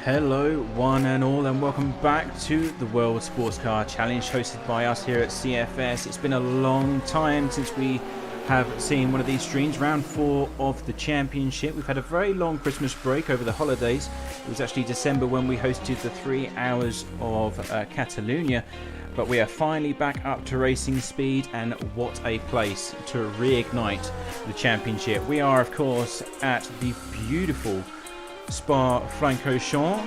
Hello one and all, and welcome back to the World Sports Car Challenge hosted by us here at CFS. It's been a long time since we have seen one of these streams, round 4 of the championship. We've had a very long Christmas break over the holidays. It was actually December when we hosted the 3 hours of Catalonia, but we are finally back up to racing speed, and what a place to reignite the championship. We are of course at the beautiful Spa-Francorchamps,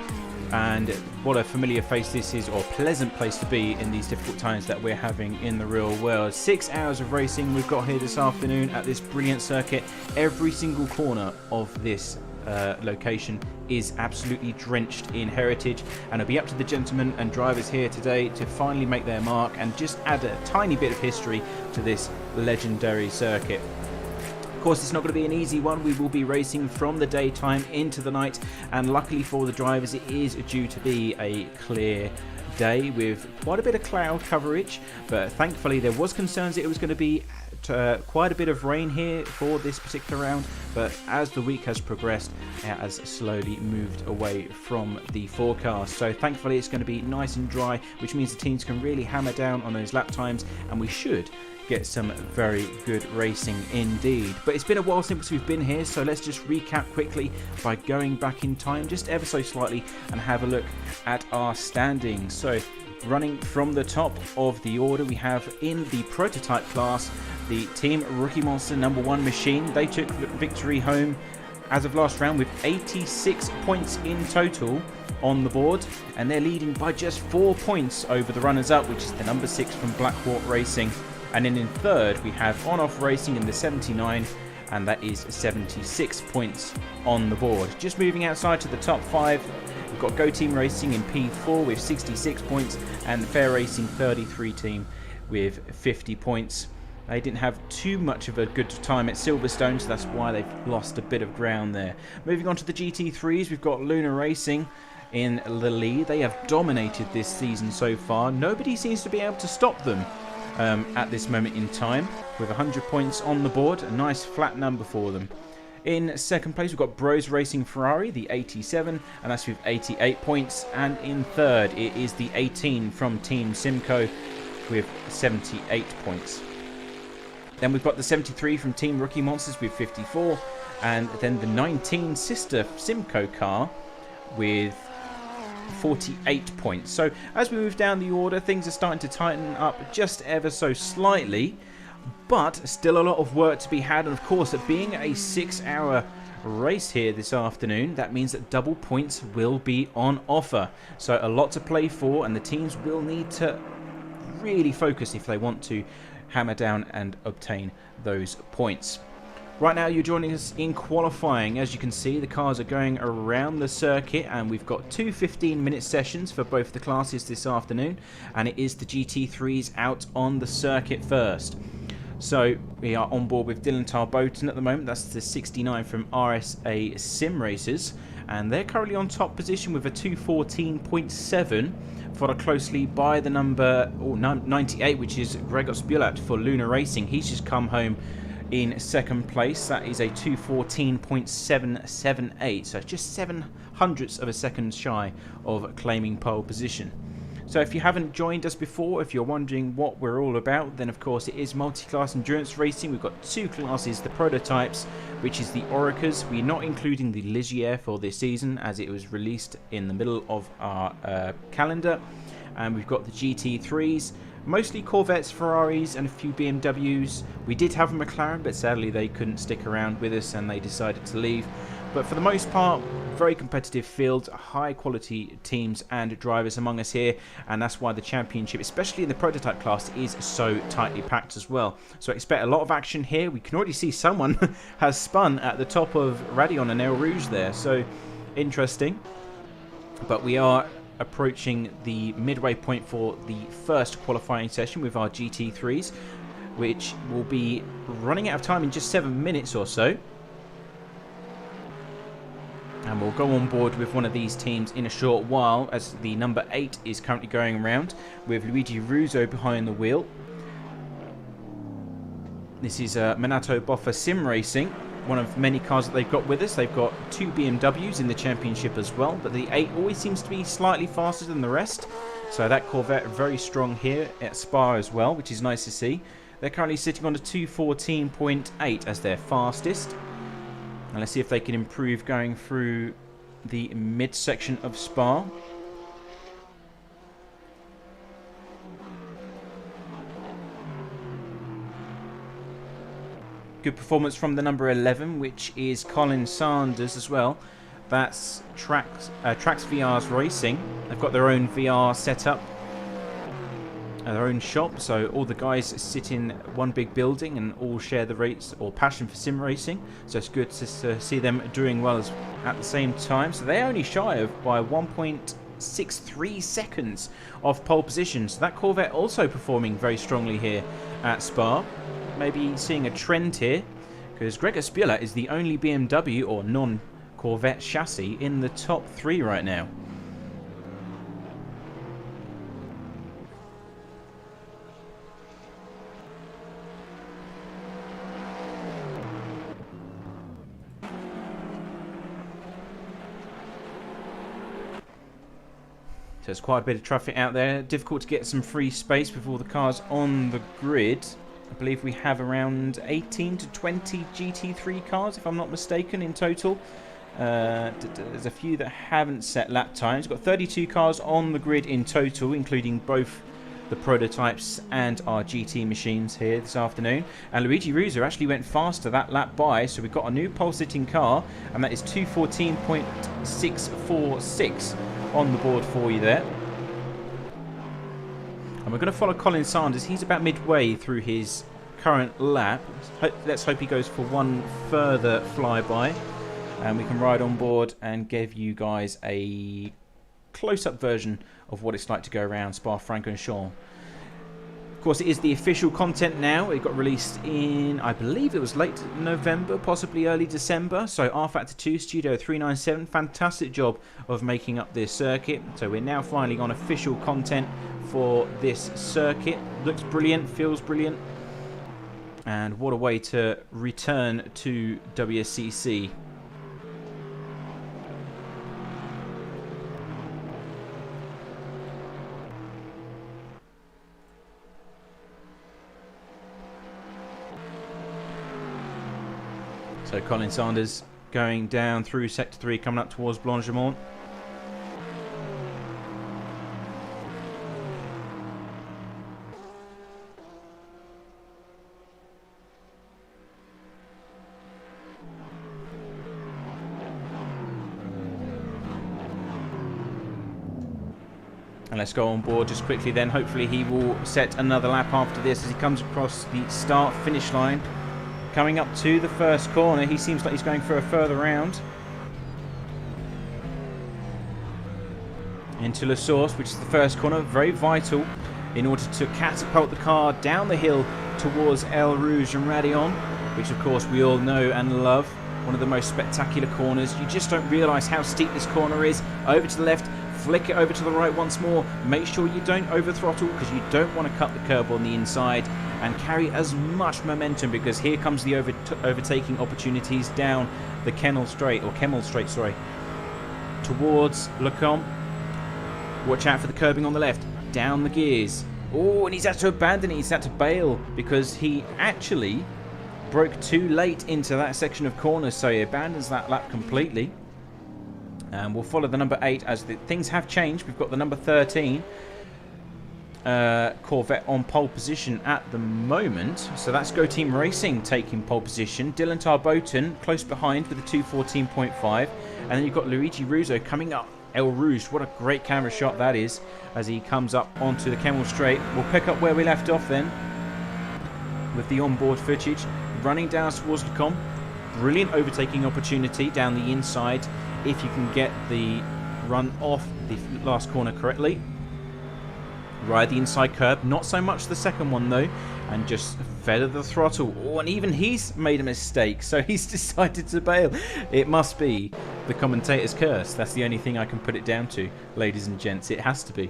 and what a familiar face this is, or pleasant place to be in these difficult times that we're having in the real world. 6 hours of racing we've got here this afternoon at this brilliant circuit. Every single corner of this location is absolutely drenched in heritage, and it'll be up to the gentlemen and drivers here today to finally make their mark and just add a tiny bit of history to this legendary circuit. Of course, it's not going to be an easy one. We will be racing from the daytime into the night, and luckily for the drivers it is due to be a clear day with quite a bit of cloud coverage, but thankfully there was concerns that it was going to be quite a bit of rain here for this particular round, but as the week has progressed it has slowly moved away from the forecast. So thankfully it's going to be nice and dry, which means the teams can really hammer down on those lap times, and we should get some very good racing indeed. But it's been a while since we've been here, so let's just recap quickly by going back in time just ever so slightly and have a look at our standings. So running from the top of the order, we have in the prototype class the Team Rookie Monster #1 machine. They took victory home as of last round with 86 points in total on the board, and they're leading by just 4 points over the runners-up, which is the number 6 from Blackhawk Racing. And then in third we have On-Off Racing in the 79, and that is 76 points on the board. Just moving outside to the top 5, we've got Go Team Racing in P4 with 66 points, and the Fair Racing 33 team with 50 points. They didn't have too much of a good time at Silverstone, so that's why they've lost a bit of ground there. Moving on to the GT3s, we've got Lunar Racing in the lead. They have dominated this season so far. Nobody seems to be able to stop them at this moment in time, with 100 points on the board. A nice flat number for them. In second place we've got Bros Racing Ferrari, the 87, and that's with 88 points. And in third it is the 18 from Team Simco with 78 points. Then we've got the 73 from Team Rookie Monsters with 54, and then the 19 sister Simco car with 48 points. So as we move down the order, things are starting to tighten up just ever so slightly, but still a lot of work to be had. And of course, it being a 6-hour race here this afternoon, that means that double points will be on offer. So a lot to play for, and the teams will need to really focus if they want to hammer down and obtain those points. Right now you're joining us in qualifying. As you can see, the cars are going around the circuit, and we've got 2 15-minute sessions for both the classes this afternoon, and it is the GT3s out on the circuit first. So we are on board with Dylan Tarboton at the moment. That's the 69 from RSA Sim Racers, and they're currently on top position with a 214.7, followed closely by the number 98, which is Gregos Buildup for Lunar Racing. He's just come home in second place. That is a 214.778, so just 0.07 of a second shy of claiming pole position. So if you haven't joined us before, if you're wondering what we're all about, then of course it is multi-class endurance racing. We've got 2 classes, the prototypes, which is the Oricas. We're not including the Ligier for this season as it was released in the middle of our calendar. And we've got the GT3s, mostly Corvettes, Ferraris, and a few BMWs. We did have a McLaren, but sadly they couldn't stick around with us and they decided to leave. But for the most part, very competitive field, high quality teams and drivers among us here, and that's why the championship, especially in the prototype class, is so tightly packed as well. So expect a lot of action here. We can already see someone has spun at the top of Radion and Eal Rouge there, so interesting. But we are approaching the midway point for the first qualifying session with our GT3s, which will be running out of time in just 7 minutes or so. And we'll go on board with one of these teams in a short while, as the number 8 is currently going around with Luigi Russo behind the wheel. This is Minato Boffa Sim Racing, one of many cars that they've got with us. They've got 2 BMWs in the championship as well, but the 8 always seems to be slightly faster than the rest. So that Corvette very strong here at Spa as well, which is nice to see. They're currently sitting on a 2:14.8 as their fastest. And let's see if they can improve going through the midsection of Spa. Good performance from the number 11, which is Colin Sanders as well. That's Trax VR's Racing. They've got their own VR setup, their own shop, so all the guys sit in one big building and all share the race or passion for sim racing. So it's good to see them doing well at the same time. So they're only shy of by 1.63 seconds of pole position. So that Corvette also performing very strongly here at Spa. Maybe seeing a trend here, because Gregor Spiller is the only BMW or non-Corvette chassis in the top 3 right now. So there's quite a bit of traffic out there. Difficult to get some free space with all the cars on the grid. I believe we have around 18 to 20 GT3 cars, if I'm not mistaken, in total. There's a few that haven't set lap times. We've got 32 cars on the grid in total, including both the prototypes and our GT machines here this afternoon. And Luigi Rouge actually went faster that lap by, so we've got a new pole-sitting car, and that is 2:14.646 on the board for you there. And we're going to follow Colin Sanders. He's about midway through his current lap. Let's hope he goes for one further flyby, and we can ride on board and give you guys a close-up version of what it's like to go around Spa-Francorchamps. Of course, it is the official content now. It got released in, I believe it was late November, possibly early December. So R Factor 2 Studio 397, fantastic job of making up this circuit. So we're now finally on official content for this circuit. Looks brilliant, feels brilliant. And what a way to return to WSCC. So Colin Sanders going down through Sector 3, coming up towards Blanchimont. And let's go on board just quickly then. Hopefully he will set another lap after this as he comes across the start-finish line. Coming up to the first corner, he seems like he's going for a further round. Into La Source, which is the first corner, very vital in order to catapult the car down the hill towards Eal Rouge and Raidillon, which of course we all know and love. One of the most spectacular corners. You just don't realise how steep this corner is. Over to the left, flick it over to the right once more. Make sure you don't over throttle, because you don't want to cut the curb on the inside, and carry as much momentum, because here comes the overtaking opportunities down the Kemmel Straight, sorry, towards Lecombe. Watch out for the curbing on the left. Down the gears. Oh, and he's had to abandon it. He's had to bail because he actually broke too late into that section of corners, so he abandons that lap completely. And we'll follow the number 8 as things have changed. We've got the number 13 Corvette on pole position at the moment. So that's Go Team Racing taking pole position. Dylan Tarboton close behind with a 2:14.5. And then you've got Luigi Rouge coming up. Eal Rouge, what a great camera shot that is as he comes up onto the Kemmel Straight. We'll pick up where we left off then with the onboard footage. Running down towards Lecombe. Brilliant overtaking opportunity down the inside if you can get the run off the last corner correctly. Ride the inside curb, not so much the second one though, and just feather the throttle. Oh, and even he's made a mistake, so he's decided to bail. It must be the commentator's curse. That's the only thing I can put it down to, ladies and gents. It has to be.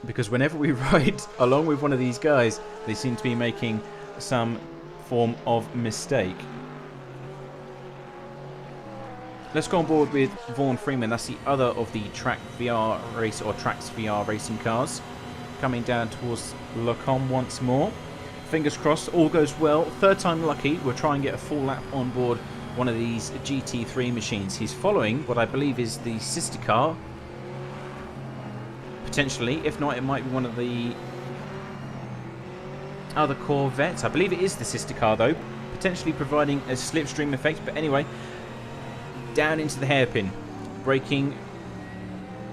Because whenever we ride along with one of these guys, they seem to be making some form of mistake. Let's go on board with Vaughan Freeman. That's the other of the Track VR race or Tracks VR racing cars. Coming down towards Le Combe once more. Fingers crossed, all goes well. Third time lucky. We'll try and get a full lap on board one of these GT3 machines. He's following what I believe is the sister car. Potentially. If not, it might be one of the other Corvettes. I believe it is the sister car though. Potentially providing a slipstream effect. But anyway, down into the hairpin. Braking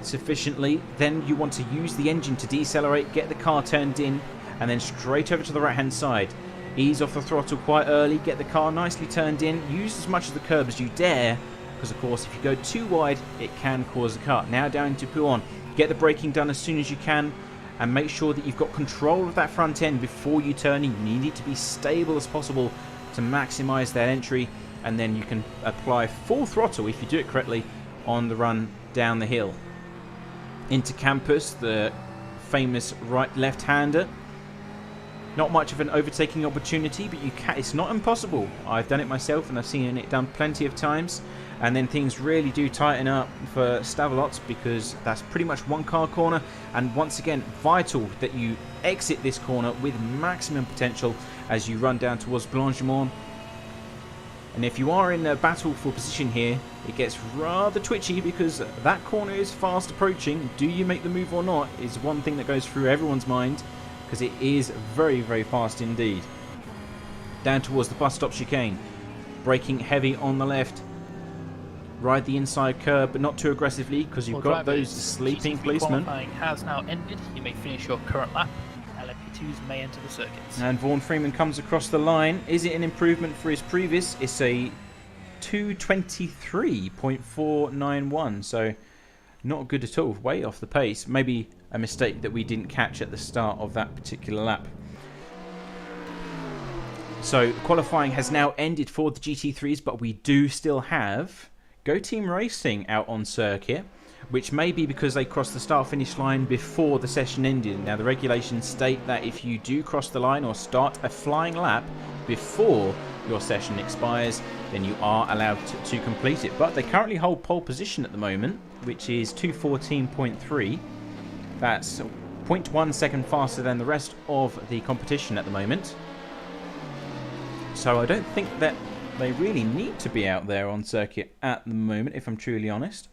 sufficiently. Then you want to use the engine to decelerate, get the car turned in, and then straight over to the right hand side. Ease off the throttle quite early, get the car nicely turned in, use as much of the curb as you dare, because of course if you go too wide it can cause a cut. Now down to Pouon, get the braking done as soon as you can, and make sure that you've got control of that front end before you turn in. You need it to be stable as possible to maximise that entry, and then you can apply full throttle if you do it correctly on the run down the hill. Into Campus, the famous right-left-hander. Not much of an overtaking opportunity, but it's not impossible. I've done it myself and I've seen it done plenty of times. And then things really do tighten up for Stavelot, because that's pretty much one car corner. And once again, vital that you exit this corner with maximum potential as you run down towards Blanchimont. And if you are in a battle for position here, it gets rather twitchy because that corner is fast approaching. Do you make the move or not is one thing that goes through everyone's mind, because it is very, very fast indeed. Down towards the bus stop chicane. Braking heavy on the left. Ride the inside curb, but not too aggressively, because you've got those sleeping policemen. Qualifying has now ended. You may finish your current lap. LMP2s may enter the circuits. And Vaughan Freeman comes across the line. Is it an improvement for his previous? It's a 2:23.491, so not good at all. Way off the pace. Maybe a mistake that we didn't catch at the start of that particular lap. So qualifying has now ended for the GT3s, but we do still have Go Team Racing out on circuit, which may be because they crossed the start-finish line before the session ended. Now the regulations state that if you do cross the line or start a flying lap before your session expires, then you are allowed to complete it. But they currently hold pole position at the moment, which is 2:14.3. That's 0.1 second faster than the rest of the competition at the moment. So I don't think that they really need to be out there on circuit at the moment, if I'm truly honest.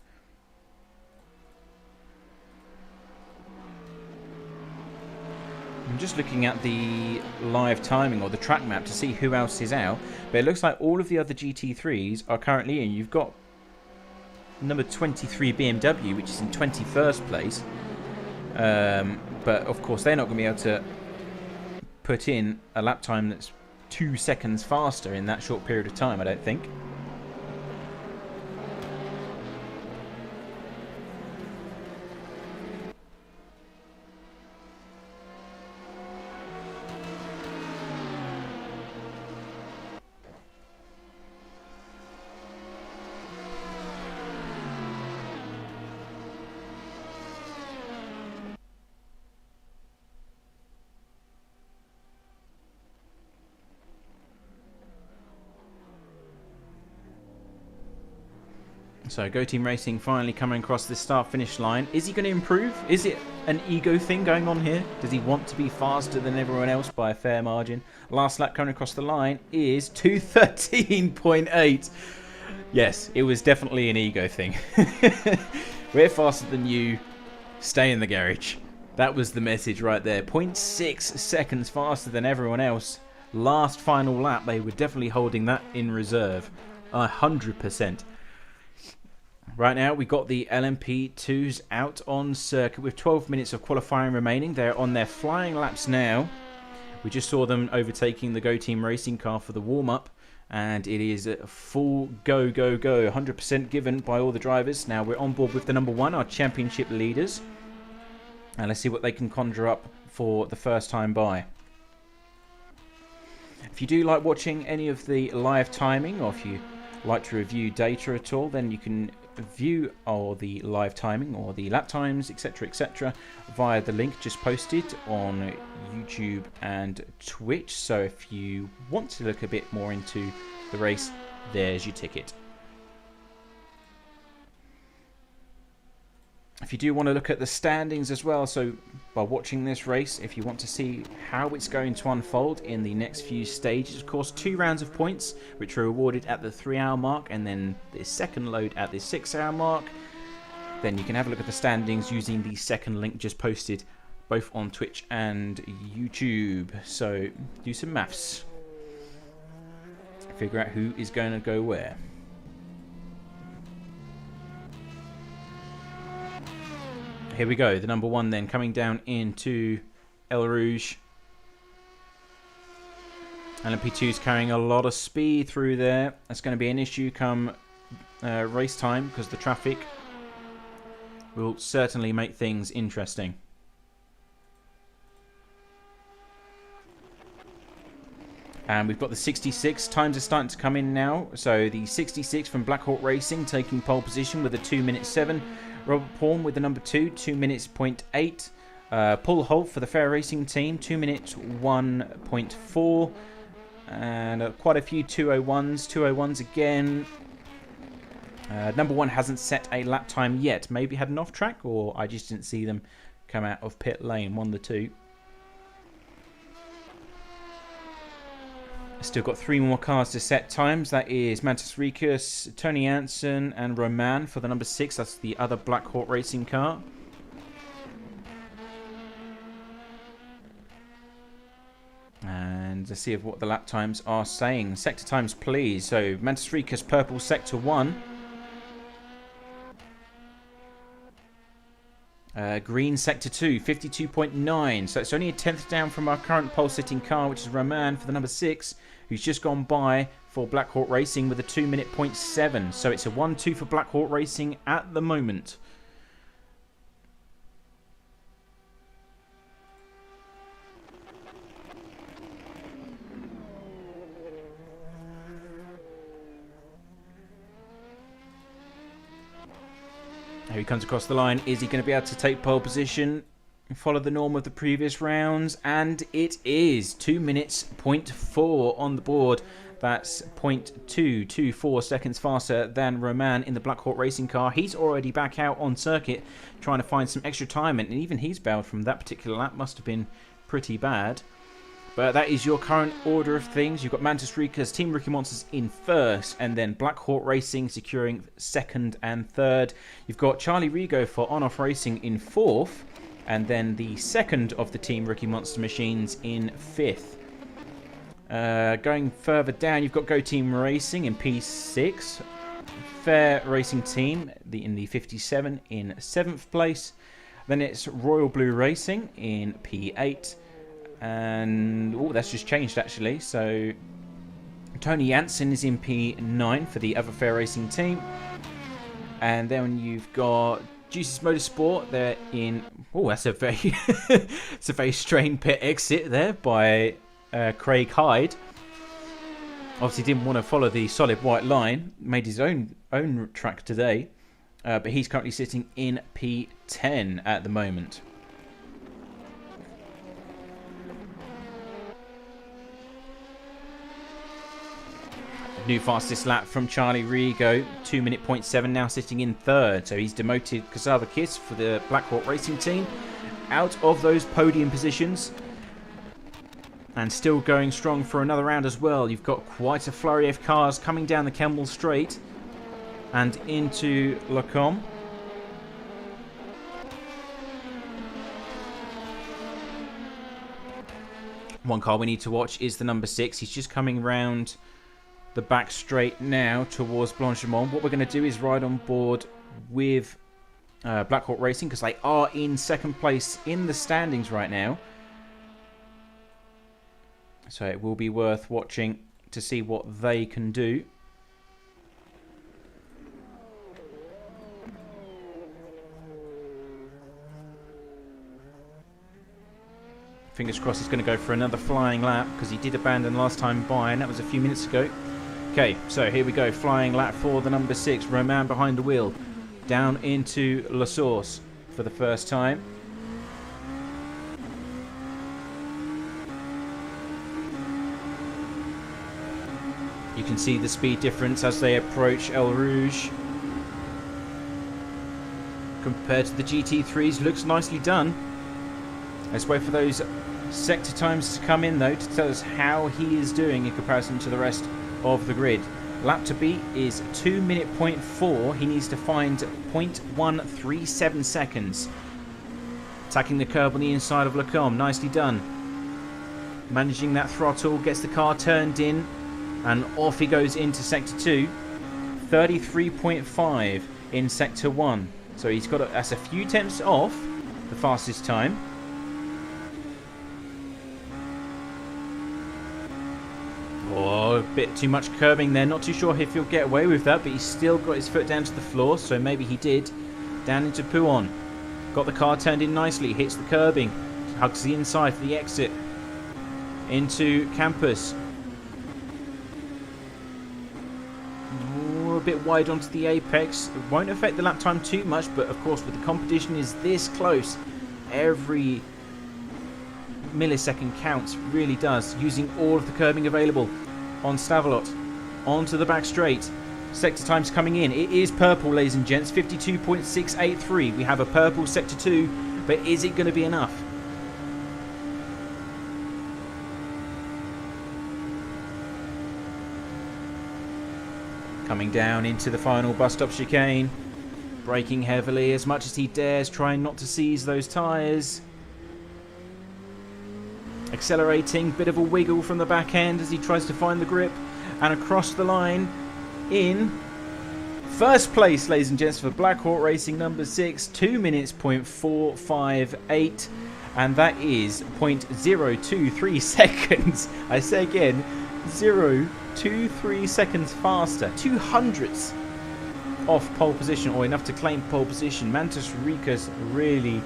I'm just looking at the live timing or the track map to see who else is out, but it looks like all of the other GT3s are currently in. You've got number 23 BMW, which is in 21st place, but of course they're not going to be able to put in a lap time that's 2 seconds faster in that short period of time, I don't think. So Go Team Racing finally coming across the start-finish line. Is he going to improve? Is it an ego thing going on here? Does he want to be faster than everyone else by a fair margin? Last lap coming across the line is 2:13.8. Yes, it was definitely an ego thing. We're faster than you. Stay in the garage. That was the message right there. 0.6 seconds faster than everyone else. Last final lap, they were definitely holding that in reserve. 100%. Right now, we got the LMP2s out on circuit with 12 minutes of qualifying remaining. They're on their flying laps now. We just saw them overtaking the Go Team Racing car for the warm-up, and it is a full go, go, go. 100% given by all the drivers. Now we're on board with the number one, our championship leaders, and let's see what they can conjure up for the first time by. If you do like watching any of the live timing, or if you like to review data at all, then you can view all the live timing or the lap times, etc., via the link just posted on YouTube and Twitch. So if you want to look a bit more into the race, there's your ticket. If you do want to look at the standings as well, so by watching this race, if you want to see how it's going to unfold in the next few stages, of course, 2 rounds of points, which are awarded at the 3-hour mark, and then the second load at the 6-hour mark. Then you can have a look at the standings using the second link just posted, both on Twitch and YouTube. So do some maths. Figure out who is going to go where. Here we go, the number 1 then coming down into Eal Rouge. LMP2 is carrying a lot of speed through there. That's going to be an issue come race time because the traffic will certainly make things interesting. And we've got the 66. Times are starting to come in now. So the 66 from Black Hawk Racing taking pole position with a 2:07. Robert Paul with the number 2, 2 minutes 0.8. Paul Holt for the Fair Racing team, 2 minutes 1.4. And quite a few 201s. 201s again. Number 1 hasn't set a lap time yet. Maybe had an off track, or I just didn't see them come out of pit lane. 1 of the 2. Still got 3 more cars to set times. That is Mantis Ricus, Tony Jansen and Roman for the number 6. That's the other Black Hawk Racing car. And let's see what the lap times are saying. Sector times, please. So Mantis Ricus, purple, sector 1. Green sector 2, 52.9. So it's only a 10th down from our current pole sitting car, which is Roman for the number 6, who's just gone by for Black Hawk Racing with a 2 minute 0.7. So it's a 1-2 for Black Hawk Racing at the moment. Here he comes across the line. Is he going to be able to take pole position and follow the norm of the previous rounds? And it is 2 minutes 0.4 on the board. That's 0.224 seconds faster than Roman in the Black Hawk Racing car. He's already back out on circuit trying to find some extra time, and even he's bailed from that particular lap. Must have been pretty bad. But that is your current order of things. You've got Mantis Ricus, Team Rookie Monsters in first, and then Black Hawk Racing securing second and third. You've got Charlie Rigo for On-Off Racing in fourth, and then the second of the Team Rookie Monster machines in fifth. Going further down, you've got Go Team Racing in P6. Fair Racing Team in the 57 in 7th place. Then it's Royal Blue Racing in P8. And oh, that's just changed actually. So Tony Jansen is in P9 for the other Fair Racing team. And then you've got Juices Motorsport. They're in. Oh, that's a very it's a very strange pit exit there by Craig Hyde. Obviously didn't want to follow the solid white line. Made his own track today. But he's currently sitting in P10 at the moment. New fastest lap from Charlie Rigo, 2 minute 0.7, now sitting in third. So he's demoted Kazavakis for the Black Hawk Racing team out of those podium positions. And still going strong for another round as well. You've got quite a flurry of cars coming down the Kemmel Straight and into Lacombe. One car we need to watch is the number 6. He's just coming round the back straight now towards Blanchimont. What we're going to do is ride on board with Black Hawk Racing because they are in second place in the standings right now. So it will be worth watching to see what they can do. Fingers crossed he's going to go for another flying lap because he did abandon last time by, and that was a few minutes ago. Okay, so here we go. Flying lap for the number 6. Romain behind the wheel. Down into La Source for the first time. You can see the speed difference as they approach Eal Rouge. Compared to the GT3s, looks nicely done. Let's wait for those sector times to come in though to tell us how he is doing in comparison to the rest of the grid. Lap to beat is 2 minute 0.4. He needs to find 0.137 seconds. Attacking the curb on the inside of Lecombe, nicely done. Managing that throttle, gets the car turned in, and off he goes into sector 2. 33.5 in sector 1. So he's got that's a few tenths off the fastest time. Oh, a bit too much curbing there. Not too sure if he'll get away with that, but he's still got his foot down to the floor, so maybe he did. Down into Pouon. Got the car turned in nicely, hits the curbing, hugs the inside for the exit. Into Campus. A bit wide onto the apex. It won't affect the lap time too much, but of course with the competition is this close, every millisecond counts, really does. Using all of the curbing available on Stavelot. Onto the back straight. Sector times coming in. It is purple, ladies and gents. 52.683. We have a purple sector 2, but is it going to be enough? Coming down into the final bus stop chicane. Braking heavily as much as he dares, trying not to seize those tyres. Accelerating, bit of a wiggle from the back end as he tries to find the grip. And across the line in first place, ladies and gents, for Black Hawk Racing number 6. 2 minutes 0.458. And that is 0.023 seconds. I say again, 0.23 seconds faster. 2 hundredths off pole position, or enough to claim pole position. Mantis Ricas really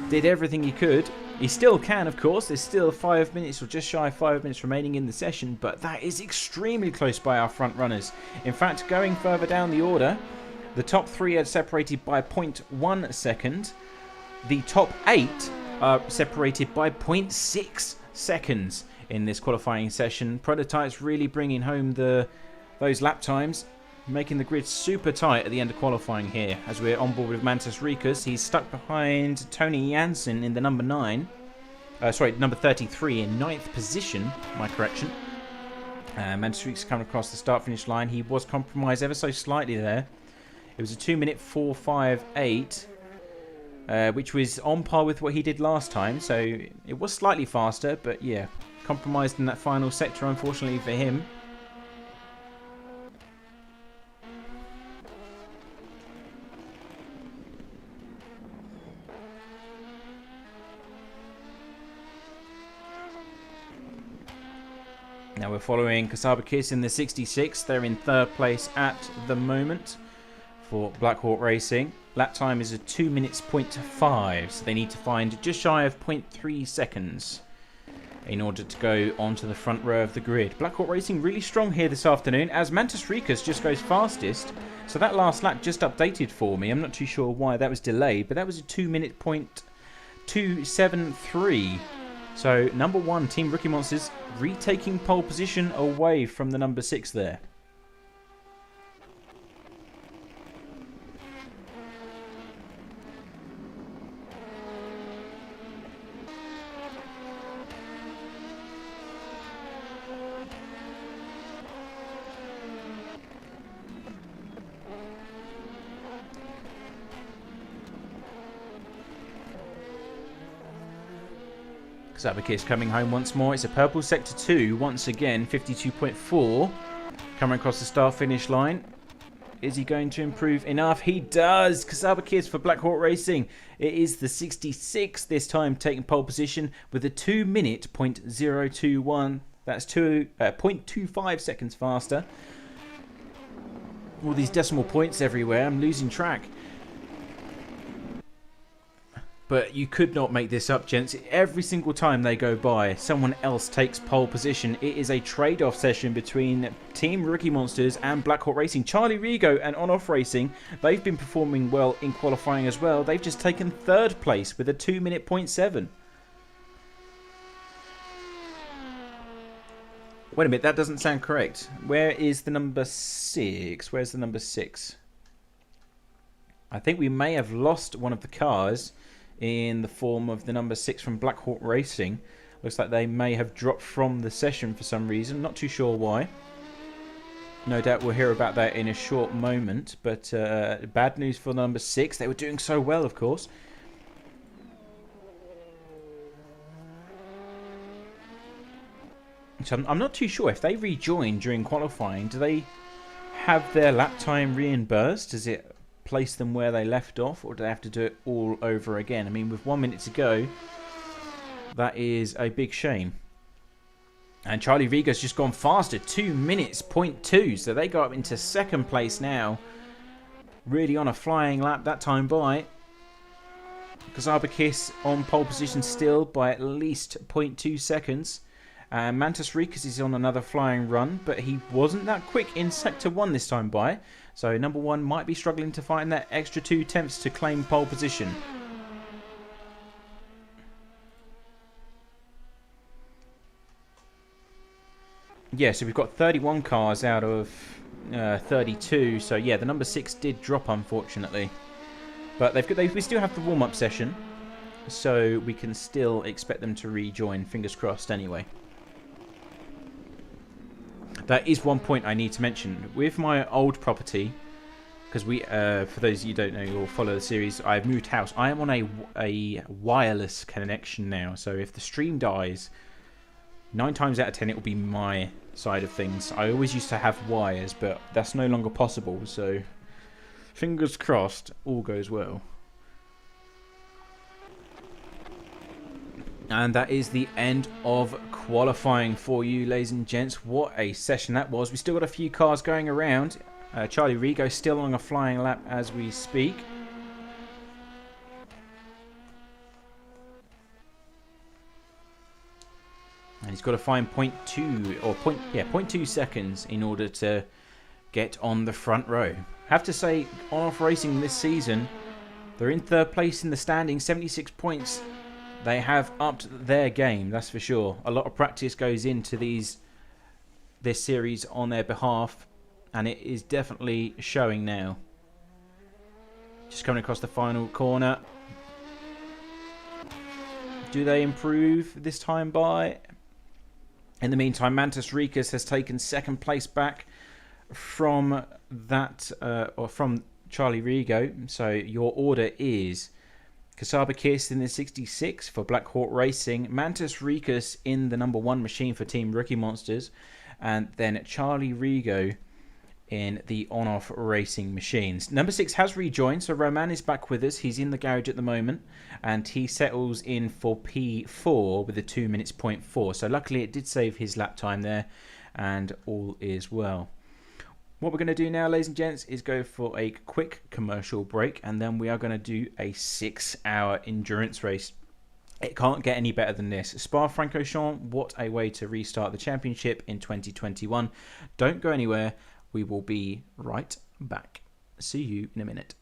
did everything he could. He still can, of course. There's still 5 minutes, or just shy of 5 minutes remaining in the session, but that is extremely close by our front runners. In fact, going further down the order, the top 3 are separated by 0.1 second. The top 8 are separated by 0.6 seconds in this qualifying session. Prototypes really bringing home those lap times, making the grid super tight at the end of qualifying here. As we're on board with Mantis Ricas, he's stuck behind Tony Jansen in the number 9. Number 33 in 9th position, my correction. Mantis Ricas coming across the start-finish line. He was compromised ever so slightly there. It was a 2 minute 458, which was on par with what he did last time. So it was slightly faster, but yeah, compromised in that final sector, unfortunately for him. Now we're following Kasabakis in the 66. They're in 3rd place at the moment for Black Hawk Racing. Lap time is a 2 minutes 0.5, so they need to find just shy of 0.3 seconds in order to go onto the front row of the grid. Black Hawk Racing really strong here this afternoon, as Mantis Ricas just goes fastest. So that last lap just updated for me. I'm not too sure why that was delayed, but that was a 2 minute 0.273. So number 1, Team Rookie Monsters, retaking pole position away from the number 6 there. Zabakis coming home once more. It's a purple sector 2 once again, 52.4. Coming across the start-finish line. Is he going to improve enough? He does! Kazabakis for Black Hawk Racing. It is the 66 this time, taking pole position with a 2 minute 0.021. That's 0.25 seconds faster. All these decimal points everywhere. I'm losing track. But you could not make this up, gents. Every single time they go by, someone else takes pole position. It is a trade-off session between Team Rookie Monsters and Black Hawk Racing. Charlie Rigo and On Off Racing, they've been performing well in qualifying as well. They've just taken 3rd place with a 2-minute 0.7. Wait a minute, that doesn't sound correct. Where is the number 6? Where's the number 6? I think we may have lost one of the cars in the form of the number 6 from Black Hawk Racing. Looks like they may have dropped from the session for some reason. Not too sure why. No doubt we'll hear about that in a short moment. But bad news for number 6. They were doing so well, of course. So I'm not too sure. If they rejoin during qualifying, do they have their lap time reimbursed? Does it place them where they left off, or do they have to do it all over again? I mean, with 1 minute to go, that is a big shame. And Charlie Rigo's just gone faster, 2 minutes 0.2, so they go up into 2nd place now, really on a flying lap that time by. Kazabakis on pole position still by at least 0.2 seconds. Mantis Rikas is on another flying run, but he wasn't that quick in Sector 1 this time by. So number 1 might be struggling to find that extra 2 attempts to claim pole position. Yeah, so we've got 31 cars out of 32. So yeah, the number 6 did drop, unfortunately. But we still have the warm-up session, so we can still expect them to rejoin. Fingers crossed, anyway. That is one point I need to mention. With my old property, because for those of you who don't know or follow the series, I've moved house. I am on a wireless connection now. So if the stream dies, 9 times out of 10 it will be my side of things. I always used to have wires, but that's no longer possible. So fingers crossed, all goes well. And that is the end of qualifying for you, ladies and gents. What a session that was. We still got a few cars going around. Charlie Rigo still on a flying lap as we speak. And he's got to find 0.2 seconds in order to get on the front row. Have to say, On Off Racing this season, they're in 3rd place in the standings, 76 points. They have upped their game, that's for sure. A lot of practice goes into this series on their behalf, and it is definitely showing now. Just coming across the final corner. Do they improve this time by? In the meantime, Mantis Rikas has taken 2nd place back from from Charlie Rigo. So your order is Kasabakis in the 66 for Black Hawk Racing, Mantis Rikas in the number 1 machine for Team Rookie Monsters, and then Charlie Rigo in the On-Off Racing machines. Number 6 has rejoined, so Roman is back with us. He's in the garage at the moment, and he settles in for P4 with a 2 minutes 0.4. So luckily it did save his lap time there, and all is well. What we're going to do now, ladies and gents, is go for a quick commercial break, and then we are going to do a 6-hour endurance race. It can't get any better than this. Spa-Francorchamps, what a way to restart the championship in 2021. Don't go anywhere. We will be right back. See you in a minute.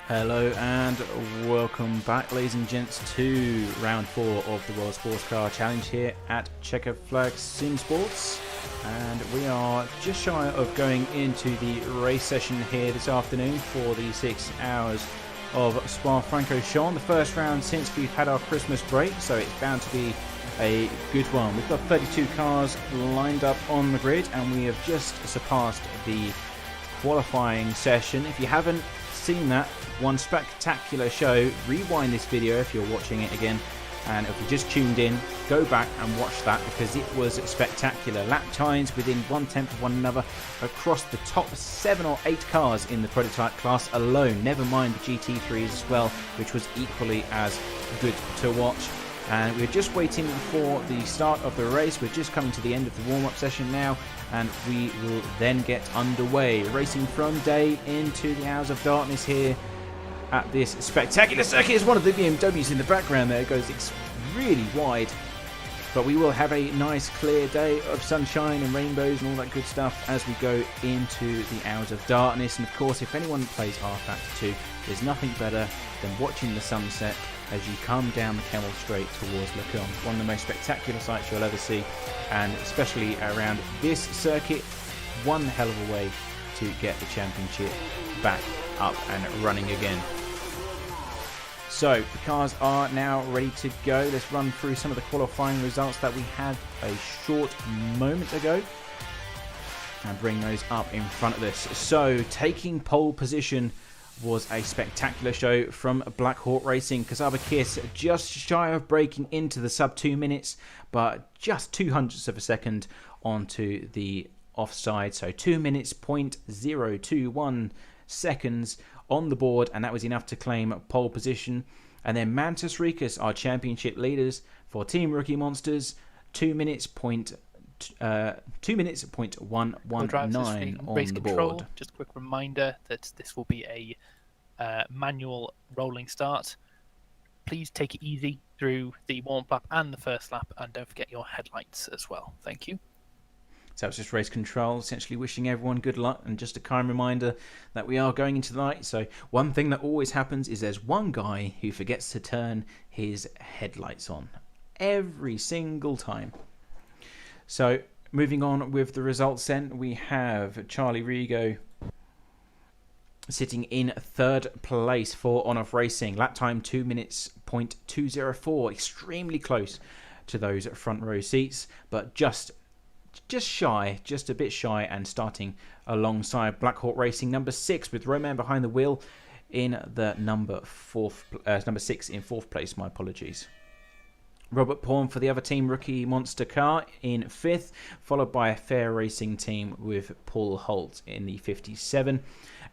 Hello and welcome back, ladies and gents, to round 4 of the World Sports Car Challenge here at Chequered Simsports. And we are just shy of going into the race session here this afternoon for the 6 hours of Spa-Francorchamps. The first round since we've had our Christmas break, so it's bound to be a good one. We've got 32 cars lined up on the grid, and we have just surpassed the qualifying session. If you haven't seen that one spectacular show, rewind this video if you're watching it again, and if you just tuned in, go back and watch that because it was spectacular. Lap times within 1/10 of one another across the top 7 or 8 cars in the prototype class alone, never mind the GT3s as well, which was equally as good to watch. And we're just waiting for the start of the race. We're just coming to the end of the warm-up session now, and we will then get underway, racing from day into the hours of darkness here at this spectacular circuit. Is one of the BMWs in the background there. It goes really wide, but we will have a nice clear day of sunshine and rainbows and all that good stuff as we go into the hours of darkness. And of course, if anyone plays R Factor 2, there's nothing better than watching the sunset as you come down the Camel Straight towards Le Mans. One of the most spectacular sights you'll ever see, and especially around this circuit, one hell of a way to get the championship back up and running again. So the cars are now ready to go. Let's run through some of the qualifying results that we had a short moment ago and bring those up in front of us. So taking pole position was a spectacular show from Black Hawk Racing. Kazabakis just shy of breaking into the sub 2 minutes, but just 0.02 of a second onto the offside. So 2 minutes, 0.021 seconds on the board, and that was enough to claim pole position. And then Mantis Rikas, our championship leaders for Team Rookie Monsters, 2 minutes, 2.119 on race the control. board. Just a quick reminder that this will be a manual rolling start. Please take it easy through the warm-up lap and the first lap, and don't forget your headlights as well. Thank you. So it's just race control, essentially wishing everyone good luck, and just a kind reminder that we are going into the night. So one thing that always happens is there's one guy who forgets to turn his headlights on every single time. So moving on with the results then, we have Charlie Rigo sitting in 3rd place for On-Off Racing. Lap time 2 minutes, 0.204, extremely close to those front row seats, but just a bit shy, and starting alongside Black Hawk Racing, number 6 with Roman behind the wheel in the number 6 in 4th place. My apologies. Robert Pawn for the other Team Rookie Monster car in 5th, followed by a Fair Racing team with Paul Holt in the 57.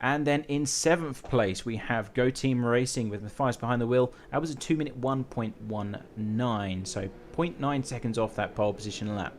And then in 7th place, we have Go Team Racing with Matthias behind the wheel. That was a 2 minute 1.19, so 0.9 seconds off that pole position lap.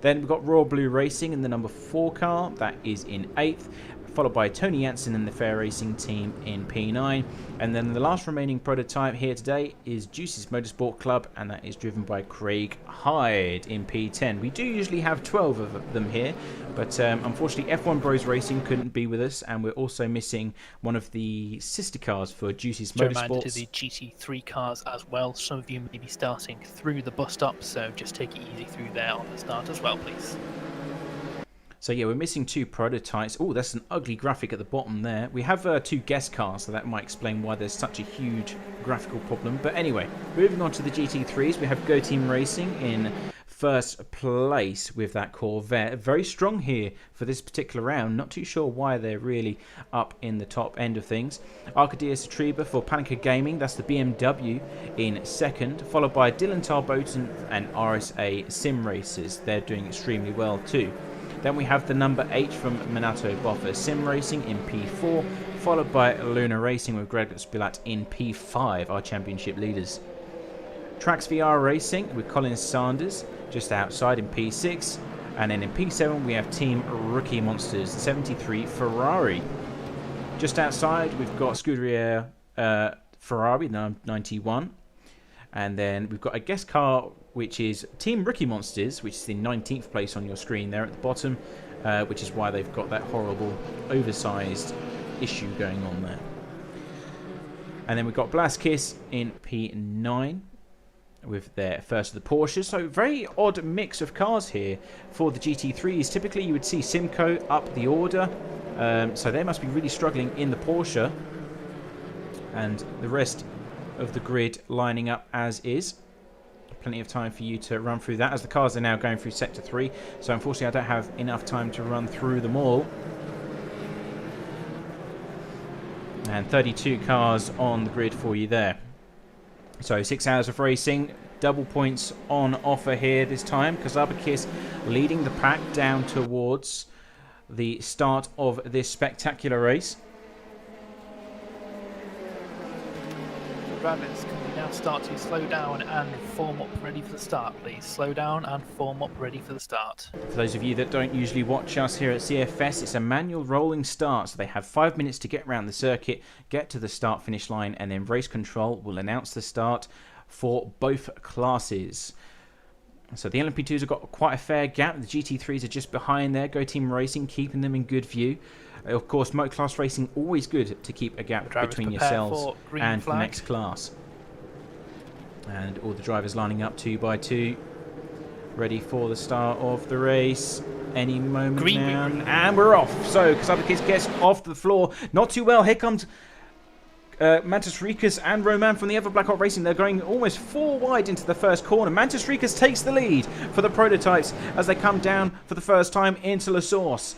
Then we've got Royal Blue Racing in the number 4 car, that is in 8th, followed by Tony Jansen and the Fair Racing team in P9. And then the last remaining prototype here today is Juice's Motorsport Club, and that is driven by Craig Hyde in P10. We do usually have 12 of them here, but unfortunately F1 Bros Racing couldn't be with us, and we're also missing one of the sister cars for Juice's Motorsports. To the GT3 cars as well. Some of you may be starting through the bus stop, so just take it easy through there on the start as well, please. So yeah, we're missing 2 prototypes. Oh, that's an ugly graphic at the bottom there. We have 2 guest cars, so that might explain why there's such a huge graphical problem. But anyway, moving on to the GT3s, we have Go Team Racing in 1st place with that Corvette. Very strong here for this particular round. Not too sure why they're really up in the top end of things. Arcadia Satriba for Panica Gaming, that's the BMW, in 2nd, followed by Dylan Tarboten and RSA Sim Racers. They're doing extremely well too. Then we have the number 8 from Minato Boffa Sim Racing in P4, followed by Luna Racing with Greg Spilat in P5, our championship leaders. Trax VR Racing with Colin Sanders just outside in P6, and then in P7 we have Team Rookie Monsters 73 Ferrari. Just outside we've got Scuderia Ferrari 91, and then we've got a guest car which is Team Rookie Monsters, which is in 19th place on your screen there at the bottom, which is why they've got that horrible oversized issue going on there. And then we've got Blaskiss in P9 with their first of the Porsches. So very odd mix of cars here for the GT3s. Typically you would see Simco up the order. So they must be really struggling in the Porsche. And the rest of the grid lining up as is. Plenty of time for you to run through that as the cars are now going through Sector 3. So unfortunately I don't have enough time to run through them all. And 32 cars on the grid for you there. So 6 hours of racing, double points on offer here this time. Kazabakis leading the pack down towards the start of this spectacular race. Drivers, can we now start to slow down and form up ready for the start, please? Slow down and form up ready for the start. For those of you that don't usually watch us here at CFS, it's a manual rolling start. So they have 5 minutes to get around the circuit, get to the start-finish line, and then race control will announce the start for both classes. So the LMP2s have got quite a fair gap. The GT3s are just behind there. Go Team Racing keeping them in good view. Of course, motoclass racing, always good to keep a gap between yourselves and the next class. And all the drivers lining up 2 by 2, ready for the start of the race. Any moment now. And we're off. So Kazabakis gets off the floor. Not too well. Here comes Mantis Rikas and Roman from the other Black Hawk Racing. They're going almost 4 wide into the first corner. Mantis Rikas takes the lead for the prototypes as they come down for the first time into La Source.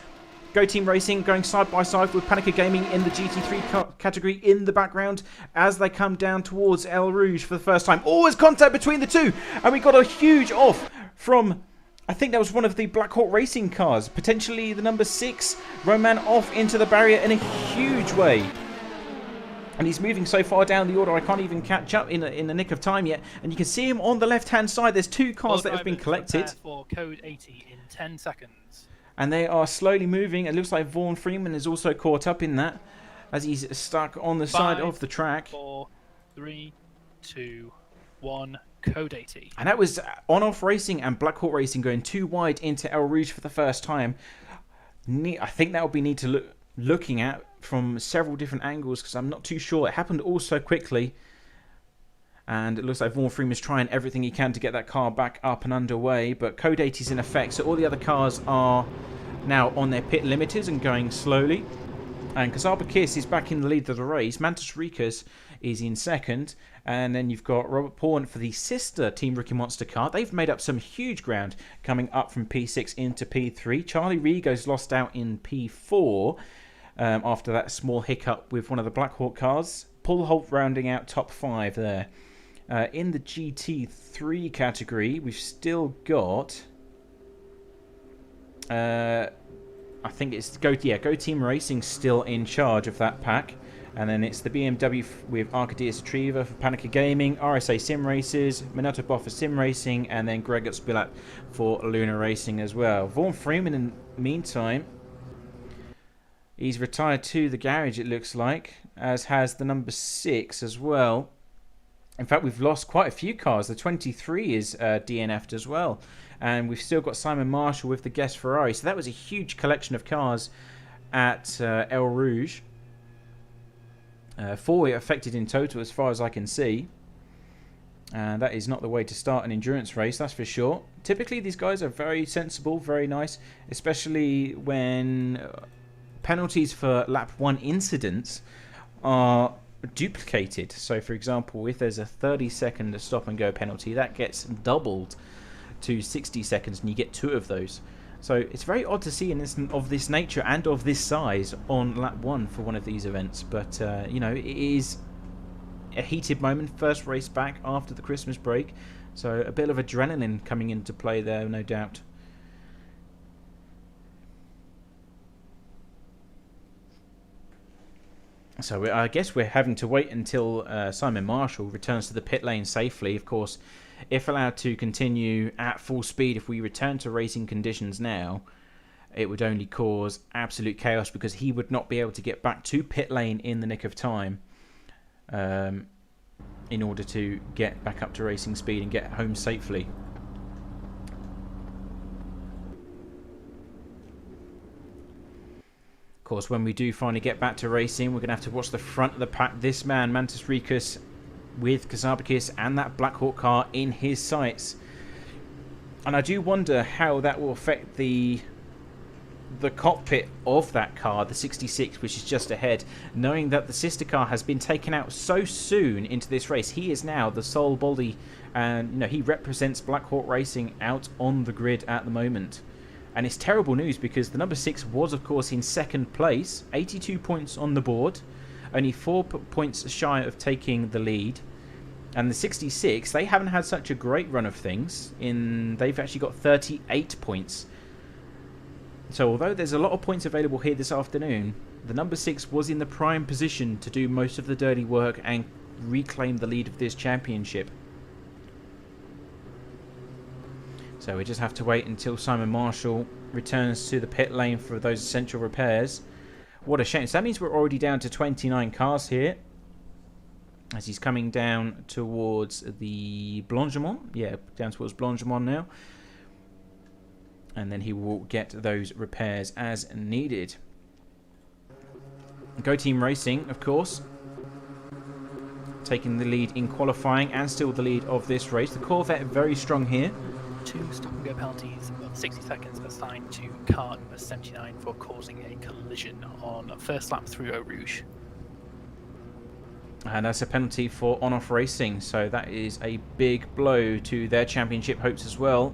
Go Team Racing going side by side with Panica Gaming in the GT3 category in the background as they come down towards Eal Rouge for the first time. Always contact between the two, and we got a huge off from, I think that was one of the Black Hawk Racing cars, potentially the number 6. Roman off into the barrier in a huge way. And he's moving so far down the order I can't even catch up in the nick of time yet. And you can see him on the left-hand side. There's 2 cars that have been collected. For code 80 in 10 seconds. And they are slowly moving. It looks like Vaughan Freeman is also caught up in that as he's stuck on the side of the track. 4, 3, 2, 1, code 80. And that was On-Off Racing and Black Hawk Racing going 2 wide into Eal Rouge for the first time. I think that will be looking at from several different angles because I'm not too sure. It happened all so quickly. And it looks like Vaughan Freeman's trying everything he can to get that car back up and underway. But Code 80 is in effect, so all the other cars are now on their pit limiters and going slowly. And Kazabakis is back in the lead of the race. Mantis Rikas is in second. And then you've got Robert Pawn for the sister Team Rookie Monster car. They've made up some huge ground coming up from P6 into P3. Charlie Rigo's lost out in P4 after that small hiccup with one of the Black Hawk cars. Paul Holt rounding out top 5 there. In the GT3 category, we've still got... I think it's Go Team Racing still in charge of that pack. And then it's the BMW with Arcadius Retriever for Panica Gaming, RSA Sim Races, Minato Boff for Sim Racing, and then Gregor Spillat for Luna Racing as well. Vaughan Freeman, in the meantime, he's retired to the garage, it looks like, as has the number 6 as well. In fact, we've lost quite a few cars. The 23 is DNF'd as well. And we've still got Simon Marshall with the Guest Ferrari. So that was a huge collection of cars at Eal Rouge. 4 affected in total as far as I can see. And that is not the way to start an endurance race, that's for sure. Typically, these guys are very sensible, very nice. Especially when penalties for lap 1 incidents are duplicated. So for example, if there's a 30-second stop and go penalty, that gets doubled to 60 seconds and you get 2 of those. So it's very odd to see of this nature and of this size on lap 1 for one of these events. But you know, it is a heated moment, first race back after the Christmas break, so a bit of adrenaline coming into play there, no doubt. So I guess we're having to wait until Simon Marshall returns to the pit lane safely. Of course, if allowed to continue at full speed, if we return to racing conditions now, it would only cause absolute chaos because he would not be able to get back to pit lane in the nick of time in order to get back up to racing speed and get home safely. Of course, when we do finally get back to racing, we're going to have to watch the front of the pack. This man, Mantis Rikus, with Kazabakis and that Black Hawk car in his sights. And I do wonder how that will affect the cockpit of that car, the 66, which is just ahead, knowing that the sister car has been taken out so soon into this race. He is now the sole body, and he represents Black Hawk Racing out on the grid at the moment. And it's terrible news because the number 6 was, of course, in second place, 82 points on the board, only 4 points shy of taking the lead. And the 66, they haven't had such a great run of things. They've actually got 38 points. So although there's a lot of points available here this afternoon, the number 6 was in the prime position to do most of the dirty work and reclaim the lead of this championship. So we just have to wait until Simon Marshall returns to the pit lane for those essential repairs. What a shame. So that means we're already down to 29 cars here, as he's coming down towards the Blanchimont. Yeah, down towards Blanchimont now. And then he will get those repairs as needed. Go Team Racing, of course, taking the lead in qualifying and still the lead of this race. The Corvette very strong here. 2 stop-and-go penalties of 60 seconds assigned to car number 79 for causing a collision on first lap through Eal Rouge. And that's a penalty for on-off racing, so that is a big blow to their championship hopes as well,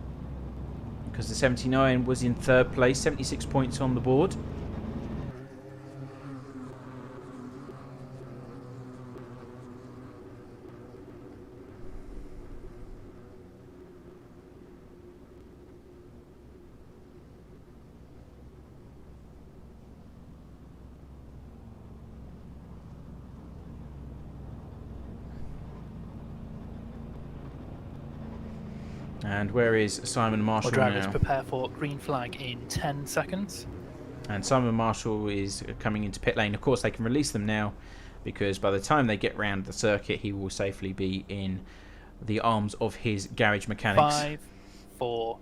because the 79 was in third place, 76 points on the board. And where is Simon Marshall now? Drivers prepare for green flag in 10 seconds. And Simon Marshall is coming into pit lane. Of course, they can release them now, because by the time they get round the circuit, he will safely be in the arms of his garage mechanics. 5, 4,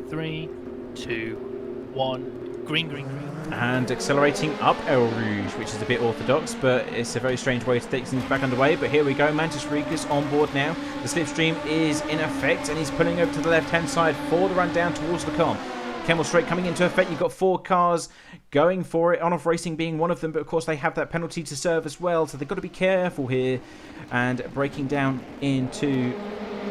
3, 2, 1. Green, green, green. And accelerating up Eal Rouge, which is a bit orthodox, but it's a very strange way to take things back underway. But here we go, Mantis Rikus on board now. The slipstream is in effect, and he's pulling over to the left-hand side for the run down towards the Con. Kemmel Straight coming into effect. You've got 4 cars going for it, on-off racing being one of them, but of course they have that penalty to serve as well, so they've got to be careful here. And breaking down into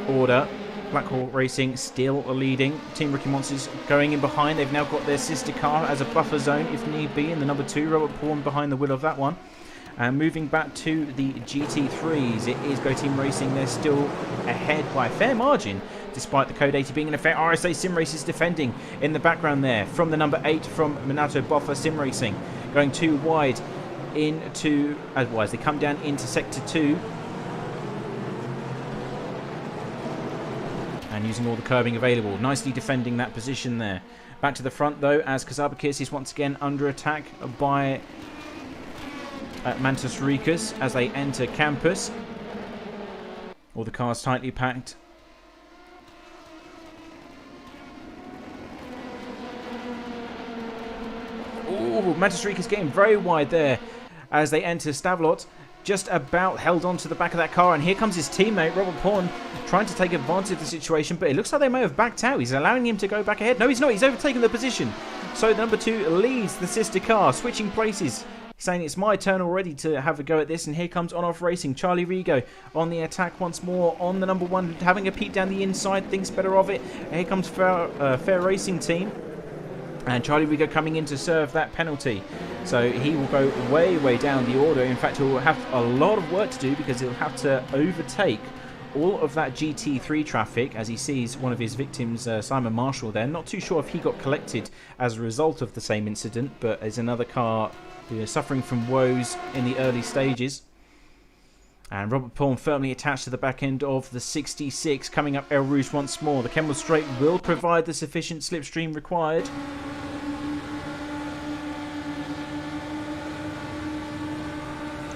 order, Black Hawk Racing still leading. Team Ricky Monsters going in behind. They've now got their sister car as a buffer zone if need be, in the number 2, Robert Pawn behind the wheel of that one. And moving back to the GT3s, it is Go Team Racing. They're still ahead by a fair margin, despite the Code 80 being in effect. RSA Sim Race is defending in the background there from the number 8 from Minato Boffa Sim Racing, going too wide into, as they come down into Sector 2. And using all the curbing available, nicely defending that position there. Back to the front though, as Kazabakis is once again under attack by Mantis Rikus as they enter campus. All the cars tightly packed. Ooh, Mantis Rikus getting very wide there as they enter Stavelot. Just about held on to the back of that car, and here comes his teammate Robert Pawn trying to take advantage of the situation, but it looks like they may have backed out. He's allowing him to go back ahead. No, he's not. He's overtaken the position. So the number 2 leads the sister car, switching places. He's saying it's my turn already to have a go at this, and here comes on-off racing. Charlie Rigo on the attack once more on the number 1, having a peek down the inside, thinks better of it. And here comes Fair Racing Team. And Charlie Rigo coming in to serve that penalty. So he will go way, way down the order. In fact, he'll have a lot of work to do because he'll have to overtake all of that GT3 traffic as he sees one of his victims, Simon Marshall there. Not too sure if he got collected as a result of the same incident, but there's another car who is suffering from woes in the early stages. And Robert Pawn firmly attached to the back end of the 66, coming up Eal Rouge once more. The Kemmel Straight will provide the sufficient slipstream required.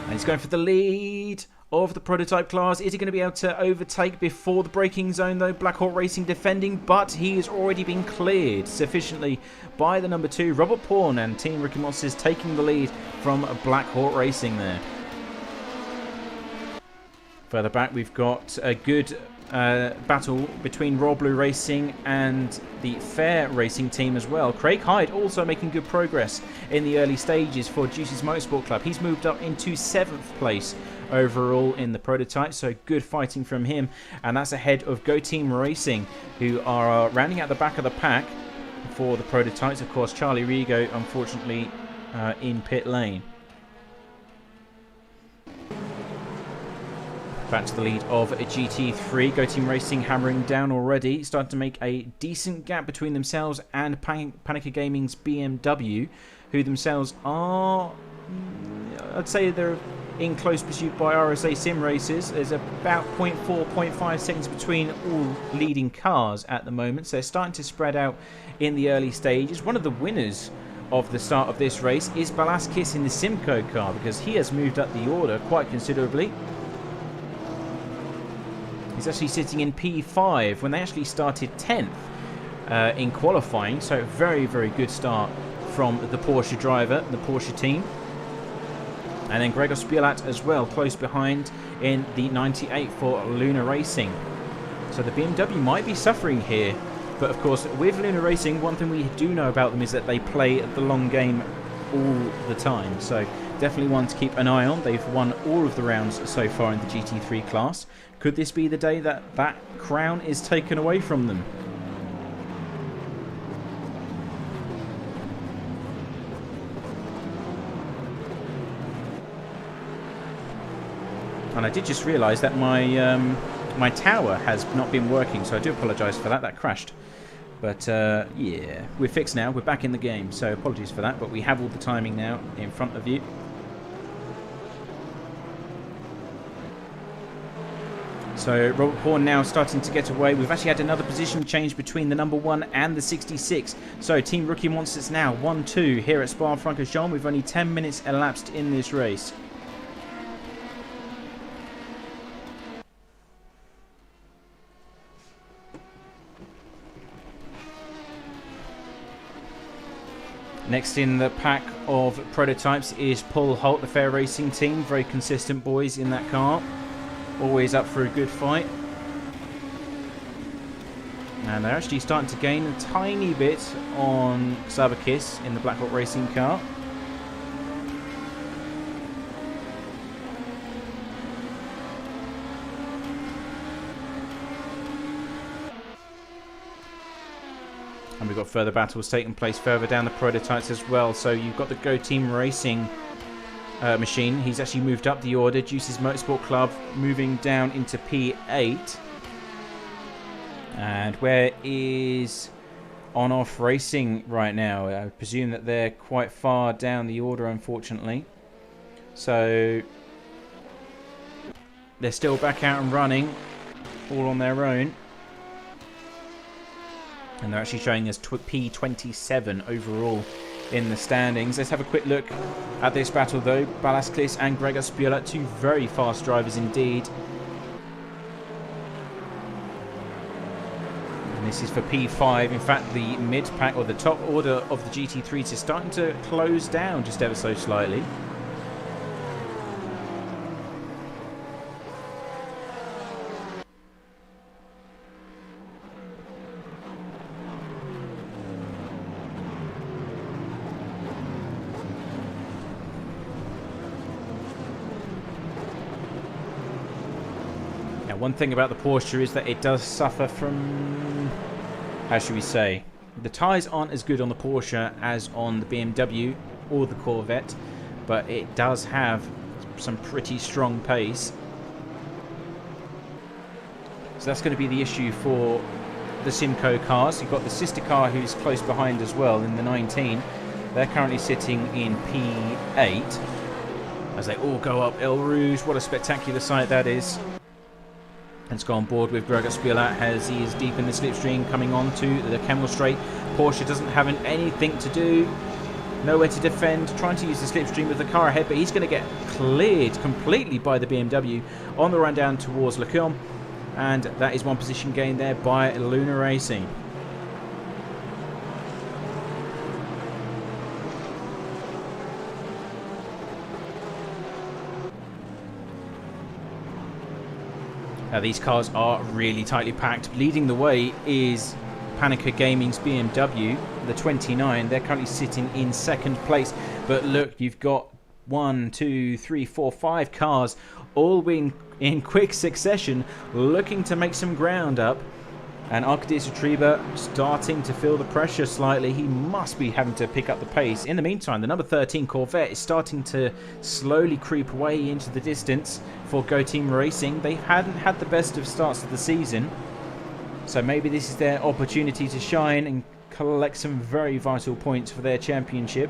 And he's going for the lead of the prototype class. Is he going to be able to overtake before the braking zone though? Black Hawk Racing defending, but he has already been cleared sufficiently by the number 2, Robert Pawn, and Team Rookie Monsters taking the lead from Black Hawk Racing there. Further back, we've got a good battle between Royal Blue Racing and the Fair Racing team as well. Craig Hyde also making good progress in the early stages for Juicy's Motorsport Club. He's moved up into 7th place overall in the prototype, so good fighting from him, and that's ahead of Go Team Racing, who are rounding out the back of the pack for the prototypes. Of course, Charlie Rigo unfortunately in pit lane. Back to the lead of GT3. Go Team Racing hammering down already. Starting to make a decent gap between themselves and Panica Gaming's BMW, who themselves are, I'd say they're in close pursuit by RSA Sim Races. There's about 0.4, 0.5 seconds between all leading cars at the moment. So they're starting to spread out in the early stages. One of the winners of the start of this race is Balaskis in the Simco car, because he has moved up the order quite considerably. He's actually sitting in P5 when they actually started 10th in qualifying. So very, very good start from the Porsche driver, the Porsche team. And then Gregor Spielat as well, close behind in the 98 for Luna Racing. So the BMW might be suffering here. But of course, with Luna Racing, one thing we do know about them is that they play the long game all the time. So definitely one to keep an eye on. They've won all of the rounds so far in the GT3 class. Could this be the day that that crown is taken away from them? And I did just realise that my tower has not been working, so I do apologise for that. That crashed. But yeah, we're fixed now. We're back in the game, so apologies for that. But we have all the timing now in front of you. So Robert Pawn now starting to get away. We've actually had another position change between the number 1 and the 66. So Team Rookie Monsters now 1-2 here at Spa-Francorchamps with only 10 minutes elapsed in this race. Next in the pack of prototypes is Paul Holt, the Fair Racing team. Very consistent boys in that car. Always up for a good fight. And they're actually starting to gain a tiny bit on Sabakis in the Black Hawk Racing car. And we've got further battles taking place further down the prototypes as well. So you've got the Go Team Racing machine. He's actually moved up the order. Juicy's Motorsport Club moving down into P8. And where is On-Off Racing right now? I presume that they're quite far down the order, unfortunately. So they're still back out and running, all on their own. And they're actually showing us P27 overall in the standings. Let's have a quick look at this battle though. Balasklis and Gregor Spiola, two very fast drivers indeed. And this is for P5. In fact, the mid-pack or the top order of the GT3s is starting to close down just ever so slightly. One thing about the Porsche is that it does suffer from, how should we say, the tyres aren't as good on the Porsche as on the BMW or the Corvette, but it does have some pretty strong pace. So that's going to be the issue for the Simco cars. You've got the sister car who's close behind as well in the 19. They're currently sitting in P8 as they all go up Eal Rouge. What a spectacular sight that is. Let's go on board with Gregor Spiola as he is deep in the slipstream coming on to the Kemmel Straight. Porsche doesn't have anything to do. Nowhere to defend, trying to use the slipstream with the car ahead, but he's going to get cleared completely by the BMW on the run down towards Lecombe. And that is one position gained there by Luna Racing. Now these cars are really tightly packed. Leading the way is Panica Gaming's BMW, the 29. They're currently sitting in second place. But look, you've got 1, 2, 3, 4, 5 cars all in quick succession looking to make some ground up. And Arkadiusz Utriba starting to feel the pressure slightly. He must be having to pick up the pace. In the meantime, the number 13 Corvette is starting to slowly creep away into the distance for Go Team Racing. They hadn't had the best of starts of the season, so maybe this is their opportunity to shine and collect some very vital points for their championship.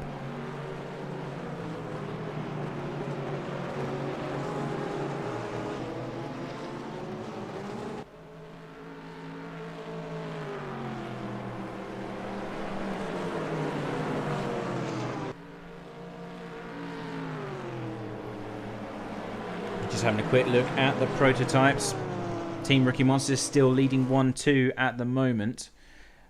Just having a quick look at the prototypes. Team Rookie Monsters still leading 1-2 at the moment.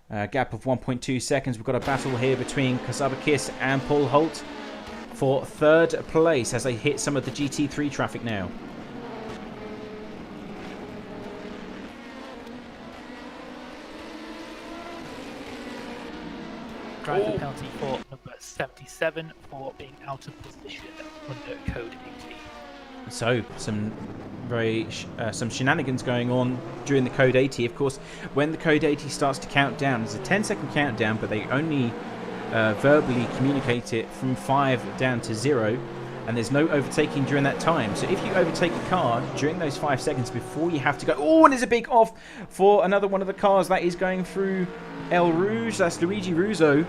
Gap of 1.2 seconds. We've got a battle here between Kazabakis and Paul Holt for third place as they hit some of the GT3 traffic now. Driver penalty for number 77 for being out of position under code 80. So some some shenanigans going on during the code 80. Of course, when the code 80 starts to count down, it's a 10-second countdown, but they only verbally communicate it from 5 down to 0, and there's no overtaking during that time. So if you overtake a car during those 5 seconds before you have to go, oh, and there's a big off for another one of the cars that is going through Eal Rouge. That's Luigi Russo.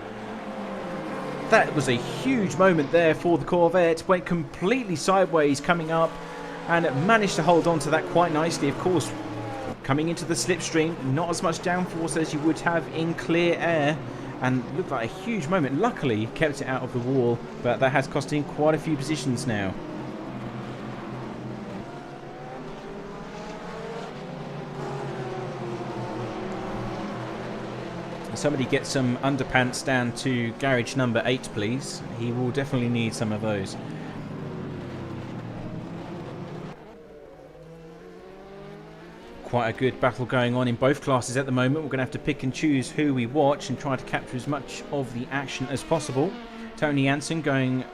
That was a huge moment there for the Corvette. Went completely sideways coming up and managed to hold on to that quite nicely. Of course, coming into the slipstream, not as much downforce as you would have in clear air, and looked like a huge moment. Luckily, kept it out of the wall, but that has cost him quite a few positions now. Somebody get some underpants down to garage number 8, please. He will definitely need some of those. Quite a good battle going on in both classes at the moment. We're going to have to pick and choose who we watch and try to capture as much of the action as possible. Tony Jansen going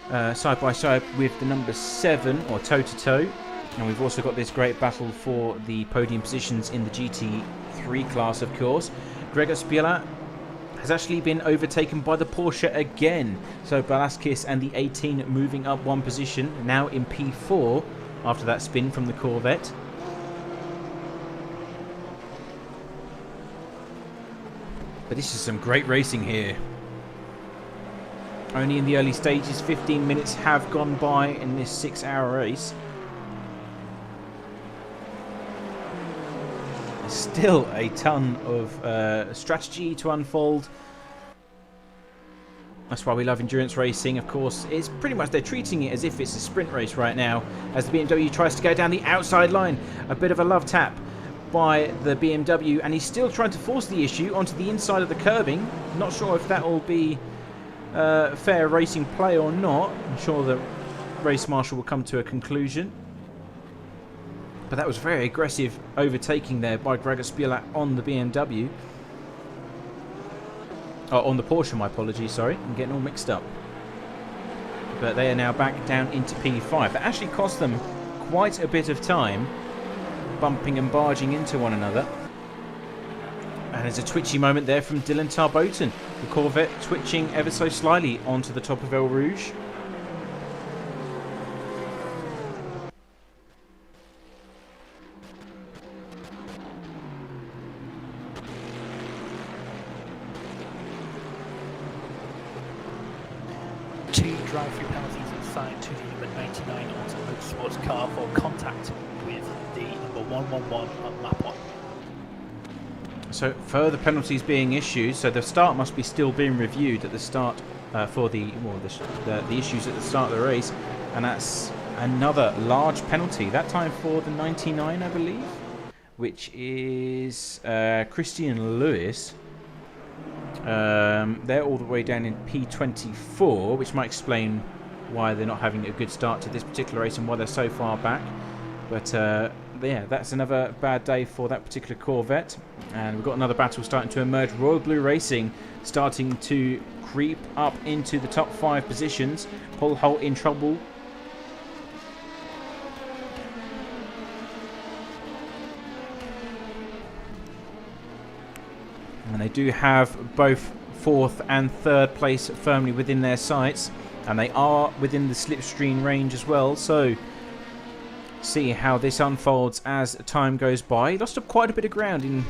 side by side with the number 7, or toe-to-toe. And we've also got this great battle for the podium positions in the GT3 class, of course. Gregor Spila has actually been overtaken by the Porsche again. So Balaskis and the 18 moving up one position, now in P4 after that spin from the Corvette. But this is some great racing here. Only in the early stages, 15 minutes have gone by in this 6-hour race. Still a ton of strategy to unfold. That's why we love endurance racing. Of course, it's pretty much, they're treating it as if it's a sprint race right now, as the BMW tries to go down the outside line. A bit of a love tap by the BMW, and he's still trying to force the issue onto the inside of the curbing. Not sure if that will be fair racing play or not. I'm sure the race marshal will come to a conclusion. But that was very aggressive overtaking there by Gregor Spila on the BMW. Oh, on the Porsche, my apologies, sorry. I'm getting all mixed up. But they are now back down into P5. That actually cost them quite a bit of time, bumping and barging into one another. And there's a twitchy moment there from Dylan Tarboton. The Corvette twitching ever so slightly onto the top of Eal Rouge. Drive-through penalties assigned to the number 99 Auto Motorsports car for contact with the number 111 on lap 1. So further penalties being issued. So the start must be still being reviewed at the start for the issues at the start of the race, and that's another large penalty. That time for the 99, I believe, which is Christian Lewis. They're all the way down in P24, which might explain why they're not having a good start to this particular race and why they're so far back. But yeah, that's another bad day for that particular Corvette. And we've got another battle starting to emerge. Royal Blue Racing starting to creep up into the top 5 positions. Paul Holt in trouble. And they do have both 4th and 3rd place firmly within their sights. And they are within the slipstream range as well. So see how this unfolds as time goes by. He lost up quite a bit of ground in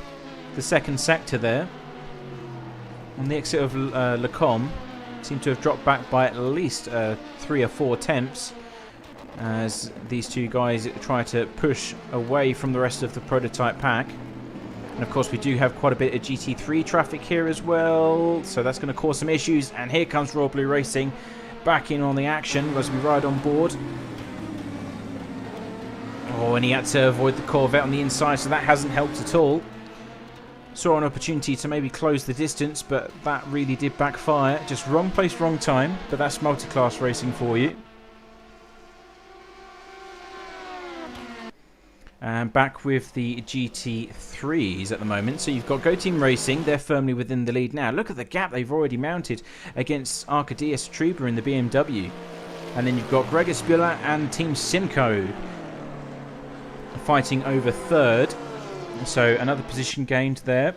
the second sector there. On the exit of Lecombe, seemed to have dropped back by at least 3 or 4 tenths as these two guys try to push away from the rest of the prototype pack. And of course we do have quite a bit of GT3 traffic here as well, so that's going to cause some issues. And here comes Royal Blue Racing back in on the action as we ride on board. Oh, and he had to avoid the Corvette on the inside, so that hasn't helped at all. Saw an opportunity to maybe close the distance, but that really did backfire. Just wrong place, wrong time, but that's multi-class racing for you. And back with the GT3s at the moment. So you've got Go Team Racing. They're firmly within the lead now. Look at the gap they've already mounted against Arkadiusz Truba in the BMW. And then you've got Gregor Spiller and Team Simco fighting over 3rd. So another position gained there.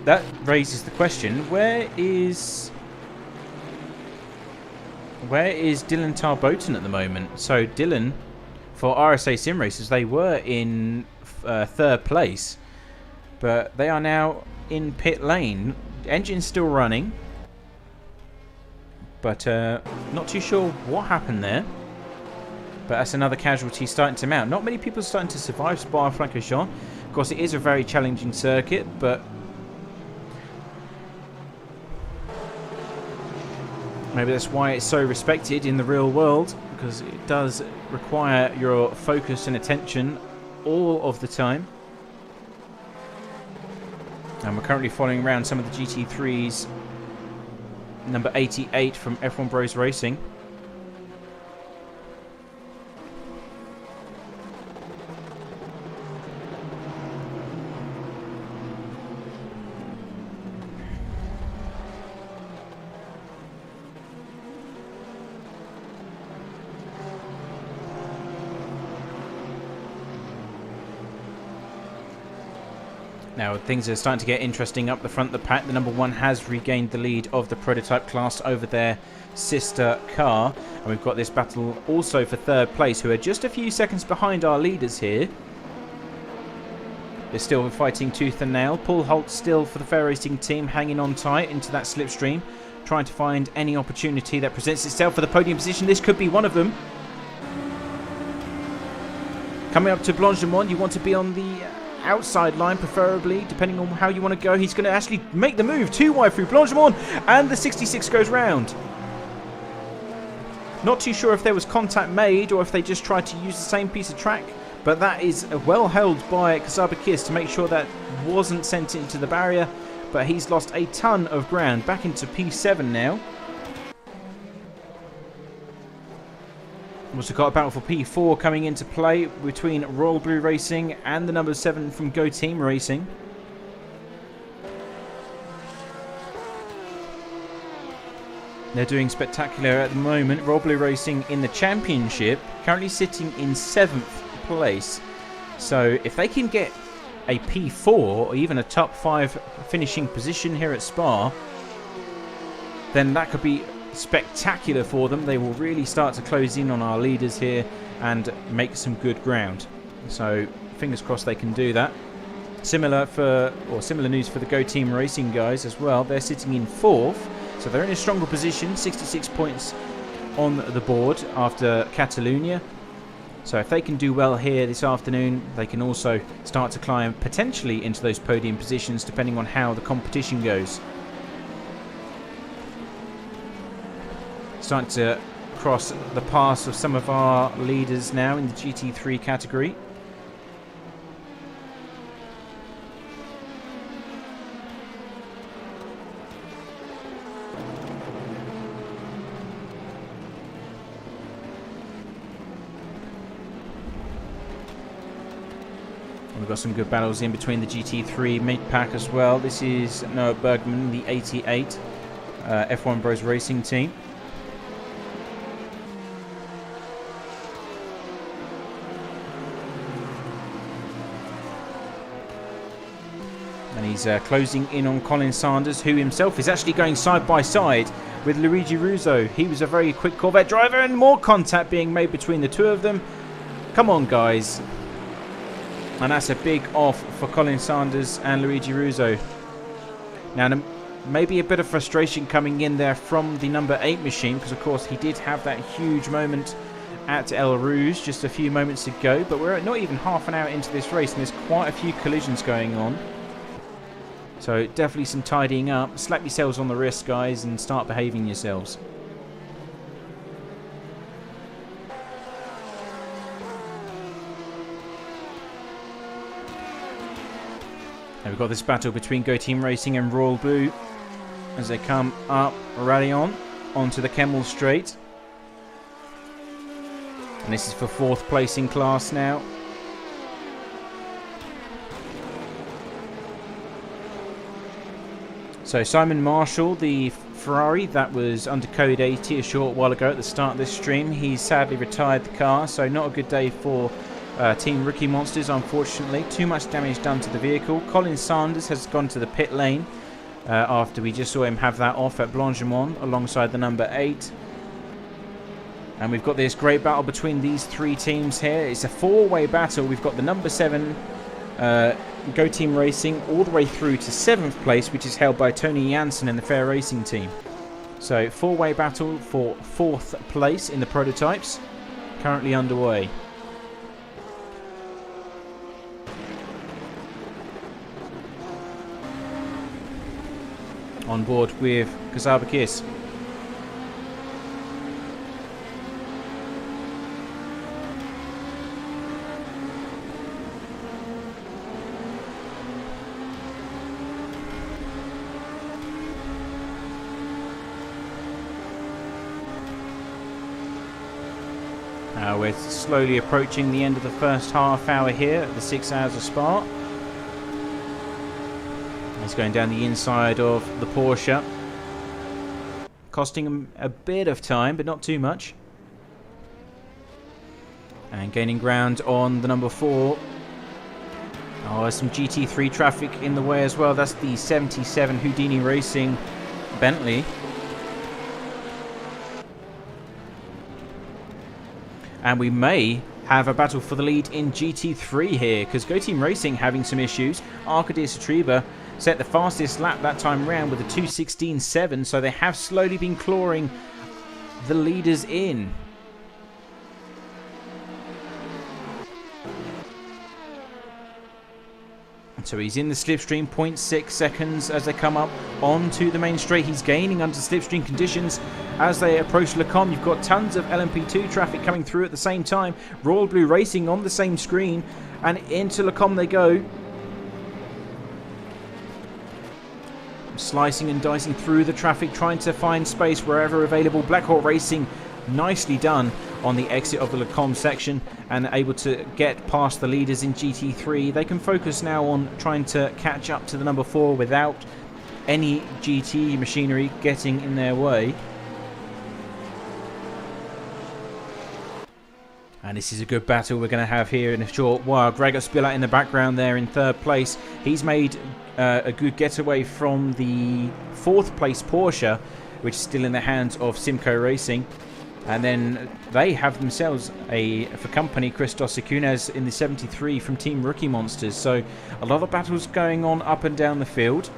That raises the question, where is Dylan Tarboton at the moment? So Dylan, for RSA Sim Racers, they were in 3rd place, but they are now in pit lane. Engine's still running, but not too sure what happened there. But that's another casualty starting to mount. Not many people are starting to survive Spa-Francorchamps. Of course, it is a very challenging circuit, but maybe that's why it's so respected in the real world, because it does require your focus and attention all of the time. And we're currently following around some of the GT3s. Number 88 from F1 Bros Racing. Now things are starting to get interesting up the front of the pack. The number 1 has regained the lead of the prototype class over their sister car. And we've got this battle also for 3rd place, who are just a few seconds behind our leaders here. They're still fighting tooth and nail. Paul Holt still for the Fair Racing team, hanging on tight into that slipstream, trying to find any opportunity that presents itself for the podium position. This could be one of them. Coming up to Blanchemont, you want to be on the outside line preferably, depending on how you want to go. He's going to actually make the move too wide through Blanchemont, and the 66 goes round. Not too sure if there was contact made or if they just tried to use the same piece of track, but that is well held by Kazabakis to make sure that wasn't sent into the barrier. But he's lost a ton of ground, back into P7 now. Also got a battle for P4 coming into play between Royal Blue Racing and the number 7 from Go Team Racing. They're doing spectacular at the moment. Royal Blue Racing in the championship, currently sitting in 7th place. So if they can get a P4 or even a top 5 finishing position here at Spa, then that could be spectacular for them. They will really start to close in on our leaders here and make some good ground. So fingers crossed they can do that. Similar news for the Go Team Racing guys as well. They're sitting in 4th, so they're in a stronger position. 66 points on the board after Catalunya. So if they can do well here this afternoon, they can also start to climb potentially into those podium positions depending on how the competition goes. Starting to cross the paths of some of our leaders now in the GT3 category. We've got some good battles in between the GT3 mid-pack as well. This is Noah Bergman, the 88 F1 Bros Racing team. And he's closing in on Colin Sanders, who himself is actually going side by side with Luigi Russo. He was a very quick Corvette driver, and more contact being made between the two of them. Come on, guys. And that's a big off for Colin Sanders and Luigi Russo. Now, maybe a bit of frustration coming in there from the number 8 machine, because of course he did have that huge moment at Eal Rouge just a few moments ago. But we're not even half an hour into this race, and there's quite a few collisions going on. So definitely some tidying up. Slap yourselves on the wrist, guys, and start behaving yourselves. Now we've got this battle between Go Team Racing and Royal Blue as they come up rally onto the Kemmel Straight. And this is for 4th place in class now. So Simon Marshall, the Ferrari that was under code 80 a short while ago at the start of this stream, he's sadly retired the car, so not a good day for Team Rookie Monsters, unfortunately. Too much damage done to the vehicle. Colin Sanders has gone to the pit lane after we just saw him have that off at Blanchimont alongside the number 8. And we've got this great battle between these 3 teams here. It's a 4-way battle. We've got the number 7 Go Team Racing all the way through to 7th place, which is held by Tony Jansen and the Fair Racing team. So 4-way battle for 4th place in the prototypes currently underway. On board with Kazabakis. We're slowly approaching the end of the first half hour here at the 6 hours of Spa. He's going down the inside of the Porsche, costing him a bit of time, but not too much. And gaining ground on the number 4. Oh, there's some GT3 traffic in the way as well. That's the 77 Houdini Racing Bentley. And we may have a battle for the lead in GT3 here, because Go Team Racing having some issues. Arcadia Satriba set the fastest lap that time round with a 2:16.7, so they have slowly been clawing the leaders in. So he's in the slipstream, 0.6 seconds as they come up onto the main straight. He's gaining under slipstream conditions as they approach Le Combe. You've got tons of LMP2 traffic coming through at the same time. Royal Blue Racing on the same screen, and into Le Combe they go. Slicing and dicing through the traffic, trying to find space wherever available. Black Hawk Racing, nicely done on the exit of the Le Combe section and able to get past the leaders in GT3. They can focus now on trying to catch up to the number 4 without any GT machinery getting in their way. And this is a good battle we're going to have here in a short while. Gregor Spiller in the background there in 3rd place. He's made a good getaway from the 4th place Porsche, which is still in the hands of Simco Racing. And then they have themselves for company Christos Ikunes in the 73 from Team Rookie Monsters. So a lot of battles going on up and down the field.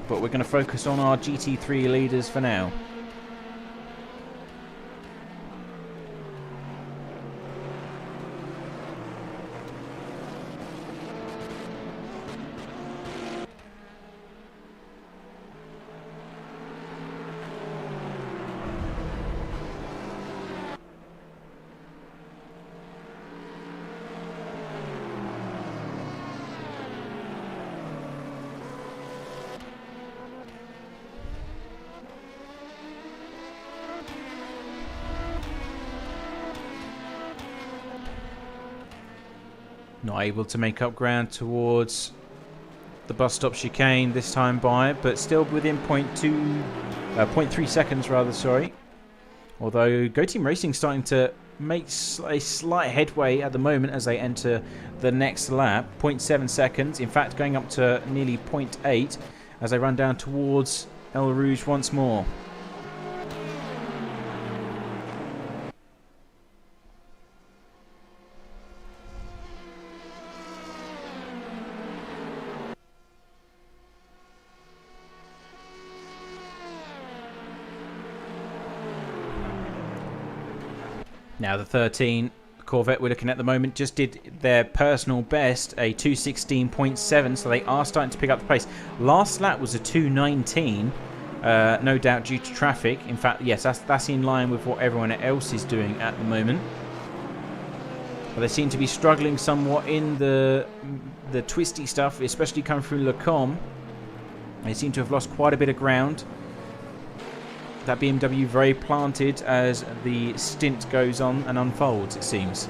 But we're going to focus on our GT3 leaders for now. Not able to make up ground towards the bus stop chicane this time by, but still within 0.3 seconds rather, sorry. Although Go Team Racing starting to make a slight headway at the moment as they enter the next lap. 0.7 seconds, in fact going up to nearly 0.8 as they run down towards Eal Rouge once more. Now the 13 Corvette we're looking at the moment just did their personal best, a 2:16.7, so they are starting to pick up the pace. Last lap was a 2:19, no doubt due to traffic. In fact, yes, that's in line with what everyone else is doing at the moment. But they seem to be struggling somewhat in the twisty stuff, especially coming through Le Com. They seem to have lost quite a bit of ground. That BMW very planted as the stint goes on and unfolds, it seems.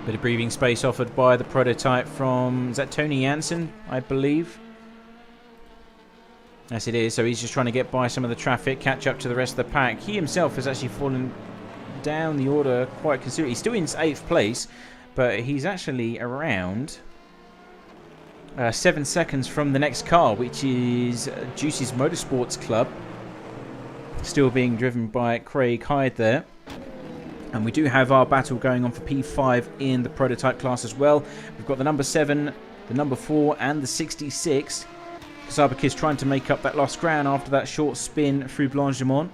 Bit of breathing space offered by the prototype from, is that Tony Jansen, I believe? Yes, it is. So he's just trying to get by some of the traffic, catch up to the rest of the pack. He himself has actually fallen down the order quite considerably. He's still in 8th place, but he's actually around 7 seconds from the next car, which is Juicy's Motorsports Club, still being driven by Craig Hyde there. And we do have our battle going on for P5 in the prototype class as well. We've got the number 7, the number 4 and the 66. Sabakis trying to make up that lost ground after that short spin through Blanchimont.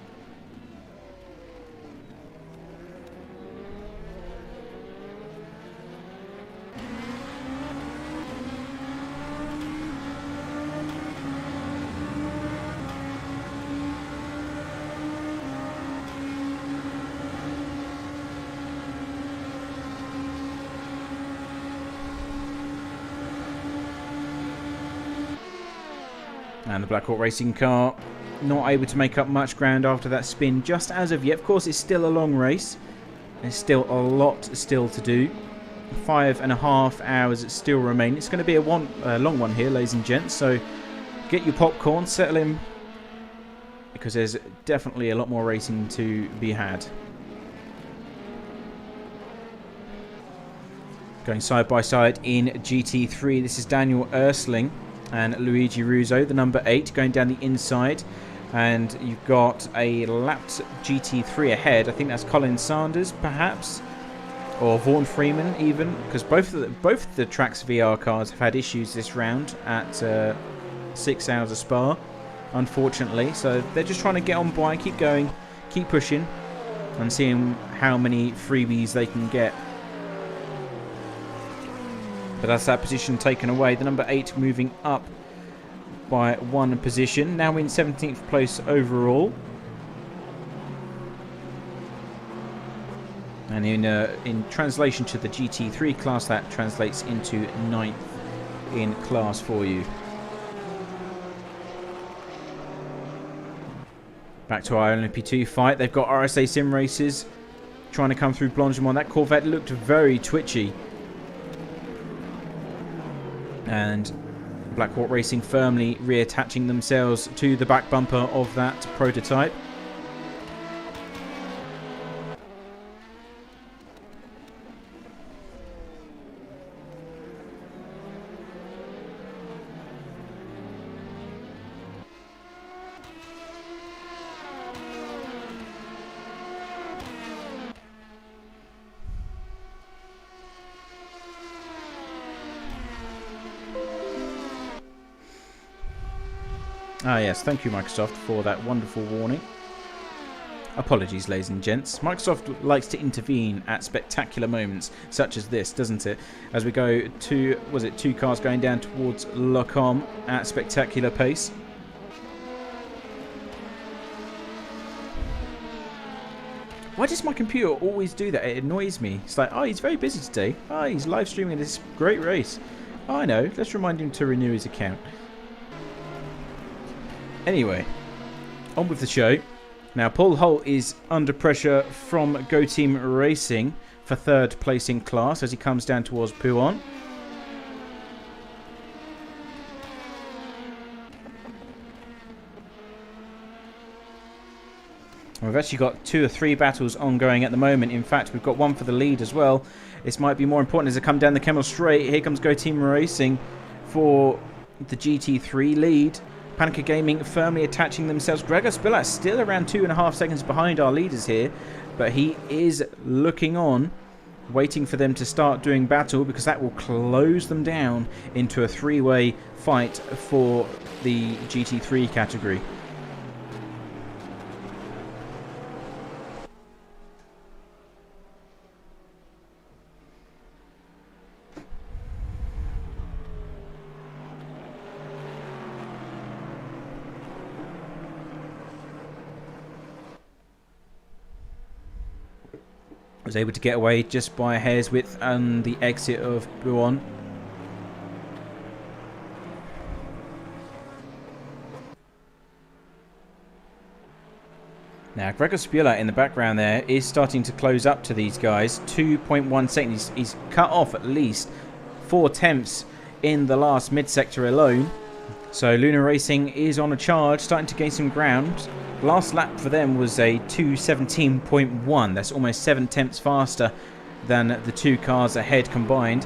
And the Black Hawk Racing car not able to make up much ground after that spin just as of yet. Of course, it's still a long race. There's still a lot still to do. 5.5 hours still remain. It's going to be a long one here, ladies and gents. So get your popcorn, settle in, because there's definitely a lot more racing to be had. Going side by side in GT3, this is Daniel Ersling and Luigi Russo, the number 8, going down the inside. And you've got a lapped GT3 ahead. I think that's Colin Sanders, perhaps, or Vaughan Freeman even, because both of the Trax VR cars have had issues this round at 6 hours of Spa, unfortunately. So they're just trying to get on by, keep going, keep pushing, and seeing how many freebies they can get. But that's that position taken away. The number 8 moving up by 1 position. Now in 17th place overall. And in translation to the GT3 class, that translates into 9th in class for you. Back to our LMP2 fight. They've got RSA Sim Racers trying to come through Blanchimont. That Corvette looked very twitchy. And Black Hawk Racing firmly reattaching themselves to the back bumper of that prototype. Ah yes, thank you Microsoft for that wonderful warning. Apologies ladies and gents. Microsoft likes to intervene at spectacular moments such as this, doesn't it? As we go to, was it 2 cars going down towards Le Com at spectacular pace. Why does my computer always do that? It annoys me. It's like, oh, he's very busy today. Oh, he's live streaming this great race. Oh, I know, let's remind him to renew his account. Anyway, on with the show. Now, Paul Holt is under pressure from Go Team Racing for third place in class as he comes down towards Pouon. We've actually got 2 or 3 battles ongoing at the moment. In fact, we've got one for the lead as well. This might be more important as they come down the Kemmel Straight. Here comes Go Team Racing for the GT3 lead. Panica Gaming firmly attaching themselves. Gregor Spillat still around 2.5 seconds behind our leaders here. But he is looking on, waiting for them to start doing battle, because that will close them down into a 3-way fight for the GT3 category. Was able to get away just by a hair's width on the exit of Buon. Now, Gregor Spula in the background there is starting to close up to these guys. 2.1 seconds. He's cut off at least 4 tenths in the last mid-sector alone. So Luna Racing is on a charge, starting to gain some ground. Last lap for them was a 2:17.1. That's almost 7 tenths faster than the 2 cars ahead combined.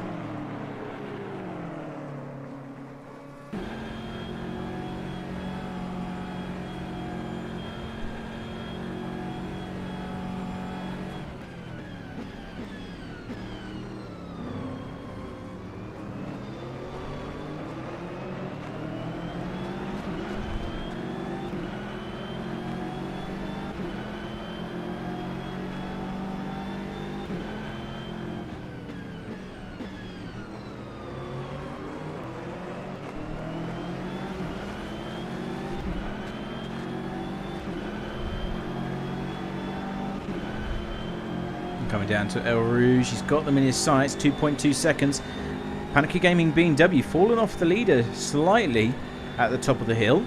Coming down to Eal Rouge, he's got them in his sights, 2.2 seconds. Panica Gaming BMW fallen off the leader slightly at the top of the hill.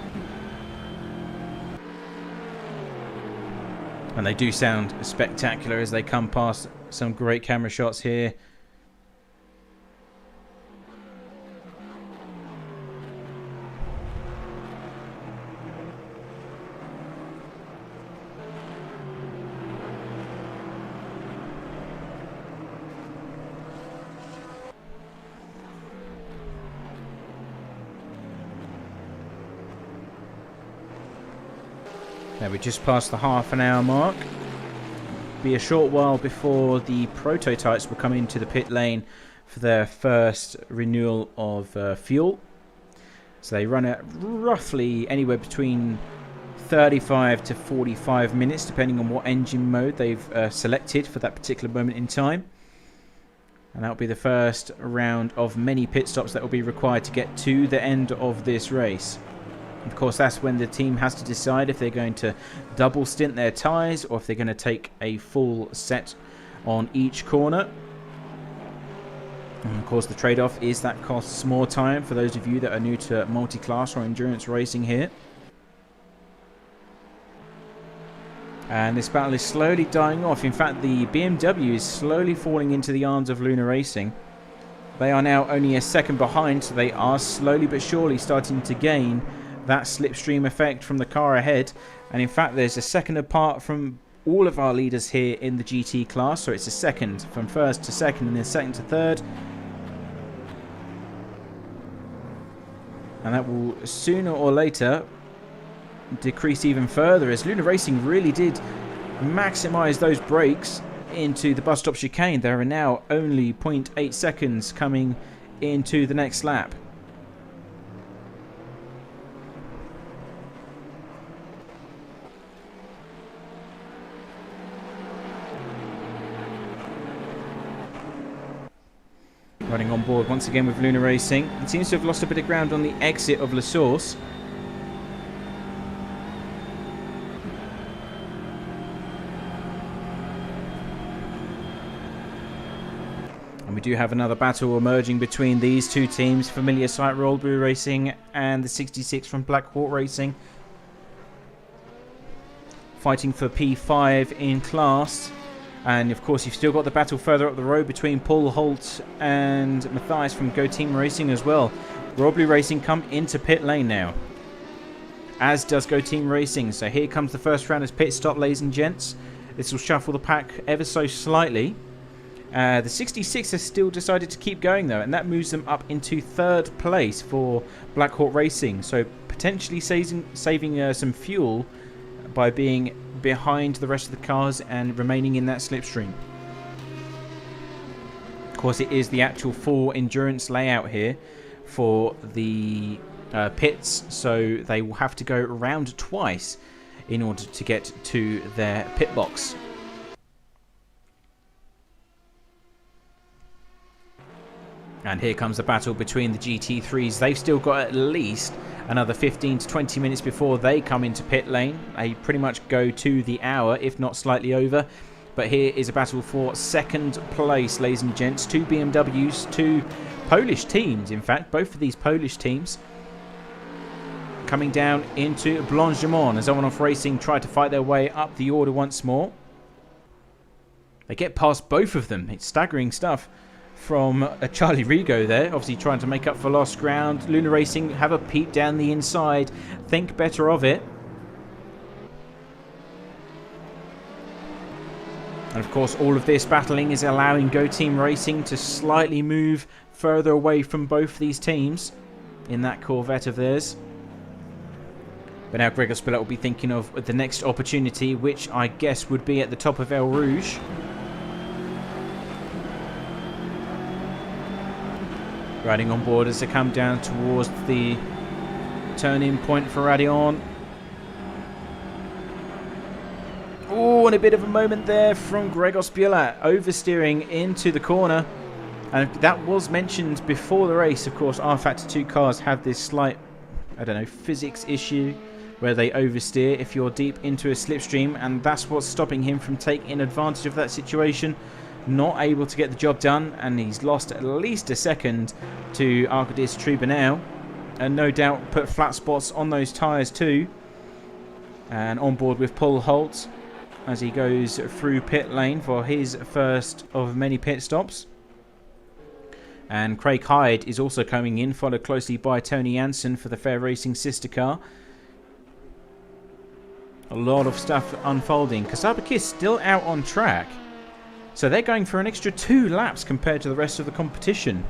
And they do sound spectacular as they come past. Some great camera shots here. Now we're just past the half-an-hour mark. Be a short while before the prototypes will come into the pit lane for their first renewal of fuel. So they run at roughly anywhere between 35 to 45 minutes, depending on what engine mode they've selected for that particular moment in time. And that will be the first round of many pit stops that will be required to get to the end of this race. Of course, that's when the team has to decide if they're going to double stint their tyres or if they're going to take a full set on each corner. And of course, the trade-off is that costs more time for those of you that are new to multi-class or endurance racing here. And this battle is slowly dying off. In fact, the BMW is slowly falling into the arms of Luna Racing. They are now only a second behind, so they are slowly but surely starting to gain that slipstream effect from the car ahead. And in fact, there's a second apart from all of our leaders here in the GT class. So it's a second from first to second and then second to third. And that will sooner or later decrease even further, as Luna Racing really did maximise those brakes into the bus stop chicane. There are now only 0.8 seconds coming into the next lap. Running on board once again with Luna Racing. It seems to have lost a bit of ground on the exit of La Source. And we do have another battle emerging between these two teams. Familiar Sight Rollbury Racing and the 66 from Black Hawk Racing. fighting for P5 in class. And of course, you've still got the battle further up the road between Paul Holt and Matthias from Go Team Racing as well. Royal Blue Racing come into pit lane now, as does Go Team Racing. So here comes the first round as pit stop, ladies and gents. This will shuffle the pack ever so slightly. The 66 has still decided to keep going though, and that moves them up into 3rd place for Black Hawk Racing. So potentially saving some fuel by being behind the rest of the cars and remaining in that slipstream. Of course, it is the actual full endurance layout here for the pits, so they will have to go around twice in order to get to their pit box. And here comes the battle between the GT3s. They've still got at least another 15 to 20 minutes before they come into pit lane. They pretty much go to the hour, if not slightly over. But here is a battle for 2nd place, ladies and gents. 2 BMWs, 2 Polish teams, in fact. Both of these Polish teams coming down into Blanchimont as Omanov Racing try to fight their way up the order once more. They get past both of them. It's staggering stuff from Charlie Rigo there, obviously trying to make up for lost ground. Luna Racing have a peep down the inside, think better of it. And of course, all of this battling is allowing Go Team Racing to slightly move further away from both these teams in that Corvette of theirs. But now Gregor Spillet will be thinking of the next opportunity, which I guess would be at the top of Eal Rouge. Riding on board as they come down towards the turn-in point for Radion. Oh, and a bit of a moment there from Gregor Spillet, oversteering into the corner. And that was mentioned before the race. Of course, R Factor 2 cars have this slight, I don't know, physics issue where they oversteer if you're deep into a slipstream, and that's what's stopping him from taking advantage of that situation. Not able to get the job done, and he's lost at least a second to Arkadis Trubinel, and no doubt put flat spots on those tyres too. And on board with Paul Holt as he goes through pit lane for his first of many pit stops. And Craig Hyde is also coming in, followed closely by Tony Jansen for the Fair Racing sister car. A lot of stuff unfolding. Kasabakis still out on track, so they're going for an extra 2 laps compared to the rest of the competition.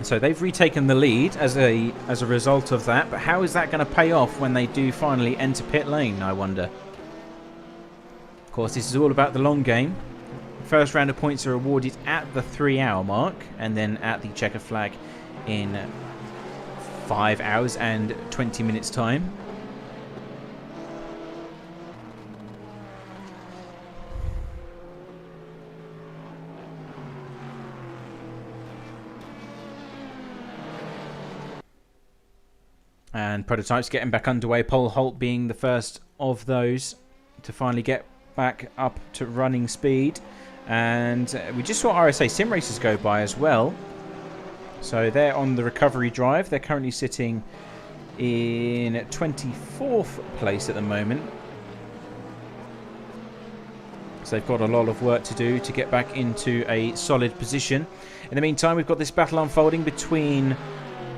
So they've retaken the lead as a result of that. But how is that going to pay off when they do finally enter pit lane, I wonder? Of course, this is all about the long game. First round of points are awarded at the 3-hour mark, and then at the checker flag in 5 hours and 20 minutes time. And prototypes getting back underway. Paul Holt being the first of those to finally get back up to running speed. And we just saw RSA Sim Racers go by as well. So they're on the recovery drive. They're currently sitting in 24th place at the moment. So they've got a lot of work to do to get back into a solid position. In the meantime, we've got this battle unfolding between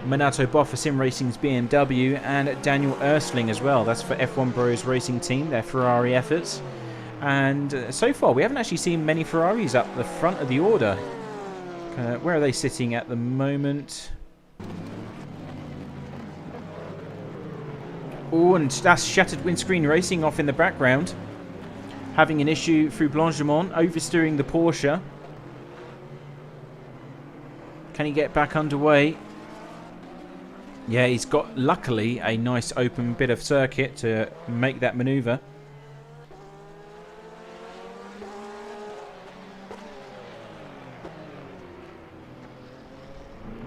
Minato Boff for Sim Racing's BMW and Daniel Ersling as well. That's for F1 Bros Racing Team, their Ferrari efforts. And so far, we haven't actually seen many Ferraris up the front of the order. Where are they sitting at the moment? Oh, and that's Shattered Windscreen Racing off in the background. Having an issue through Blanchimont, oversteering the Porsche. Can he get back underway? Yeah, he's got, luckily, a nice open bit of circuit to make that manoeuvre.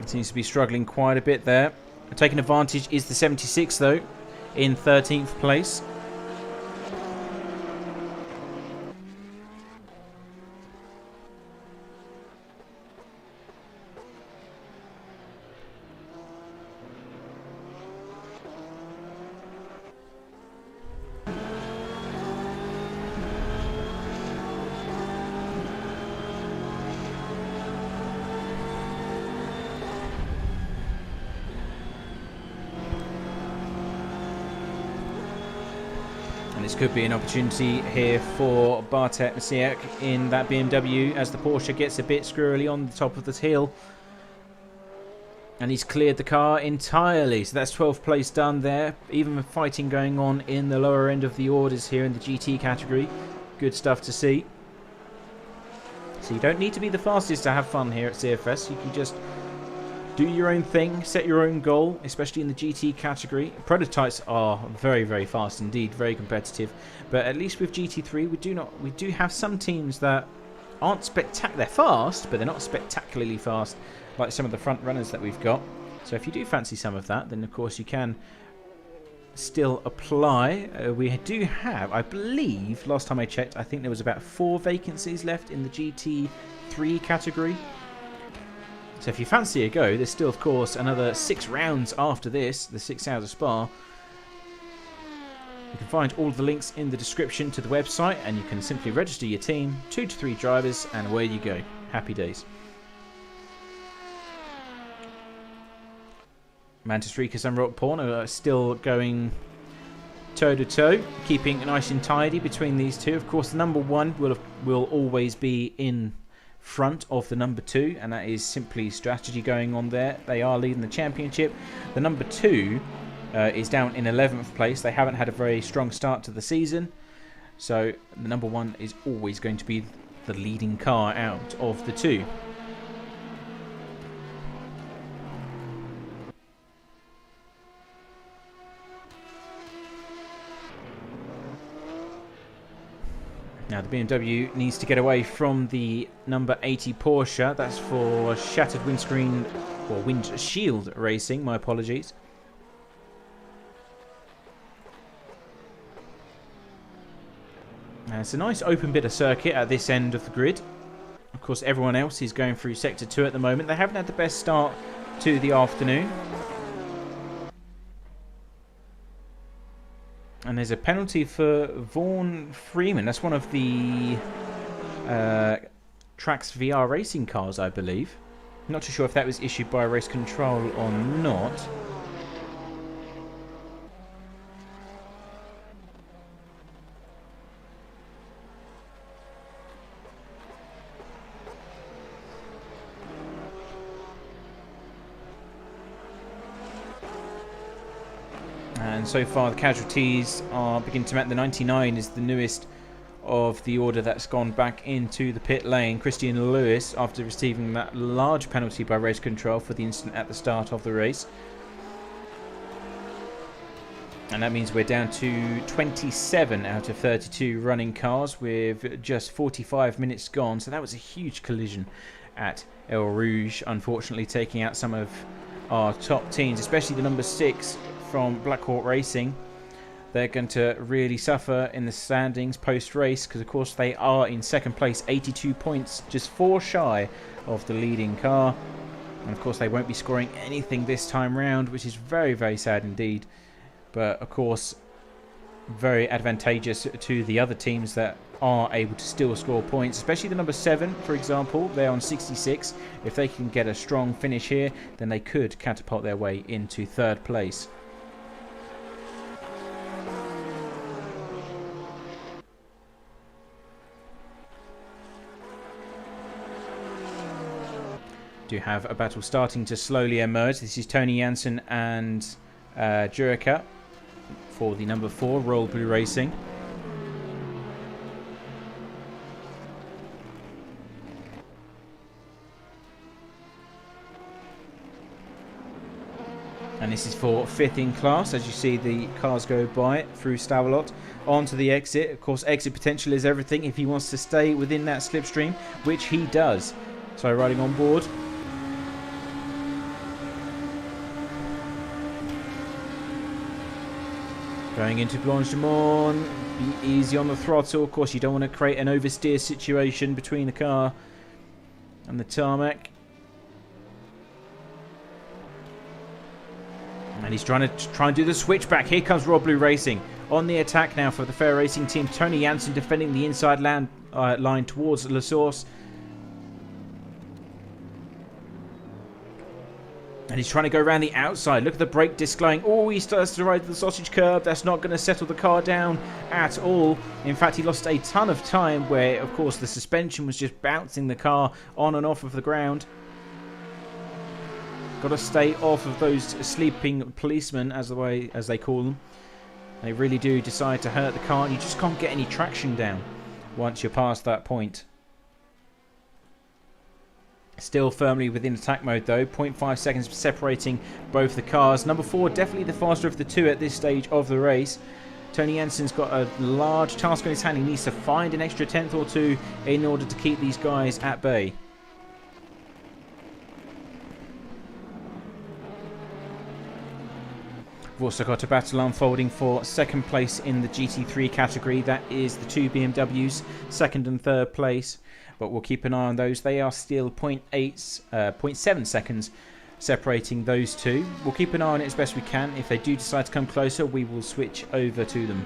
Seems to be struggling quite a bit there. Taking advantage is the 76, though, in 13th place. this could be an opportunity here for Bartek Masiak in that BMW as the Porsche gets a bit squirrely on the top of this hill. And he's cleared the car entirely. So that's 12th place done there. Even with fighting going on in the lower end of the orders here in the GT category. Good stuff to see. So you don't need to be the fastest to have fun here at CFS. You can just do your own thing, set your own goal, especially in the GT category. Prototypes are very, very fast indeed, very competitive. But at least with GT3, we do have some teams that aren't spectacular. They're fast, but they're not spectacularly fast like some of the front runners that we've got. So if you do fancy some of that, then of course you can still apply. We do have, I believe, last time I checked, I think there was about 4 vacancies left in the GT3 category. So if you fancy a go, there's still, of course, another 6 rounds after this, the 6 hours of Spa. You can find all of the links in the description to the website, and you can simply register your team, 2 to 3 drivers, and away you go. Happy days. Mantis Rikas and Rock Porn are still going toe-to-toe, keeping nice and tidy between these two. Of course, the number 1 will always be in front of the number 2, and that is simply strategy going on there. They are leading the championship. The number 2 is down in 11th place. They haven't had a very strong start to the season, so the number 1 is always going to be the leading car out of the 2. Now the BMW needs to get away from the number 80 Porsche. That's for shattered windscreen, or windshield racing, my apologies. Now it's a nice open bit of circuit at this end of the grid. Of course everyone else is going through sector 2 at the moment. They haven't had the best start to the afternoon. And there's a penalty for Vaughan Freeman. That's one of the Trax VR racing cars, I believe. I'm not too sure if that was issued by Race Control or not. And so far the casualties are beginning to mount. The 99 is the newest of the order that's gone back into the pit lane. Christian Lewis, after receiving that large penalty by Race Control for the incident at the start of the race. And that means we're down to 27 out of 32 running cars with just 45 minutes gone. So that was a huge collision at Eal Rouge, unfortunately taking out some of our top teams, especially the number 6 from Black Hawk Racing. They're going to really suffer in the standings post-race because, of course, they are in second place, 82 points, just 4 shy of the leading car. And, of course, they won't be scoring anything this time round, which is very, very sad indeed. But, of course, very advantageous to the other teams that are able to still score points, especially the number 7, for example. They're on 66. If they can get a strong finish here, then they could catapult their way into 3rd place. Do have a battle starting to slowly emerge. This is Tony Jansen and Jurica for the number 4 Royal Blue Racing. And this is for 5th in class, as you see the cars go by through Stavelot onto the exit. Of course, exit potential is everything if he wants to stay within that slipstream, which he does. So riding on board. Going into Blanche de Mon, be easy on the throttle. Of course, you don't want to create an oversteer situation between the car and the tarmac. And he's trying to do the switchback. Here comes Royal Blue Racing on the attack now for the Fair Racing team. Tony Jansen defending the inside line towards La Source. And he's trying to go around the outside. Look at the brake disc glowing. Oh, he starts to ride the sausage curb. That's not going to settle the car down at all. In fact, he lost a ton of time where, of course, the suspension was just bouncing the car on and off of the ground. Got to stay off of those sleeping policemen, as they call them. They really do decide to hurt the car. You just can't get any traction down once you're past that point. Still firmly within attack mode though. 0.5 seconds separating both the cars. Number 4, definitely the faster of the two at this stage of the race. Tony Jensen's got a large task on his hand. He needs to find an extra tenth or two in order to keep these guys at bay. We've also got a battle unfolding for second place in the GT3 category. That is the two BMWs, second and third place. But we'll keep an eye on those. They are still 0.7 seconds separating those two. We'll keep an eye on it as best we can. If they do decide to come closer, we will switch over to them.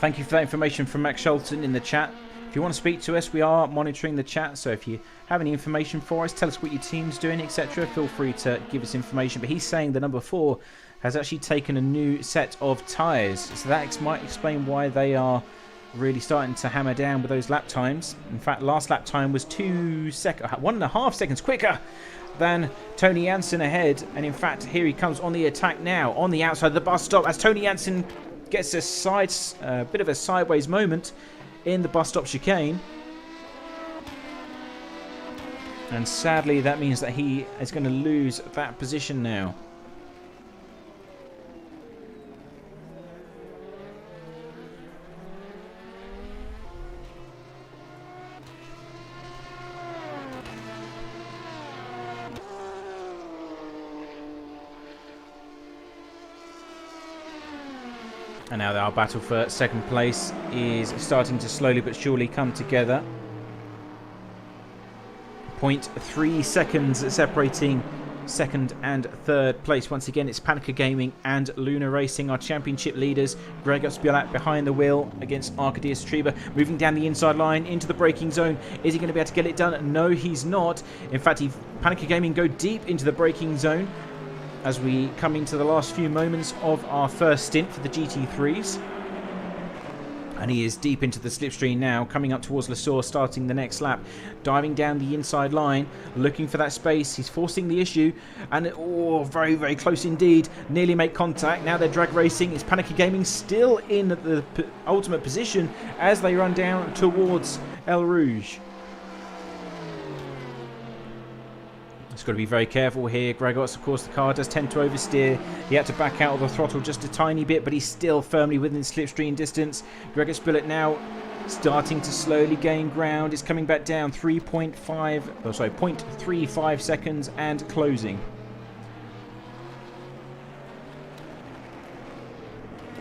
Thank you for that information from Max Shelton in the chat. If you want to speak to us, we are monitoring the chat. So if you have any information for us, tell us what your team's doing, etc. Feel free to give us information. But he's saying the number 4 has actually taken a new set of tyres. So that might explain why they are really starting to hammer down with those lap times. In fact, last lap time was 1.5 seconds quicker than Tony Jensen ahead. And in fact, here he comes on the attack now, on the outside of the bus stop, as Tony Jensen gets a bit of a sideways moment in the bus stop chicane. And sadly, that means that he is going to lose that position now. And now our battle for second place is starting to slowly but surely come together. 0.3 seconds separating second and third place. Once again, it's Panica Gaming and Luna Racing, our championship leaders. Gregor Spiolat behind the wheel against Arkadiusz Treba, moving down the inside line into the braking zone. Is he going to be able to get it done? No, he's not. In fact, Panica Gaming go deep into the braking zone as we come into the last few moments of our first stint for the GT3s. And he is deep into the slipstream now, coming up towards Lesource, starting the next lap. Diving down the inside line, looking for that space. He's forcing the issue. And, oh, very, very close indeed. Nearly make contact. Now they're drag racing. Is Panica Gaming still in the ultimate position as they run down towards Eal Rouge? It's got to be very careful here. Gregos, of course, the car does tend to oversteer. He had to back out of the throttle just a tiny bit, but he's still firmly within slipstream distance. Gregor Spillet now starting to slowly gain ground. It's coming back down 0.35 seconds and closing.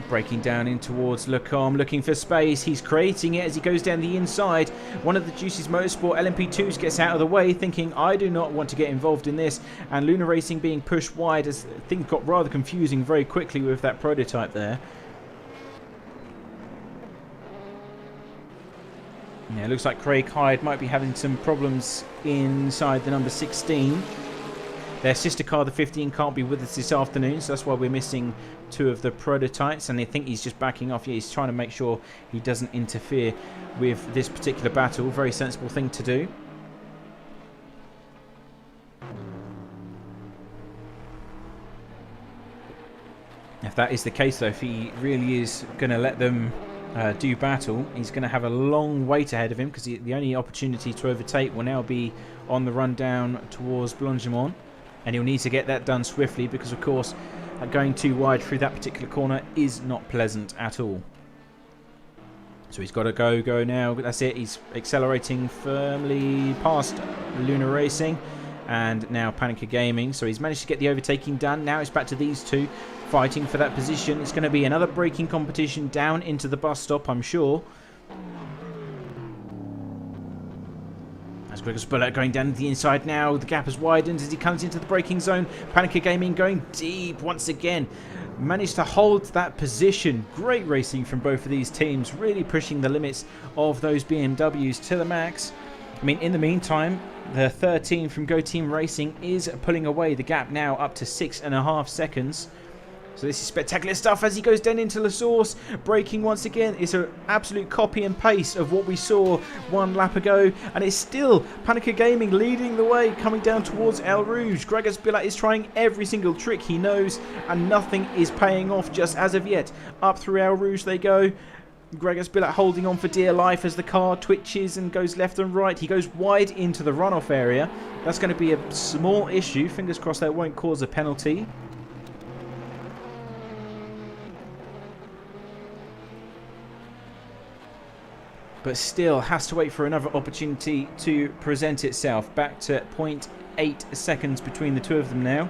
Breaking down in towards Lecombe, looking for space. He's creating it as he goes down the inside. One of the Juicy's Motorsport LMP2s gets out of the way, thinking, I do not want to get involved in this. And Luna Racing being pushed wide as things got rather confusing very quickly with that prototype there. Yeah, it looks like Craig Hyde might be having some problems inside the number 16. Their sister car, the 15, can't be with us this afternoon, so that's why we're missing 2 of the prototypes, and they think he's just backing off. Yeah, he's trying to make sure he doesn't interfere with this particular battle. Very sensible thing to do. If that is the case, though, if he really is going to let them do battle, he's going to have a long wait ahead of him, because the only opportunity to overtake will now be on the run down towards Blangimont. And he'll need to get that done swiftly because, of course, going too wide through that particular corner is not pleasant at all. So he's got to go now. That's it. He's accelerating firmly past Luna Racing and now Panica Gaming. So he's managed to get the overtaking done. Now it's back to these two fighting for that position. It's going to be another braking competition down into the bus stop, I'm sure. As Gregor's Bullet going down the inside now. The gap has widened as he comes into the braking zone. Panica Gaming going deep once again. Managed to hold that position. Great racing from both of these teams. Really pushing the limits of those BMWs to the max. I mean, in the meantime, the third team from Go Team Racing is pulling away. The gap now up to 6.5 seconds. So this is spectacular stuff as he goes down into La Source. Braking once again. It's an absolute copy and paste of what we saw one lap ago. And it's still Panica Gaming leading the way, coming down towards Eal Rouge. Gregor Spillat is trying every single trick he knows, and nothing is paying off just as of yet. Up through Eal Rouge they go. Gregor Spillat holding on for dear life as the car twitches and goes left and right. He goes wide into the runoff area. That's going to be a small issue. Fingers crossed that won't cause a penalty. But still has to wait for another opportunity to present itself. Back to 0.8 seconds between the two of them now.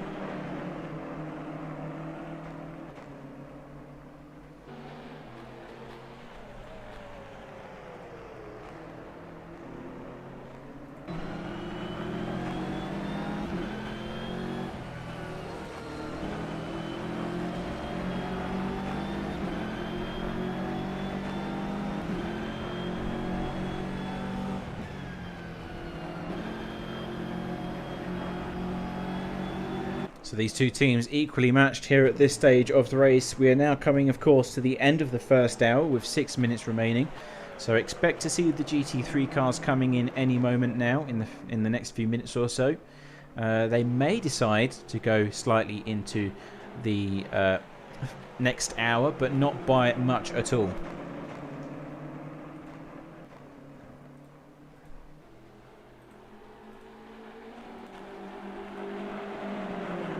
So these two teams equally matched here at this stage of the race. We are now coming, of course, to the end of the first hour with 6 minutes remaining. So expect to see the GT3 cars coming in any moment now in the next few minutes or so. They may decide to go slightly into the next hour, but not by much at all.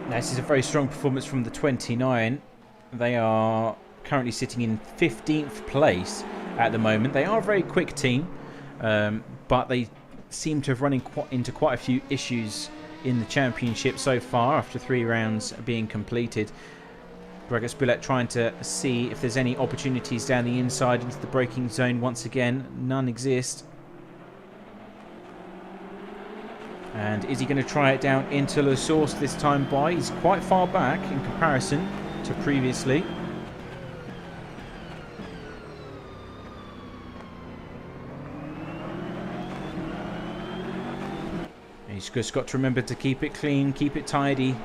Now, this is a very strong performance from the 29. They are currently sitting in 15th place at the moment. They are a very quick team, but they seem to have run into quite a few issues in the championship so far after 3 rounds being completed. Gregor Spillat trying to see if there's any opportunities down the inside into the braking zone once again. None exist. And is he going to try it down into La Source this time by? He's quite far back in comparison to previously. He's just got to remember to keep it clean, keep it tidy.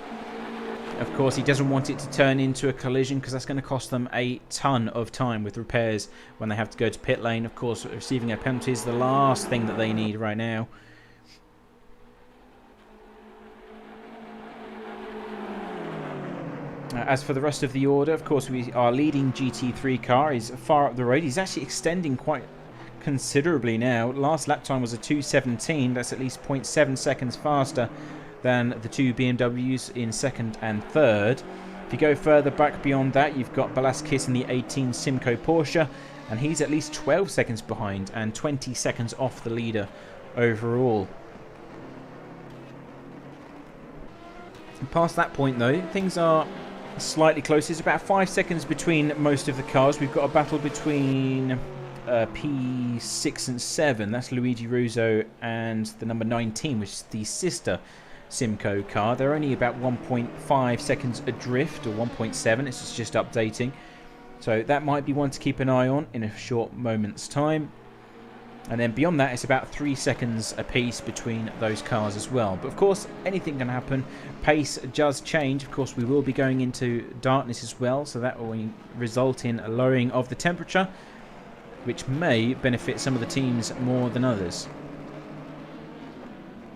Of course, he doesn't want it to turn into a collision because that's going to cost them a ton of time with repairs when they have to go to pit lane. Of course, receiving a penalty is the last thing that they need right now. As for the rest of the order, of course, our leading GT3 car is far up the road. He's actually extending quite considerably now. Last lap time was a 2:17. That's at least 0.7 seconds faster than the two BMWs in second and third. If you go further back beyond that, you've got Balaskis in the 18 Simco Porsche, and he's at least 12 seconds behind and 20 seconds off the leader overall. And past that point, though, things are slightly close. It's about 5 seconds between most of the cars. We've got a battle between P6 and 7. That's Luigi Russo and the number 19, which is the sister Simco car. They're only about 1.5 seconds adrift, or 1.7. It's just updating. So that might be one to keep an eye on in a short moment's time. And then beyond that, it's about 3 seconds apiece between those cars as well. But of course, anything can happen. Pace does change. Of course, we will be going into darkness as well, so that will result in a lowering of the temperature, which may benefit some of the teams more than others.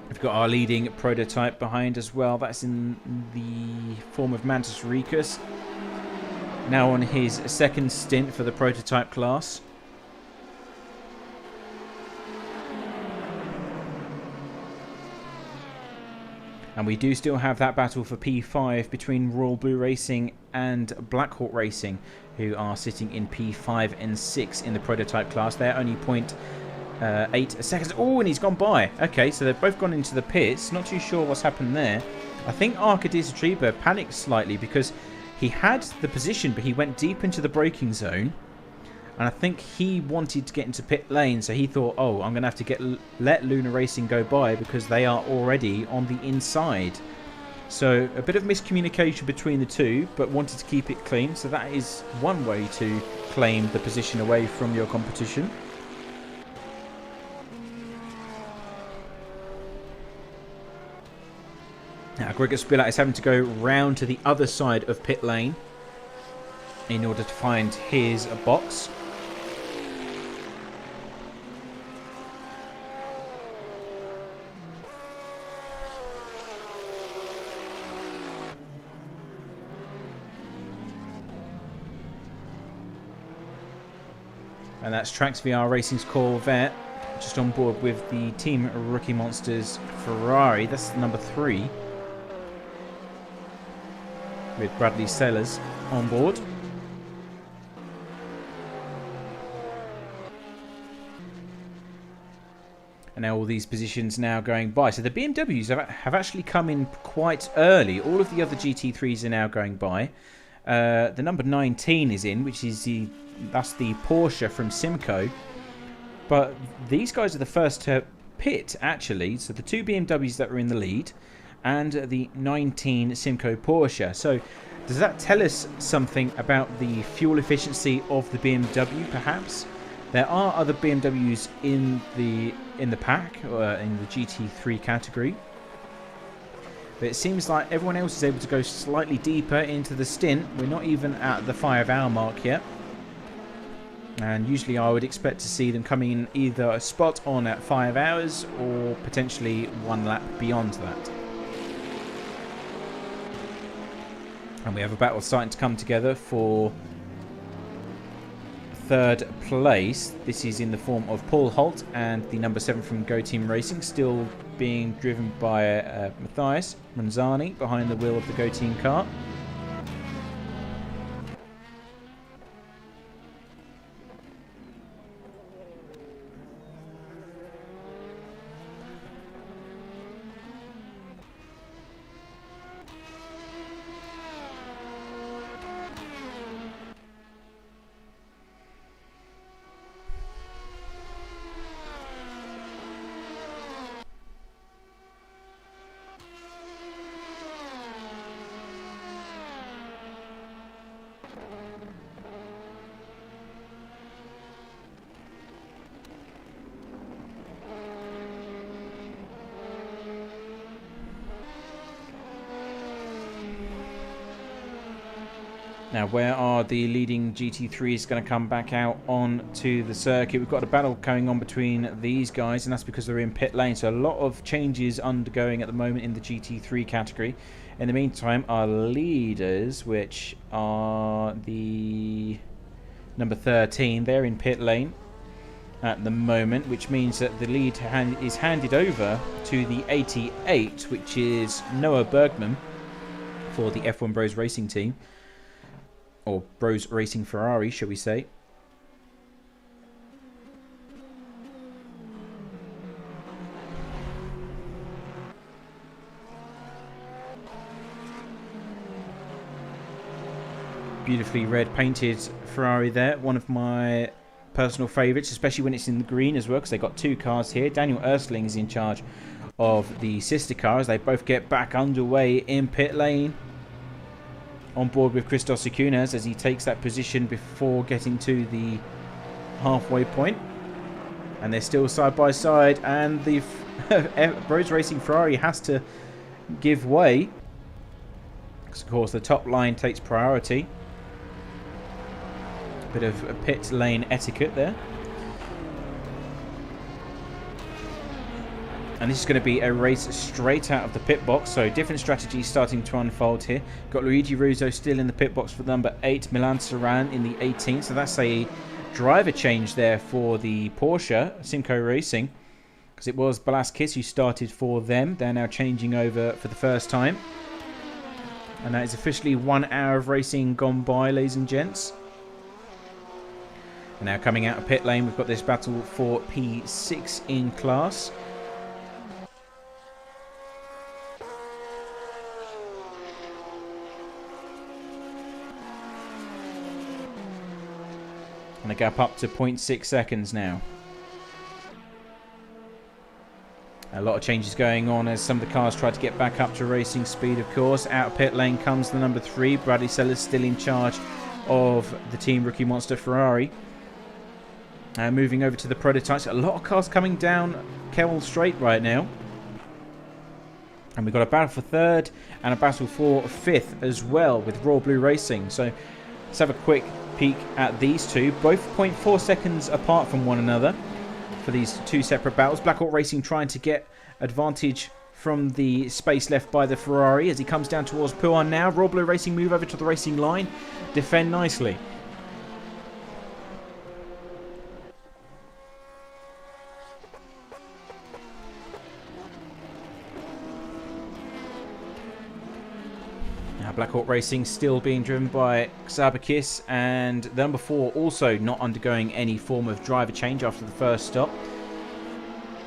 We've got our leading prototype behind as well. That's in the form of Mantis Ricus. Now on his second stint for the prototype class. And we do still have that battle for P5 between Royal Blue Racing and Black Hawk Racing, who are sitting in P5 and 6 in the prototype class. They're only 0.8 seconds. Oh, and he's gone by. Okay, so they've both gone into the pits. Not too sure what's happened there. I think Arkadiusz Treba panicked slightly because he had the position, but he went deep into the braking zone. And I think he wanted to get into pit lane, so he thought, oh, I'm going to have to let Luna Racing go by because they are already on the inside. So a bit of miscommunication between the two, but wanted to keep it clean. So that is one way to claim the position away from your competition. Now Gregor Spillart is having to go round to the other side of pit lane in order to find his box. And that's Trax VR Racing's Corvette, just on board with the Team Rookie Monsters Ferrari. That's number 3. With Bradley Sellers on board. And now all these positions now going by. So the BMWs have actually come in quite early. All of the other GT3s are now going by. The number 19 is in, which is that's the Porsche from Simco. But these guys are the first to pit, actually. So the 2 BMWs that are in the lead and the 19 Simco Porsche. So does that tell us something about the fuel efficiency of the BMW, perhaps? There are other BMWs in the pack, in the GT3 category. But it seems like everyone else is able to go slightly deeper into the stint. We're not even at the 5-hour mark yet. And usually I would expect to see them coming in either a spot on at 5 hours or potentially 1 lap beyond that. And we have a battle starting to come together for 3rd place. This is in the form of Paul Holt and the number 7 from Go Team Racing, still being driven by Matthias Manzani behind the wheel of the Go Team car. Now, where are the leading GT3s going to come back out onto the circuit? We've got a battle going on between these guys, and that's because they're in pit lane. So a lot of changes undergoing at the moment in the GT3 category. In the meantime, our leaders, which are the number 13, they're in pit lane at the moment, which means that the lead is handed over to the 88, which is Noah Bergman for the F1 Bros Racing team. Or Bros Racing Ferrari, shall we say. Beautifully red painted Ferrari there. One of my personal favourites, especially when it's in the green as well, because they've got 2 cars here. Daniel Ersling is in charge of the sister cars. They both get back underway in pit lane. On board with Christos Ikunas as he takes that position before getting to the halfway point. And they're still side by side, and the Bros Racing Ferrari has to give way. Because, of course, the top line takes priority. Bit of a pit lane etiquette there. And this is going to be a race straight out of the pit box. So different strategies starting to unfold here. Got Luigi Russo still in the pit box for number 8. Milan Saran in the 18th. So that's a driver change there for the Porsche Simco Racing. Because it was Balaskis who started for them. They're now changing over for the first time. And that is officially 1 hour of racing gone by, ladies and gents. And now coming out of pit lane, we've got this battle for P6 in class. And a gap up to 0.6 seconds now. A lot of changes going on as some of the cars try to get back up to racing speed, of course. Out of pit lane comes the number 3. Bradley Sellers still in charge of the Team Rookie Monster Ferrari. Moving over to the prototypes. A lot of cars coming down Kemmel Straight right now. And we've got a battle for 3rd and a battle for 5th as well with Royal Blue Racing. So let's have a quick peek at these two. Both 0.4 seconds apart from one another for these two separate battles. Black Hawk Racing trying to get advantage from the space left by the Ferrari as he comes down towards Pouan now. Royal Blue Racing move over to the racing line. Defend nicely. Black Hawk Racing still being driven by Xabakis, and the number 4 also not undergoing any form of driver change after the first stop.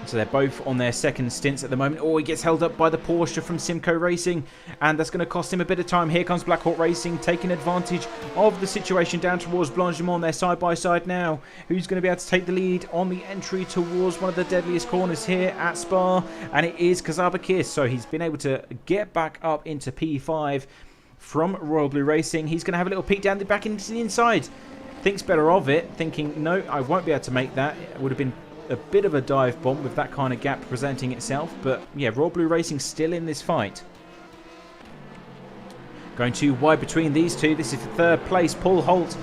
So they're both on their second stints at the moment. Oh, he gets held up by the Porsche from Simco Racing, and that's going to cost him a bit of time. Here comes Black Hawk Racing taking advantage of the situation down towards Blanchimont. They're side by side now. Who's going to be able to take the lead on the entry towards one of the deadliest corners here at Spa? And it is Xabakis. So he's been able to get back up into P5 from Royal Blue Racing. He's going to have a little peek down the back into the inside. Thinks better of it, thinking, no, I won't be able to make that. It would have been a bit of a dive bomb with that kind of gap presenting itself. But yeah, Royal Blue Racing still in this fight. Going too wide between these two. This is for 3rd place. Paul Holt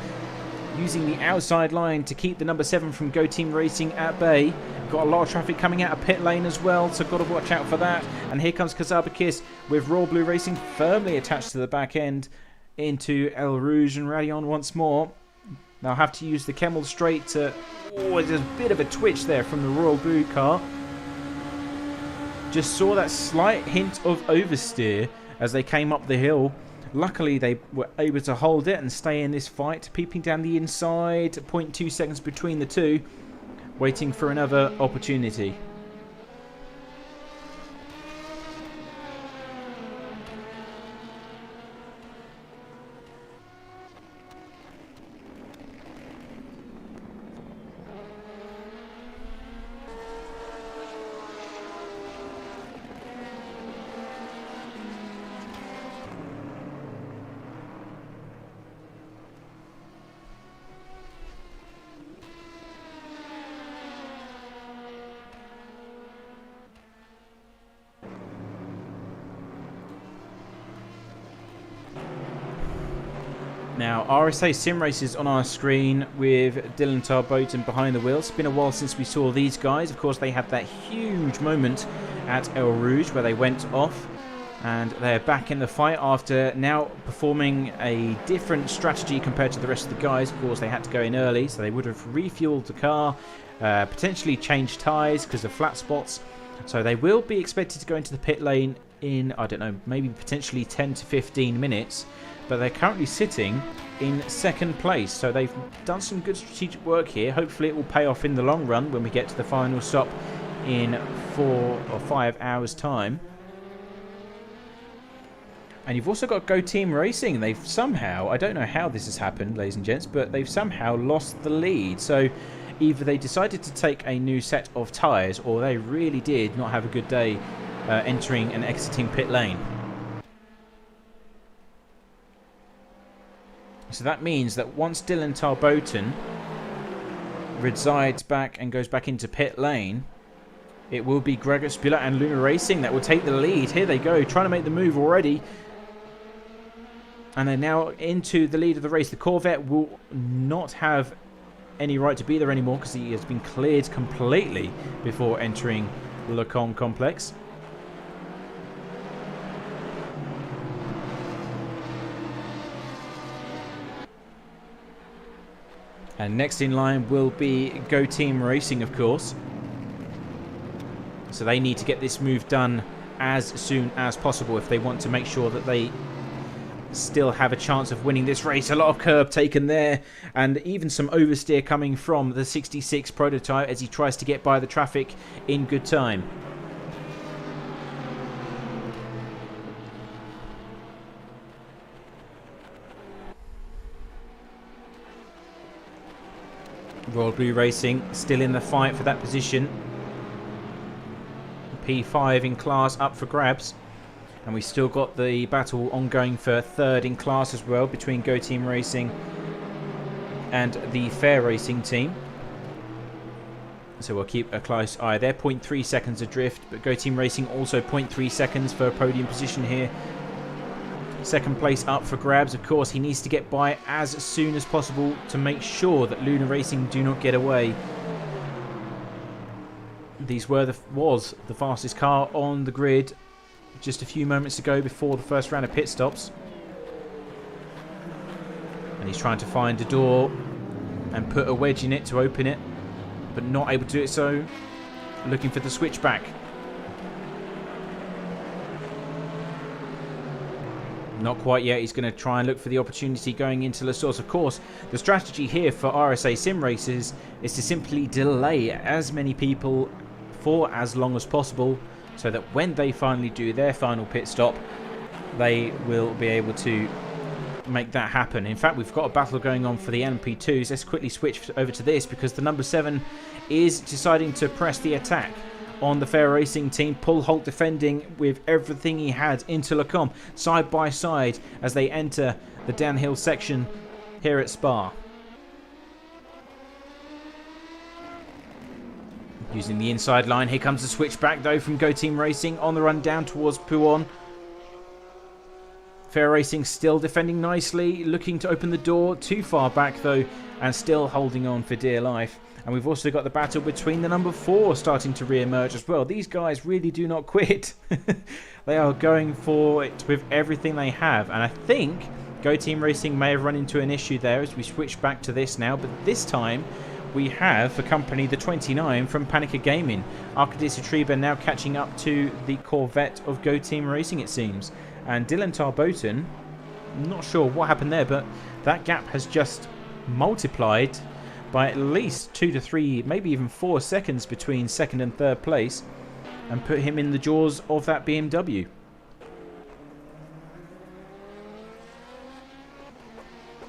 using the outside line to keep the number 7 from Go Team Racing at bay. Got a lot of traffic coming out of pit lane as well, so got to watch out for that. And here comes Xabakis with Royal Blue Racing firmly attached to the back end into Eal Rouge and Radion once more. They'll have to use the Kemmel Straight to... Oh, there's a bit of a twitch there from the Royal Blue car. Just saw that slight hint of oversteer as they came up the hill. Luckily, they were able to hold it and stay in this fight. Peeping down the inside, 0.2 seconds between the two. Waiting for another opportunity. Now, RSA Sim Races on our screen with Dylan Tarboten behind the wheel. It's been a while since we saw these guys. Of course, they had that huge moment at Eal Rouge where they went off. And they're back in the fight after now performing a different strategy compared to the rest of the guys. Of course, they had to go in early, so they would have refueled the car, potentially changed tyres because of flat spots. So they will be expected to go into the pit lane in, I don't know, maybe potentially 10 to 15 minutes. But they're currently sitting in 2nd place. So they've done some good strategic work here. Hopefully it will pay off in the long run when we get to the final stop in 4 or 5 hours' time. And you've also got Go Team Racing. They've somehow, I don't know how this has happened, ladies and gents, but they've somehow lost the lead. So either they decided to take a new set of tyres, or they really did not have a good day entering and exiting pit lane. So that means that once Dylan Tarboten resides back and goes back into pit lane, it will be Gregor Spiller and Luna Racing that will take the lead. Here they go, trying to make the move already. And they're now into the lead of the race. The Corvette will not have any right to be there anymore because he has been cleared completely before entering the Lecombe complex. And next in line will be Go Team Racing, of course. So they need to get this move done as soon as possible if they want to make sure that they still have a chance of winning this race. A lot of curb taken there, and even some oversteer coming from the 66 prototype as he tries to get by the traffic in good time. Royal Blue Racing still in the fight for that position. P5 in class up for grabs. And we still got the battle ongoing for third in class as well between Go Team Racing and the Fair Racing team. So we'll keep a close eye there. 0.3 seconds adrift, but Go Team Racing also 0.3 seconds for a podium position here. Second place up for grabs. Of course, he needs to get by as soon as possible to make sure that Luna Racing do not get away. These was the fastest car on the grid just a few moments ago before the first round of pit stops. And he's trying to find a door and put a wedge in it to open it, but not able to do it so. Looking for the switchback. Not quite yet. He's going to try and look for the opportunity going into La Source. Of course, the strategy here for RSA Sim Racers is to simply delay as many people for as long as possible, so that when they finally do their final pit stop, they will be able to make that happen. In fact, we've got a battle going on for the LMP2s. Let's quickly switch over to this, because the number 7 is deciding to press the attack on the Fair Racing team. Paul Holt defending with everything he had into Lecombe, side by side as they enter the downhill section here at Spa. Using the inside line. Here comes the switchback though from Go Team Racing on the run down towards Pouon. Fair Racing still defending nicely, looking to open the door. Too far back though, and still holding on for dear life. And we've also got the battle between the number 4 starting to re-emerge as well. These guys really do not quit. They are going for it with everything they have. And I think Go Team Racing may have run into an issue there as we switch back to this now. But this time we have for company the 29 from Panica Gaming. Arkadis Atriba now catching up to the Corvette of Go Team Racing, it seems. And Dylan Tarboton, I'm not sure what happened there, but that gap has just multiplied by at least 2 to 3, maybe even 4 seconds between second and third place, and put him in the jaws of that BMW.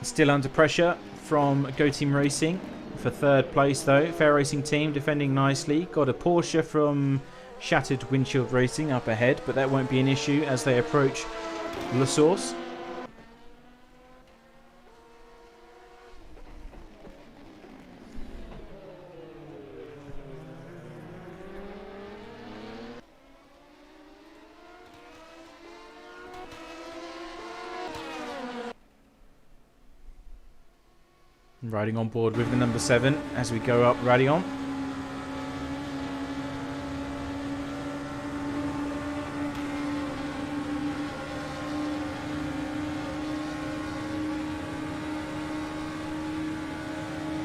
Still under pressure from Go Team Racing for third place though. Fair Racing team defending nicely. Got a Porsche from Shattered Windshield Racing up ahead, but that won't be an issue as they approach La Source. Riding on board with the number 7 as we go up Radion.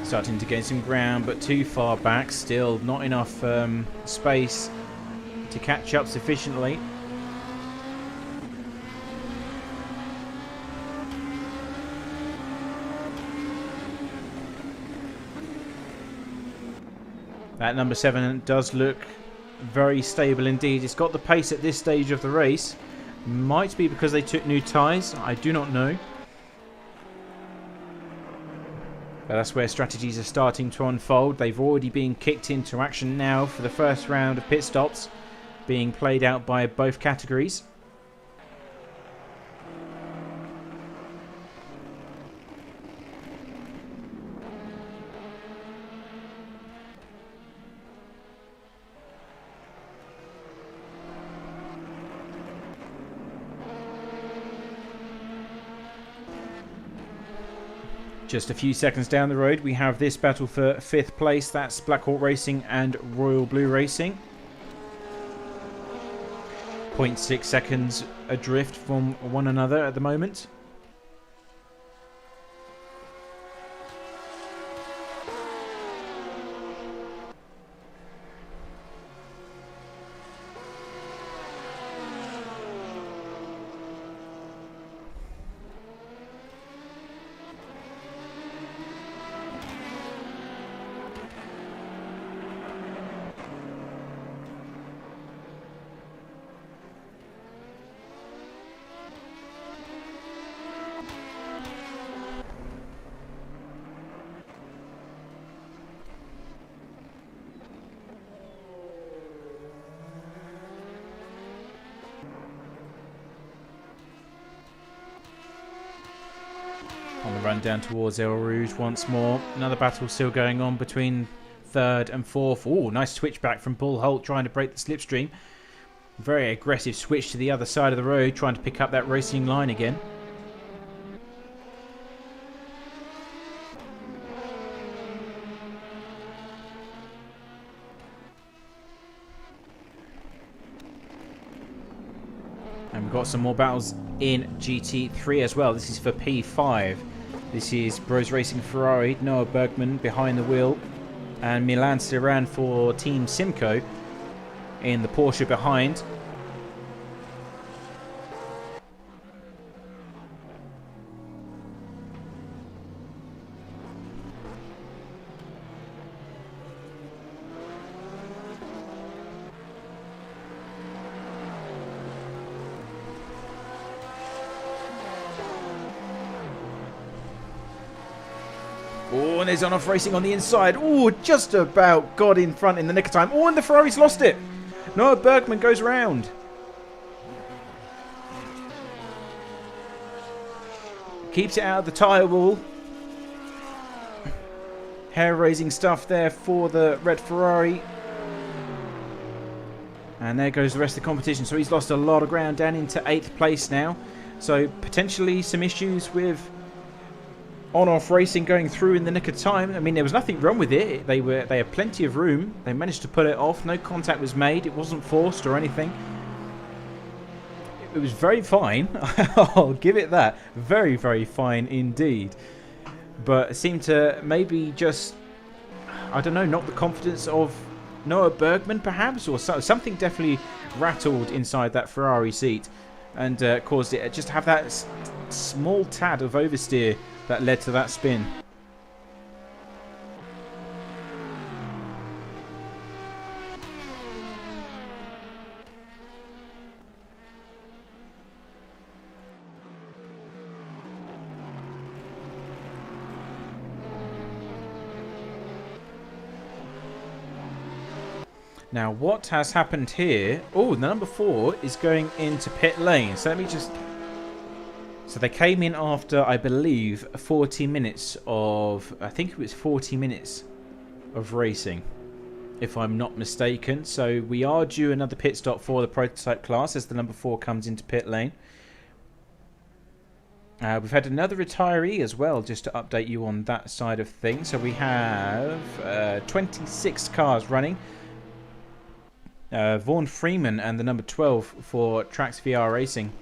Starting to gain some ground, but too far back. Still not enough space to catch up sufficiently. That number 7 does look very stable indeed. It's got the pace at this stage of the race. Might be because they took new tyres. I do not know. But that's where strategies are starting to unfold. They've already been kicked into action now for the first round of pit stops, being played out by both categories. Just a few seconds down the road, we have this battle for 5th place. That's Black Hawk Racing and Royal Blue Racing. 0.6 seconds adrift from one another at the moment. run down towards Eal Rouge once more. Another battle still going on between third and fourth. Oh, nice switchback from Bull Holt trying to break the slipstream. Very aggressive switch to the other side of the road, trying to pick up that racing line again. And we've got some more battles in GT3 as well. This is for P5. This is Bros Racing Ferrari, Noah Bergman behind the wheel, and Milan Siran for Team Simco in the Porsche behind. Oh, and there's on-off racing on the inside. Oh, just about got in front in the nick of time. Oh, and the Ferrari's lost it. Noah Bergman goes round. Keeps it out of the tyre wall. Hair-raising stuff there for the red Ferrari. And there goes the rest of the competition. So he's lost a lot of ground down into 8th place now. So potentially some issues with on-off racing going through in the nick of time. I mean, there was nothing wrong with it. They had plenty of room. They managed to pull it off. No contact was made. It wasn't forced or anything. It was very fine. I'll give it that. Very, very fine indeed. But it seemed to maybe just, I don't know, knock the confidence of Noah Bergman perhaps, or something definitely rattled inside that Ferrari seat and caused it just to have that small tad of oversteer that led to that spin. Now, what has happened here? Oh, the number 4 is going into pit lane. So let me just... So they came in after, I believe, 40 minutes of... I think it was 40 minutes of racing, if I'm not mistaken. So we are due another pit stop for the prototype class as the number 4 comes into pit lane. We've had another retiree as well, just to update you on that side of things. So we have 26 cars running. Vaughan Freeman and the number 12 for Trax VR Racing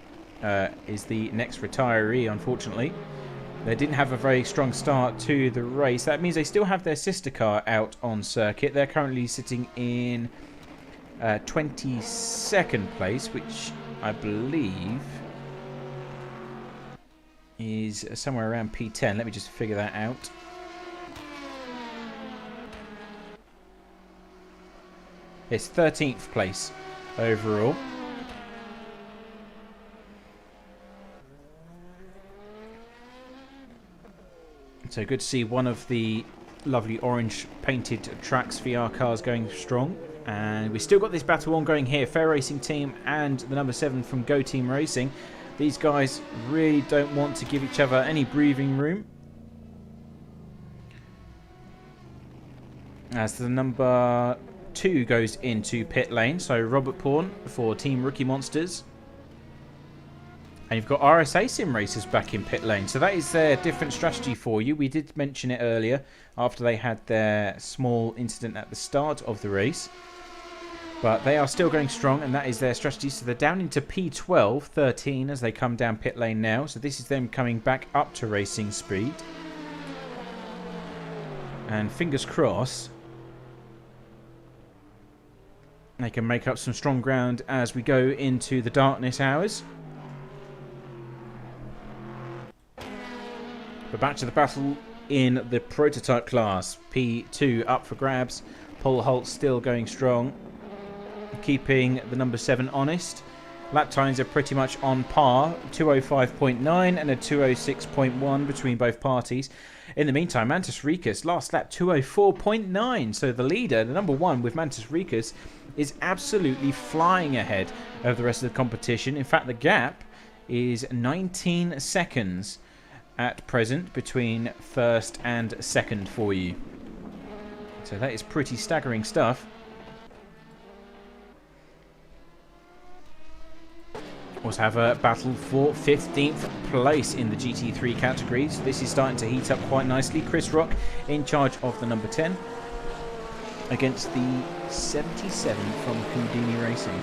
is the next retiree, unfortunately. They didn't have a very strong start to the race. That means they still have their sister car out on circuit. They're currently sitting in 22nd place, which I believe is somewhere around P10. Let me just figure that out. It's 13th place overall. So good to see one of the lovely orange painted Trax VR cars going strong. And we still got this battle ongoing here. Fair Racing Team and the number 7 from Go Team Racing. These guys really don't want to give each other any breathing room. As the number 2 goes into pit lane, so Robert Pawn for Team Rookie Monsters, and you've got RSA Sim Racers back in pit lane. So that is their different strategy for you. We did mention it earlier after they had their small incident at the start of the race, but they are still going strong, and that is their strategy. So they're down into P12, 13 as they come down pit lane now. So this is them coming back up to racing speed, and fingers crossed they can make up some strong ground as we go into the darkness hours. But back to the battle in the prototype class. P2 up for grabs. Paul Holt still going strong, keeping the number 7 honest. Lap times are pretty much on par, 205.9 and a 206.1 between both parties. In the meantime, Mantis Ricus last lap 204.9. So the leader, the number 1 with Mantis Ricus, is absolutely flying ahead of the rest of the competition. In fact, the gap is 19 seconds. at present between first and second for you. So that is pretty staggering stuff. Also have a battle for 15th place in the GT3 categories. This is starting to heat up quite nicely. Chris Rock in charge of the number 10 against the 77 from Houdini Racing.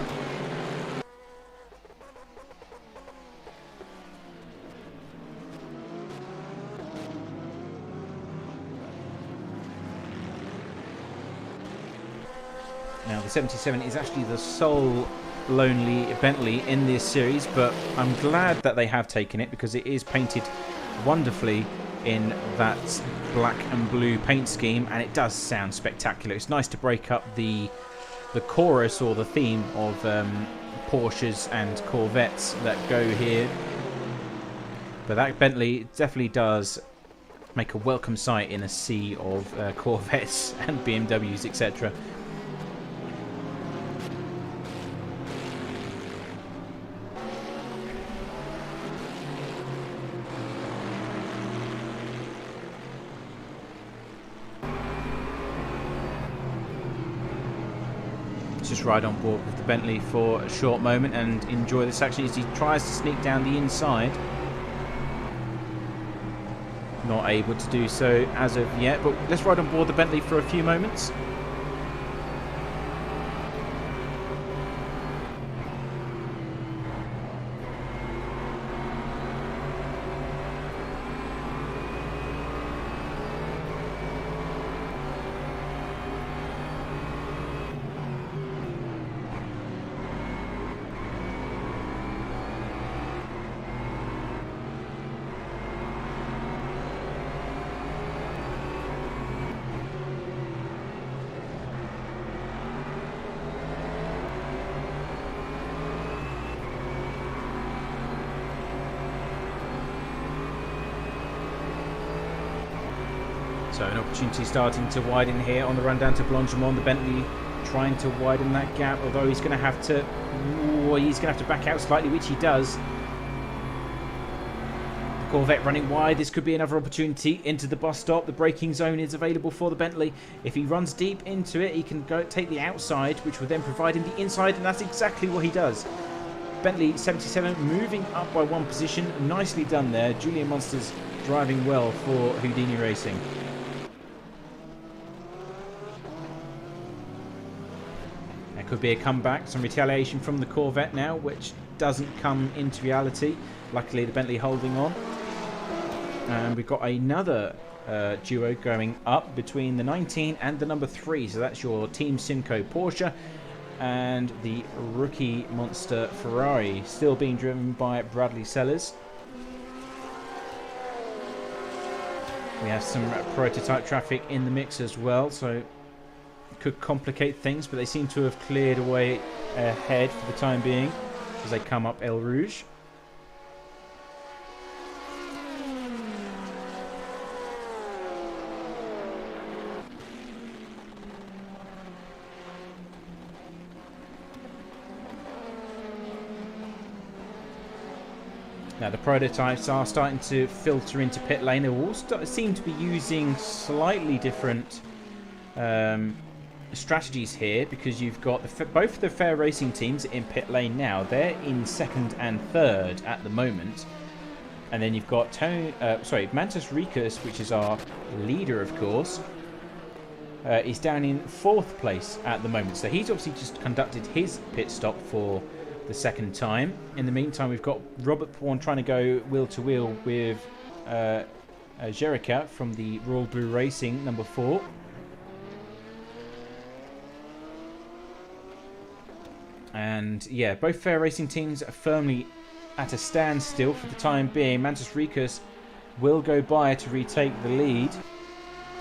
Now the 77 is actually the sole lonely Bentley in this series, but I'm glad that they have taken it because it is painted wonderfully in that black and blue paint scheme, and it does sound spectacular. It's nice to break up the chorus or the theme of Porsches and Corvettes that go here. But that Bentley definitely does make a welcome sight in a sea of Corvettes and BMWs, etc. Just ride on board with the Bentley for a short moment and enjoy this action as he tries to sneak down the inside. Not able to do so as of yet, but let's ride on board the Bentley for a few moments. So an opportunity starting to widen here on the run down to Blanchimont. The Bentley trying to widen that gap, although he's going to have to back out slightly, which he does. The Corvette running wide. This could be another opportunity into the bus stop. The braking zone is available for the Bentley. If he runs deep into it, he can go take the outside, which will then provide him the inside, and that's exactly what he does. Bentley 77 moving up by one position. Nicely done there. Julian Monsters driving well for Houdini Racing. Could be a comeback, some retaliation from the Corvette now, which doesn't come into reality. Luckily the Bentley holding on, and we've got another duo going up between the 19 and the number 3, so that's your Team Simco Porsche and the rookie monster Ferrari, still being driven by Bradley Sellers. We have some prototype traffic in the mix as well, so could complicate things, but they seem to have cleared away ahead for the time being as they come up Eal Rouge. Now the prototypes are starting to filter into pit lane. They all seem to be using slightly different strategies here, because you've got both the Fair Racing teams in pit lane now. They're in second and third at the moment, and then you've got Mantis Ricus, which is our leader, of course, is down in fourth place at the moment. So he's obviously just conducted his pit stop for the second time. In the meantime, we've got Robert Pawn trying to go wheel to wheel with Jerica from the Royal Blue Racing number 4. And yeah, both Fair Racing teams are firmly at a standstill for the time being. Mantis Ricus will go by to retake the lead.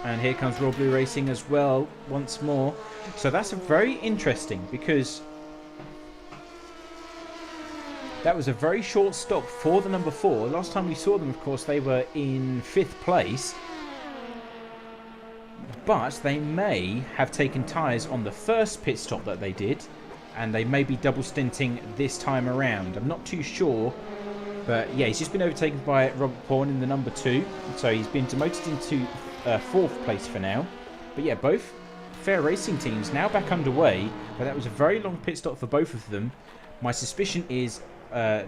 And here comes Royal Blue Racing as well once more. So that's a very interesting, because that was a very short stop for the number 4. Last time we saw them, of course, they were in 5th place. But they may have taken tyres on the first pit stop that they did, and they may be double stinting this time around. I'm not too sure But yeah, he's just been overtaken by Robert Pawn in the number 2. So he's been demoted into 4th place for now. But yeah, both fair racing teams now back underway. But that was a very long pit stop for both of them. My suspicion is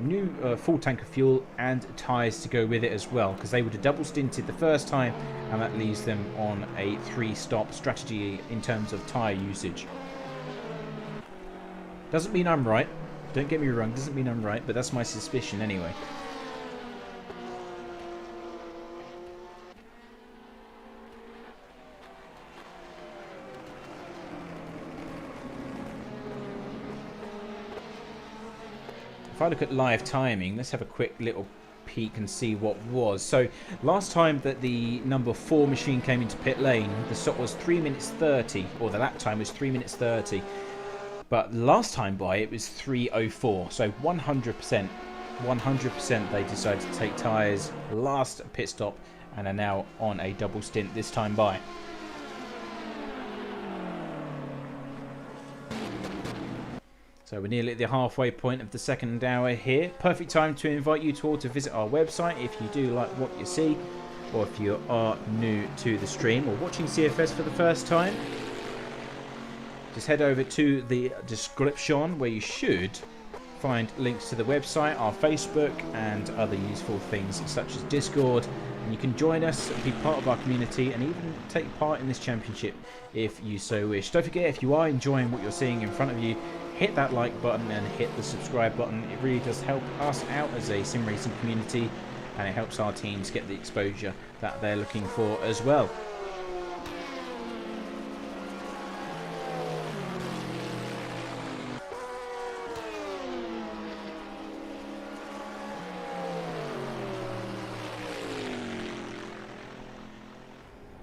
new full tank of fuel and tyres to go with it as well, because they would have double stinted the first time, and that leaves them on a 3-stop strategy in terms of tyre usage. Doesn't mean I'm right, don't get me wrong, doesn't mean I'm right, but that's my suspicion anyway. If I look at live timing, let's have a quick little peek and see what was. So last time that the number 4 machine came into pit lane, the stop was 3 minutes 30, or the lap time was 3 minutes 30. But last time by, it was 3:04. So 100% they decided to take tyres last pit stop and are now on a double stint this time by. So we're nearly at the halfway point of the second hour here. Perfect time to invite you to all to visit our website if you do like what you see, or if you are new to the stream or watching CFS for the first time. Just head over to the description where you should find links to the website, our Facebook and other useful things such as Discord. And you can join us, be part of our community and even take part in this championship if you so wish. Don't forget, if you are enjoying what you're seeing in front of you, hit that like button and hit the subscribe button. It really does help us out as a sim racing community, and it helps our teams get the exposure that they're looking for as well.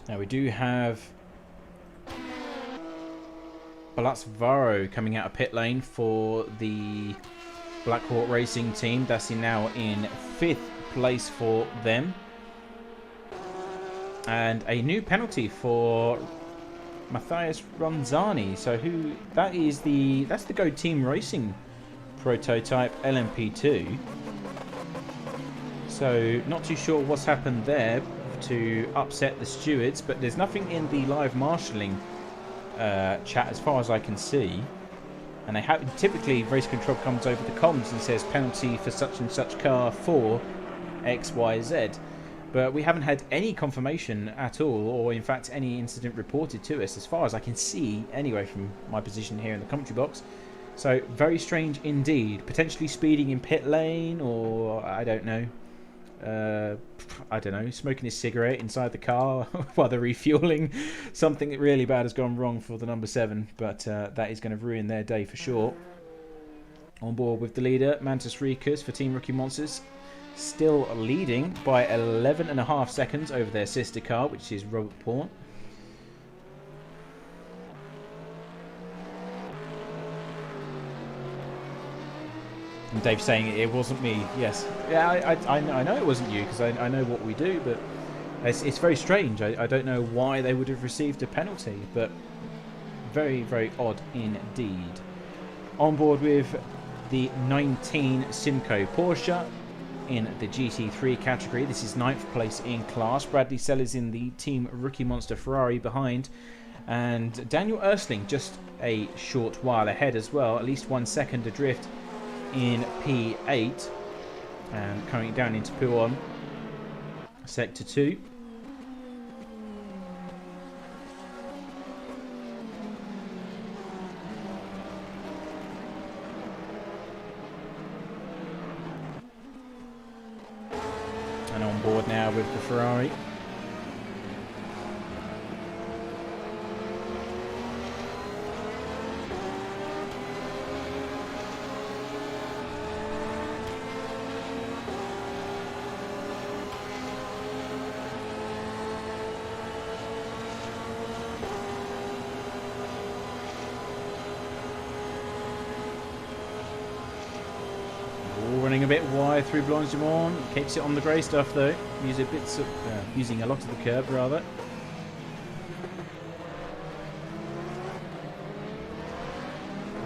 Now we do have Balasvaro coming out of pit lane for the Black Hawk Racing team. That's now in 5th place for them. And a new penalty for Matthias Ronzani. So that's the Go Team Racing prototype LMP2. So not too sure what's happened there to upset the stewards, but there's nothing in the live marshalling chat as far as I can see, and they typically race control comes over the comms and says penalty for such and such car for XYZ, but we haven't had any confirmation at all, or in fact any incident reported to us as far as I can see anyway from my position here in the commentary box. So very strange indeed. Potentially speeding in pit lane, or I don't know, smoking his cigarette inside the car while they're refueling. Something really bad has gone wrong for the number 7, but that is going to ruin their day for sure. On board with the leader, Mantis Rikas for Team Rookie Monsters, still leading by 11.5 seconds over their sister car, which is Robert Pawn. And Dave saying it wasn't me. Yes, yeah, I know it wasn't you, because I know what we do, but it's very strange. I don't know why they would have received a penalty, but very, very odd indeed. On board with the 19 Simco Porsche in the GT3 category. This is 9th place in class. Bradley Sellers in the Team Rookie Monster Ferrari behind, and Daniel Ersling just a short while ahead as well, at least 1 second adrift in P8, and coming down into P1 sector 2. And on board now with the Ferrari. Running a bit wide through Blanchimont, keeps it on the grey stuff though. Using a lot of the curb rather.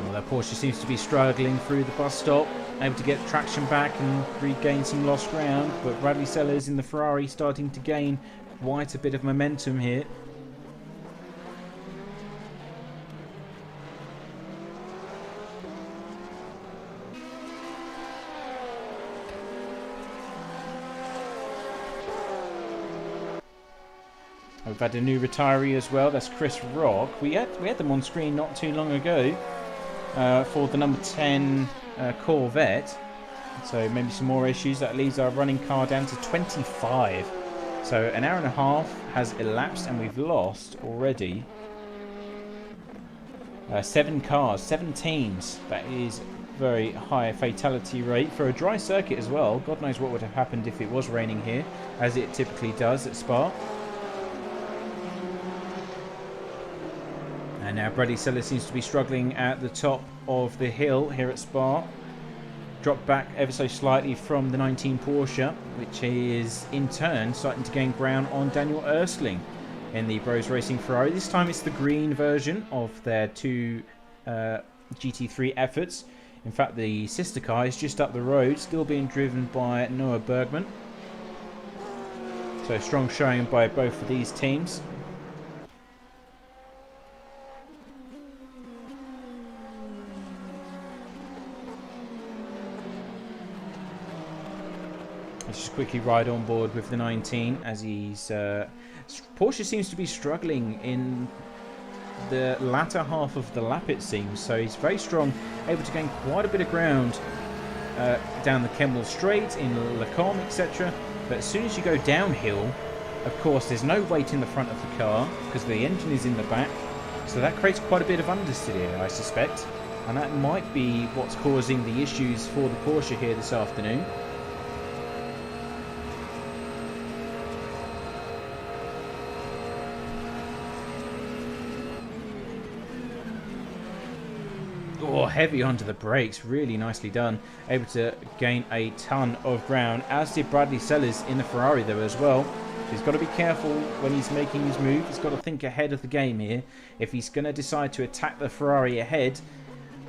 Well, that Porsche seems to be struggling through the bus stop. able to get traction back and regain some lost ground, but Bradley Sellers in the Ferrari starting to gain quite a bit of momentum here. We've had a new retiree as well. That's Chris Rock. We had them on screen not too long ago for the number 10 Corvette. So maybe some more issues. That leaves our running car down to 25. So an hour and a half has elapsed and we've lost already 7 cars, 7 teams. That is very high fatality rate for a dry circuit as well. God knows what would have happened if it was raining here, as it typically does at Spa. And now Bradley Sellers seems to be struggling at the top of the hill here at Spa. Dropped back ever so slightly from the 19 Porsche, which is in turn starting to gain ground on Daniel Erskling in the Bros Racing Ferrari. This time it's the green version of their 2 GT3 efforts. In fact, the sister car is just up the road, still being driven by Noah Bergman. So strong showing by both of these teams. Let's just quickly ride on board with the 19 as he's... Porsche seems to be struggling in the latter half of the lap, it seems. So he's very strong, able to gain quite a bit of ground down the Kemmel Straight, in Le Combe, etc. But as soon as you go downhill, of course, there's no weight in the front of the car because the engine is in the back. So that creates quite a bit of understeer, I suspect. And that might be what's causing the issues for the Porsche here this afternoon. Oh, heavy onto the brakes, really nicely done. Able to gain a ton of ground, as did Bradley Sellers in the Ferrari though as well. So he's got to be careful when he's making his move. He's got to think ahead of the game here. If he's going to decide to attack the Ferrari ahead,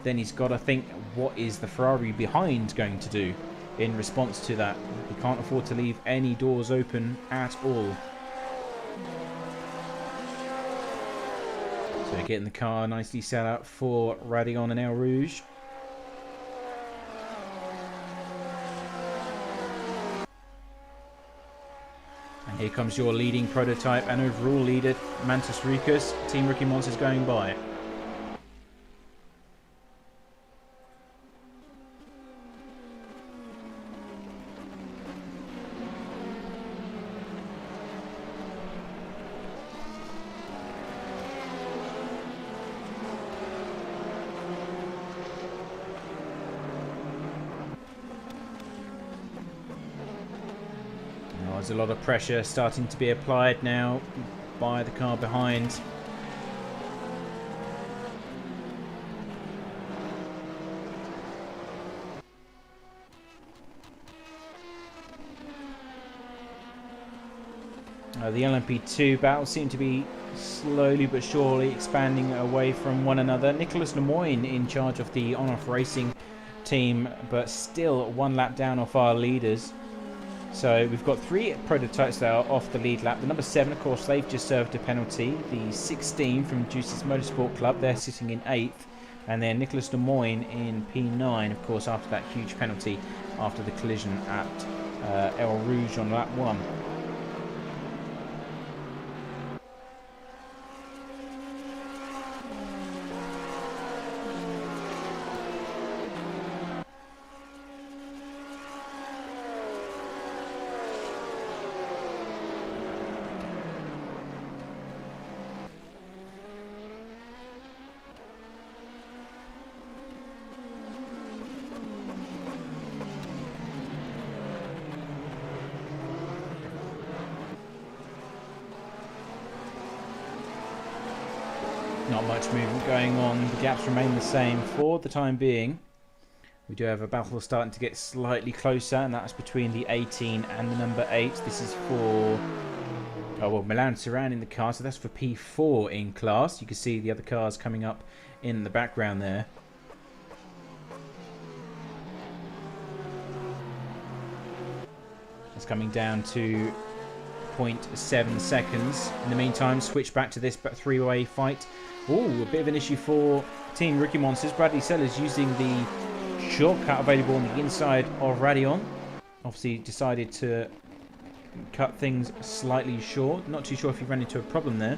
then he's got to think, what is the Ferrari behind going to do in response to that? He can't afford to leave any doors open at all. So getting the car nicely set up for Radion and Eal Rouge. And here comes your leading prototype and overall leader, Mantis Rikus. Team Rookie Monsters going by. There's a lot of pressure starting to be applied now by the car behind. The LMP2 battles seem to be slowly but surely expanding away from one another. Nicholas Lemoyne in charge of the on-off racing team, but still 1 lap down off our leaders. So we've got 3 prototypes that are off the lead lap. The number 7, of course, they've just served a penalty. The 16 from Juice's Motorsport Club, they're sitting in 8th. And then Nicholas Lemoyne in P9, of course, after that huge penalty after the collision at Eal Rouge on lap 1. Not much movement going on. The gaps remain the same for the time being. We do have a battle starting to get slightly closer, and that's between the 18 and the number 8. This is for... oh, well, Milan surrounding the car, so that's for P4 in class. You can see the other cars coming up in the background there. It's coming down to 0.7 seconds. In the meantime, switch back to this three-way fight. Oh, a bit of an issue for Team Rookie Monsters. Bradley Sellers using the shortcut available on the inside of Radion. Obviously decided to cut things slightly short. Not too sure if he ran into a problem there.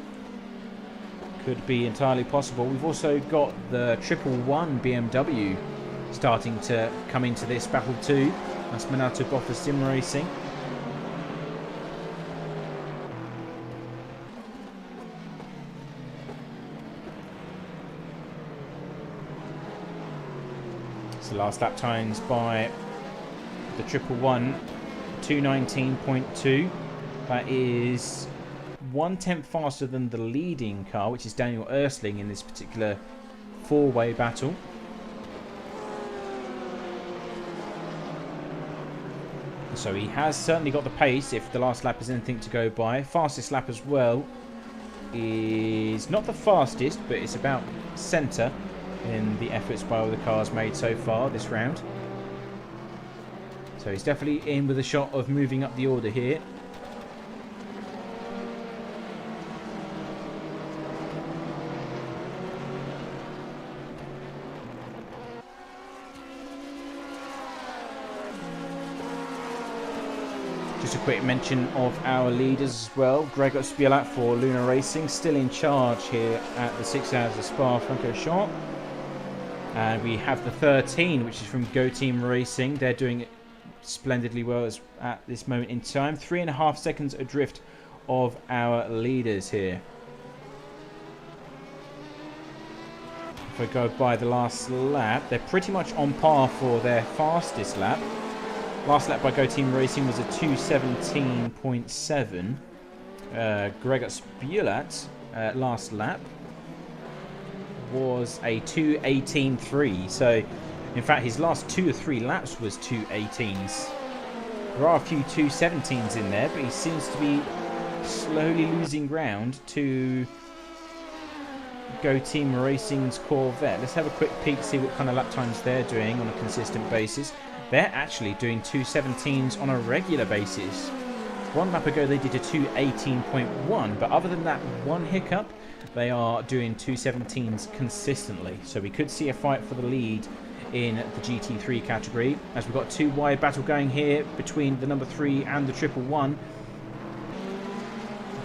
Could be entirely possible. We've also got the 111 BMW starting to come into this battle too. That's Minato Boffa Sim Racing. So last lap times by the 111, 2:19.2. That is 1/10 faster than the leading car, which is Daniel Ersling in this particular four-way battle. So he has certainly got the pace if the last lap is anything to go by. Fastest lap as well is not the fastest, but it's about centre in the efforts by all the cars made so far this round. So he's definitely in with a shot of moving up the order here. Just a quick mention of our leaders as well. Gregor Spielat for Luna Racing, still in charge here at the 6 hours of Spa-Francorchamps. And we have the 13, which is from Go Team Racing. They're doing it splendidly well at this moment in time. 3.5 seconds adrift of our leaders here. If I go by the last lap, they're pretty much on par for their fastest lap. Last lap by Go Team Racing was a 2:17.7. Gregor Spielat last lap was a 2:18.3. So, in fact, his last 2 or 3 laps was 2:18s. There are a few 2:17s in there, but he seems to be slowly losing ground to Go Team Racing's Corvette. Let's have a quick peek, see what kind of lap times they're doing on a consistent basis. They're actually doing 2:17s on a regular basis. One lap ago they did a 2:18.1, but other than that one hiccup, they are doing 2:17s consistently. So we could see a fight for the lead in the GT3 category, as we've got a two-wide battle going here between the number 3 and the 111.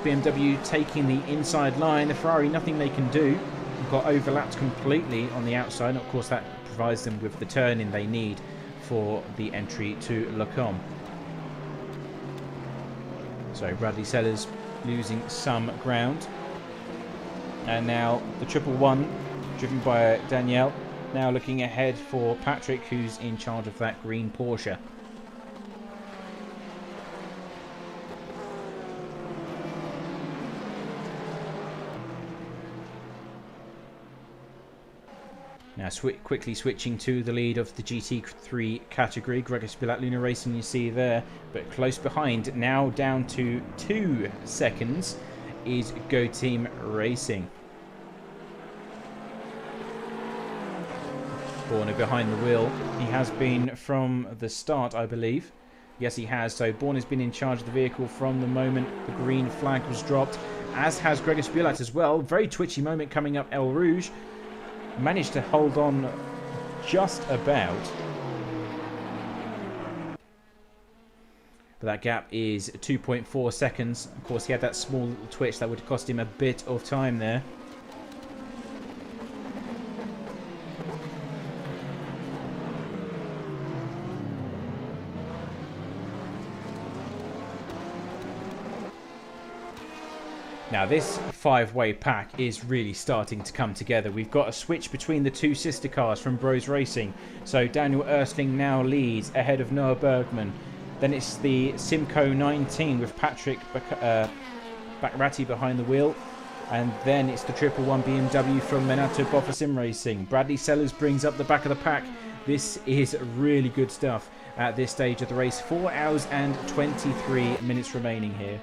BMW taking the inside line. The Ferrari, nothing they can do. We've got overlapped completely on the outside, and of course that provides them with the turn-in they need for the entry to Le Mans. So Bradley Sellers losing some ground. And now the 111, driven by Danielle, now looking ahead for Patrick, who's in charge of that green Porsche. Now quickly switching to the lead of the GT3 category. Gregor Spielat Luna Racing you see there, but close behind, now down to 2 seconds, is Go Team Racing. Borna behind the wheel. He has been from the start, I believe. Yes, he has. So Borna's been in charge of the vehicle from the moment the green flag was dropped, as has Gregor Spielat as well. Very twitchy moment coming up. Eal Rouge managed to hold on just about, but that gap is 2.4 seconds. Of course, he had that small little twitch that would cost him a bit of time there. Now this 5-way pack is really starting to come together. We've got a switch between the 2 sister cars from Bros Racing. So Daniel Ersling now leads ahead of Noah Bergman. Then it's the Simco 19 with Patrick Bakrati behind the wheel. And then it's the 111 BMW from Minato Boffa Sim Racing. Bradley Sellers brings up the back of the pack. This is really good stuff at this stage of the race. 4 hours and 23 minutes remaining here.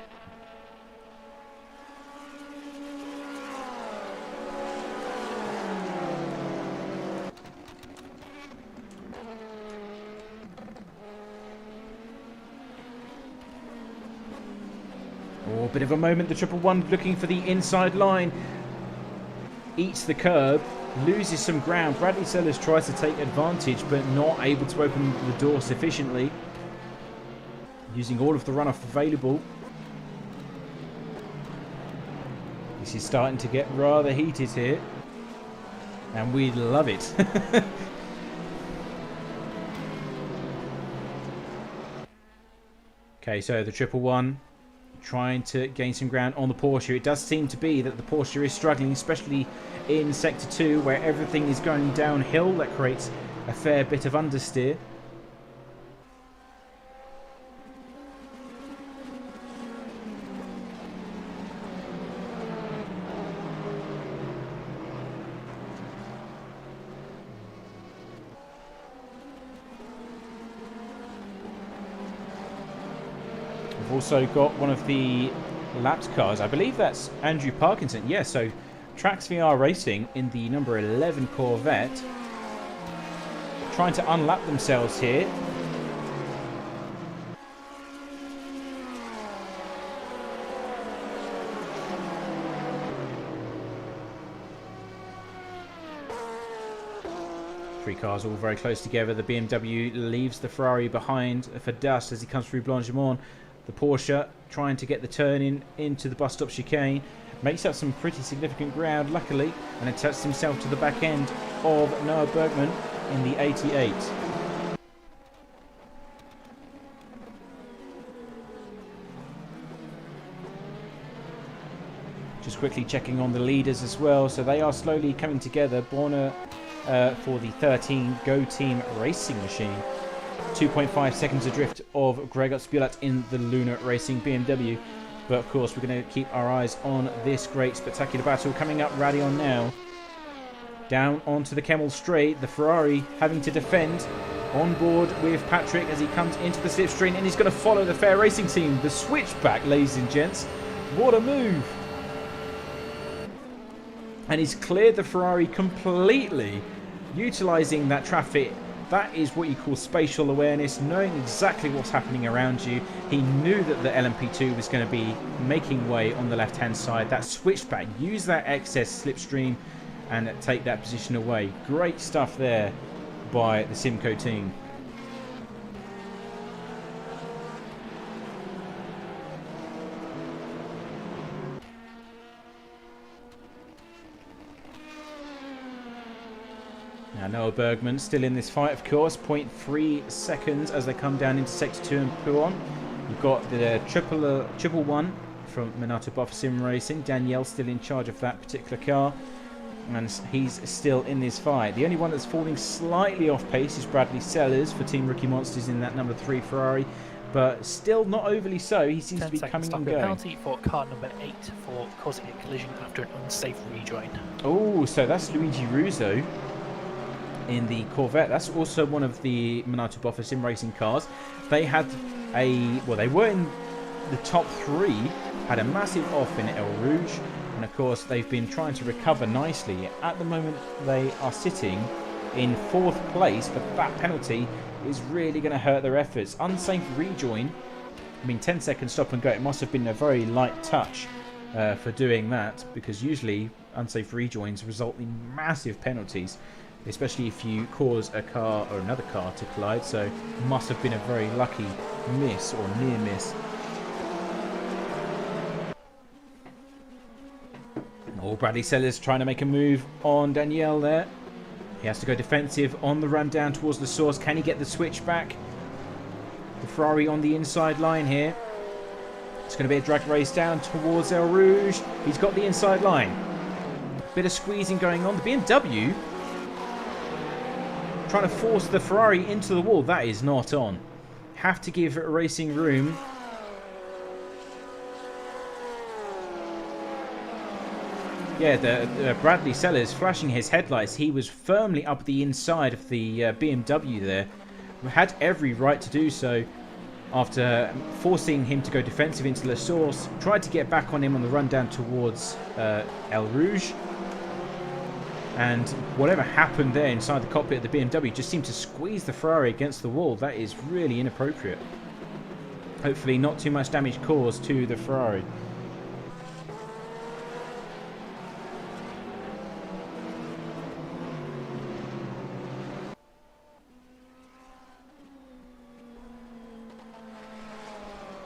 bit of a moment. The 111 looking for the inside line. Eats the curb. Loses some ground. Bradley Sellers tries to take advantage, but not able to open the door sufficiently. Using all of the runoff available. This is starting to get rather heated here. And we love it. Okay, so the 111 trying to gain some ground on the Porsche. It does seem to be that the Porsche is struggling, especially in Sector 2, where everything is going downhill. That creates a fair bit of understeer. We've also got one of the lapped cars. I believe that's Andrew Parkinson. Yeah, so Trax VR Racing in the number 11 Corvette. Trying to unlap themselves here. Three cars all very close together. The BMW leaves the Ferrari behind for dust as he comes through Blanchimont. The Porsche trying to get the turn in into the bus stop chicane. Makes up some pretty significant ground, luckily, and attaches himself to the back end of Noah Bergman in the 88. Just quickly checking on the leaders as well. So they are slowly coming together. Borna for the 13 Go Team Racing Machine. 2.5 seconds adrift of Gregor Spjulat in the Luna Racing BMW. But of course, we're going to keep our eyes on this great spectacular battle coming up. Radion now down onto the Kemmel Straight. The Ferrari having to defend on board with Patrick as he comes into the slipstream, and he's going to follow the Fair Racing team. The switchback, ladies and gents. What a move! And he's cleared the Ferrari completely, utilising that traffic. That is what you call spatial awareness, knowing exactly what's happening around you. He knew that the LMP2 was going to be making way on the left-hand side. That switchback, use that excess slipstream and take that position away. Great stuff there by the Simco team. Now Noah Bergman still in this fight, of course. 0.3 seconds as they come down into Sector 2 and pull on. You've got the triple one from Minato Buffer Sim Racing. Danielle still in charge of that particular car. And he's still in this fight. The only one that's falling slightly off pace is Bradley Sellers for Team Rookie Monsters in that number 3 Ferrari. But still not overly so. He seems to be coming and going. Penalty for car number 8 for causing a collision after an unsafe rejoin. Oh, so that's Luigi Russo in the Corvette. That's also one of the Minato Buffer Sim Racing cars. They had they were in the top 3, had a massive off in Eal Rouge, and of course they've been trying to recover nicely. At the moment they are sitting in 4th place, but that penalty is really going to hurt their efforts. Unsafe rejoin, I mean 10 seconds stop and go. It must have been a very light touch for doing that, because usually unsafe rejoins result in massive penalties, especially if you cause a car or another car to collide. So must have been a very lucky miss or near miss. Oh, Bradley Sellers trying to make a move on Danielle there. He has to go defensive on the run down towards the source. Can he get the switch back? The Ferrari on the inside line here. It's going to be a drag race down towards Eal Rouge. He's got the inside line. Bit of squeezing going on. The BMW trying to force the Ferrari into the wall. That is not on. Have to give it racing room. Yeah, the Bradley Sellers flashing his headlights. He was firmly up the inside of the BMW there. Had every right to do so after forcing him to go defensive into the source. Tried to get back on him on the run down towards Eal Rouge. And whatever happened there inside the cockpit of the BMW just seemed to squeeze the Ferrari against the wall. That is really inappropriate. Hopefully not too much damage caused to the Ferrari.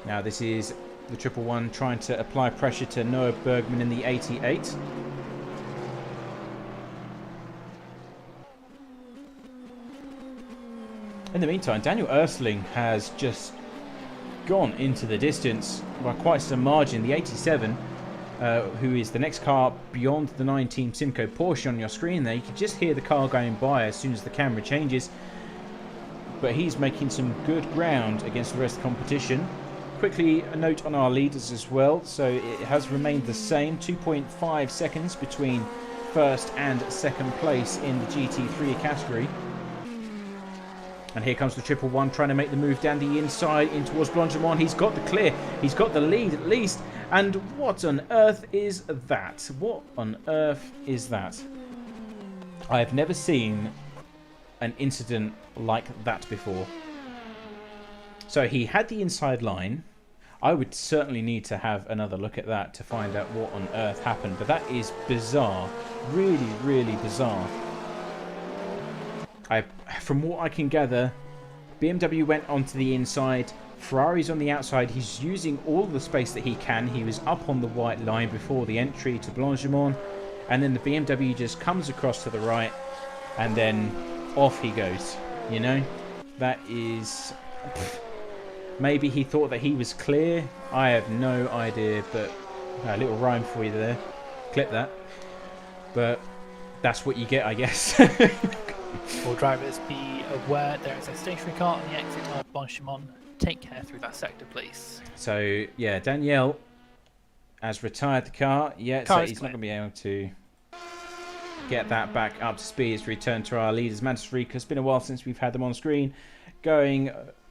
Now this is the 111 trying to apply pressure to Noah Bergman in the 88. In the meantime, Daniel Ersling has just gone into the distance by quite some margin. The 87, who is the next car beyond the 9-team Simco Porsche on your screen there. You can just hear the car going by as soon as the camera changes. But he's making some good ground against the rest of the competition. Quickly, a note on our leaders as well. So it has remained the same, 2.5 seconds between first and second place in the GT3 category. And here comes the 111 trying to make the move down the inside in towards Blanchimont. He's got the clear. He's got the lead at least. And what on earth is that? What on earth is that? I have never seen an incident like that before. So he had the inside line. I would certainly need to have another look at that to find out what on earth happened. But that is bizarre. Really, really bizarre. From what I can gather, BMW went onto the inside, Ferrari's on the outside. He's using all the space that he can. He was up on the white line before the entry to Blanchimont, and then the BMW just comes across to the right, and then off he goes. You know, that is... Maybe he thought that he was clear. I have no idea, but a little rhyme for you there. Clip that. But that's what you get, I guess. All drivers, be aware there is a stationary car on the exit of Blanchimont. Take care through that sector, please. So, yeah, Danielle has retired the car. Yeah, so he's not going to be able to get that back up to speed. It's returned to our leaders. Mantis Rica. It's been a while since we've had them on screen. Going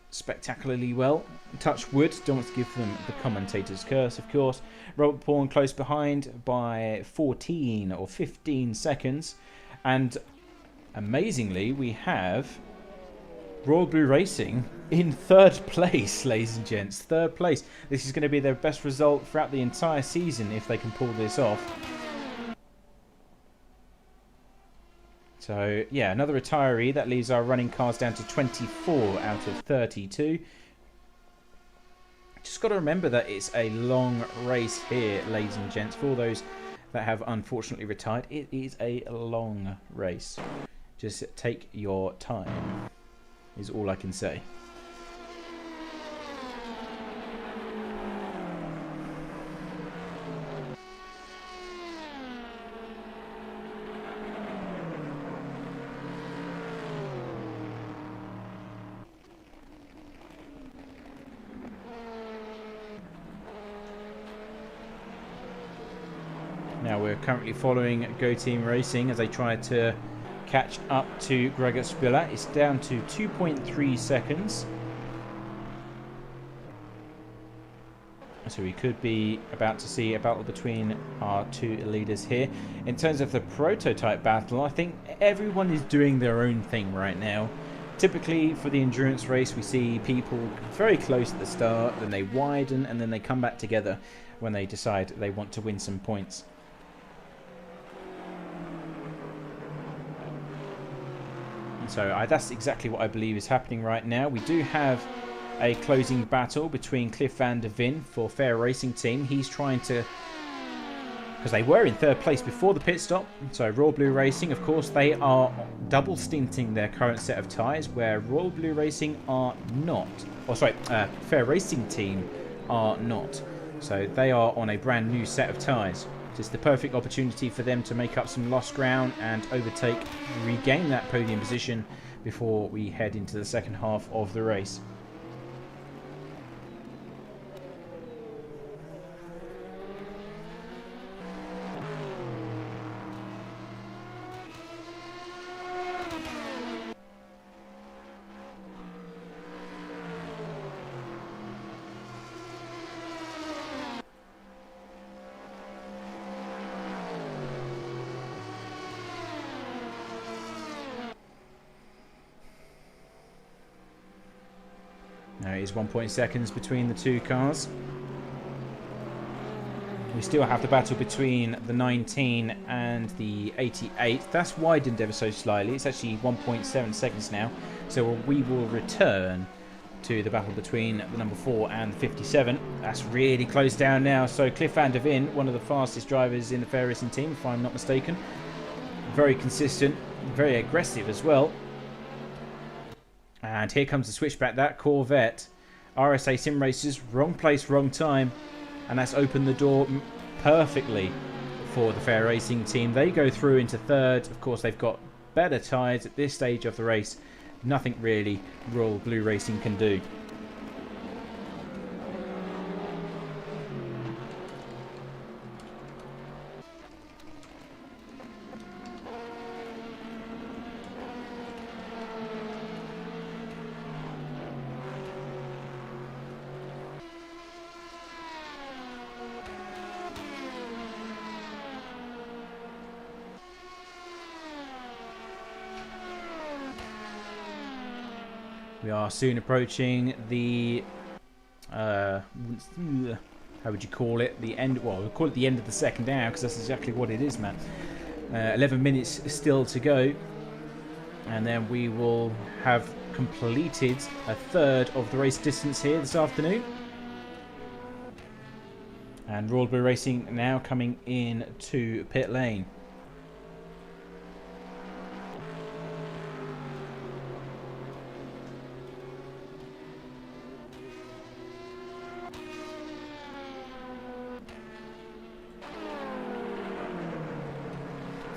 spectacularly well. Touch wood. Don't want to give them the commentator's curse, of course. Robert Pawn close behind by 14 or 15 seconds. And amazingly, we have Royal Blue Racing in third place, ladies and gents. Third place. This is going to be their best result throughout the entire season if they can pull this off. So, yeah, another retiree. That leaves our running cars down to 24 out of 32. Just got to remember that it's a long race here, ladies and gents. For all those that have unfortunately retired, it is a long race. Just take your time, is all I can say. Now we're currently following Go Team Racing as they try to catch up to Gregor Spiller. It's down to 2.3 seconds. So we could be about to see a battle between our two leaders here. In terms of the prototype battle, I think everyone is doing their own thing right now. Typically for the endurance race, we see people very close at the start, then they widen, and then they come back together when they decide they want to win some points. So that's exactly what I believe is happening right now. We do have a closing battle between Cliff van der Vin for Fair Racing Team. He's trying to... because they were in third place before the pit stop. So Royal Blue Racing, of course, they are double stinting their current set of tyres, where Royal Blue Racing are not. Or sorry, Fair Racing Team are not. So they are on a brand new set of tyres. It's the perfect opportunity for them to make up some lost ground and overtake, regain that podium position before we head into the second half of the race. Now it is 1 seconds between the two cars. We still have the battle between the 19 and the 88. That's widened ever so slightly. It's actually 1.7 seconds now. So we will return to the battle between the number 4 and the 57. That's really close down now. So Cliff van der Veen, one of the fastest drivers in the fair racing team, if I'm not mistaken. Very consistent, very aggressive as well. And here comes the switchback. That Corvette. RSA Sim Racers, wrong place, wrong time. And that's opened the door perfectly for the fair racing team. They go through into third. Of course, they've got better tyres at this stage of the race. Nothing really Royal Blue Racing can do. We are soon approaching the, how would you call it? The end, well, we'll call it the end of the second hour, because that's exactly what it is, man. 11 minutes still to go. And then we will have completed a third of the race distance here this afternoon. And Royal Blue Racing now coming in to pit lane.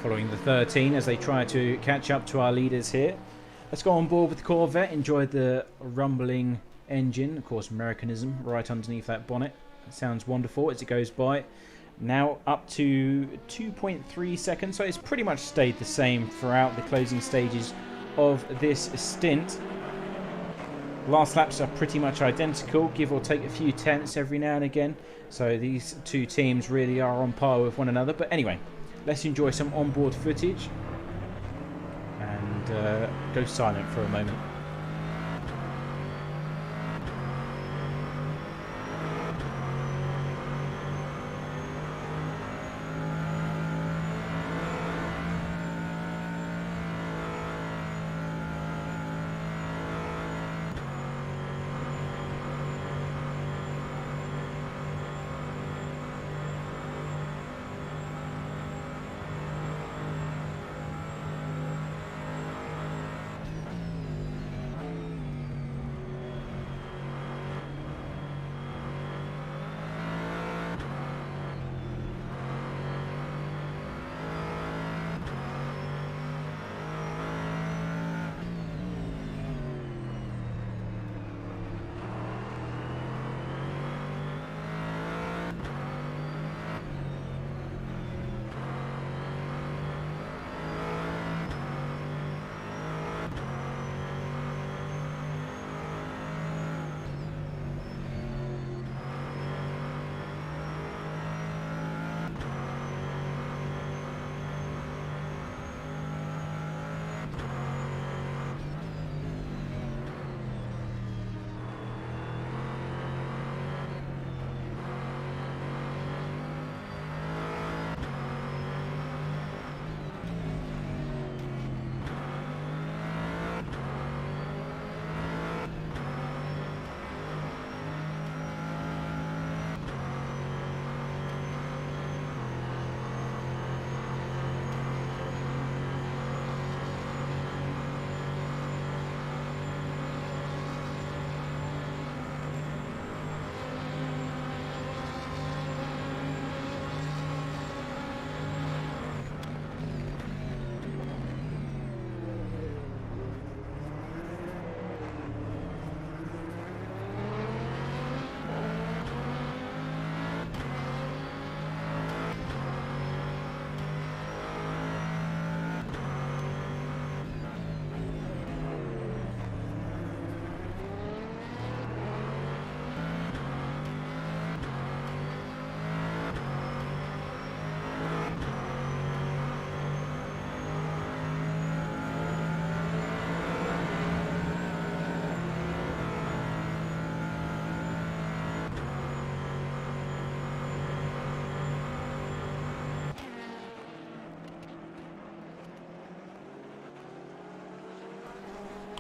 Following the 13 as they try to catch up to our leaders here. Let's go on board with the Corvette. Enjoy the rumbling engine. Of course, Americanism right underneath that bonnet. It sounds wonderful as it goes by. Now up to 2.3 seconds. So it's pretty much stayed the same throughout the closing stages of this stint. Last laps are pretty much identical, give or take a few tenths every now and again. So these two teams really are on par with one another. But anyway, let's enjoy some onboard footage and go silent for a moment.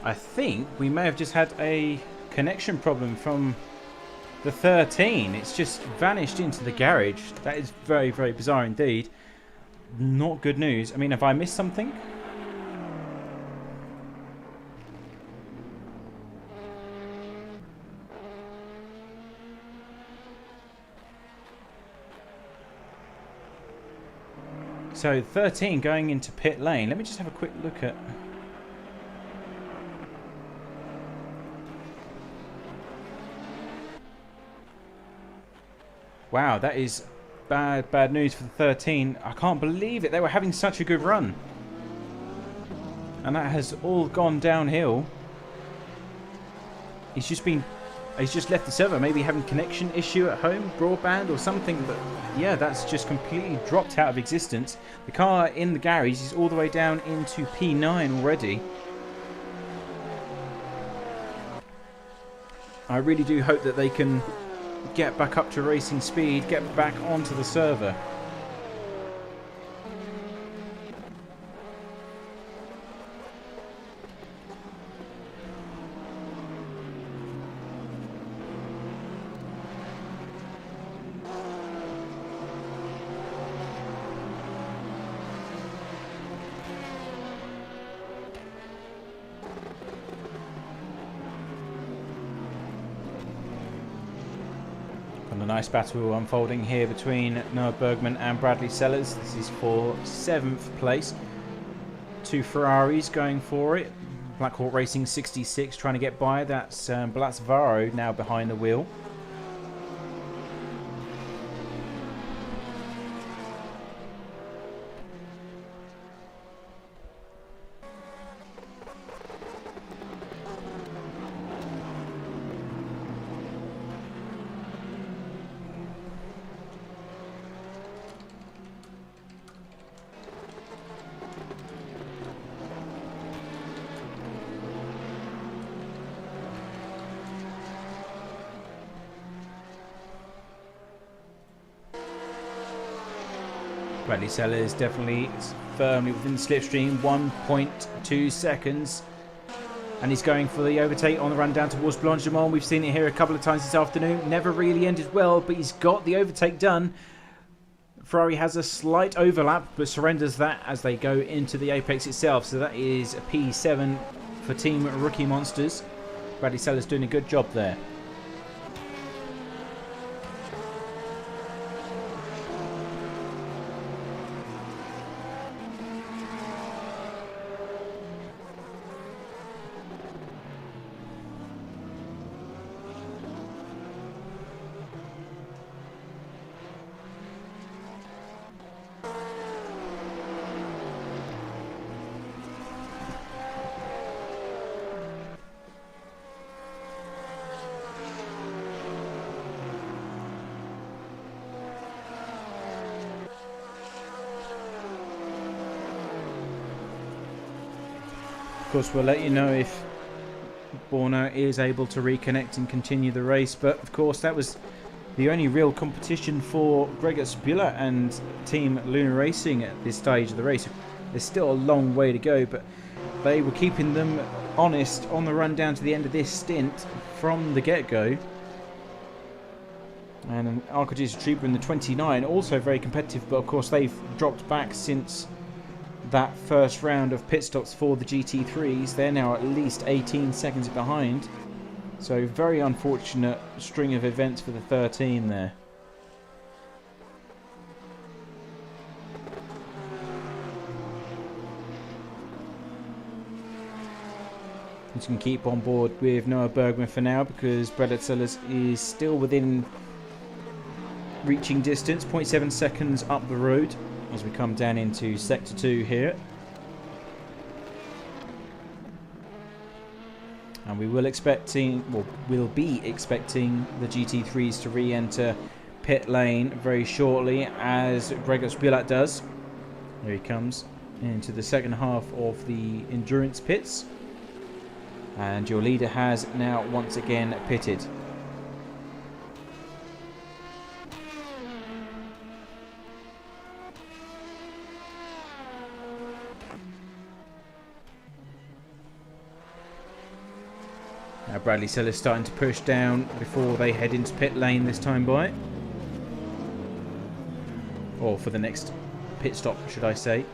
I think we may have just had a connection problem from the 13. It's just vanished into the garage. That is very, very bizarre indeed. Not good news. I mean, have I missed something? So 13 going into pit lane. Let me just have a quick look at... Wow, that is bad news for the 13. I can't believe it. They were having such a good run. And that has all gone downhill. He's just left the server, maybe having connection issue at home, broadband or something. But yeah, that's just completely dropped out of existence. The car in the garage is all the way down into P9 already. I really do hope that they can get back up to racing speed, get back onto the server. A nice battle unfolding here between Noah Bergman and Bradley Sellers. This is for 7th place. Two Ferraris going for it. Black Hawk Racing 66 trying to get by. That's Blasvaro now behind the wheel. Bradley Sellers definitely firmly within the slipstream, 1.2 seconds. And he's going for the overtake on the run down towards Blanchimont. We've seen it here a couple of times this afternoon. Never really ended well, but he's got the overtake done. Ferrari has a slight overlap, but surrenders that as they go into the apex itself. So that is a P7 for Team Rookie Monsters. Bradley Sellers doing a good job there. Of course, we'll let you know if Borno is able to reconnect and continue the race. But of course, that was the only real competition for Gregor Spiller and Team Luna Racing at this stage of the race. There's still a long way to go, but they were keeping them honest on the run down to the end of this stint from the get-go. And Arcadis Trooper in the 29, also very competitive, but of course they've dropped back since that first round of pit stops for the GT3s. They're now at least 18 seconds behind. So very unfortunate string of events for the 13 there. You can keep on board with Noah Bergman for now because Bradley Sellers is still within reaching distance, 0.7 seconds up the road as we come down into Sector 2 here. And we will be expecting the GT3s to re-enter pit lane very shortly as Gregor Spilak does. Here he comes into the second half of the endurance pits. And your leader has now once again pitted. Bradley Sellers starting to push down before they head into pit lane this time by. Or for the next pit stop, should I say.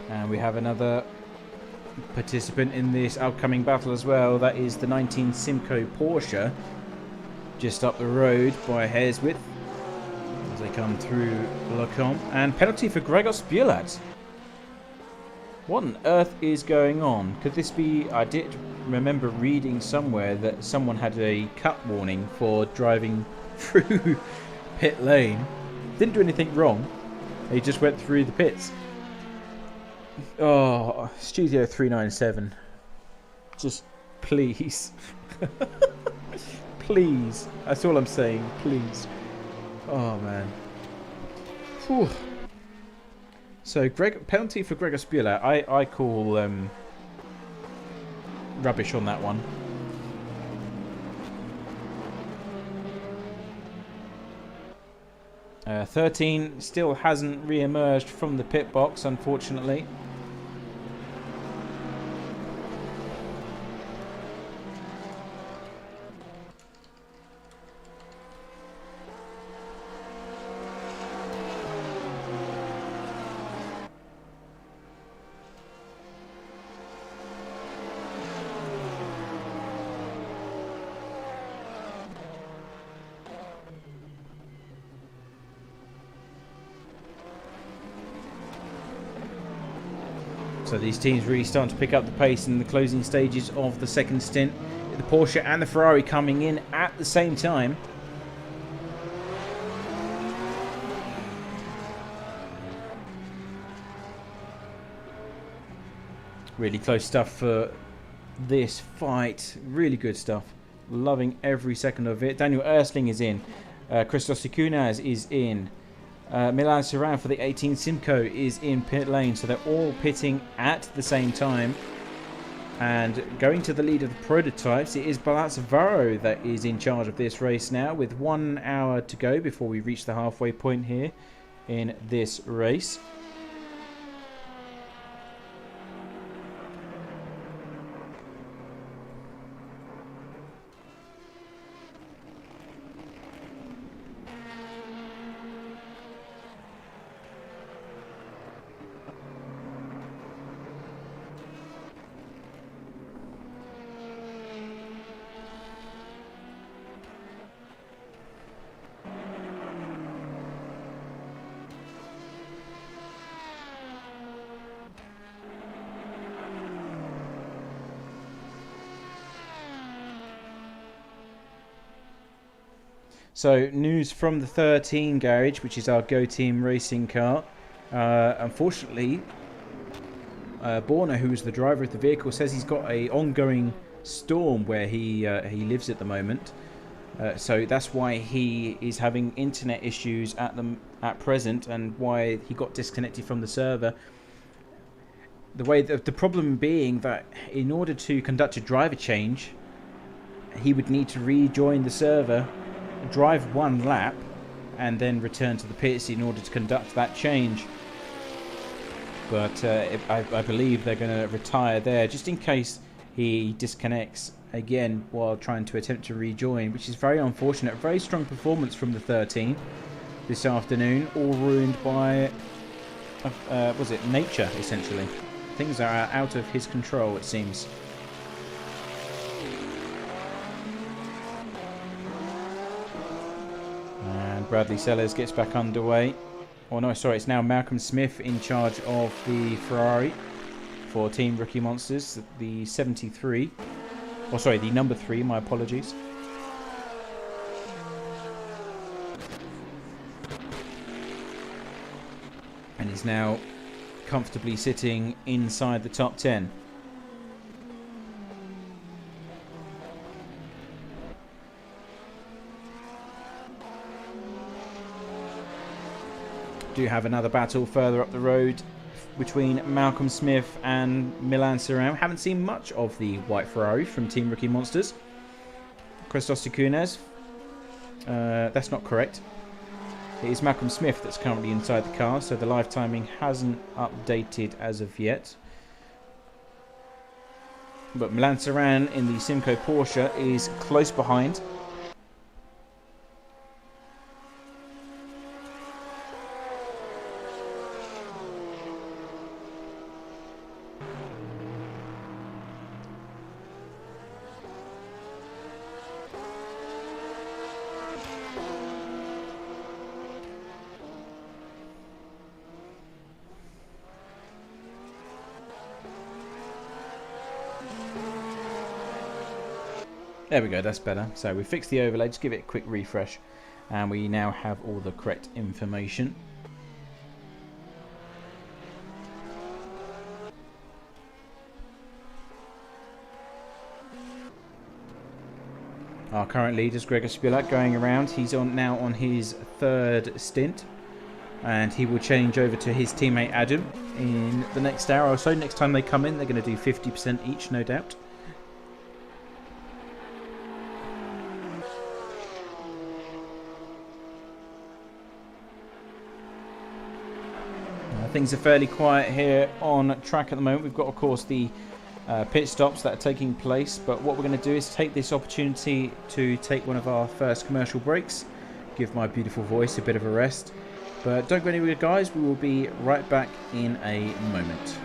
And we have another participant in this upcoming battle as well. That is the 19 Simcoe Porsche, just up the road by a hair's width as they come through Lacombe. And penalty for Gregos Bulat. What on earth is going on? Could this be... I did remember reading somewhere that someone had a cut warning for driving through pit lane. Didn't do anything wrong. They just went through the pits. Oh, Studio 397. Just please. Please. That's all I'm saying. Please. Oh, man. Whew. So, penalty for Gregor Spula. I call rubbish on that one. Uh, 13 still hasn't re-emerged from the pit box, unfortunately. So these teams really starting to pick up the pace in the closing stages of the second stint. The Porsche and the Ferrari coming in at the same time. Really close stuff for this fight. Really good stuff. Loving every second of it. Daniel Ersling is in. Christos Ikunas is in. Milan Saran for the 18 Simcoe is in pit lane, so they're all pitting at the same time. And going to the lead of the prototypes, it is Balazs that is in charge of this race now, with 1 hour to go before we reach the halfway point here in this race. So, news from the 13 garage, which is our Go Team racing car. Unfortunately, Borna, who is the driver of the vehicle, says he's got a ongoing storm where he lives at the moment. So that's why he is having internet issues at present, and why he got disconnected from the server. The problem being that in order to conduct a driver change, he would need to rejoin the server, drive 1 lap, and then return to the pits in order to conduct that change. But I believe they're going to retire there, just in case he disconnects again while trying to attempt to rejoin, which is very unfortunate. Very strong performance from the 13 this afternoon, all ruined by was it nature, essentially. Things are out of his control, it seems. And Bradley Sellers gets back underway. Oh no, sorry, it's now Malcolm Smith in charge of the Ferrari for Team Rookie Monsters, the 73. Oh, sorry, the number 3, my apologies. He's now comfortably sitting inside the top 10. Do have another battle further up the road between Malcolm Smith and Milan Serrano. Haven't seen much of the white Ferrari from Team Rookie Monsters. Christos Kunes. That's not correct. It is Malcolm Smith that's currently inside the car, so the live timing hasn't updated as of yet. But Milan Serrano in the Simco Porsche is close behind. There we go, that's better. So we fixed the overlay, just give it a quick refresh, and we now have all the correct information. Our current leader is Gregor Spilak going around. He's now on his third stint, and he will change over to his teammate Adam in the next hour or so. Next time they come in, they're going to do 50% each, no doubt. Things are fairly quiet here on track at the moment. We've got, of course, the pit stops that are taking place, but what we're going to do is take this opportunity to take one of our first commercial breaks, give my beautiful voice a bit of a rest. But don't go anywhere, guys. We will be right back in a moment.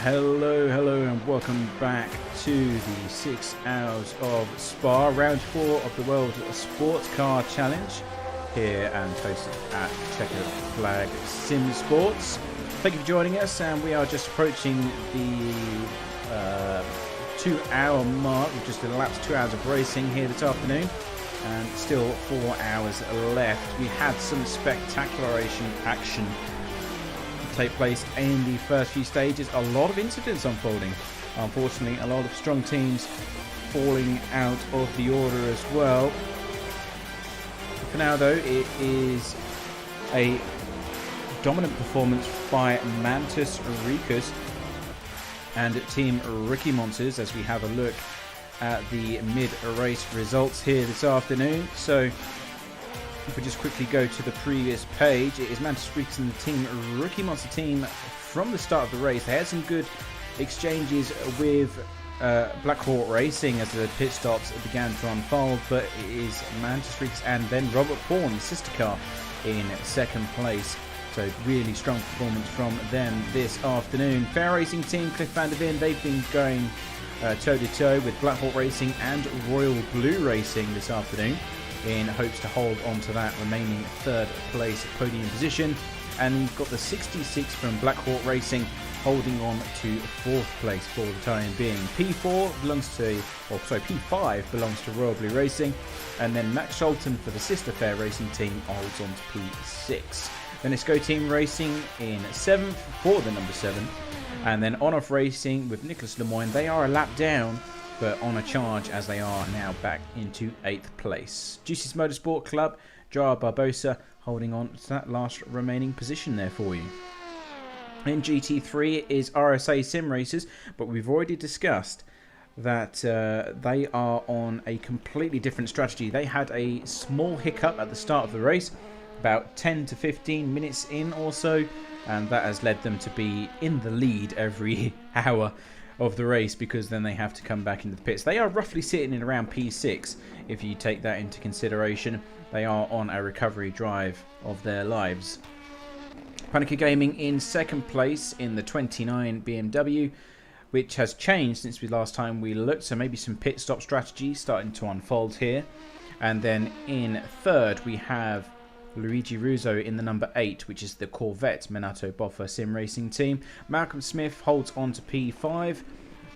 Hello and welcome back to the 6 hours of Spa, round 4 of the World Sports Car Challenge, here and hosted at Chequered Flag Simsports. Thank you for joining us, and we are just approaching the 2-hour mark. We've just elapsed 2 hours of racing here this afternoon, and still 4 hours left. We had some spectacular action take place in the first few stages. A lot of incidents unfolding. Unfortunately, a lot of strong teams falling out of the order as well. For now, though, it is a dominant performance by Mantis Rikus and Team Ricky Monsters as we have a look at the mid-race results here this afternoon. So if we just quickly go to the previous page, it is Mantis Rikus and the Team Rookie Monster team from the start of the race. They had some good exchanges with Black Hawk Racing as the pit stops began to unfold, but it is Mantis Rikus and then Robert Pawn, the sister car, in second place. So really strong performance from them this afternoon. Fair Racing team, Cliff van der Veen, they've been going toe-to-toe with Black Hawk Racing and Royal Blue Racing this afternoon, in hopes to hold on to that remaining third place podium position. And we've got the 66 from Black Hawk Racing holding on to fourth place for the time being. P5 belongs to Royal Blue Racing, and then Max Scholten for the sister Fair Racing team holds on to P6. Then it's Go Team Racing in 7th for the number 7, and then On-Off Racing with Nicholas Lemoyne. They are a lap down, but on a charge as they are now back into 8th place. Juicy's Motorsport Club, Jar Barbosa holding on to that last remaining position there for you. In GT3 is RSA Sim Racers, but we've already discussed that they are on a completely different strategy. They had a small hiccup at the start of the race, about 10 to 15 minutes in or so, and that has led them to be in the lead every hour of the race, because then they have to come back into the pits. They are roughly sitting in around P6 if you take that into consideration. They are on a recovery drive of their lives. Panica Gaming in second place in the 29 BMW, which has changed since the last time we looked, so maybe some pit stop strategy starting to unfold here. And then in third we have Luigi Russo in the number 8, which is the Corvette Minato Boffa Sim Racing team. Malcolm Smith holds on to P5,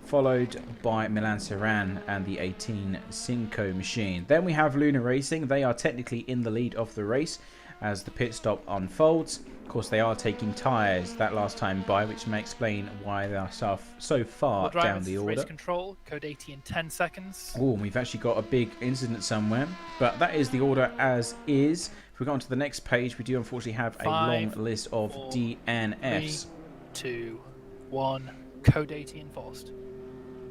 followed by Milan Serran and the 18 Cinco machine. Then we have Luna Racing. They are technically in the lead of the race as the pit stop unfolds. Of course, they are taking tyres that last time by, which may explain why they are so far down the order. Race control, code 80 in 10 seconds. Oh, we've actually got a big incident somewhere, but that is the order as is. If we go on to the next page, we do unfortunately have a long list of DNFs. 3, 2, 1, Code 80 enforced.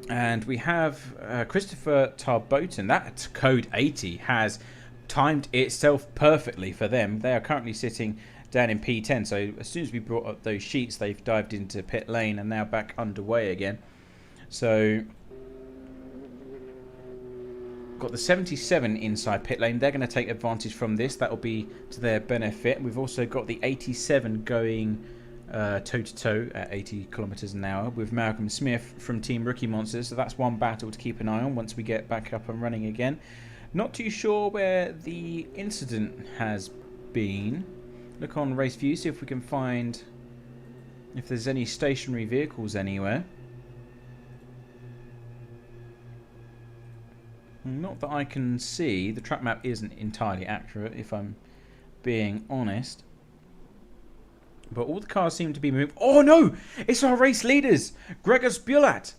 And we have Christopher Tarboton. That Code 80 has timed itself perfectly for them. They are currently sitting down in P10. So as soon as we brought up those sheets, they've dived into pit lane and now back underway again. So got the 77 inside pit lane. They're going to take advantage from this. That will be to their benefit. We've also got the 87 going toe-to-toe at 80 kilometers an hour with Malcolm Smith from Team Rookie Monsters. So that's one battle to keep an eye on once we get back up and running again. Not too sure where the incident has been. Look on race view, see if we can find if there's any stationary vehicles anywhere. Not that I can see. The track map isn't entirely accurate, if I'm being honest. But all the cars seem to be moving. Oh no! It's our race leaders! Gregors Bulat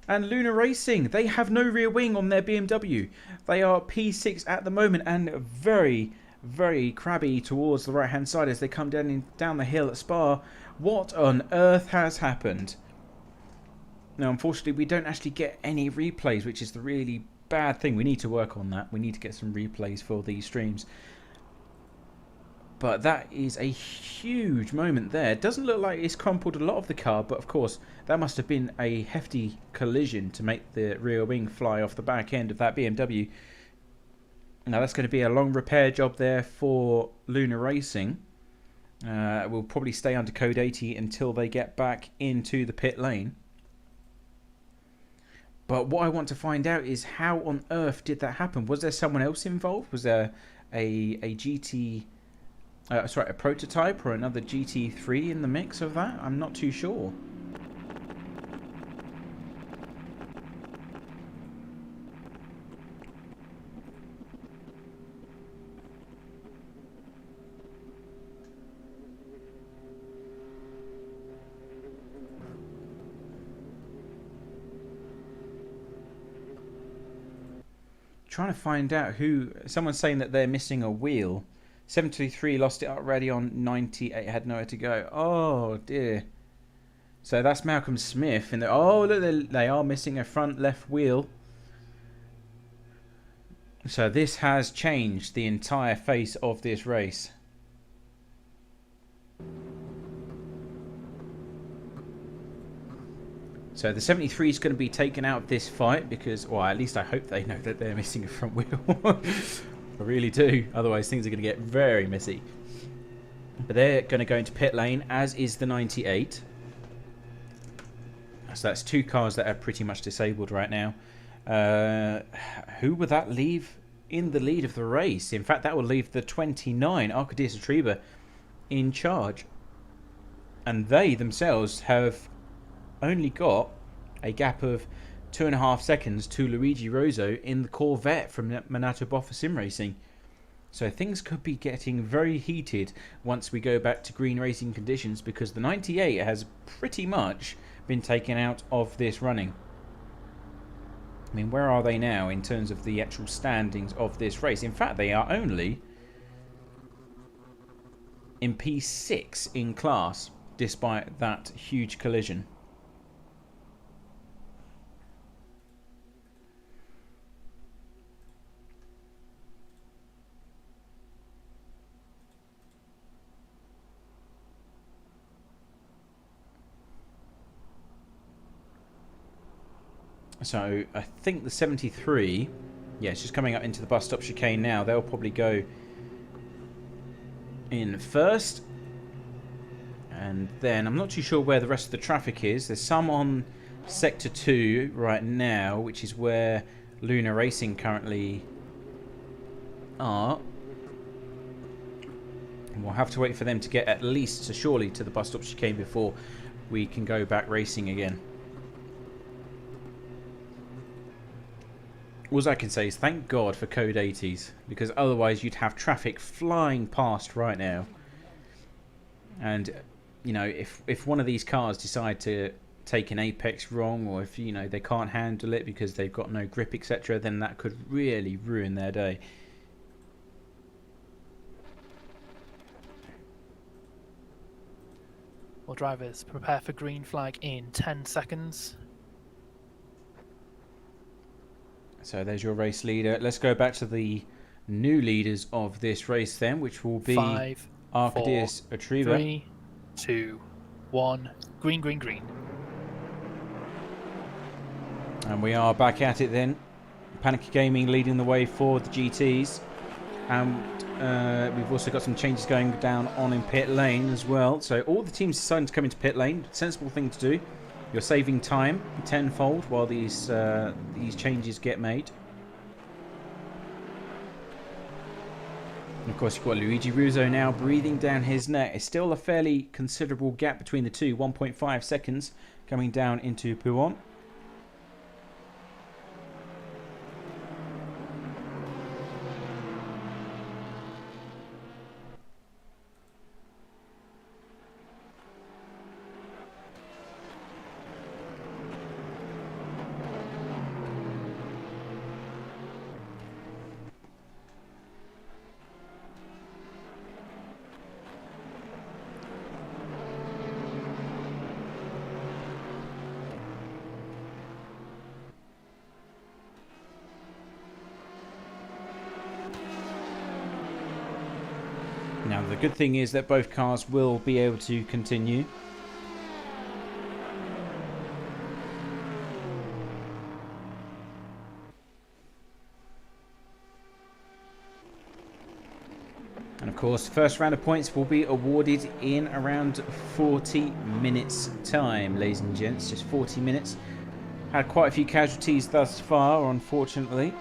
and Luna Racing. They have no rear wing on their BMW. They are P6 at the moment and very, very crabby towards the right hand side as they come down the hill at Spa. What on earth has happened? Now, unfortunately, we don't actually get any replays, which is the really bad thing. We need to work on that. We need to get some replays for these streams. But that is a huge moment there. It doesn't look like it's crumpled a lot of the car, but of course that must have been a hefty collision to make the rear wing fly off the back end of that BMW. Now that's going to be a long repair job there for Luna Racing. We'll probably stay under code 80 until they get back into the pit lane. But what I want to find out is how on earth did that happen? Was there someone else involved? Was there a prototype or another GT3 in the mix of that? I'm not too sure. Trying to find out who. Someone's saying that they're missing a wheel. 73 lost it already on 98, had nowhere to go. Oh dear. So that's Malcolm Smith. And oh look, they are missing a front left wheel. So this has changed the entire face of this race. So the 73 is going to be taken out of this fight because, well, at least I hope they know that they're missing a front wheel. I really do. Otherwise, things are going to get very messy. But they're going to go into pit lane, as is the 98. So that's two cars that are pretty much disabled right now. Who would that leave in the lead of the race? In fact, that will leave the 29, Arcadius Atriba, in charge. And they themselves have only got a gap of 2.5 seconds to Luigi Rosso in the Corvette from Minato Boffa Sim Racing. So things could be getting very heated once we go back to green racing conditions, because the 98 has pretty much been taken out of this running. I mean, where are they now in terms of the actual standings of this race? In fact, they are only in P6 in class, despite that huge collision. So I think the 73, yeah, it's just coming up into the bus stop chicane now. They'll probably go in first. And then I'm not too sure where the rest of the traffic is. There's some on Sector 2 right now, which is where Luna Racing currently are. And we'll have to wait for them to get at least to surely to the bus stop chicane before we can go back racing again. All I can say is thank God for Code 80s, because otherwise you'd have traffic flying past right now. And, you know, if one of these cars decide to take an apex wrong, or if, you know, they can't handle it because they've got no grip, etc., then that could really ruin their day. All drivers, prepare for green flag in 10 seconds. So there's your race leader. Let's go back to the new leaders of this race then, which will be 5, 4, Arcadius Atriva. 3, 2, 1. Green, green, green. And we are back at it then. Panic Gaming leading the way for the GTs. And we've also got some changes going down on in pit lane as well. So all the teams deciding to come into pit lane. Sensible thing to do. You're saving time tenfold while these changes get made. And of course, you've got Luigi Russo now breathing down his neck. It's still a fairly considerable gap between the two. 1.5 seconds coming down into Pouon. Now the good thing is that both cars will be able to continue. And of course, first round of points will be awarded in around 40 minutes time, ladies and gents. Just 40 minutes. Had quite a few casualties thus far, unfortunately.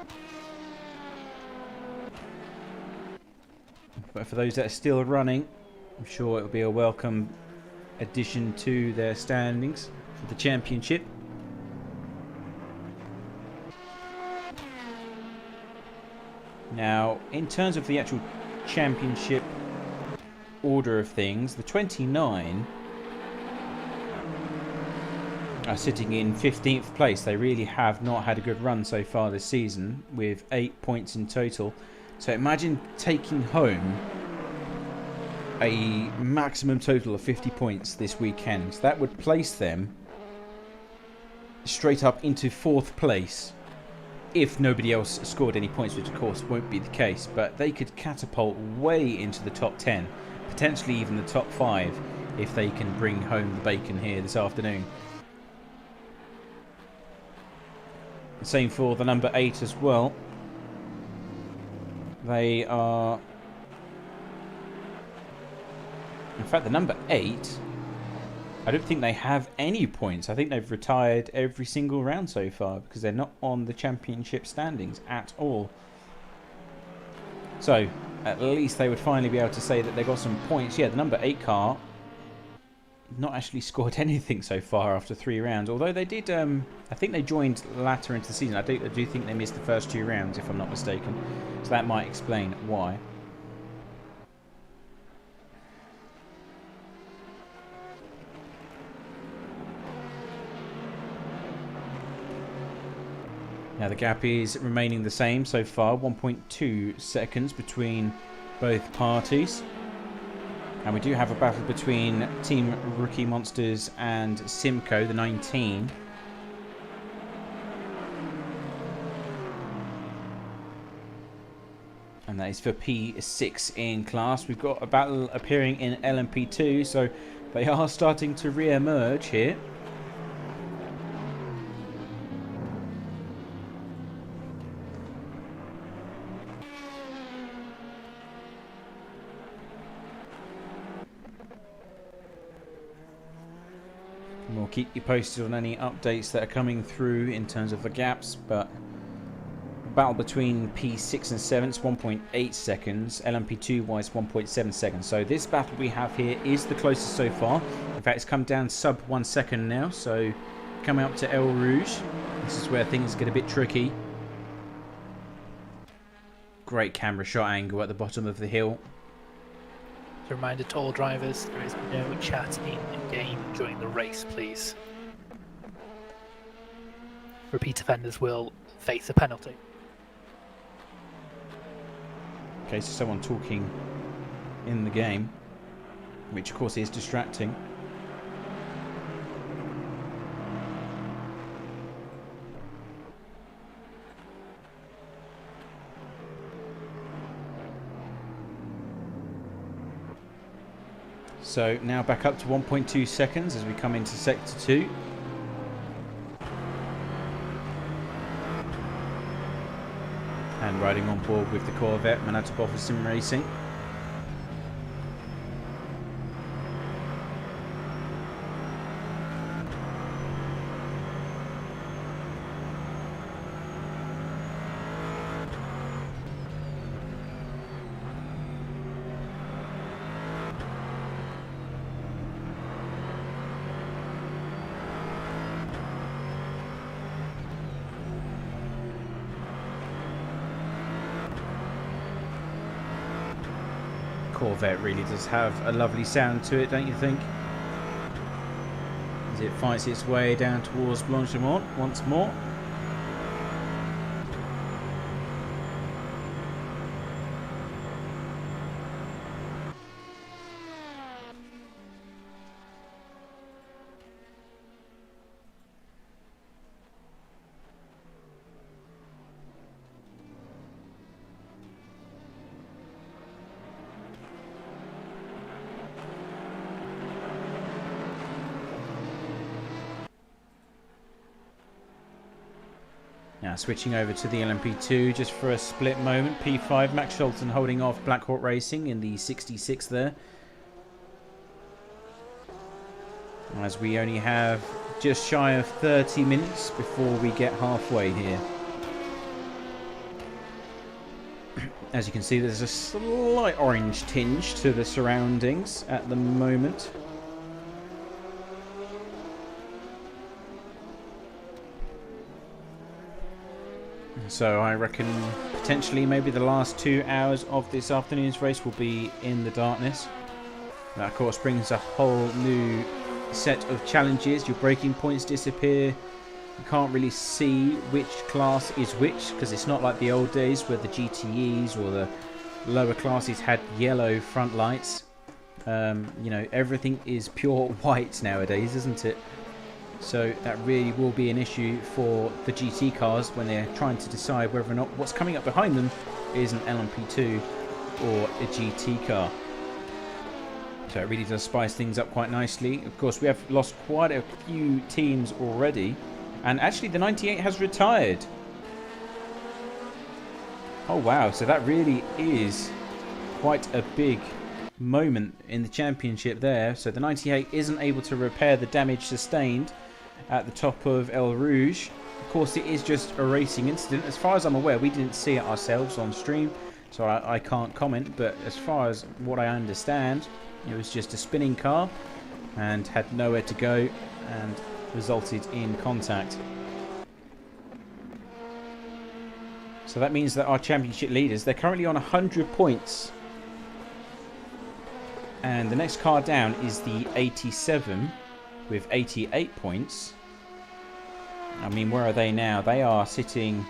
But for those that are still running, I'm sure it will be a welcome addition to their standings for the championship. Now, in terms of the actual championship order of things, the 29 are sitting in 15th place. They really have not had a good run so far this season, with 8 points in total. So imagine taking home a maximum total of 50 points this weekend. That would place them straight up into 4th place if nobody else scored any points, which of course won't be the case. But they could catapult way into the top 10, potentially even the top 5, if they can bring home the bacon here this afternoon. Same for the number 8 as well. They are... In fact, the number 8, I don't think they have any points. I think they've retired every single round so far because they're not on the championship standings at all. So, at least they would finally be able to say that they got some points. Yeah, the number 8 car not actually scored anything so far after 3 rounds. Although they did, I think they joined latter into the season. I do think they missed the first 2 rounds, if I'm not mistaken. So that might explain why. Now the gap is remaining the same so far, 1.2 seconds between both parties. And we do have a battle between Team Rookie Monsters and Simco, the 19. And that is for P6 in class. We've got a battle appearing in LMP2, so they are starting to re-emerge here. We'll keep you posted on any updates that are coming through in terms of the gaps, but battle between P6 and 7 is 1.8 seconds, LMP2 wise 1.7 seconds. So this battle we have here is the closest so far. In fact, it's come down sub 1 second now, so coming up to Eal Rouge, this is where things get a bit tricky. Great camera shot angle at the bottom of the hill. A reminder to all drivers, there is no chat in game during the race, please. Repeat offenders will face a penalty. Okay, so someone talking in the game, which of course is distracting. So now back up to 1.2 seconds as we come into Sector 2. And riding on board with the Corvette, Manatopov for Sim Racing. Corvette really does have a lovely sound to it, don't you think? As it fights its way down towards Blanchimont once more. Now switching over to the LMP2 just for a split moment. P5, Max Scholten holding off Black Hawk Racing in the 66 there. As we only have just shy of 30 minutes before we get halfway here. As you can see, there's a slight orange tinge to the surroundings at the moment. So I reckon potentially maybe the last 2 hours of this afternoon's race will be in the darkness. That of course brings a whole new set of challenges. Your braking points disappear. You can't really see which class is which, because it's not like the old days where the GTEs or the lower classes had yellow front lights. You know, everything is pure white nowadays, isn't it? So that really will be an issue for the GT cars when they're trying to decide whether or not what's coming up behind them is an LMP2 or a GT car. So it really does spice things up quite nicely. Of course, we have lost quite a few teams already. And actually the 98 has retired. Oh wow, so that really is quite a big moment in the championship there. So the 98 isn't able to repair the damage sustained at the top of Eal Rouge. Of course, it is just a racing incident. As far as I'm aware, we didn't see it ourselves on stream, so I can't comment. But as far as what I understand, it was just a spinning car and had nowhere to go and resulted in contact. So that means that our championship leaders, they're currently on 100 points. And the next car down is the 87 with 88 points. I mean, where are they now? They are sitting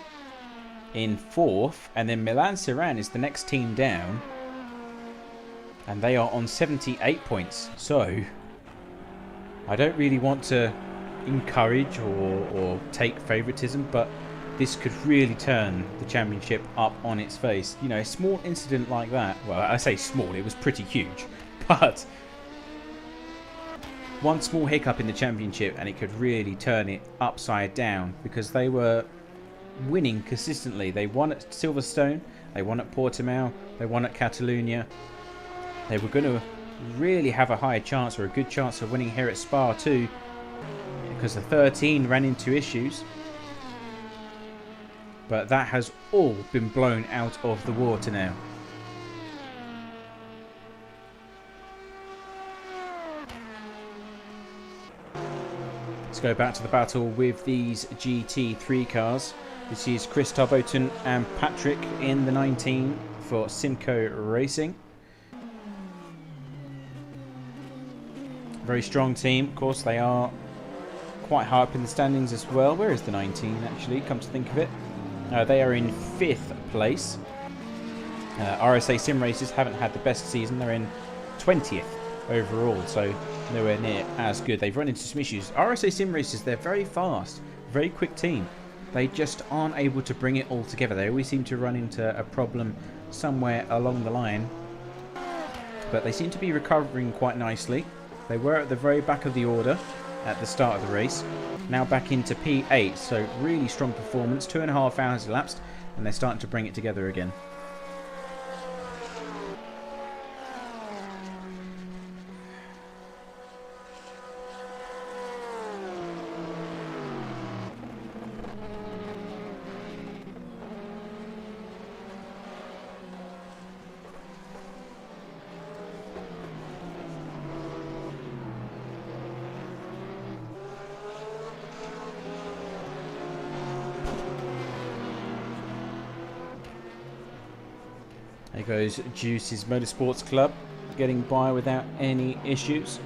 in 4th. And then Milan Siran is the next team down. And they are on 78 points. So, I don't really want to encourage or take favouritism, but this could really turn the championship up on its face. You know, a small incident like that, well, I say small, it was pretty huge. But one small hiccup in the championship and it could really turn it upside down, because they were winning consistently. They won at Silverstone, they won at Portimao, they won at Catalunya. They were going to really have a high chance, or a good chance, of winning here at Spa too, because the 13 ran into issues. But that has all been blown out of the water now. Let's go back to the battle with these GT3 cars. This is Chris Tarboton and Patrick in the 19 for Simco Racing. Very strong team. Of course, they are quite high up in the standings as well. Where is the 19 actually, come to think of it? They are in 5th place. RSA Sim Racers haven't had the best season. They're in 20th overall, so nowhere near as good. They've run into some issues. RSA Sim Racers, they're very fast, very quick team. They just aren't able to bring it all together. They always seem to run into a problem somewhere along the line. but they seem to be recovering quite nicely. They were at the very back of the order at the start of the race. Now back into P8, so really strong performance. 2.5 hours elapsed, and they're starting to bring it together again. There goes Juice's Motorsports Club, getting by without any issues.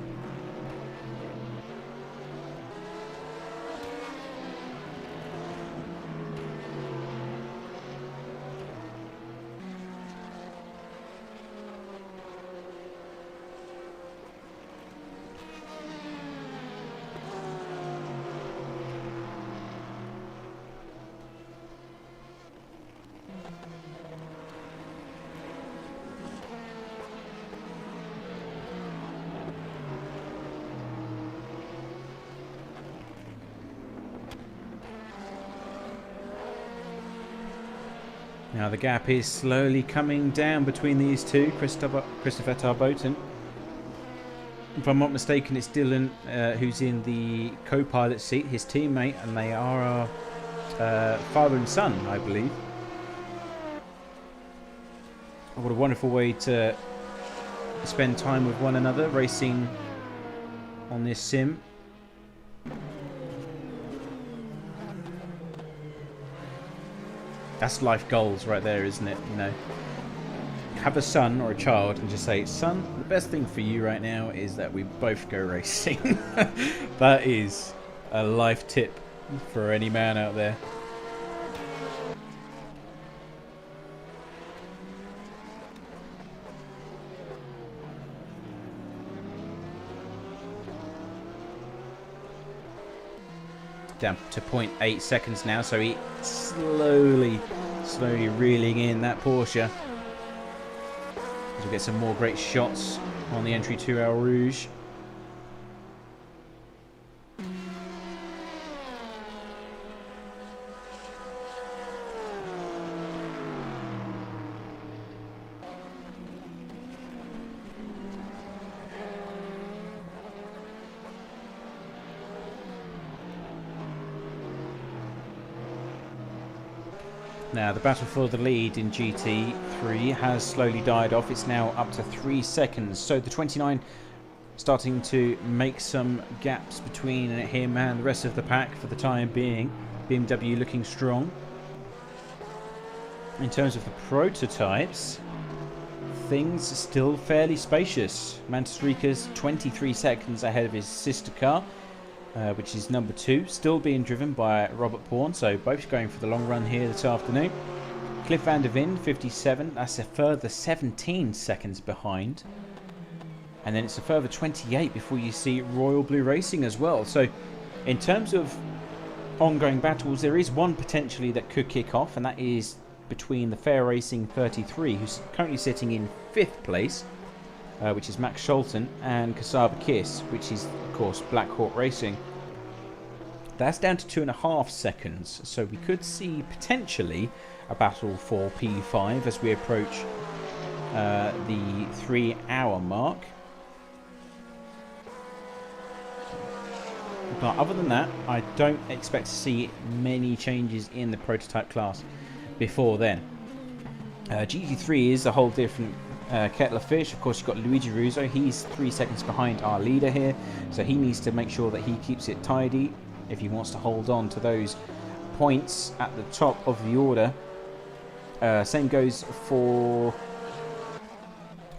Now the gap is slowly coming down between these two, Christopher Tarboton. If I'm not mistaken, it's Dylan who's in the co-pilot seat, his teammate, and they are father and son, I believe. What a wonderful way to spend time with one another, racing on this sim. That's life goals right there, isn't it? You know, have a son or a child and just say, son, the best thing for you right now is that we both go racing. That is a life tip for any man out there. Down to 0.8 seconds now, so he slowly reeling in that Porsche. We'll get some more great shots on the entry to Eal Rouge. Now the battle for the lead in GT3 has slowly died off. It's now up to 3 seconds. So the 29 starting to make some gaps between him and the rest of the pack for the time being. BMW looking strong. In terms of the prototypes, things are still fairly spacious. Mantis Rika's 23 seconds ahead of his sister car, which is number 2, still being driven by Robert Pawn, so both going for the long run here this afternoon. Cliff van der Vinde, 57, that's a further 17 seconds behind. And then it's a further 28 before you see Royal Blue Racing as well. So in terms of ongoing battles, there is one potentially that could kick off, and that is between the Fair Racing 33, who's currently sitting in 5th place, which is Max Scholten, and Kasaba Kiss, which is, of course, Black Hawk Racing. That's down to 2.5 seconds, so we could see potentially a battle for P5 as we approach the 3-hour mark. But other than that, I don't expect to see many changes in the prototype class before then. GT3 is a whole different kettle of fish. Of course, you've got Luigi Russo. He's 3 seconds behind our leader here, so he needs to make sure that he keeps it tidy if he wants to hold on to those points at the top of the order. Same goes for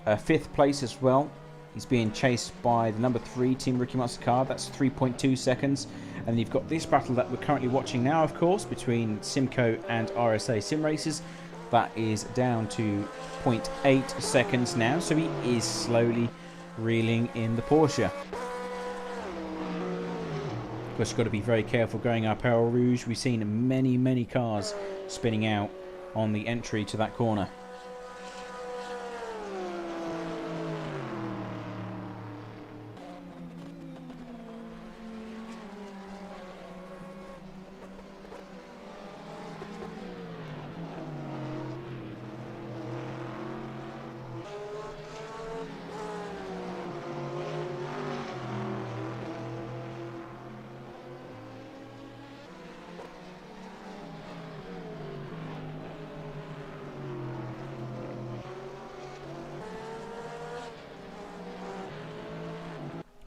5th place as well. He's being chased by the number 3 Team Ricky Mastercard. That's 3.2 seconds. And you've got this battle that we're currently watching now, of course, between Simco and RSA Sim Racers. That is down to 0.8 seconds now, so he is slowly reeling in the Porsche. Of course, you've got to be very careful going up Eal Rouge. We've seen many cars spinning out on the entry to that corner.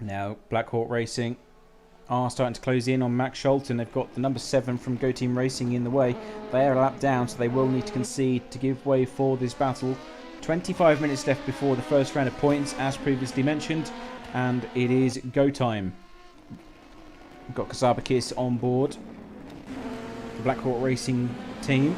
Now, Black Hawk Racing are starting to close in on Max Scholten. They've got the number 7 from Go Team Racing in the way. They are a lap down, so they will need to concede to give way for this battle. 25 minutes left before the first round of points, as previously mentioned, and it is go time. We've got Kazabakis on board, the Black Hawk Racing team.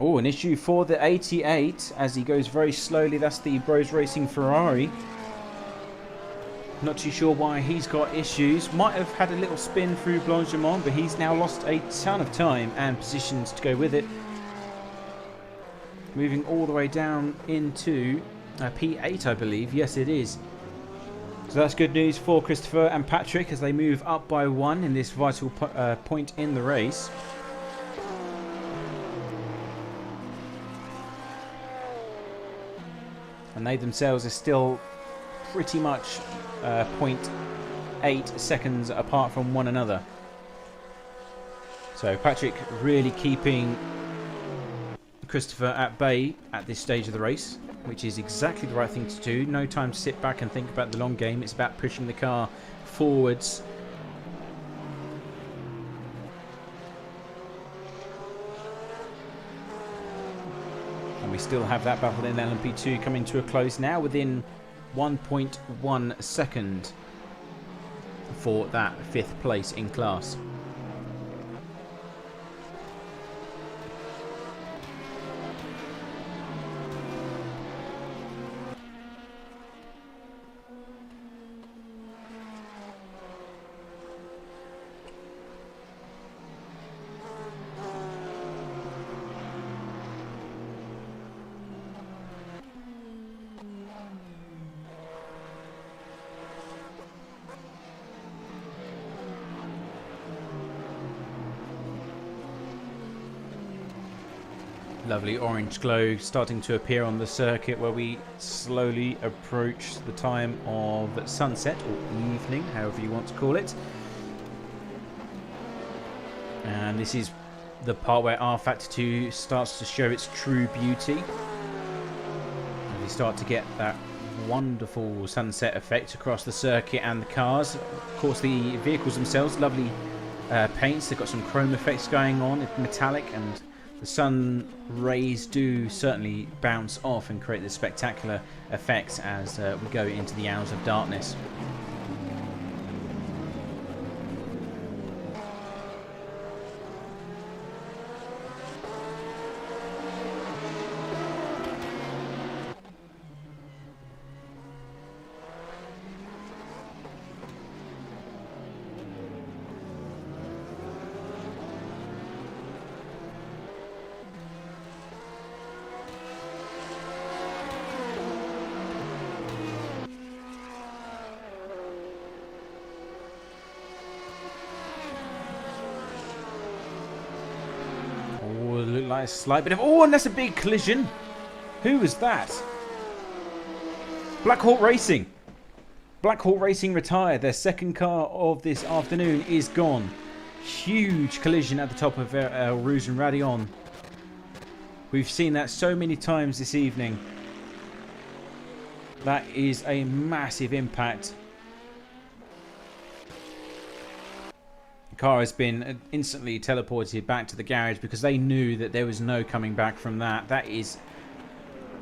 Oh, an issue for the 88 as he goes very slowly. That's the Bros Racing Ferrari. Not too sure why he's got issues. Might have had a little spin through Blanchimont, but he's now lost a ton of time and positions to go with it. Moving all the way down into P8, I believe. Yes, it is. So that's good news for Christopher and Patrick as they move up by 1 in this vital point in the race. And they themselves are still pretty much 0.8 seconds apart from one another. So Patrick really keeping Christopher at bay at this stage of the race, which is exactly the right thing to do. No time to sit back and think about the long game. It's about pushing the car forwards. And we still have that battle in LMP2 coming to a close now within 1.1 second for that 5th place in class. Lovely orange glow starting to appear on the circuit where we slowly approach the time of sunset or evening, however you want to call it. And this is the part where R Factor 2 starts to show its true beauty. And we start to get that wonderful sunset effect across the circuit and the cars. Of course, the vehicles themselves, lovely paints. They've got some chrome effects going on, it's metallic, and the sun rays do certainly bounce off and create the spectacular effects as we go into the hours of darkness. Like a slight bit of... Oh, and that's a big collision. Who was that? Black Hawk Racing. Black Hawk Racing retired. Their second car of this afternoon is gone. Huge collision at the top of Eal Rouge and Radion. We've seen that so many times this evening. That is a massive impact. Car has been instantly teleported back to the garage because they knew that there was no coming back from that. That is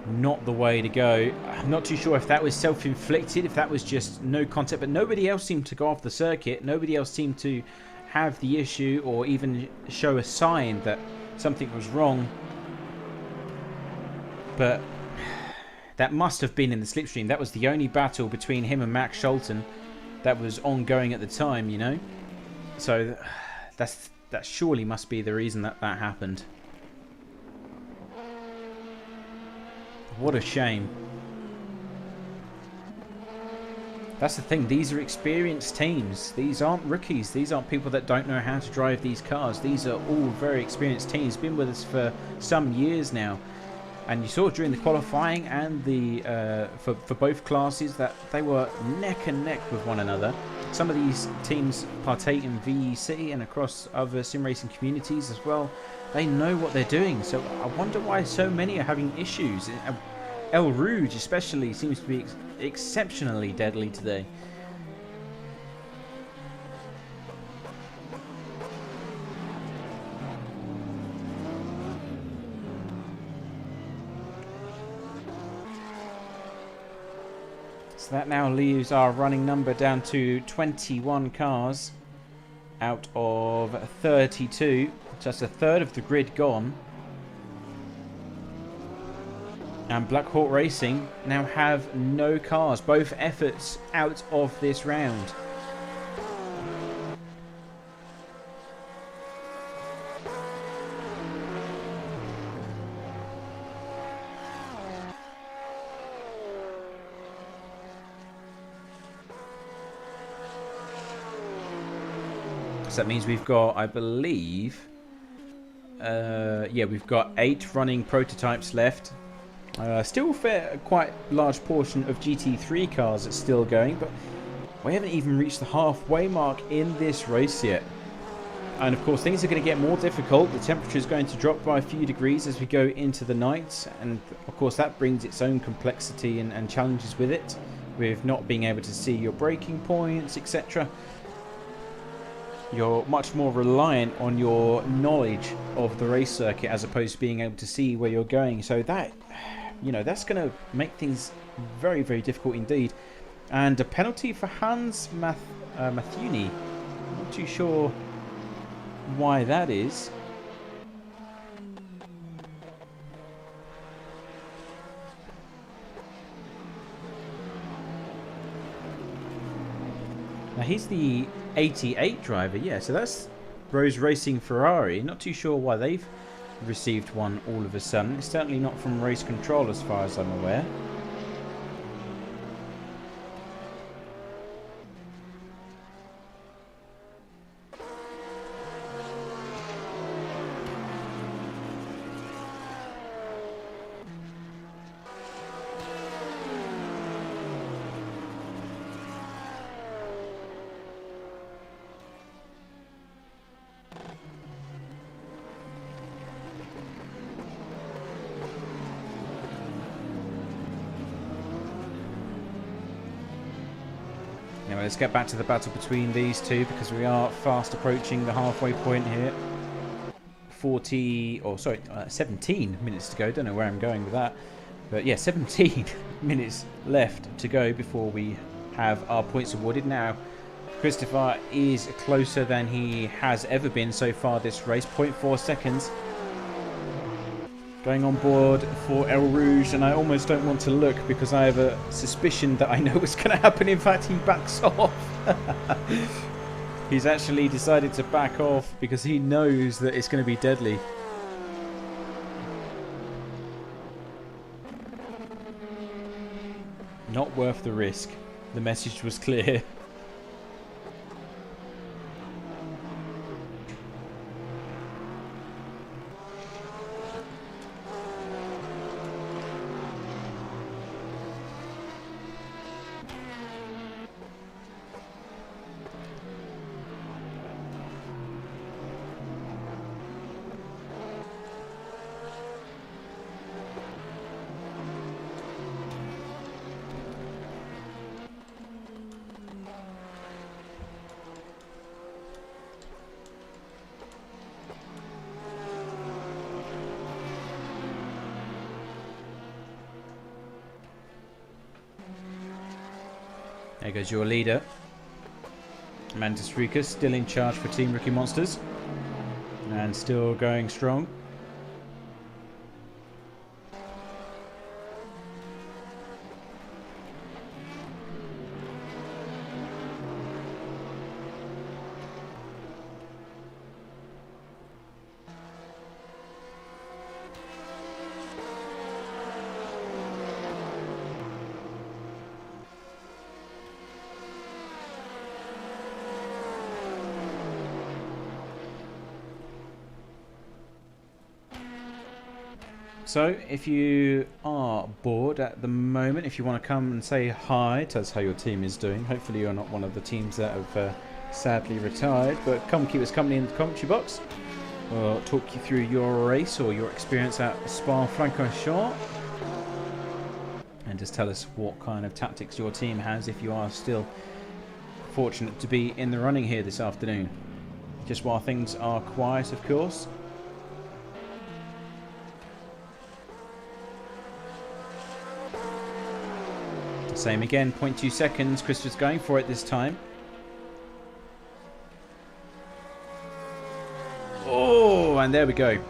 not the way to go. I'm not too sure if that was self-inflicted, if that was just no contact, but nobody else seemed to go off the circuit. Nobody else seemed to have the issue or even show a sign that something was wrong. But that must have been in the slipstream. That was the only battle between him and Max Scholten that was ongoing at the time, you know. So that surely must be the reason that that happened. What a shame. That's the thing, these are experienced teams. These aren't rookies. These aren't people that don't know how to drive these cars. These are all very experienced teams, been with us for some years now. And you saw during the qualifying and the for both classes that they were neck and neck with one another. Some of these teams partake in VEC and across other sim racing communities as well. They know what they're doing. So I wonder why so many are having issues. Eal Rouge especially seems to be exceptionally deadly today. So that now leaves our running number down to 21 cars out of 32. Just a third of the grid gone. And Black Hawk Racing now have no cars. Both efforts out of this round. So that means we've got, I believe, yeah, we've got 8 running prototypes left. Still quite large portion of GT3 cars that's still going, but we haven't even reached the halfway mark in this race yet. And of course things are going to get more difficult. The temperature is going to drop by a few degrees as we go into the night, and of course that brings its own complexity and challenges with it, with not being able to see your braking points, etc. You're much more reliant on your knowledge of the race circuit as opposed to being able to see where you're going. So that, you know, that's going to make things very, very difficult indeed. And a penalty for Hans Mathuni. Not too sure why that is. Now he's the 88 driver, yeah, so that's Rose Racing Ferrari. Not too sure why they've received one all of a sudden. It's certainly not from Race Control as far as I'm aware. Anyway, let's get back to the battle between these two because we are fast approaching the halfway point here. 17 minutes to go. Don't know where I'm going with that. But yeah, 17 minutes left to go before we have our points awarded. Now, Christopher is closer than he has ever been so far this race. 0.4 seconds. Going on board for Eal Rouge, and I almost don't want to look because I have a suspicion that I know what's going to happen. In fact, he backs off. He's actually decided to back off because he knows that it's going to be deadly. Not worth the risk. The message was clear. There goes your leader. Mantis Rikas still in charge for Team Rookie Monsters. And still going strong. So, if you are bored at the moment, if you want to come and say hi, tell us how your team is doing. Hopefully you're not one of the teams that have sadly retired, but come keep us company in the commentary box. We'll talk you through your race or your experience at Spa-Francorchamps. And just tell us what kind of tactics your team has if you are still fortunate to be in the running here this afternoon. Just while things are quiet, of course. Same again, 0.2 seconds. Chris was going for it this time. Oh, and there we go.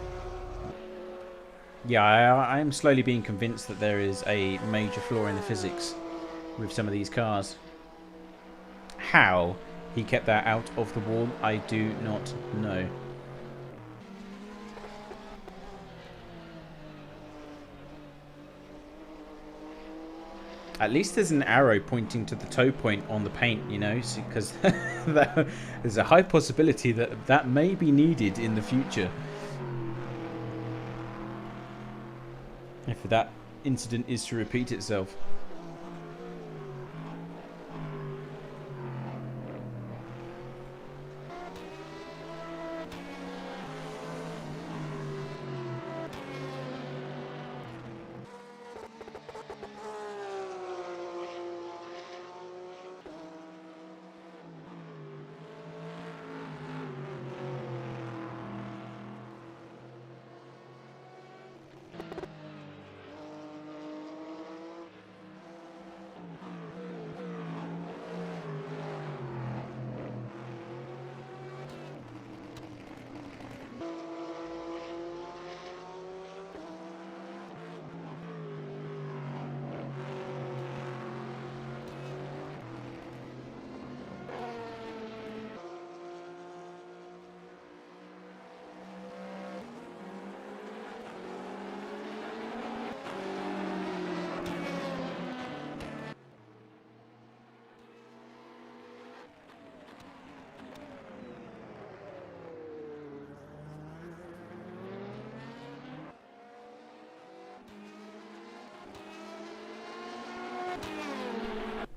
Yeah, I am slowly being convinced that there is a major flaw in the physics with some of these cars. How he kept that out of the wall, I do not know. At least there's an arrow pointing to the toe point on the paint, you know, because there's a high possibility that that may be needed in the future. If that incident is to repeat itself.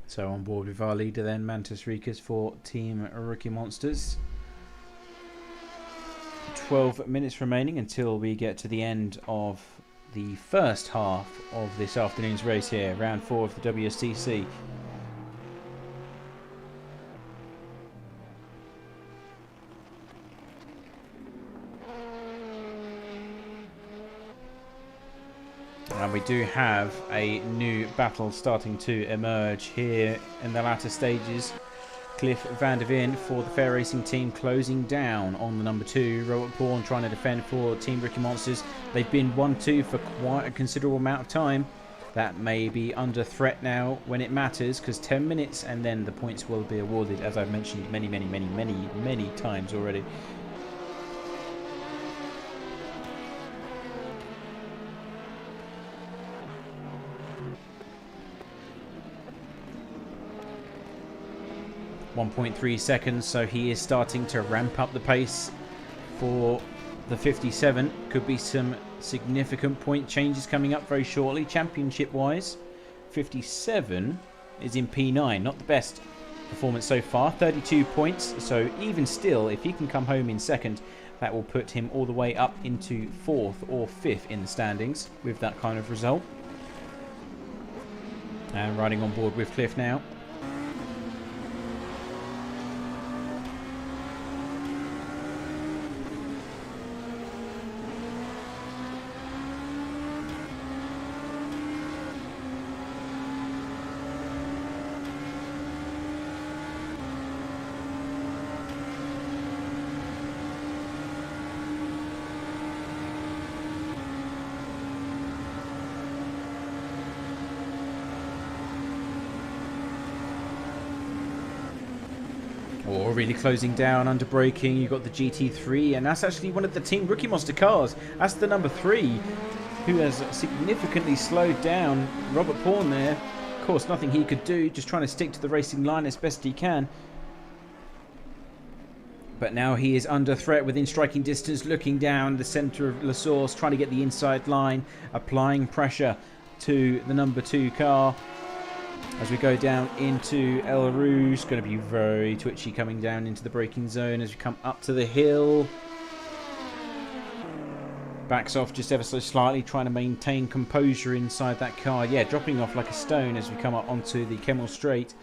So on board with our leader then, Mantis Rikas for Team Rookie Monsters. 12 minutes remaining until we get to the end of the first half of this afternoon's race here, round 4 of the WSTC. And we do have a new battle starting to emerge here in the latter stages. Cliff van der Veen for the Fair Racing team closing down on the number 2. Robert Pawn trying to defend for Team Rookie Monsters. They've been 1-2 for quite a considerable amount of time. That may be under threat now when it matters, because 10 minutes and then the points will be awarded, as I've mentioned many times already. .3 seconds, so he is starting to ramp up the pace for the 57. Could be some significant point changes coming up very shortly. Championship wise, 57 is in P9, not the best performance so far, 32 points. So even still, if he can come home in second, that will put him all the way up into 4th or 5th in the standings with that kind of result. And riding on board with Cliff now. Or really closing down under braking. You've got the GT3, and that's actually one of the Team Rookie Monster cars. That's the number 3, who has significantly slowed down Robert Pawn there. Of course, nothing he could do, just trying to stick to the racing line as best he can. But now he is under threat within striking distance, looking down the centre of La Source, trying to get the inside line, applying pressure to the number 2 car. As we go down into Eal Rouge, going to be very twitchy coming down into the braking zone as we come up to the hill. Backs off just ever so slightly, trying to maintain composure inside that car. Yeah, dropping off like a stone as we come up onto the Kemmel Straight.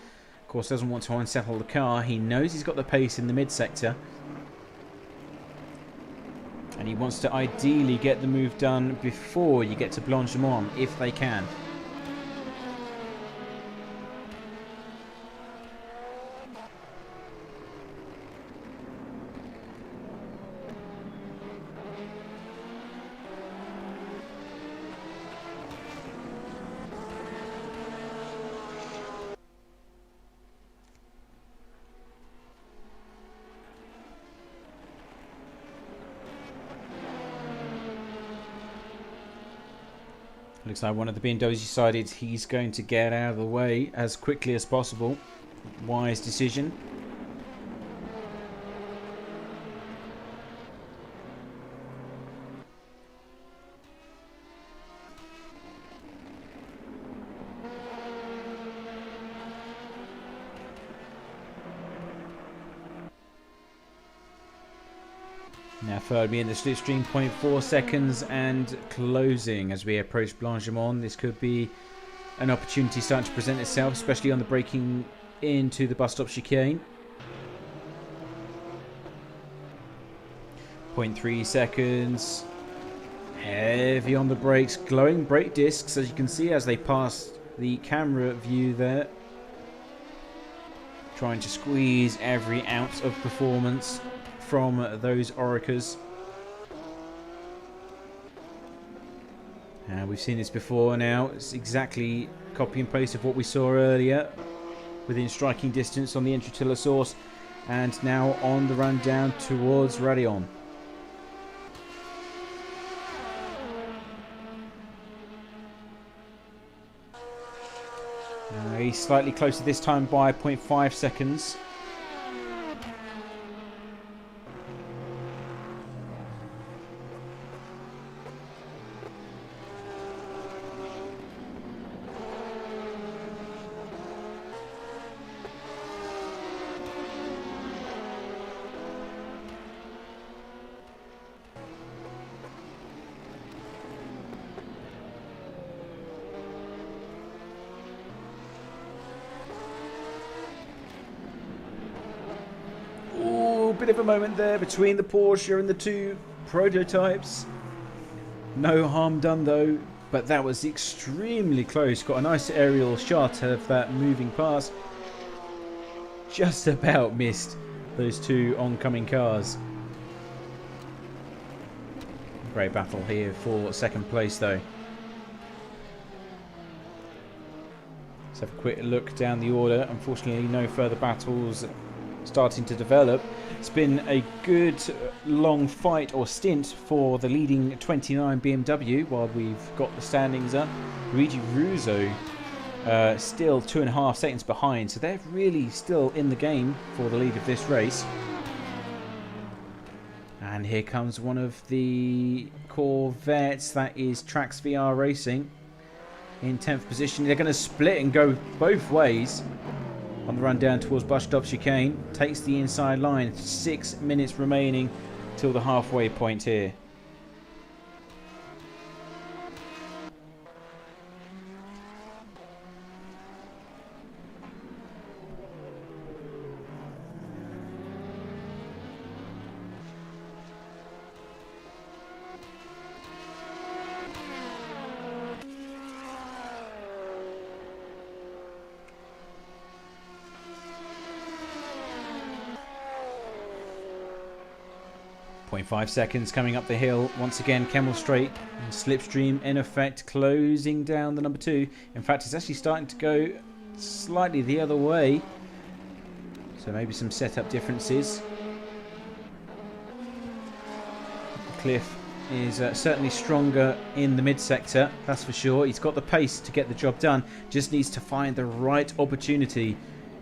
Of course, doesn't want to unsettle the car. He knows he's got the pace in the mid-sector. And he wants to ideally get the move done before you get to Blanchimont, if they can. Looks like one of the BMWs decided he's going to get out of the way as quickly as possible. Wise decision. Now firmly in the slipstream, 0.4 seconds and closing as we approach Blanchimont. This could be an opportunity starting to present itself, especially on the braking into the bus stop chicane. 0.3 seconds. Heavy on the brakes, glowing brake discs as you can see as they pass the camera view there. Trying to squeeze every ounce of performance from those Orecas. And we've seen this before now. It's exactly copy and paste of what we saw earlier within striking distance on the entry to La Source, and now on the run down towards Raidillon. He's slightly closer this time by 0.5 seconds. Bit of a moment there between the Porsche and the two prototypes. No harm done though, but that was extremely close. Got a nice aerial shot of that moving past. Just about missed those two oncoming cars. Great battle here for second place though. Let's have a quick look down the order. Unfortunately, no further battles starting to develop. It's been a good long fight or stint for the leading 29 BMW while we've got the standings up. Luigi Russo still 2.5 seconds behind, so they're really still in the game for the lead of this race. And here comes one of the Corvettes, that is Trax VR Racing in 10th position. They're going to split and go both ways on the run down towards bus stop chicane. Takes the inside line. 6 minutes remaining till the halfway point here. .5 seconds coming up the hill. Once again, Kemmel Straight and slipstream in effect, closing down the number 2. In fact, it's actually starting to go slightly the other way. So maybe some setup differences. Cliff is certainly stronger in the mid-sector, that's for sure. He's got the pace to get the job done. Just needs to find the right opportunity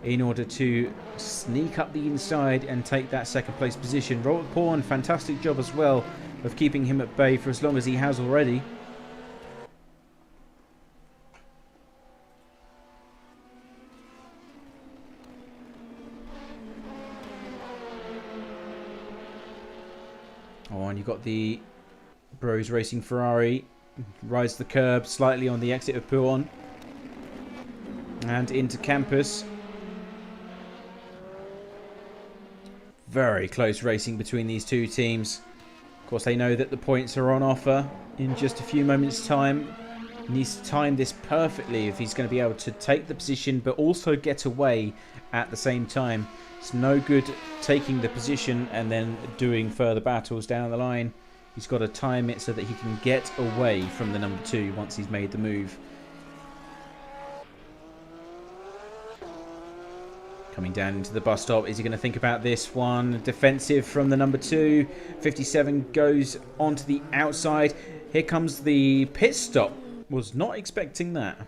in order to sneak up the inside and take that second place position. Robert Pawn, fantastic job as well of keeping him at bay for as long as he has already. Oh, and you've got the Bros Racing Ferrari. Rides the curb slightly on the exit of Pouon. And into Campus. Very close racing between these two teams. Of course, they know that the points are on offer in just a few moments' time. He needs to time this perfectly if he's going to be able to take the position but also get away at the same time. It's no good taking the position and then doing further battles down the line. He's got to time it so that he can get away from the number 2 once he's made the move. Coming down into the bus stop. Is he going to think about this one? Defensive from the number 2. 57 goes onto the outside. Here comes the pit stop. Was not expecting that.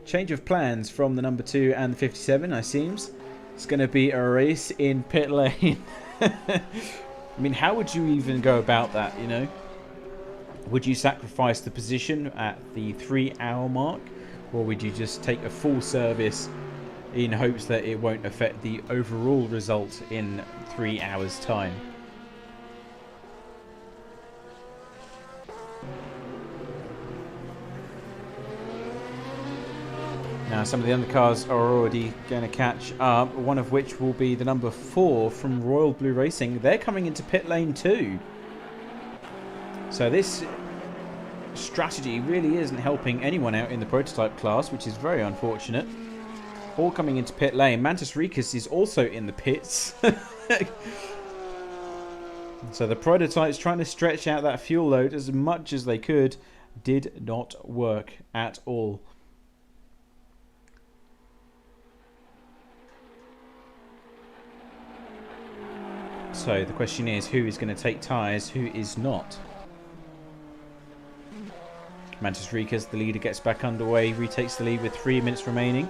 Change of plans from the number 2 and the 57, it seems. It's going to be a race in pit lane. I mean, how would you even go about that, you know? Would you sacrifice the position at the 3-hour mark? Or would you just take a full service in hopes that it won't affect the overall result in 3 hours' time? Now, some of the undercars are already going to catch up, one of which will be the number 4 from Royal Blue Racing. They're coming into pit lane too. So this strategy really isn't helping anyone out in the prototype class, which is very unfortunate. All coming into pit lane. Mantis Ricus is also in the pits. So the prototypes trying to stretch out that fuel load as much as they could did not work at all. So the question is, who is going to take tyres, who is not? Mantis Ricus, the leader, gets back underway, retakes the lead with 3 minutes remaining.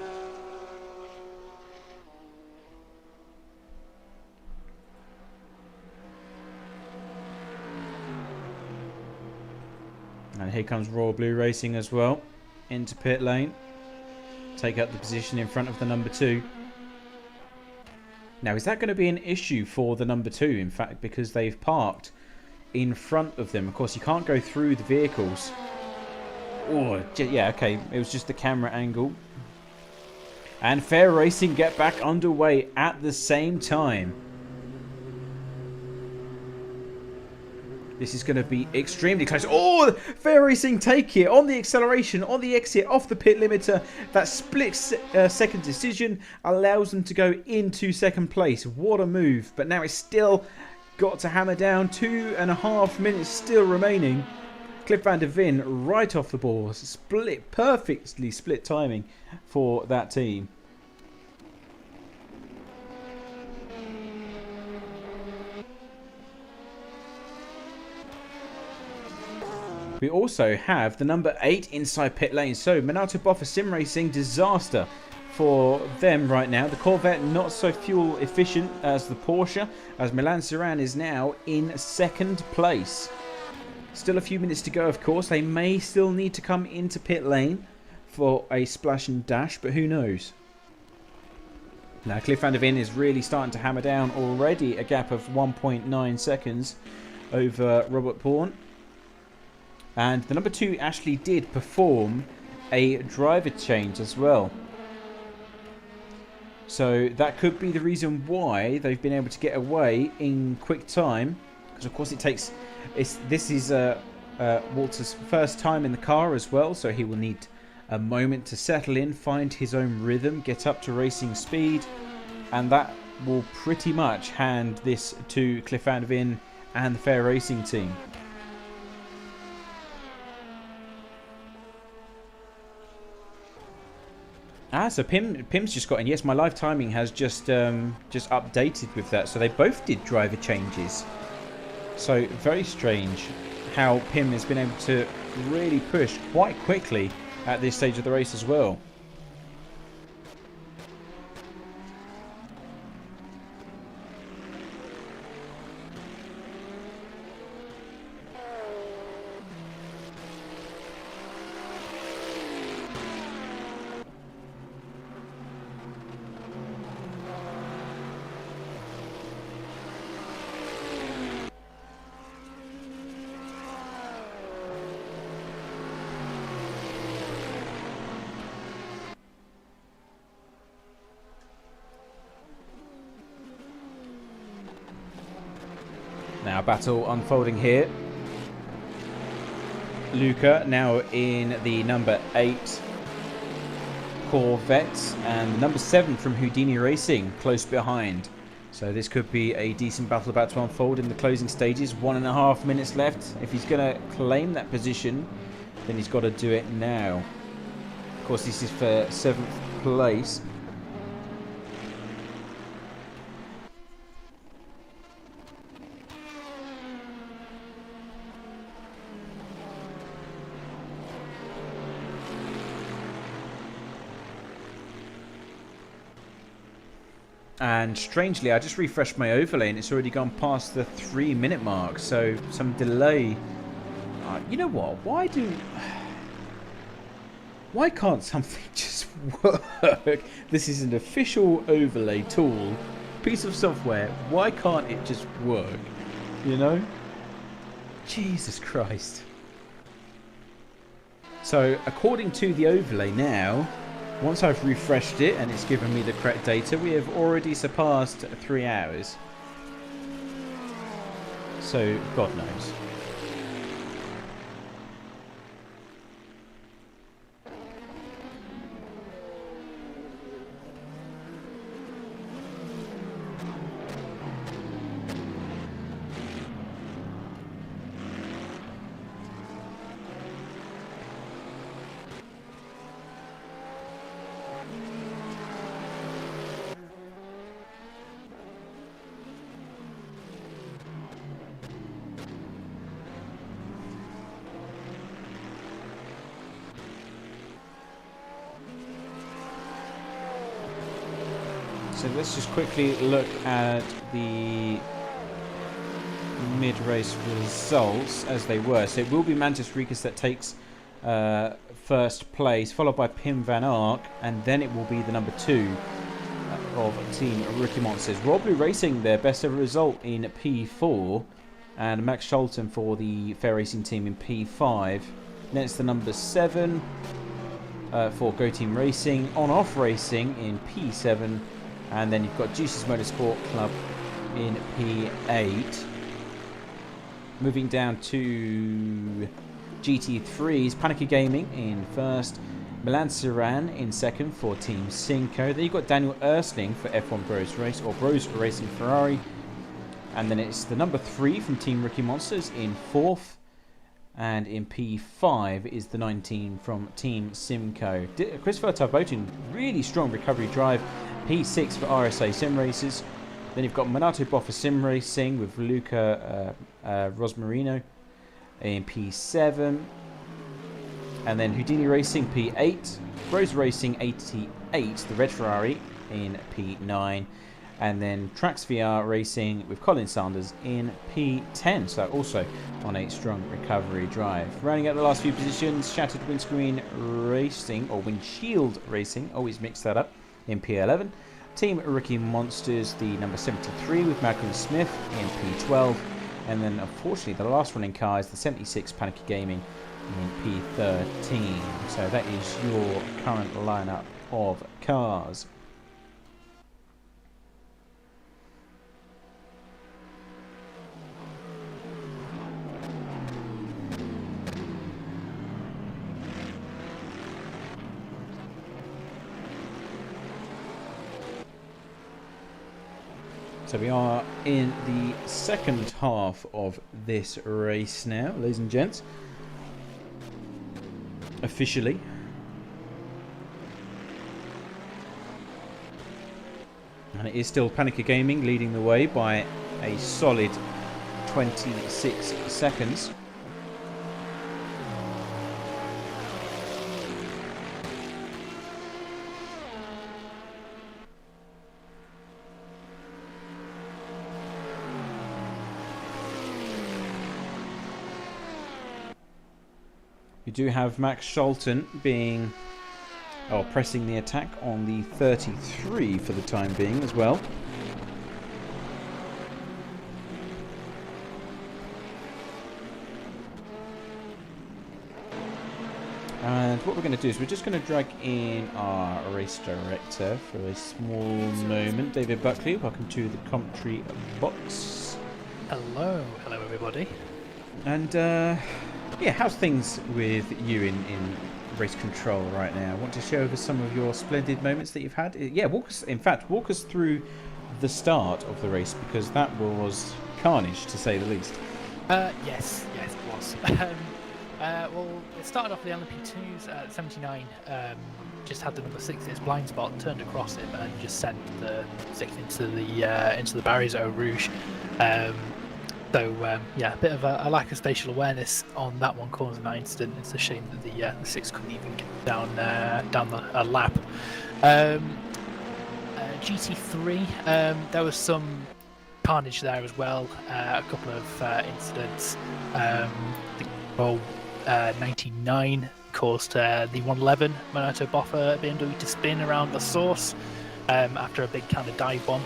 And here comes Royal Blue Racing as well, into pit lane. Take up the position in front of the number 2. Now, is that going to be an issue for the number 2, in fact, because they've parked in front of them? Of course, you can't go through the vehicles. Oh, yeah, okay. It was just the camera angle. And Fair Racing get back underway at the same time. This is going to be extremely close. Oh, Fair Racing take it on the acceleration, on the exit, off the pit limiter. That split second decision allows them to go into second place. What a move. But now it's still got to hammer down. 2.5 minutes still remaining. Cliff van der Veen right off the ball. Perfectly split timing for that team. We also have the number 8 inside pit lane. So Minato Boffa Sim Racing, disaster for them right now. The Corvette not so fuel efficient as the Porsche, as Milan Saran is now in second place. Still a few minutes to go, of course. They may still need to come into pit lane for a splash and dash, but who knows? Now Cliff van der Veen is really starting to hammer down already. A gap of 1.9 seconds over Robert Pawn. And the number 2 actually did perform a driver change as well. So that could be the reason why they've been able to get away in quick time. Because of course it takes... This is Walter's first time in the car as well. So he will need a moment to settle in, find his own rhythm, get up to racing speed. And that will pretty much hand this to Cliff van der Veen and the Fair Racing team. Ah, so Pim's just got in. Yes, my live timing has just updated with that. So they both did driver changes. So very strange how Pim has been able to really push quite quickly at this stage of the race as well. Now battle unfolding here. Luca now in the number 8 Corvette, and number 7 from Houdini Racing close behind. So this could be a decent battle about to unfold in the closing stages. 1.5 minutes left. If he's going to claim that position, then he's got to do it now. Of course, this is for 7th place. And strangely, I just refreshed my overlay and it's already gone past the 3-minute mark. So some delay. You know what? Why can't something just work? This is an official overlay tool, piece of software. Why can't it just work? You know? Jesus Christ. So according to the overlay now, once I've refreshed it and it's given me the correct data, we have already surpassed 3 hours. So, God knows. So let's just quickly look at the mid-race results as they were. So it will be Mantis Rikas that takes first place, followed by Pim Van Ark, and then it will be the number 2 of Team Rookie Monsters. Rob Blue Racing, their best ever result in P4, and Max Scholten for the Fair Racing team in P5. Then it's the number 7 for Go Team Racing, On-Off Racing in P7. And then you've got Juice's Motorsport Club in P8. Moving down to GT3's Panicky Gaming in first. Milan Saran in second for Team Cinco. Then you've got Daniel Ersling for F1 Bros Race, or Bros Racing Ferrari. And then it's the number 3 from Team Rookie Monsters in fourth. And in P5 is the 19 from Team Simco. Christopher Tarbotin, really strong recovery drive. P6 for RSA Sim Racers. Then you've got Minato Boffa Sim Racing with Luca Rosmarino in P7. And then Houdini Racing P8. Rose Racing 88, the Red Ferrari, in P9. And then Trax VR Racing with Colin Sanders in P10. So also on a strong recovery drive. Rounding out the last few positions, Shattered Windscreen Racing, or Windshield Racing, always mix that up, in P11. Team Rookie Monsters, the number 73 with Malcolm Smith in P12. And then unfortunately the last running car is the 76 Panicky Gaming in P13. So that is your current lineup of cars. So we are in the second half of this race now, ladies and gents. Officially. And it is still Panicky Gaming leading the way by a solid 26 seconds. We do have Max Scholten being, pressing the attack on the 33 for the time being as well. And what we're going to do is we're just going to drag in our race director for a small moment. David Buckley, welcome to the commentary box. Hello everybody. And yeah, how's things with you in race control right now? Want to share with us some of your splendid moments that you've had? Yeah, walk us through the start of the race, because that was carnage to say the least. Yes, it was. Well, it started off with the LMP2s at 79. Just had the number 6 its blind spot, turned across it, and just sent the 6 into the barriers at Eal Rouge. Yeah, a bit of a lack of spatial awareness on that one causing that incident. It's a shame that the 6 couldn't even get down the lap. GT3 there was some carnage there as well. A couple of incidents. The 99 caused the 111 Monato Boffa BMW to spin around the source after a big kind of dive bomb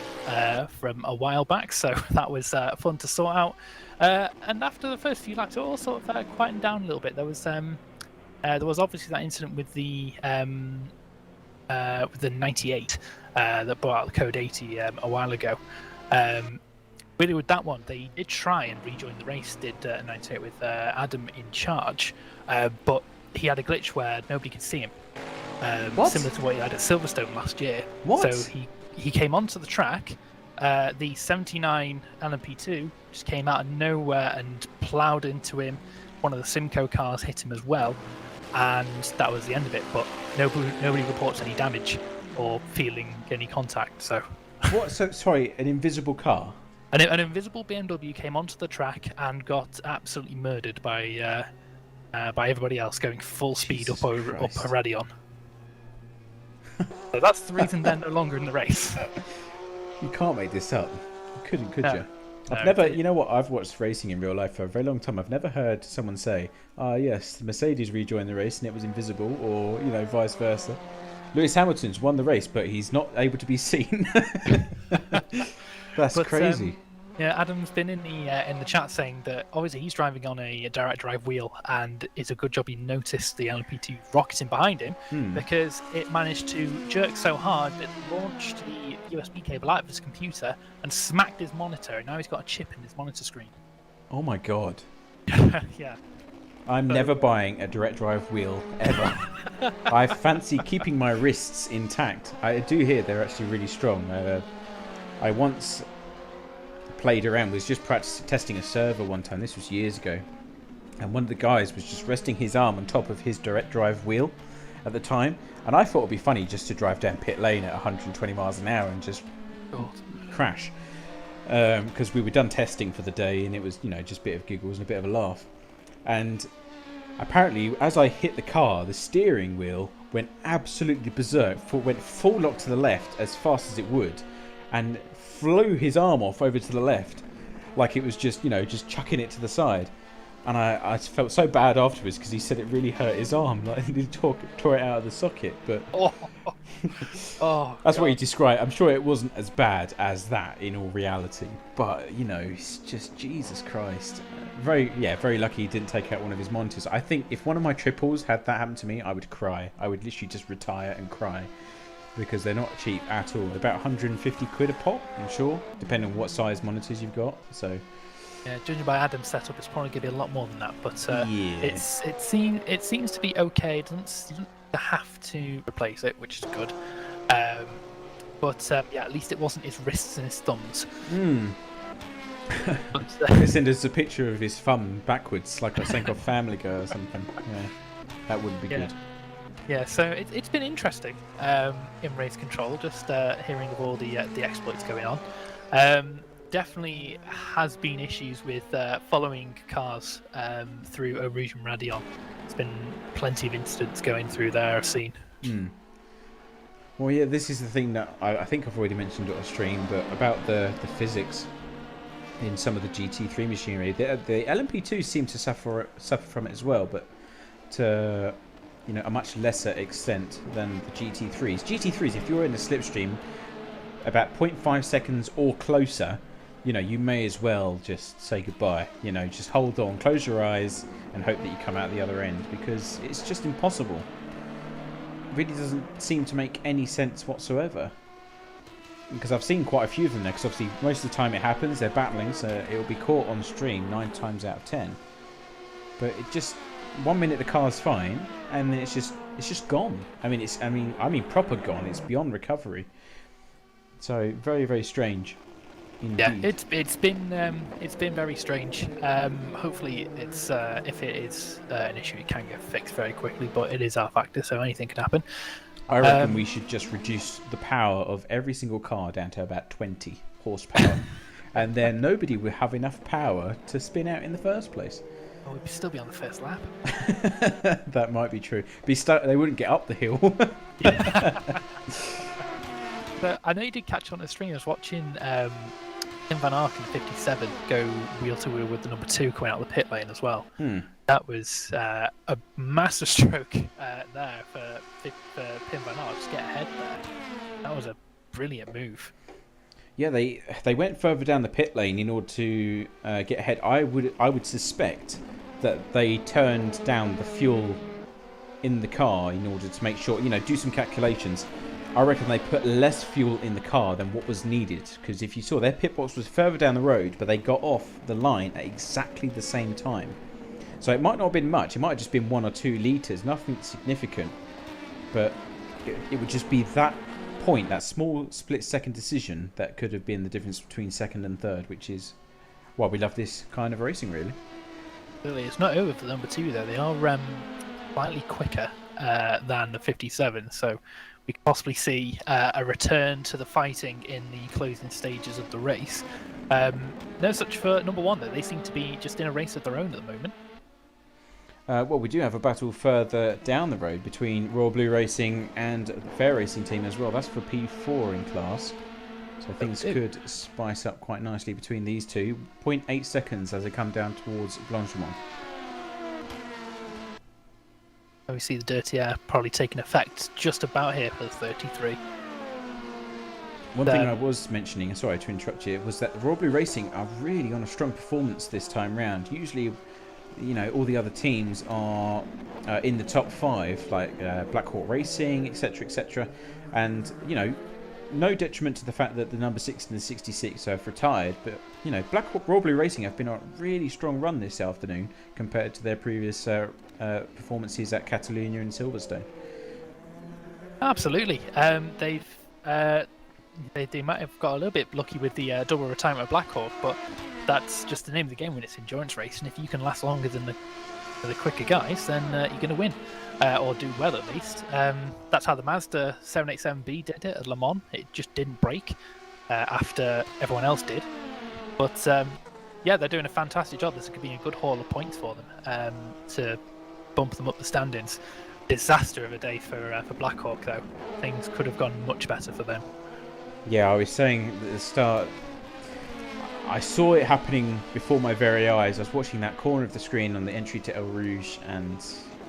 from a while back. So that was fun to sort out. And after the first few laps, it all sort of quietened down a little bit. There was obviously that incident with the 98 that brought out the code 80 a while ago. Really, with that one, they did try and rejoin the race. Did 98 with Adam in charge, but he had a glitch where nobody could see him. Similar to what he had at Silverstone last year. What? So he came onto the track. The 79 LMP2 just came out of nowhere and ploughed into him. One of the Simco cars hit him as well, and that was the end of it. But nobody reports any damage or feeling any contact. So What? So sorry, an invisible car? An invisible BMW came onto the track and got absolutely murdered by everybody else going full speed up a Radion. So that's the reason they're no longer in the race. You can't make this up. You couldn't, could you? No, I've never, you know what, I've watched racing in real life for a very long time. I've never heard someone say, yes, Mercedes rejoined the race and it was invisible, or, vice versa. Lewis Hamilton's won the race, but he's not able to be seen. That's crazy. Yeah, Adam's been in the chat saying that obviously he's driving on a direct drive wheel, and it's a good job he noticed the LMP2 rocketing behind him because it managed to jerk so hard that it launched the USB cable out of his computer and smacked his monitor, and now he's got a chip in his monitor screen. Oh my god. Yeah. I'm never buying a direct drive wheel ever. I fancy keeping my wrists intact. I do hear they're actually really strong. I once played around, was just testing a server one time. This was years ago, and one of the guys was just resting his arm on top of his direct drive wheel at the time, and I thought it'd be funny just to drive down pit lane at 120 miles an hour and just crash, because we were done testing for the day, and it was just a bit of giggles and a bit of a laugh. And apparently, as I hit the car, the steering wheel went absolutely berserk, went full lock to the left as fast as it would, and flew his arm off over to the left like it was just chucking it to the side. And I felt so bad afterwards because he said it really hurt his arm, like he tore it out of the socket. But that's what he described. I'm sure it wasn't as bad as that in all reality, but it's just Jesus Christ. Very lucky he didn't take out one of his monitors. I think if one of my triples had that happen to me, I would cry. I would literally just retire and cry, because they're not cheap at all. They're about 150 quid a pop, I'm sure, depending on what size monitors you've got. So yeah, judging by Adam's setup, it's probably going to be a lot more than that. But yeah. it seems to be okay. It doesn't have to replace it, which is good. But at least it wasn't his wrists and his thumbs. There's a picture of his thumb backwards, like a Senkoff Family Guy or something. Yeah, that wouldn't be good. Yeah, so it's been interesting in race control, just hearing of all the exploits going on. Definitely has been issues with following cars through Eal Rouge and Radion. There's been plenty of incidents going through there, I've seen. Well, yeah, this is the thing that I think I've already mentioned on stream, but about the physics in some of the GT3 machinery. The LMP2 seem to suffer from it as well, but to a much lesser extent than the GT3s. GT3s, if you're in a slipstream about 0.5 seconds or closer, you may as well just say goodbye. Just hold on, close your eyes, and hope that you come out the other end, because it's just impossible. It really doesn't seem to make any sense whatsoever. because I've seen quite a few of them there, because obviously most of the time it happens, they're battling, so it will be caught on stream 9 times out of 10. But it just, 1 minute the car's fine, and then it's just gone. I mean proper gone. It's beyond recovery. So very, very strange indeed. Yeah, it's been very strange. Hopefully, it's if it is an issue, it can get fixed very quickly. But it is our factor, so anything can happen. I reckon we should just reduce the power of every single car down to about 20 horsepower, and then nobody will have enough power to spin out in the first place. Well, we'd still be on the first lap. That might be true. They wouldn't get up the hill. But I know you did catch on the stream. I was watching Tim Van Ark in 57 go wheel to wheel with the number 2 coming out of the pit lane as well. That was a master stroke there for Tim Van Ark. Just get ahead there. That was a brilliant move. Yeah, they went further down the pit lane in order to get ahead. I would suspect that they turned down the fuel in the car in order to make sure, do some calculations. I reckon they put less fuel in the car than what was needed, because if you saw, their pit box was further down the road, but they got off the line at exactly the same time. So it might not have been much. It might have just been 1 or 2 litres, nothing significant. But it would just be that point, that small split-second decision, that could have been the difference between second and third, which is why we love this kind of racing, really. Really, it's not over for number 2 though. They are slightly quicker than the 57, so we could possibly see a return to the fighting in the closing stages of the race. No such for number 1 though. They seem to be just in a race of their own at the moment. Well, we do have a battle further down the road between Royal Blue Racing and the Fair Racing team as well. That's for P4 in class. So things could spice up quite nicely between these two. 0.8 seconds as they come down towards Blanchimont. We see the dirty air probably taking effect just about here for the 33. One thing I was mentioning, sorry to interrupt you, was that the Royal Blue Racing are really on a strong performance this time round. Usually, all the other teams are in the top 5, like Black Hawk Racing, etc., etc. And, no detriment to the fact that the number 6 and the 66 have retired, but, Black Hawk Royal Blue Racing have been on a really strong run this afternoon compared to their previous performances at Catalunya and Silverstone. Absolutely. They might have got a little bit lucky with the double retirement of Black Hawk, but that's just the name of the game when it's endurance race, and if you can last longer than the quicker guys, then you're going to win, or do well at least. That's how the Mazda 787B did it at Le Mans. It just didn't break after everyone else did. But yeah, they're doing a fantastic job. This could be a good haul of points for them to bump them up the standings. Disaster of a day for Black Hawk though. Things could have gone much better for them. Yeah, I was saying at the start, I saw it happening before my very eyes. I was watching that corner of the screen on the entry to Eal Rouge, and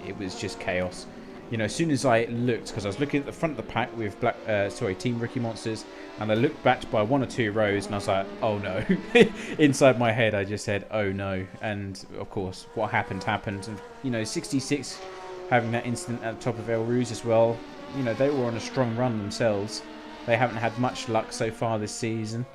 it was just chaos. As soon as I looked, because I was looking at the front of the pack with Team Rookie Monsters, and I looked back by 1 or 2 rows, and I was like, oh no. Inside my head, I just said, oh no. And of course, what happened. And 66 having that incident at the top of Eal Rouge as well. They were on a strong run themselves. They haven't had much luck so far this season.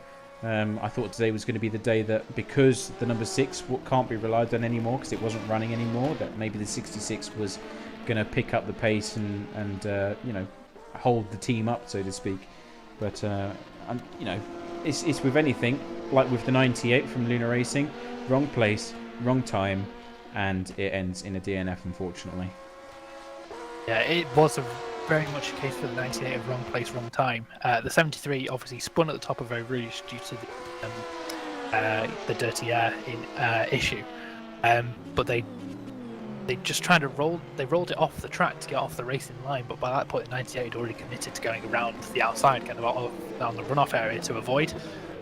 I thought today was going to be the day that, because the number 6 can't be relied on anymore because it wasn't running anymore, that maybe the 66 was going to pick up the pace and hold the team up, so to speak. But it's with anything, like with the 98 from Luna Racing, wrong place, wrong time, and it ends in a DNF, unfortunately. Yeah, it was very much a case for the 98 of wrong place, wrong time. The 73 obviously spun at the top of Eau Rouge due to the dirty air issue, but they just trying to rolled it off the track to get off the racing line, but by that point 98 had already committed to going around the outside, kind of on the runoff area to avoid,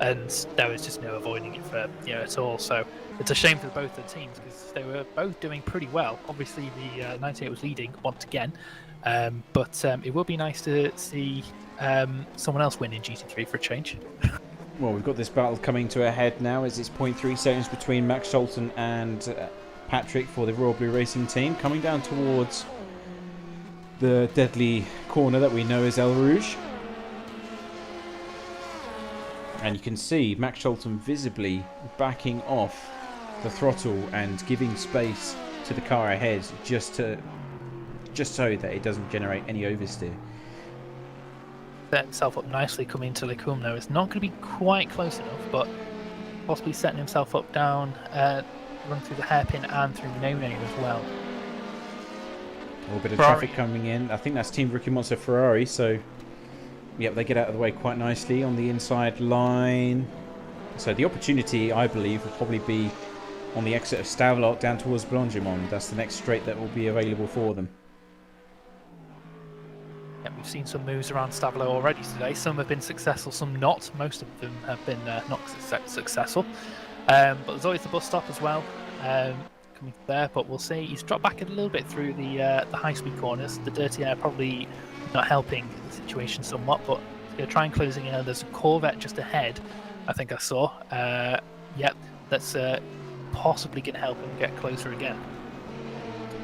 and there was just no avoiding it for at all. So it's a shame for both the teams because they were both doing pretty well. Obviously the 98 was leading once again, but it will be nice to see someone else win in GT3 for a change. Well, we've got this battle coming to a head now as it's 0.3 seconds between Max Scholten and Patrick for the Royal Blue Racing team, coming down towards the deadly corner that we know as Eal Rouge. And you can see Max Scholten visibly backing off the throttle and giving space to the car ahead just so that it doesn't generate any oversteer. Set himself up nicely coming into Lecombe now. It's not going to be quite close enough, but possibly setting himself up down, run through the hairpin and through No-No as well. A little bit of traffic coming in. I think that's Team Rookie Monster Ferrari, so yep, they get out of the way quite nicely on the inside line. So the opportunity, I believe, will probably be on the exit of Stavelot down towards Blanchimont. That's the next straight that will be available for them. Yeah, we've seen some moves around Stavelot already today. Some have been successful, some not. Most of them have been not successful. But there's always the bus stop as well coming there. But we'll see. He's dropped back a little bit through the high-speed corners. The dirty air probably not helping the situation somewhat. But he's going to try and closing in. There's a Corvette just ahead, I think I saw. Yep, that's possibly going to help him get closer again.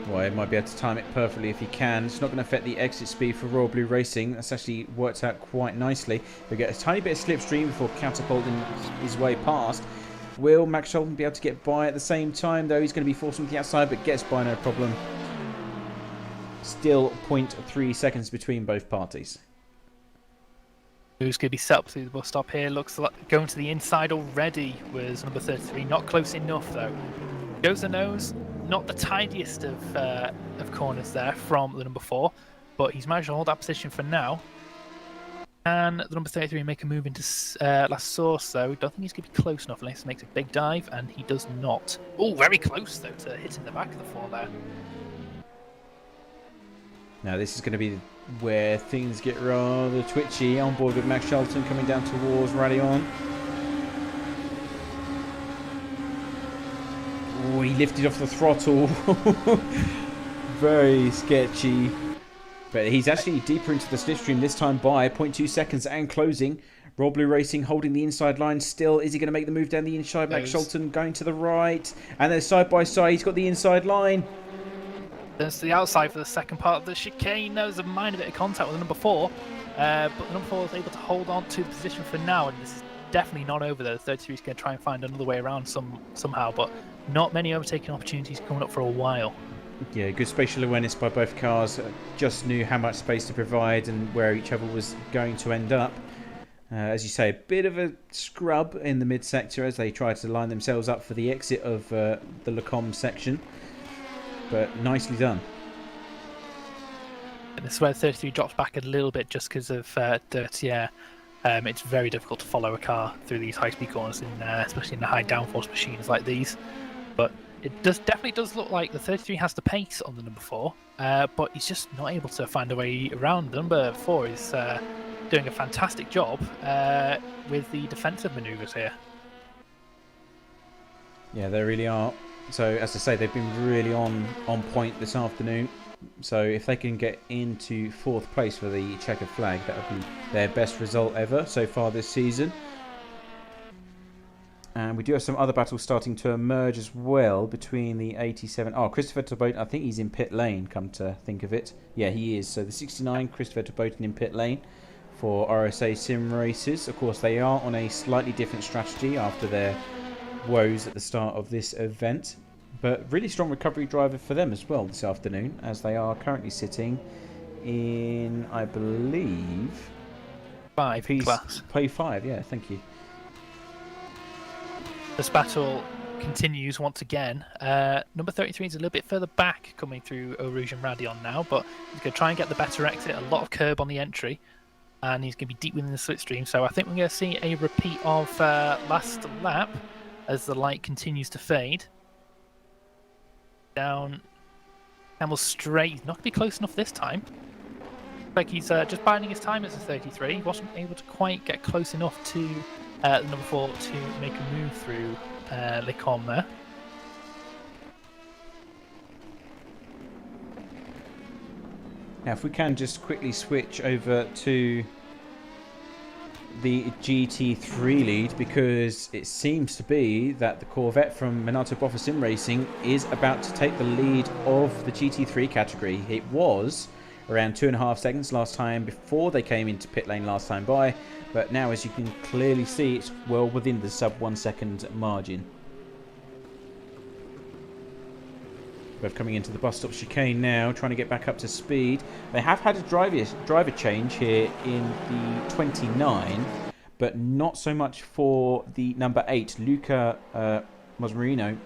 Well, it might be able to time it perfectly if he can. It's not going to affect the exit speed for Royal Blue Racing. That's actually worked out quite nicely. They get a tiny bit of slipstream before catapulting his way past. Will Max Scholten be able to get by at the same time, though? He's going to be forced from the outside, but gets by no problem. Still 0.3 seconds between both parties. Who's going to be set up through the bus stop here? Looks like going to the inside already was number 33. Not close enough, though. Goes the nose. Not the tidiest of corners there from the number 4, but he's managed to hold that position for now. And the number 33 make a move into last source, though. Don't think he's going to be close enough unless he makes a big dive, and he does not. Oh, very close, though, to hitting the back of the 4 there. Now, this is going to be where things get rather twitchy. On board with Max Scholten coming down towards Radeon. Oh, he lifted off the throttle. Very sketchy. But he's actually deeper into the slipstream this time by 0.2 seconds and closing. Royal Blue Racing holding the inside line still. Is he going to make the move down the inside? Max Scholten going to the right. And then side by side, he's got the inside line. Turns to the outside for the second part of the chicane. There's a minor bit of contact with the number 4. But the number 4 is able to hold on to the position for now. And this is definitely not over there. The 33 is going to try and find another way around somehow. But not many overtaking opportunities coming up for a while. Yeah, good spatial awareness by both cars. Just knew how much space to provide and where each other was going to end up. As you say, a bit of a scrub in the mid-sector as they try to line themselves up for the exit of the Lecombe section. But nicely done. And this is where 33 drops back a little bit just because of dirty air. It's very difficult to follow a car through these high-speed corners, especially in the high downforce machines like these. But it definitely does look like the 33 has the pace on the number 4, but he's just not able to find a way around. Number 4 is doing a fantastic job with the defensive manoeuvres here. Yeah, they really are. So, as I say, they've been really on point this afternoon. So, if they can get into 4th place for the checkered flag, that would be their best result ever so far this season. And we do have some other battles starting to emerge as well between the 87... Oh, Christopher Terboten, I think he's in pit lane, come to think of it. Yeah, he is. So the 69, Christopher Terboten in pit lane for RSA Sim Races. Of course, they are on a slightly different strategy after their woes at the start of this event. But really strong recovery driver for them as well this afternoon, as they are currently sitting in, I believe... 5 class. Play 5, yeah, thank you. This battle continues once again. Number 33 is a little bit further back coming through Eal Rouge and Radeon now, but he's going to try and get the better exit. A lot of curb on the entry, and he's going to be deep within the slipstream. So I think we're going to see a repeat of last lap as the light continues to fade. Down Camel straight. He's not going to be close enough this time. Like he's just biding his time as a 33. He wasn't able to quite get close enough to the number 4 to make a move through Lecombe there. Now, if we can just quickly switch over to the GT3 lead, because it seems to be that the Corvette from Minato Boffa Sim Racing is about to take the lead of the GT3 category. It was around 2.5 seconds last time before they came into pit lane last time by. But now, as you can clearly see, it's well within the sub 1 second margin. We're coming into the bus stop chicane now, trying to get back up to speed. They have had a driver change here in the 29, but not so much for the number 8. Luca Mosmarino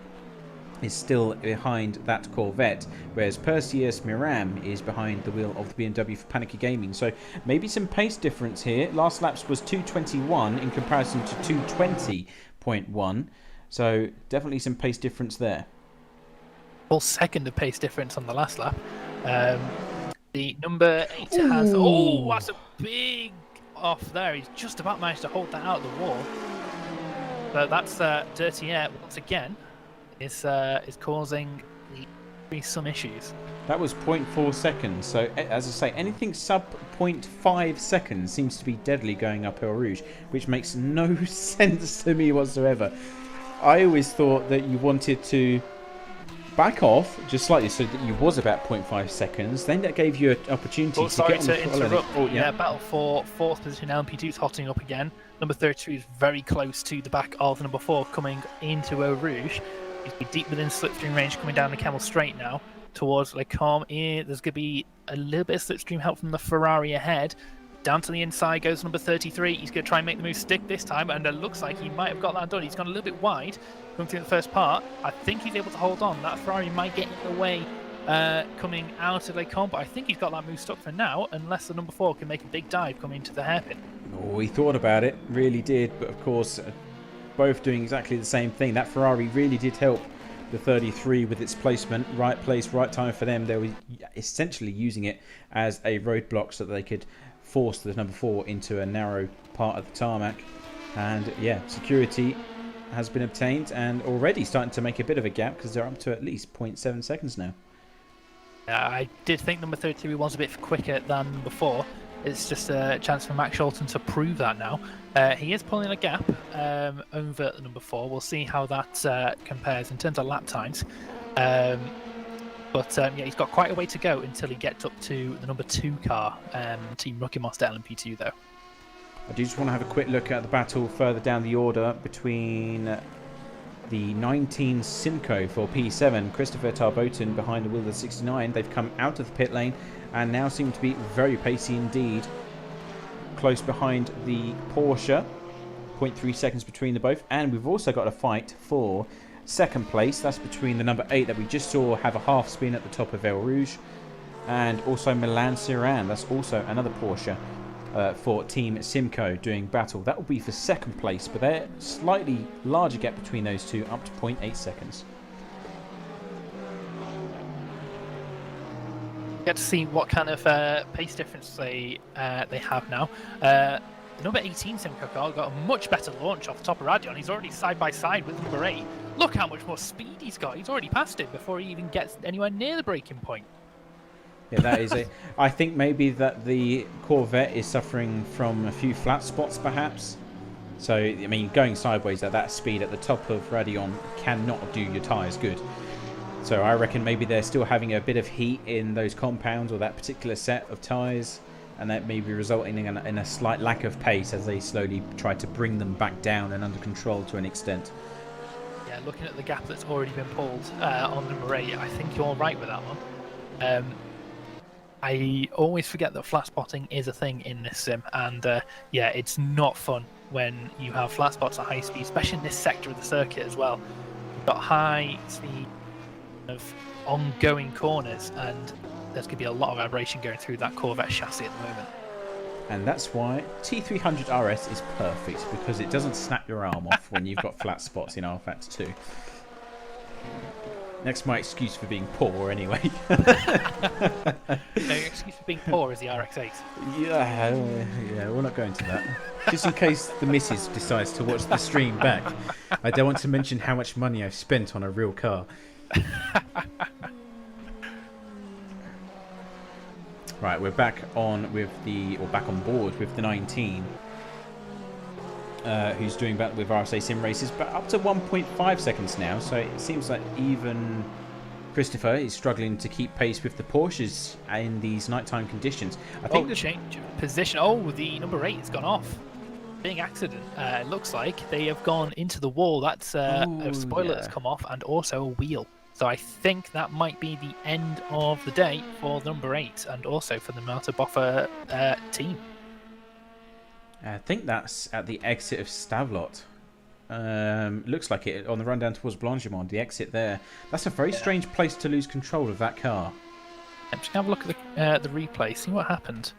is still behind that Corvette, whereas Perseus Miram is behind the wheel of the BMW for Panicky Gaming. So maybe some pace difference here. Last laps was 2:21 in comparison to 2:20.1. So definitely some pace difference there. Full second of pace difference on the last lap. The number 8 has... Oh, that's a big off there. He's just about managed to hold that out of the wall. So that's dirty air once again. Is causing some issues. That was 0.4 seconds. So as I say, anything sub 0.5 seconds seems to be deadly going up Eal Rouge, which makes no sense to me whatsoever. I always thought that you wanted to back off just slightly so that you was about 0.5 seconds. Then that gave you an opportunity to get on the interrupt. Yeah, battle for 4th position. LMP2 is hotting up again. Number 32 is very close to the back of number 4 coming into Eau Rouge. He's deep within slipstream range coming down the Camel Straight now towards Le Combe. There's going to be a little bit of slipstream help from the Ferrari ahead. Down to the inside goes number 33. He's going to try and make the move stick this time, and it looks like he might have got that done. He's gone a little bit wide going through the first part. I think he's able to hold on. That Ferrari might get in the way coming out of Le Combe, but I think he's got that move stuck for now, unless the number 4 can make a big dive coming into the hairpin. Oh, he thought about it, really did, but of course... both doing exactly the same thing. That Ferrari really did help the 33 with its placement. Right place, right time for them. They were essentially using it as a roadblock so that they could force the number 4 into a narrow part of the tarmac. And yeah, security has been obtained and already starting to make a bit of a gap because they're up to at least 0.7 seconds now. I did think number 33 was a bit quicker than number 4. It's just a chance for Max Scholten to prove that now. He is pulling a gap over the number 4. We'll see how that compares in terms of lap times. Yeah, he's got quite a way to go until he gets up to the number 2 car, Team Rookie Monster LMP2 though. I do just want to have a quick look at the battle further down the order between the 19 Simcoe for P7. Christopher Tarboten behind the wheel of the 69. They've come out of the pit lane and now seem to be very pacey indeed. Close behind the Porsche. 0.3 seconds between the both. And we've also got a fight for second place. That's between the number 8 that we just saw have a half spin at the top of Eal Rouge. And also Milan Siran. That's also another Porsche for Team Simcoe doing battle. That will be for second place. But they're slightly larger gap between those two, up to 0.8 seconds. Get to see what kind of pace difference they have now. Number 18 Simcoe car got a much better launch off the top of Radion. He's already side by side with number 8. Look how much more speed he's got. He's already passed him before he even gets anywhere near the braking point. Yeah, that is it. I think maybe that the Corvette is suffering from a few flat spots, perhaps. So, I mean, going sideways at that speed at the top of Radion cannot do your tyres good. So I reckon maybe they're still having a bit of heat in those compounds or that particular set of tyres, and that may be resulting in a slight lack of pace as they slowly try to bring them back down and under control to an extent. Yeah, looking at the gap that's already been pulled on number 8, I think you're right with that one. I always forget that flat spotting is a thing in this sim, and yeah, it's not fun when you have flat spots at high speed, especially in this sector of the circuit as well. You've got high speed of ongoing corners, and there's going to be a lot of vibration going through that Corvette chassis at the moment. And that's why T300 RS is perfect, because it doesn't snap your arm off when you've got flat spots in RFAX 2. That's my excuse for being poor, anyway. No, your excuse for being poor is the RX-8. Yeah, we're not going to that. Just in case the missus decides to watch the stream back. I don't want to mention how much money I've spent on a real car. Right, we're back on with back on board with the 19. Who's doing battle with RSA Sim Races, but up to 1.5 seconds now, so it seems like even Christopher is struggling to keep pace with the Porsches in these nighttime conditions. I think Change of position. Oh, the number 8 has gone off. Being accident. It looks like they have gone into the wall. That's a spoiler that's come off, and also a wheel. So I think that might be the end of the day for number 8, and also for the Marta Boffa team. I think that's at the exit of Stavlot. Looks like it on the run down towards Blanchimont, the exit there. That's a very strange place to lose control of that car. I'm just going to have a look at the replay, see what happened.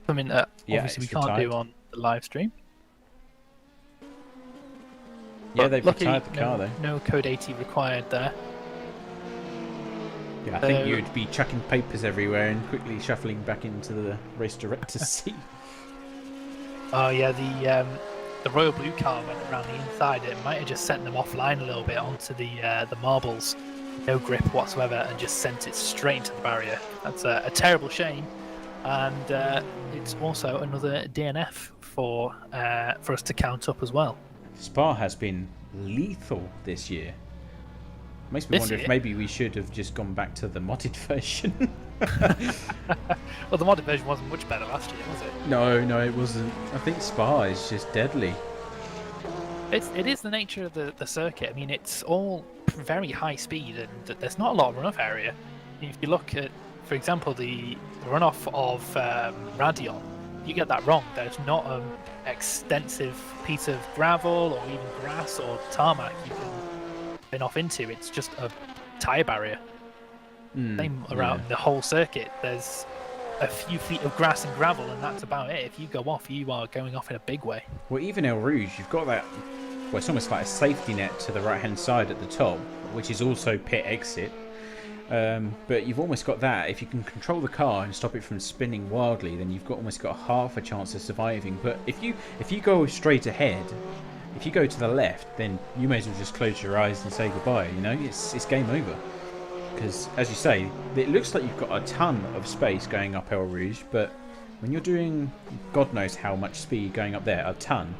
Something that obviously we can't do on the live stream. Yeah, they've retired the car though. No code 80 required there. Yeah, I think you'd be chucking papers everywhere and quickly shuffling back into the race director's seat. Oh yeah, the royal blue car went around the inside. It might have just sent them offline a little bit onto the marbles, no grip whatsoever, and just sent it straight into the barrier. That's a terrible shame, and it's also another DNF for us to count up as well. Spa has been lethal this year. Makes me wonder if maybe we should have just gone back to the modded version. Well, the modded version wasn't much better last year, was it? No, it wasn't. I think Spa is just deadly. It is the nature of the circuit. I mean, it's all very high speed, and there's not a lot of runoff area. If you look at, for example, the runoff of Radion, you get that wrong. There's not an extensive piece of gravel or even grass or tarmac you can spin off into. It's just a tyre barrier. Same around the whole circuit. There's a few feet of grass and gravel, and that's about it. If you go off, you are going off in a big way. Well, even Eal Rouge, you've got that. Well, it's almost like a safety net to the right-hand side at the top, which is also pit exit. But you've almost got that. If you can control the car and stop it from spinning wildly, then you've almost got half a chance of surviving. But if you go straight ahead, if you go to the left, then you may as well just close your eyes and say goodbye. You know, it's game over. Because, as you say, it looks like you've got a ton of space going up Eal Rouge, but when you're doing God knows how much speed going up there, a ton,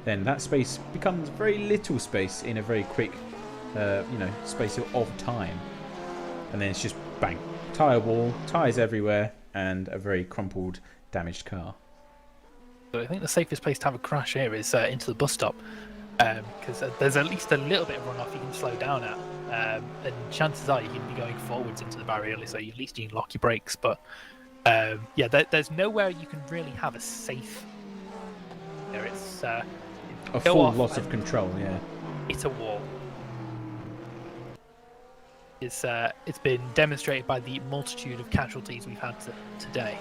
then that space becomes very little space in a very quick, space of time. And then it's just bang, tyre wall, tyres everywhere, and a very crumpled, damaged car. So I think the safest place to have a crash here is into the bus stop, because there's at least a little bit of runoff you can slow down at. And chances are you can be going forwards into the barrier, so at least you can lock your brakes. But there's nowhere you can really have a safe. It's a full loss of control. Yeah, it's a wall. It's been demonstrated by the multitude of casualties we've had today.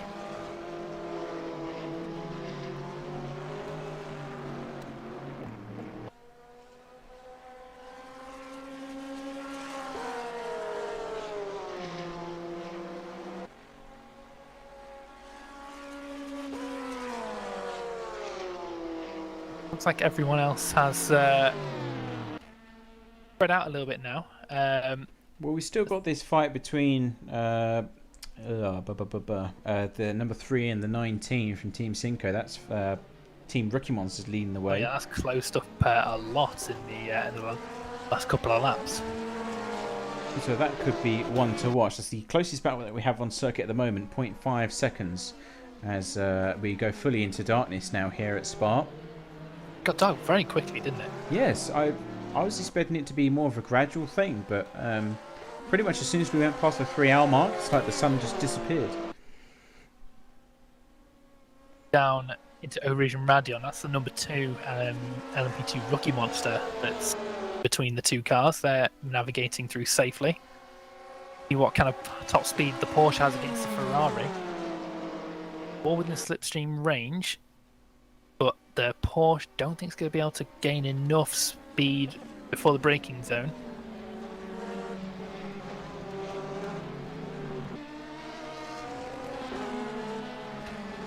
Looks like everyone else has spread out a little bit now. Well, we still got this fight between the number 3 and the 19 from Team Cinco. That's Team Rookie Monsters leading the way. Oh, yeah, that's closed up a lot in the last couple of laps. So that could be one to watch. That's the closest battle that we have on circuit at the moment, 0.5 seconds, as we go fully into darkness now here at Spa. Got dark very quickly, didn't it? Yes, I was expecting it to be more of a gradual thing, but pretty much as soon as we went past the 3-hour mark, it's like the sun just disappeared. Down into Eal Rouge and Radion, that's the number 2 LMP2 Rookie Monster that's between the two cars. They're navigating through safely. See what kind of top speed the Porsche has against the Ferrari. All within slipstream range, but the Porsche don't think it's going to be able to gain enough speed before the braking zone.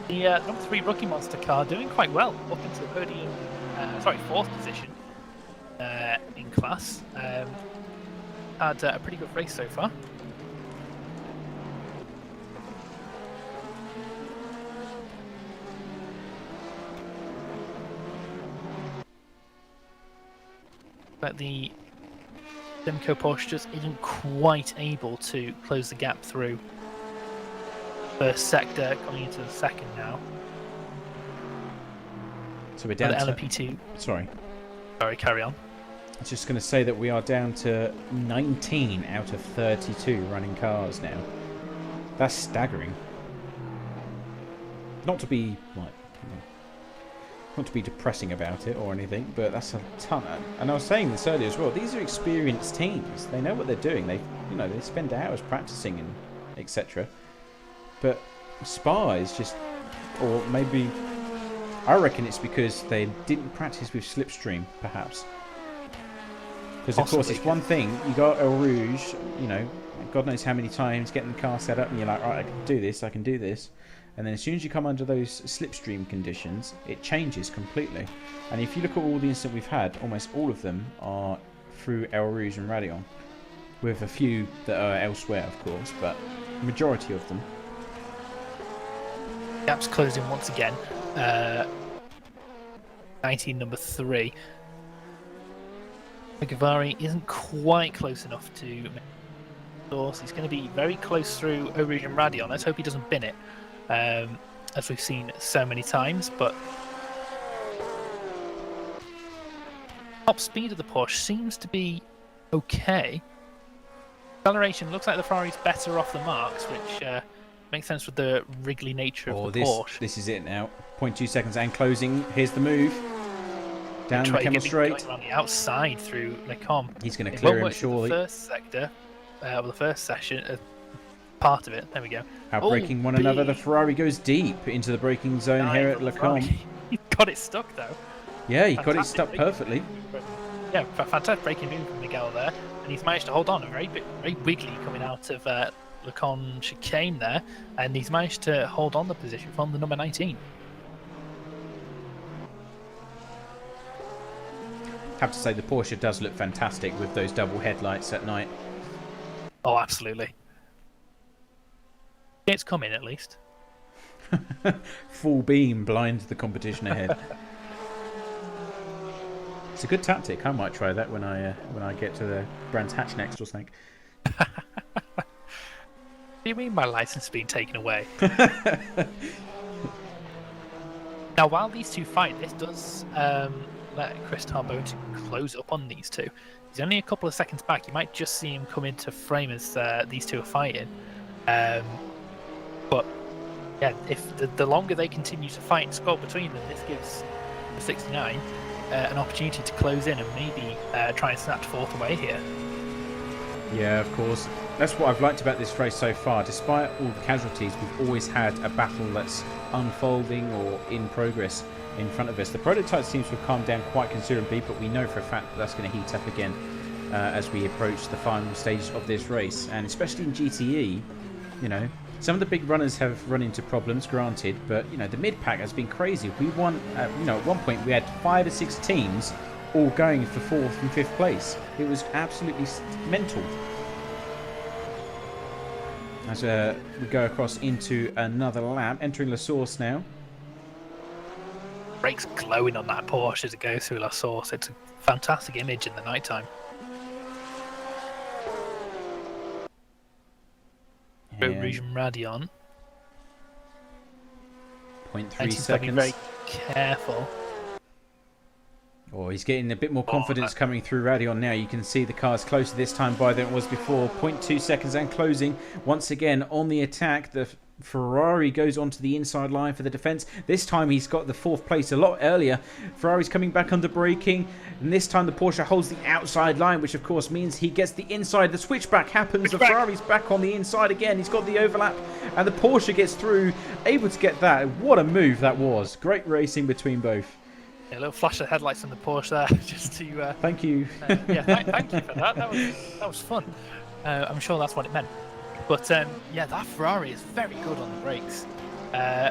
The number 3 Rookie Monster car doing quite well, up into the podium, 4th position in class. Had a pretty good race so far. But the Simcoe Porsche just isn't quite able to close the gap through first sector, coming into the second now. So we're down to LMP2. Sorry, Carry on. I was just going to say that we are down to 19 out of 32 running cars now. That's staggering. Not to be like, not to be depressing about it or anything, but that's a ton. And I was saying this earlier as well. These are experienced teams. They know what they're doing. They spend hours practicing and etc. But Spa is just, or maybe I reckon it's because they didn't practice with slipstream, perhaps. Because of course it's one thing, you got Eal Rouge, God knows how many times getting the car set up and you're like, right, I can do this. And then as soon as you come under those slipstream conditions, it changes completely. And if you look at all the incidents we've had, almost all of them are through Eal Rouge and Radeon. With a few that are elsewhere, of course, but the majority of them. Gap's closing once again. 19 number 3. Gavari isn't quite close enough to source. He's going to be very close through Eal Rouge and Radeon. Let's hope he doesn't bin it, as we've seen so many times. But top speed of the Porsche seems to be okay. Acceleration looks like the Ferrari's better off the marks, which makes sense with the wriggly nature of the Porsche. This is it now. 0.2 seconds and closing. Here's the move. Down the Kemmel Straight. Going around the outside through Lecom. He's going to clear him surely. The first sector, the first session, part of it. There we go. Outbraking one another. The Ferrari goes deep into the braking zone here at Lecom. He got it stuck though. Yeah, he got it stuck perfectly. Yeah, fantastic braking move from Miguel there, and he's managed to hold on. Very wiggly coming out of Lecom chicane there, and he's managed to hold on the position from the number 19. Have to say the Porsche does look fantastic with those double headlights at night. Oh, absolutely. It's coming at least. Full beam blinds the competition ahead. It's a good tactic. I might try that when I get to the Brands Hatch next or something. What do you mean my license being taken away? Now, while these two fight, this does let Chris Tarbo to close up on these two. He's only a couple of seconds back. You might just see him come into frame as these two are fighting. But yeah, if the longer they continue to fight and score between them, this gives the 69 an opportunity to close in and maybe try and snatch fourth away here. Yeah, of course. That's what I've liked about this race so far. Despite all the casualties, we've always had a battle that's unfolding or in progress in front of us. The prototype seems to have calmed down quite considerably, but we know for a fact that that's going to heat up again as we approach the final stages of this race. And especially in GTE, some of the big runners have run into problems, granted, but the mid-pack has been crazy. We won, at one point we had 5 or 6 teams all going for 4th and 5th place. It was absolutely mental. As we go across into another lap, entering La Source now. Brakes glowing on that Porsche as it goes through La Source. It's a fantastic image in the nighttime. Rouge and Radeon. 0.3 seconds. Very careful. Oh, he's getting a bit more confidence coming through Radeon now. You can see the car's closer this time by than it was before. 0.2 seconds and closing. Once again on the attack. The Ferrari goes onto the inside line for the defence. This time he's got the 4th place a lot earlier. Ferrari's coming back under braking. And this time the Porsche holds the outside line, which of course means he gets the inside. The switchback happens. The Ferrari's back on the inside again. He's got the overlap. And the Porsche gets through. Able to get that. What a move that was. Great racing between both. A little flash of headlights on the Porsche there, just to. Thank you. Thank you for that. That was fun. I'm sure that's what it meant. But yeah, that Ferrari is very good on the brakes.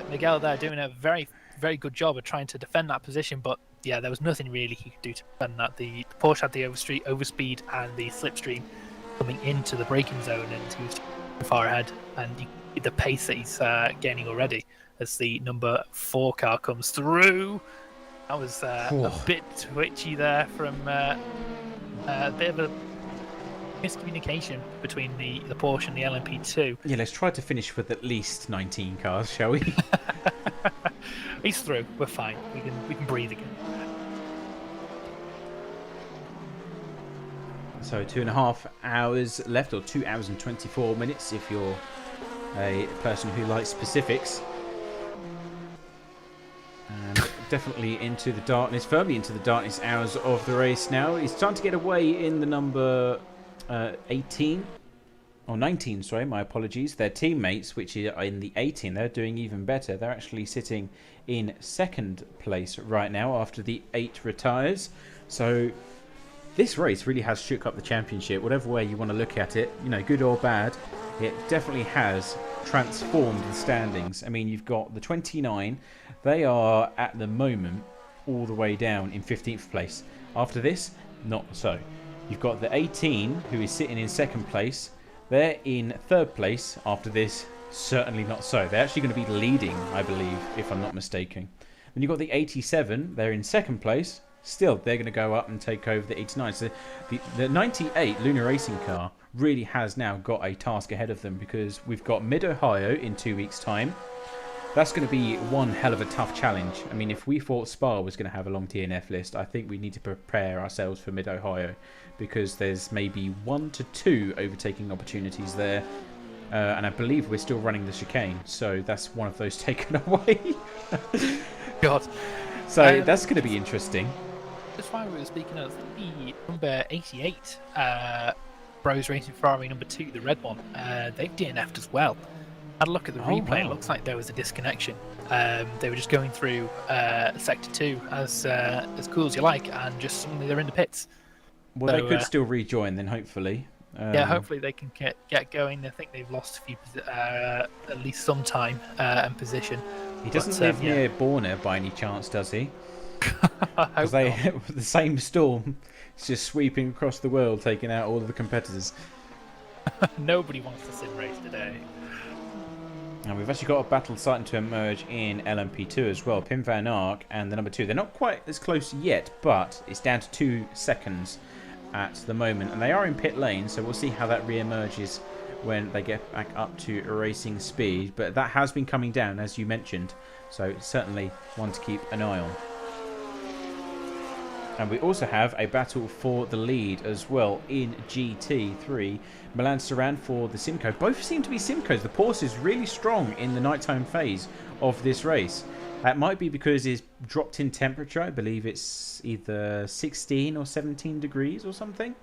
Miguel there doing a very, very good job of trying to defend that position. But yeah, there was nothing really he could do to defend that. The Porsche had the overspeed and the slipstream coming into the braking zone, and he was far ahead. And the pace that he's gaining already as the number 4 car comes through. That was a bit twitchy there from a bit of a miscommunication between the Porsche and the LMP2. Yeah, let's try to finish with at least 19 cars, shall we? He's through. We're fine. We can breathe again. So 2.5 hours left, or 2 hours and 24 minutes if you're a person who likes specifics. And definitely into the darkness, firmly into the darkness hours of the race now. He's starting to get away in the number 18. Or 19, sorry, my apologies. Their teammates, which are in the 18, they're doing even better. They're actually sitting in second place right now after the 8 retires. So this race really has shook up the championship. Whatever way you want to look at it, you know, good or bad, it definitely has transformed the standings. I mean, you've got the 29. They are, at the moment, all the way down in 15th place. After this, not so. You've got the 18, who is sitting in second place. They're in third place. After this, certainly not so. They're actually going to be leading, I believe, if I'm not mistaken. Then you've got the 87. They're in second place. Still, they're going to go up and take over the 89. So the 98 Lunar Racing car really has now got a task ahead of them, because we've got Mid-Ohio in 2 weeks' time. That's going to be one hell of a tough challenge. I mean, if we thought Spa was going to have a long DNF list, I think we need to prepare ourselves for Mid-Ohio, because there's maybe 1 to 2 overtaking opportunities there. And I believe we're still running the chicane, so that's one of those taken away. God. So that's going to be interesting. That's why we were speaking of the number 88, Bros Racing Ferrari number 2, the red one. They've DNF'd as well. Had a look at the replay. Wow. It looks like there was a disconnection. They were just going through sector 2 as cool as you like, and just suddenly they're in the pits. Well, so, they could still rejoin then, hopefully. Yeah, hopefully they can get going. I think they've lost a few, at least some time and position. He doesn't live near Borna by any chance, does he? Because the same storm is just sweeping across the world, taking out all of the competitors. Nobody wants to sim race today. And we've actually got a battle starting to emerge in LMP2 as well. Pim Van Ark and the number 2. They're not quite as close yet, but it's down to 2 seconds at the moment. And they are in pit lane, so we'll see how that re-emerges when they get back up to racing speed. But that has been coming down, as you mentioned. So it's certainly one to keep an eye on. And we also have a battle for the lead as well in GT3. Milan Saran for the Simcoe. Both seem to be Simcoes. The Porsche is really strong in the nighttime phase of this race. That might be because it's dropped in temperature. I believe it's either 16 or 17 degrees or something.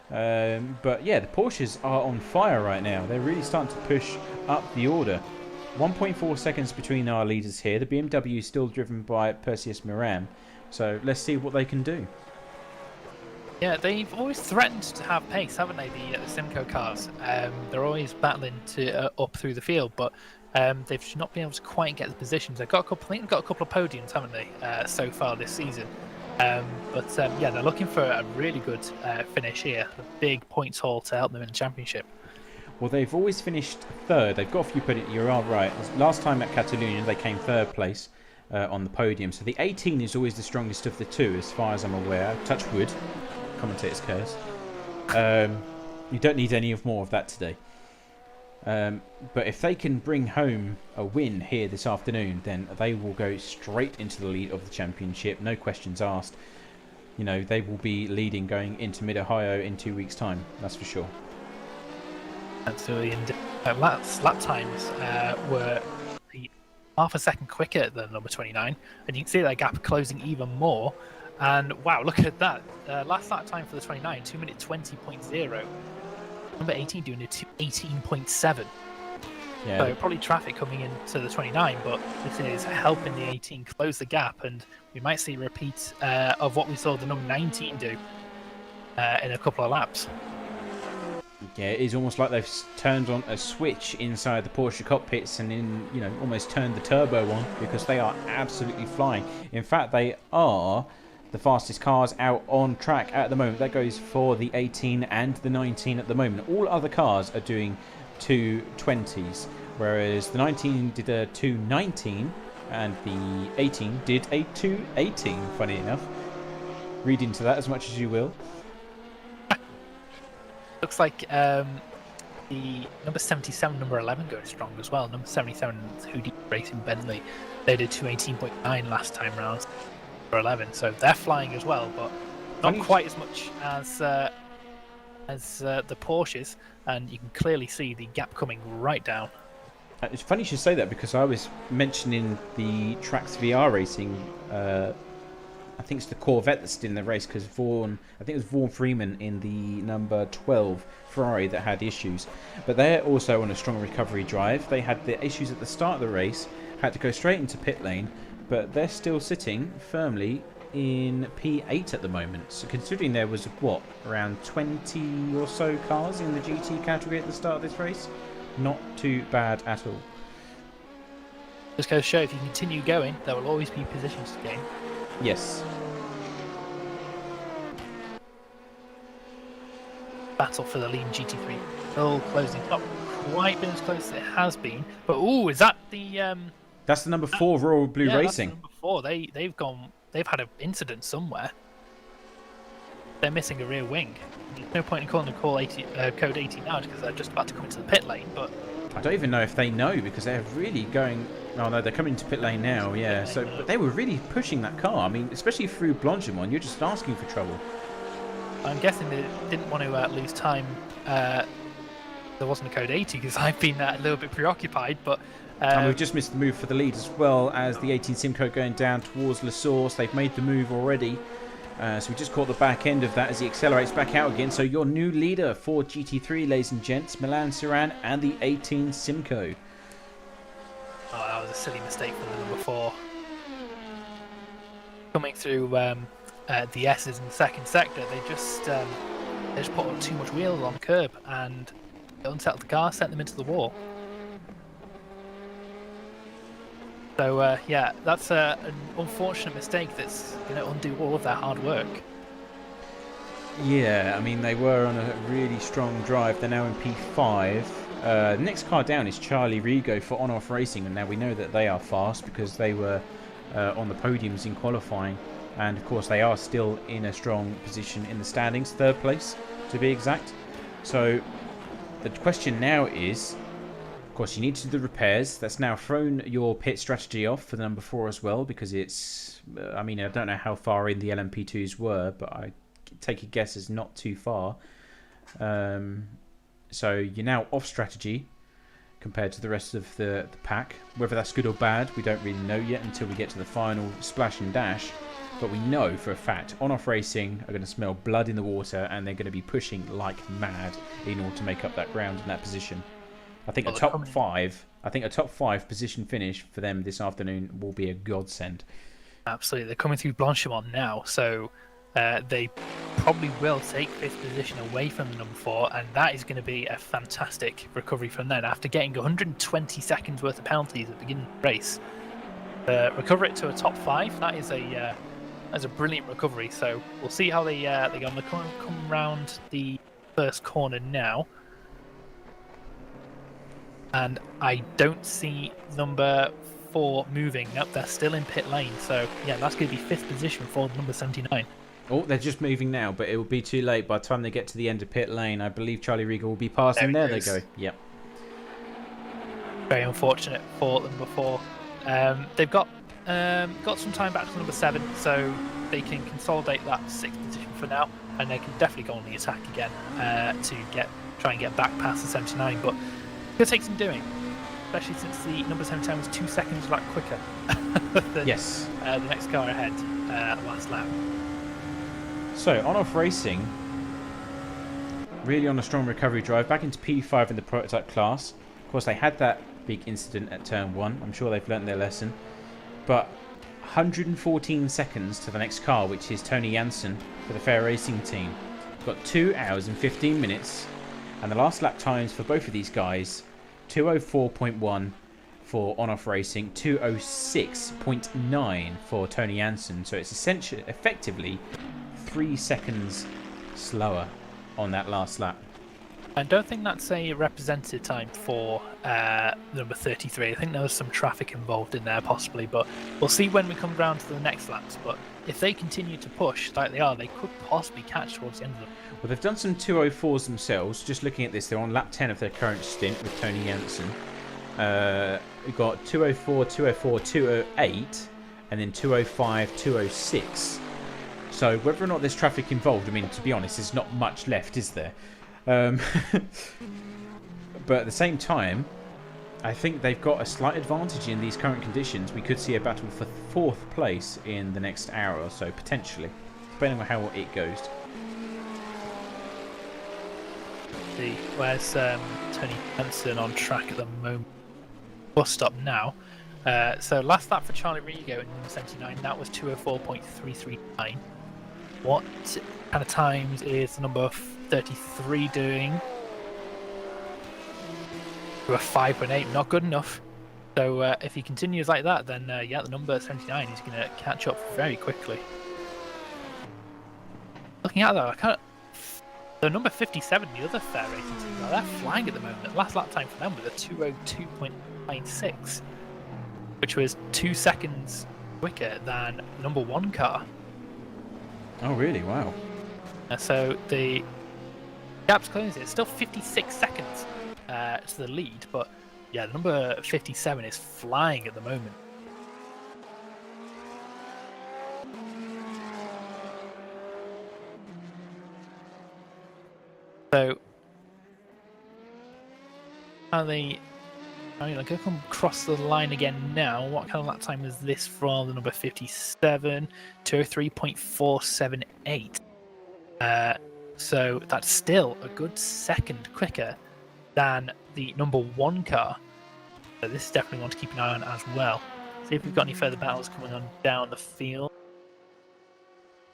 But yeah, the Porsches are on fire right now. They're really starting to push up the order. 1.4 seconds between our leaders here. The BMW is still driven by Perseus Moran. So let's see what they can do. Yeah, they've always threatened to have pace, haven't they, the Simcoe cars? They're always battling to up through the field, but they've not been able to quite get the positions. They've got a couple, I think they've got a couple of podiums, haven't they, so far this season? Yeah, they're looking for a really good finish here, a big points haul to help them in the championship. Well, they've always finished third. They've got a few podiums. You are right. Last time at Catalonia, they came third place on the podium. So the 18 is always the strongest of the two, as far as I'm aware. Touch wood. Commentator's curse. You don't need any more of that today. But if they can bring home a win here this afternoon, then they will go straight into the lead of the championship. No questions asked. You know, they will be leading going into Mid-Ohio in 2 weeks' time. That's for sure. Absolutely. And lap times were half a second quicker than number 29. And you can see that gap closing even more. And wow, look at that. Last lap time for the 29, 2 minute 20.0. Number 18 doing a 18.7. Yeah. So probably traffic coming into the 29, but this is helping the 18 close the gap, and we might see a repeat of what we saw the number 19 do in a couple of laps. Yeah, it is almost like they've turned on a switch inside the Porsche cockpits and almost turned the turbo on, because they are absolutely flying. In fact, they are the fastest cars out on track at the moment. That goes for the 18 and the 19 at the moment. All other cars are doing 220s, whereas the 19 did a 219 and the 18 did a 218, funny enough. Read into that as much as you will. Looks like the number 77, number 11 going strong as well. Number 77, Hoodie Racing Bentley. They did 218.9 last time round for 11, so they're flying as well, but not quite as much as the Porsches, and you can clearly see the gap coming right down. It's funny you should say that because I was mentioning the Trax VR racing. I think it's the Corvette that's still in the race because I think it was Vaughan Freeman in the number 12 Ferrari that had issues. But they're also on a strong recovery drive. They had the issues at the start of the race, had to go straight into pit lane, but they're still sitting firmly in P8 at the moment. So considering there was, what, around 20 or so cars in the GT category at the start of this race, not too bad at all. Just goes to show if you continue going, there will always be positions to gain. Yes. Battle for the lead GT3. Still closing. Not quite been as close as it has been, but oh, is that the? That's the number 4 Royal Blue Racing. That's the number 4. They've had an incident somewhere. They're missing a rear wing. There's no point in calling the code 80 now because they're just about to come into the pit lane. But I don't even know if they know because they're really going. Oh no, they're coming to pit lane now. Yeah, so but they were really pushing that car. I mean, especially through Blanchimont, you're just asking for trouble. I'm guessing they didn't want to lose time. There wasn't a code 80 because I've been a little bit preoccupied. But and we've just missed the move for the lead as well as the 18 Simcoe going down towards La Source. They've made the move already. So we just caught the back end of that as he accelerates back out again. So your new leader for GT3, ladies and gents, Milan Saran and the 18 Simcoe. Oh, that was a silly mistake from the number 4. Coming through the S's in the second sector, they just put up too much wheels on the curb and unsettled the car, sent them into the wall. So yeah, that's an unfortunate mistake that's going to undo all of their hard work. Yeah, I mean, they were on a really strong drive. They're now in P5. The next car down is Charlie Rigo for On-Off Racing, and now we know that they are fast because they were on the podiums in qualifying. And, of course, they are still in a strong position in the standings, 3rd place, to be exact. So the question now is, of course, you need to do the repairs. That's now thrown your pit strategy off for the number 4 as well because it's... I mean, I don't know how far in the LMP2s were, but I take a guess it's not too far. So you're now off strategy compared to the rest of the pack. Whether that's good or bad, we don't really know yet until we get to the final splash and dash. But we know for a fact On-Off Racing are going to smell blood in the water and they're going to be pushing like mad in order to make up that ground in that position. I think a top 5 position finish for them this afternoon will be a godsend. Absolutely, they're coming through Blanchimont now, so they probably will take 5th position away from the number 4, and that is going to be a fantastic recovery from them. After getting 120 seconds worth of penalties at the beginning of the race, recover it to a top 5. That is a brilliant recovery. So we'll see how they go. They're come round the first corner now. And I don't see number 4 moving. Nope, they're still in pit lane. So, yeah, that's going to be 5th position for number 79. Oh, they're just moving now, but it will be too late. By the time they get to the end of pit lane, I believe Charlie Riga will be passing. There they go. Yep. Very unfortunate for number 4. They've got some time back to number 7, so they can consolidate that 6th position for now, and they can definitely go on the attack again to try and get back past the 79. But it's going to take some doing, especially since the number 79 was 2 seconds quicker than the next car ahead last lap. So On-Off Racing really on a strong recovery drive back into P5 in the prototype class. Of course, they had that big incident at turn 1. I'm sure they've learnt their lesson. But 114 seconds to the next car, which is Tony Janssen for the Fair Racing team. We've got 2 hours and 15 minutes. And the last lap times for both of these guys, 2:04.1 for On-Off Racing, 2:06.9 for Tony Janssen. So it's effectively 3 seconds slower on that last lap. I don't think that's a representative time for number 33. I think there was some traffic involved in there possibly, but we'll see when we come round to the next laps. But if they continue to push like they are, they could possibly catch towards the end of them. Well, they've done some 204s themselves. Just looking at this, they're on lap 10 of their current stint with Tony Jansen. We've got 204, 204, 208, and then 205, 206. So whether or not there's traffic involved, I mean, to be honest, there's not much left, is there? But at the same time, I think they've got a slight advantage in these current conditions. We could see a battle for 4th place in the next hour or so, potentially, depending on how it goes. Where's Tony Jansen on track at the moment? Bus stop now. So last lap for Charlie Rigo in number 79, that was 204.339. What kind of times is number 33 doing? To a 5.8, not good enough. So if he continues like that, then yeah, the number 79 is going to catch up very quickly. Looking at that, the number 57, the other fair racing team, they're flying at the moment. The last lap time for them was a 202.96, which was 2 seconds quicker than number 1 car. Oh, really? Wow. So the gap's closing. It's still 56 seconds to the lead, but yeah, the number 57 is flying at the moment. So, are they? I'm going to come across the line again now. What kind of lap time is this from the number 57? 203.478. So that's still a good second quicker than the number 1 car. So this is definitely one to keep an eye on as well. See if we've got any further battles coming on down the field.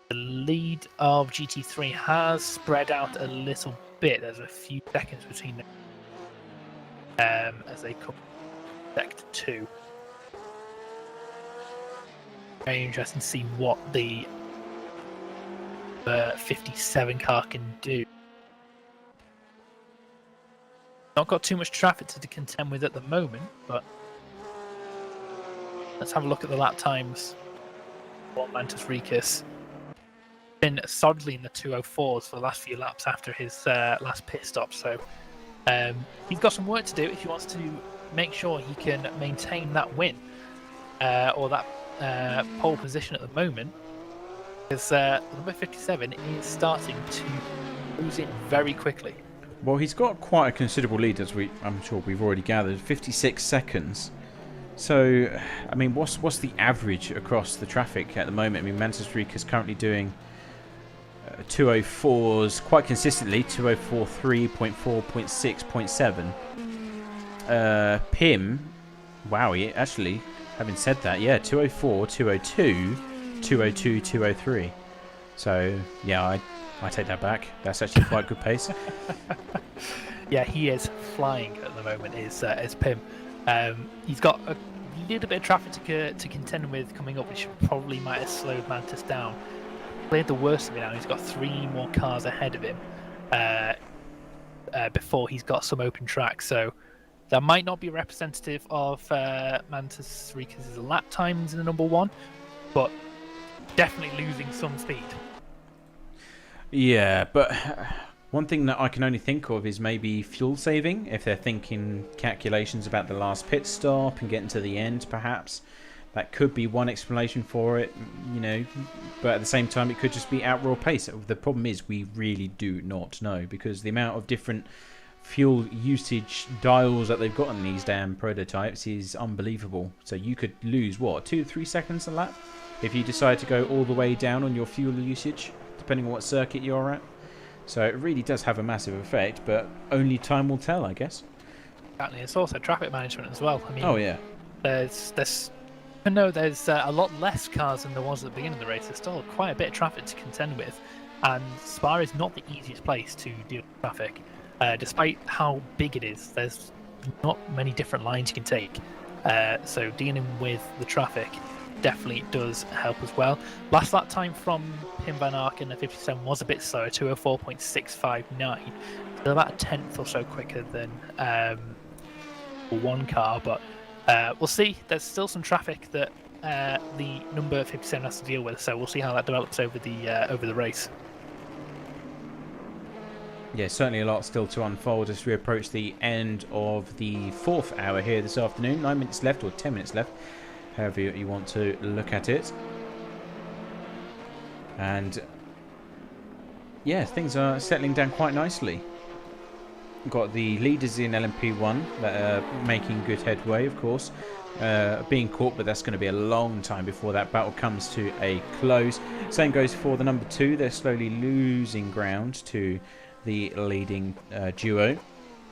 The lead of GT3 has spread out a little bit. There's a few seconds between them as they come to Sector 2. Very interesting to see what the 57 car can do. Not got too much traffic to contend with at the moment, but let's have a look at the lap times for Mantis Rikas. Been solidly in the 204s for the last few laps after his last pit stop, so he's got some work to do if he wants to make sure he can maintain that win or that pole position at the moment, because number 57 is starting to lose in very quickly. Well, he's got quite a considerable lead, as I'm sure we've already gathered, 56 seconds. So, I mean, what's the average across the traffic at the moment? I mean, Mantis Rikas is currently doing 204s quite consistently, 204.3, 0.6, 0.7. Pim, wow, he actually, having said that, yeah, 204, 202, 202, 203. So, yeah, I take that back. That's actually quite a good pace. Yeah, he is flying at the moment, is Pim. He's got a little bit of traffic to contend with coming up, which probably might have slowed Mantis down. Cleared the worst of it now. He's got 3 more cars ahead of him before he's got some open track. So that might not be representative of Mantis Rikas' lap times in the number 1, but definitely losing some speed. Yeah, but one thing that I can only think of is maybe fuel saving, if they're thinking calculations about the last pit stop and getting to the end, perhaps. That could be one explanation for it, you know, but at the same time it could just be outraw pace. The problem is we really do not know, because the amount of different fuel usage dials that they've got on these damn prototypes is unbelievable. So you could lose, what, 2-3 seconds a lap if you decide to go all the way down on your fuel usage, depending on what circuit you're at. So it really does have a massive effect, but only time will tell, I guess. Exactly. It's also traffic management as well. I mean, oh yeah, there's a lot less cars than there was at the beginning of the race. There's still quite a bit of traffic to contend with, and Spa is not the easiest place to deal with traffic. Despite how big it is, there's not many different lines you can take. So dealing with the traffic definitely does help as well. Last lap time from Pim van Arken at 57 was a bit slower, 204.659. They're about a tenth or so quicker than one car, but we'll see. There's still some traffic that the number 57 has to deal with, so we'll see how that develops over the race. Yeah, certainly a lot still to unfold as we approach the end of the 4th hour here this afternoon. 9 minutes left, or 10 minutes left, however you want to look at it. And yeah, things are settling down quite nicely. We've got the leaders in LMP1 that are making good headway, of course, being caught, but that's going to be a long time before that battle comes to a close. Same goes for the number 2. They're slowly losing ground to the leading duo.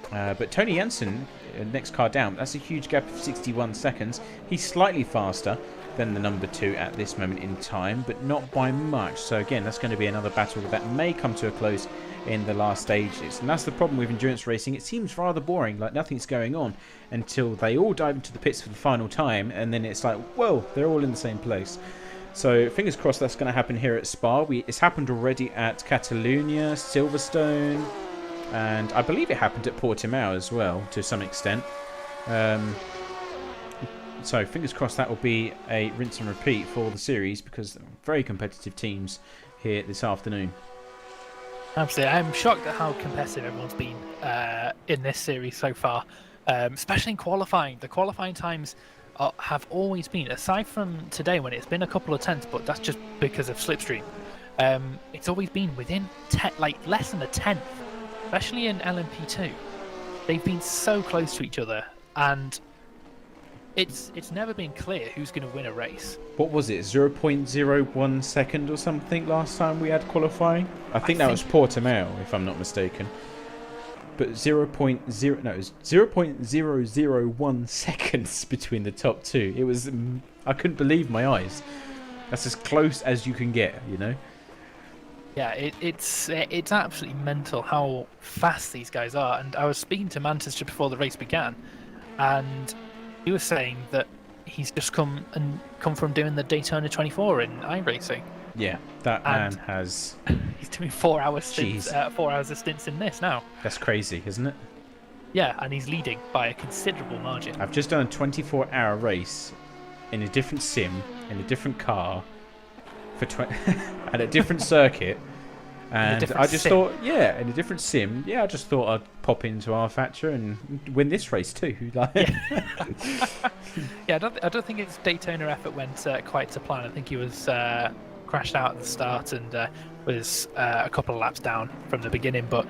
But Tony Jensen, next car down, that's a huge gap of 61 seconds. He's slightly faster than the number 2 at this moment in time, but not by much. So again, that's going to be another battle that may come to a close in the last stages. And that's the problem with endurance racing. It seems rather boring, like nothing's going on until they all dive into the pits for the final time, and then it's like, whoa, they're all in the same place. So fingers crossed that's going to happen here at Spa. It's happened already at Catalunya, Silverstone, and I believe it happened at Portimao as well, to some extent. So fingers crossed that will be a rinse and repeat for the series, because very competitive teams here this afternoon. Absolutely. I'm shocked at how competitive everyone's been in this series so far, especially in qualifying. The qualifying times have always been, aside from today when it's been a couple of tenths, but that's just because of slipstream. It's always been within less than a tenth, especially in LMP2. They've been so close to each other, and it's never been clear who's going to win a race. What was it, 0.01 second or something last time we had qualifying? I think that was Portimao, if I'm not mistaken. But 0.001 seconds between the top 2. It was, I couldn't believe my eyes. That's as close as you can get, you know? Yeah, it's absolutely mental how fast these guys are. And I was speaking to Mantis just before the race began, and he was saying that he's just come from doing the Daytona 24 in iRacing. Yeah, that man has. He's doing 4 hours stints, 4 hours of stints in this now. That's crazy, isn't it? Yeah, and he's leading by a considerable margin. I've just done a 24-hour race in a different sim, in a different car, for at a different circuit. And I just thought, yeah, in a different sim, yeah, I just thought I'd pop into our factor and win this race too. Yeah, I don't think his Daytona effort went quite to plan. I think he was crashed out at the start and was a couple of laps down from the beginning, but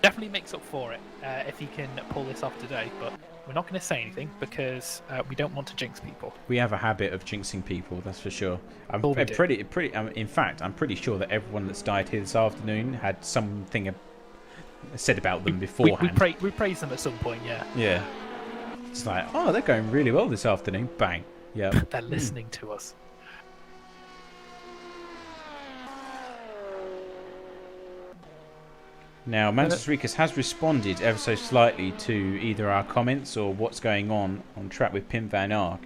definitely makes up for it if he can pull this off today. But we're not going to say anything because we don't want to jinx people. We have a habit of jinxing people, that's for sure. In fact, I'm pretty sure that everyone that's died here this afternoon had something said about them beforehand. We praise them at some point, yeah. Yeah. It's like, oh, they're going really well this afternoon. Bang. Yeah. They're listening to us. Now, Mantis Ricus has responded ever so slightly to either our comments or what's going on track with Pim van Ark,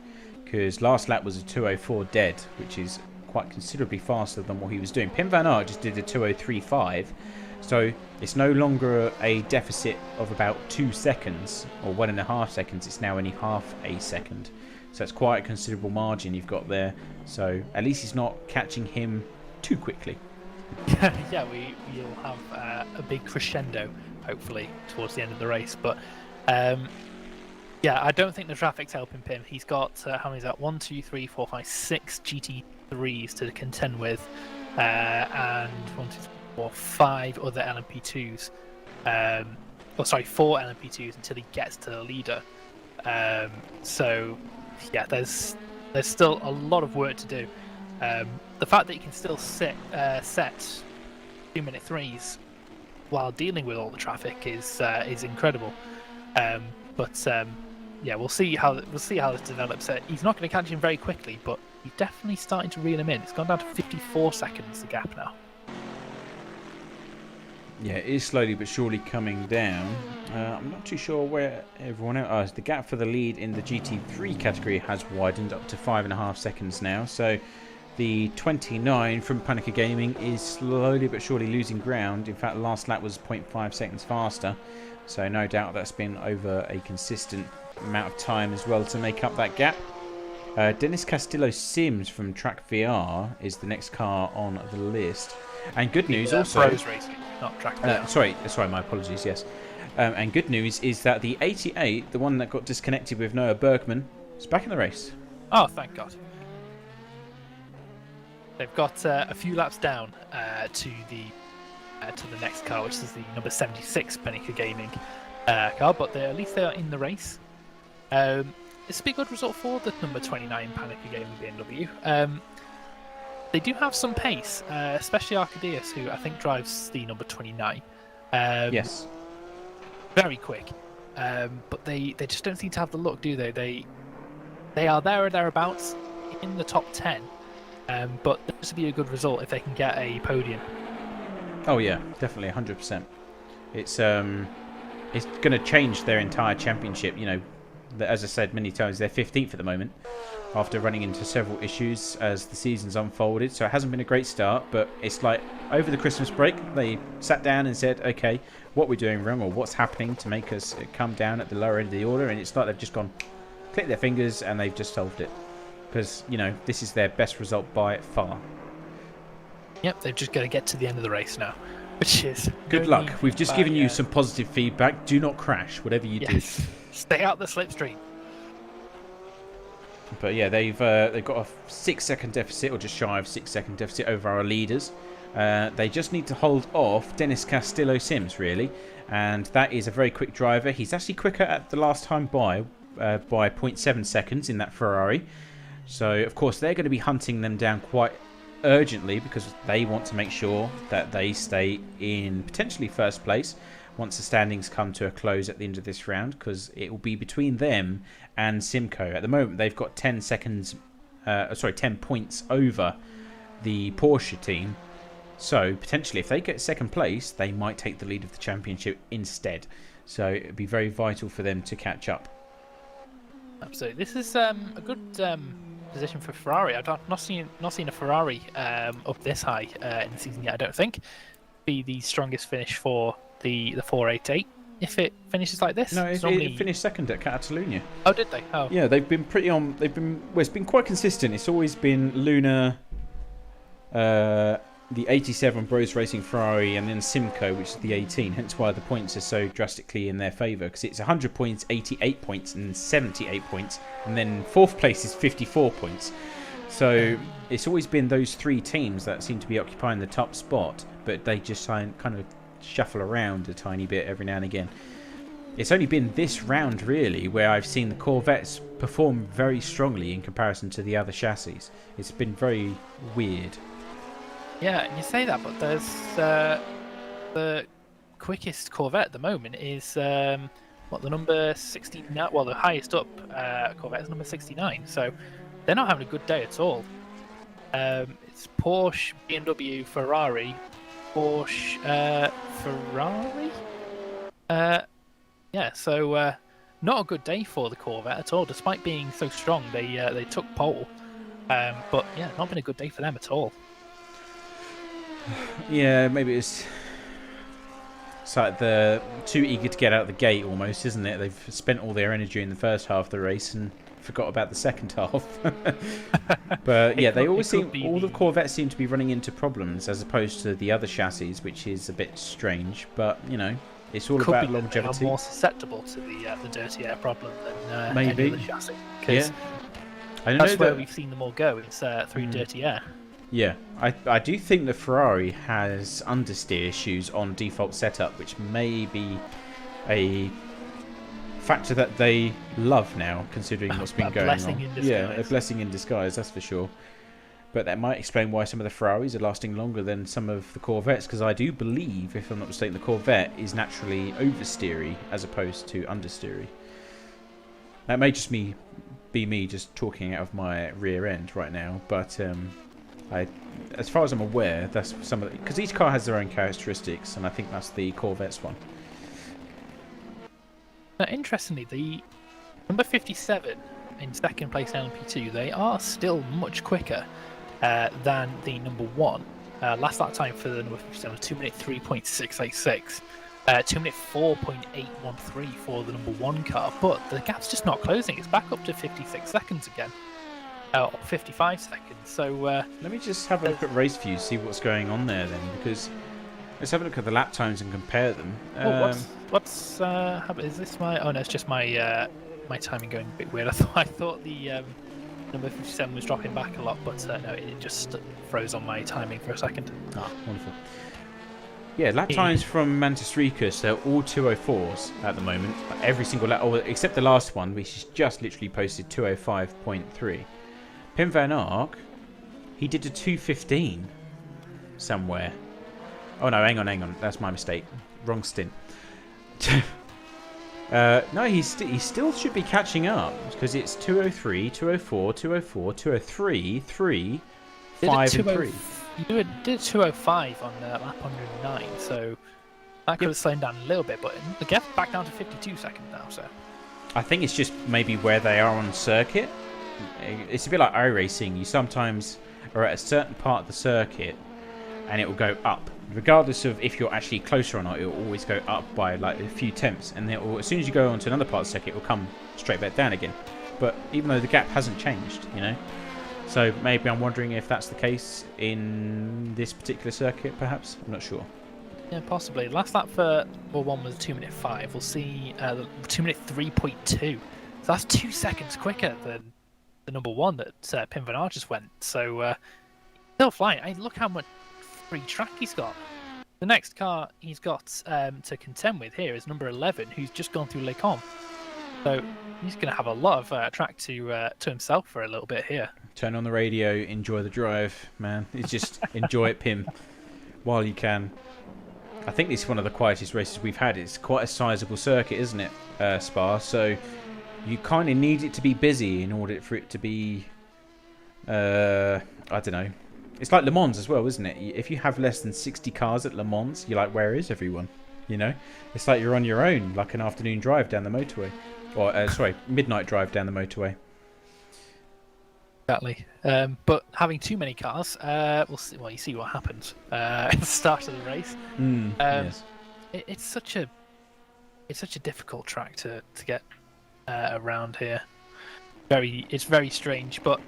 because last lap was a 2:04 dead, which is quite considerably faster than what he was doing. Pim van Ark just did a 2:03.5, so it's no longer a deficit of about 2 seconds or 1.5 seconds. It's now only half a second, so it's quite a considerable margin you've got there. So at least he's not catching him too quickly. Yeah, we'll have a big crescendo, hopefully, towards the end of the race. But yeah, I don't think the traffic's helping Pim. He's got, how many is that? 1, 2, 3, 4, 5, 6 GT3s to contend with, and 1, 2, 3, 4, 5 other LMP2s. 4 LMP2s until he gets to the leader. So, yeah, there's still a lot of work to do. The fact that he can still set 2-minute 3s while dealing with all the traffic is incredible. Yeah, we'll see how this develops. He's not going to catch him very quickly, but he's definitely starting to reel him in. It's gone down to 54 seconds, the gap now. Yeah, it is slowly but surely coming down. I'm not too sure where everyone else. The gap for the lead in the GT3 category has widened up to 5.5 seconds now. So The 29 from Punica Gaming is slowly but surely losing ground. In fact, last lap was 0.5 seconds faster. So no doubt that's been over a consistent amount of time as well to make up that gap. Dennis Castillo Sims from Track VR is the next car on the list. And good news also... Pros Racing, not Track VR. Sorry, my apologies, yes. And good news is that the 88, the one that got disconnected with Noah Bergman, is back in the race. Oh, thank God. They've got a few laps down to the next car, which is the number 76 Punica Gaming car, but at least they are in the race. It's a big good result for the number 29 Punica Gaming BMW. They do have some pace, especially Arcadius, who I think drives the number 29. Yes. Very quick, but they just don't seem to have the look, do they? They are there or thereabouts in the top 10. But this would be a good result if they can get a podium. Oh yeah, definitely 100%. It's going to change their entire championship. You know, as I said many times, they're 15th at the moment after running into several issues as the season's unfolded. So it hasn't been a great start, but it's like over the Christmas break they sat down and said, okay, what we're doing wrong or what's happening to make us come down at the lower end of the order, and it's like they've just gone, click their fingers, and they've just solved it. Because, you know, this is their best result by far. Yep, they've just got to get to the end of the race now, which is... Good luck. We've just given you some positive feedback. Do not crash, whatever you do. Stay out the slipstream. But yeah, they've got a 6-second deficit, or just shy of 6-second deficit over our leaders. They just need to hold off Dennis Castillo Sims, really. And that is a very quick driver. He's actually quicker at the last time by 0.7 seconds in that Ferrari. So, of course, they're going to be hunting them down quite urgently because they want to make sure that they stay in potentially first place once the standings come to a close at the end of this round, because it will be between them and Simco. At the moment, they've got 10 points over the Porsche team. So, potentially, if they get second place, they might take the lead of the championship instead. So, it would be very vital for them to catch up. Absolutely. This is a good... position for Ferrari. I've not seen a Ferrari up this high in the season yet. I don't think be the strongest finish for the 488 if it finishes like this. No, it finished second at Catalunya. Oh, did they? Oh, yeah. They've been pretty on. It's been quite consistent. It's always been Luna, the 87 Bros Racing Ferrari, and then Simco, which is the 18. Hence why the points are so drastically in their favour, because it's 100 points, 88 points, and 78 points, and then fourth place is 54 points. So it's always been those three teams that seem to be occupying the top spot, but they just kind of shuffle around a tiny bit every now and again. It's only been this round, really, where I've seen the Corvettes perform very strongly in comparison to the other chassis. It's been very weird. Yeah, and you say that, but there's the quickest Corvette at the moment is the number 69. Well, the highest up Corvette is number 69. So they're not having a good day at all. It's Porsche, BMW, Ferrari, Porsche, Ferrari. Yeah, so not a good day for the Corvette at all. Despite being so strong, they took pole, but yeah, not been a good day for them at all. Yeah, maybe it's like they're too eager to get out of the gate almost, isn't it? They've spent all their energy in the first half of the race and forgot about the second half. But yeah, all the Corvettes seem to be running into problems as opposed to the other chassis, which is a bit strange. But, you know, it's all about longevity. They are more susceptible to the dirty air problem than maybe any other chassis. Because that's where we've seen them all go. It's through dirty air. Yeah, I do think the Ferrari has understeer issues on default setup, which may be a factor that they love now, considering what's been going on. Yeah, a blessing in disguise, that's for sure. But that might explain why some of the Ferraris are lasting longer than some of the Corvettes, because I do believe, if I'm not mistaken, the Corvette is naturally oversteery as opposed to understeery. That may just be me just talking out of my rear end right now, but as far as I'm aware, that's some of because each car has their own characteristics, and I think that's the Corvette's one. Now, interestingly, the number 57 in second place LMP2, they are still much quicker than the number one. Last lap time for the number 57 was 2-minute 3.686. 2-minute 4.813 for the number one car, but the gap's just not closing. It's back up to 56 seconds again, or 55 seconds. So let me just have a look at race views, see what's going on there then, because let's have a look at the lap times and compare them. Is this my? Oh no, it's just my my timing going a bit weird. I thought the number 57 was dropping back a lot, but no, it just froze on my timing for a second. Ah, wonderful. Yeah, lap times from Mantis Ricus, they're all 204s at the moment. Every single lap, except the last one, which is just literally posted 205.3. Pim Van Ark, he did a 215 somewhere. Oh no, hang on. That's my mistake. Wrong stint. No, he still should be catching up because it's 203, 204, 204, 203, 3, 5, and 3. You did 205 on lap 109, so that could have slowed down a little bit, but the gap's back down to 52 seconds now. So I think it's just maybe where they are on circuit. It's a bit like iRacing. You sometimes are at a certain part of the circuit, and it will go up, regardless of if you're actually closer or not. It will always go up by like a few tenths, and then as soon as you go onto another part of the circuit, it will come straight back down again. But even though the gap hasn't changed, you know. So maybe I'm wondering if that's the case in this particular circuit, perhaps. I'm not sure. Yeah, possibly. Last lap for one was 2-minute 5. We'll see 2-minute 3.2. So that's 2 seconds quicker than the number one that Pim Van Aert just went. So still flying. I mean, look how much free track he's got. The next car he's got to contend with here is number 11, who's just gone through Les Combes. So he's going to have a lot of track to himself for a little bit here. Turn on the radio, enjoy the drive, man. It's just enjoy it, Pim, while you can. I think this is one of the quietest races we've had. It's quite a sizable circuit, isn't it, Spa? So you kind of need it to be busy in order for it to be, I don't know. It's like Le Mans as well, isn't it? If you have less than 60 cars at Le Mans, you're like, where is everyone? You know? It's like you're on your own, like an afternoon drive down the motorway. Or, midnight drive down the motorway. Exactly. But having too many cars, we'll see. Well, you see what happens at the start of the race. Yes. It's such a difficult track to get around here. It's very strange, but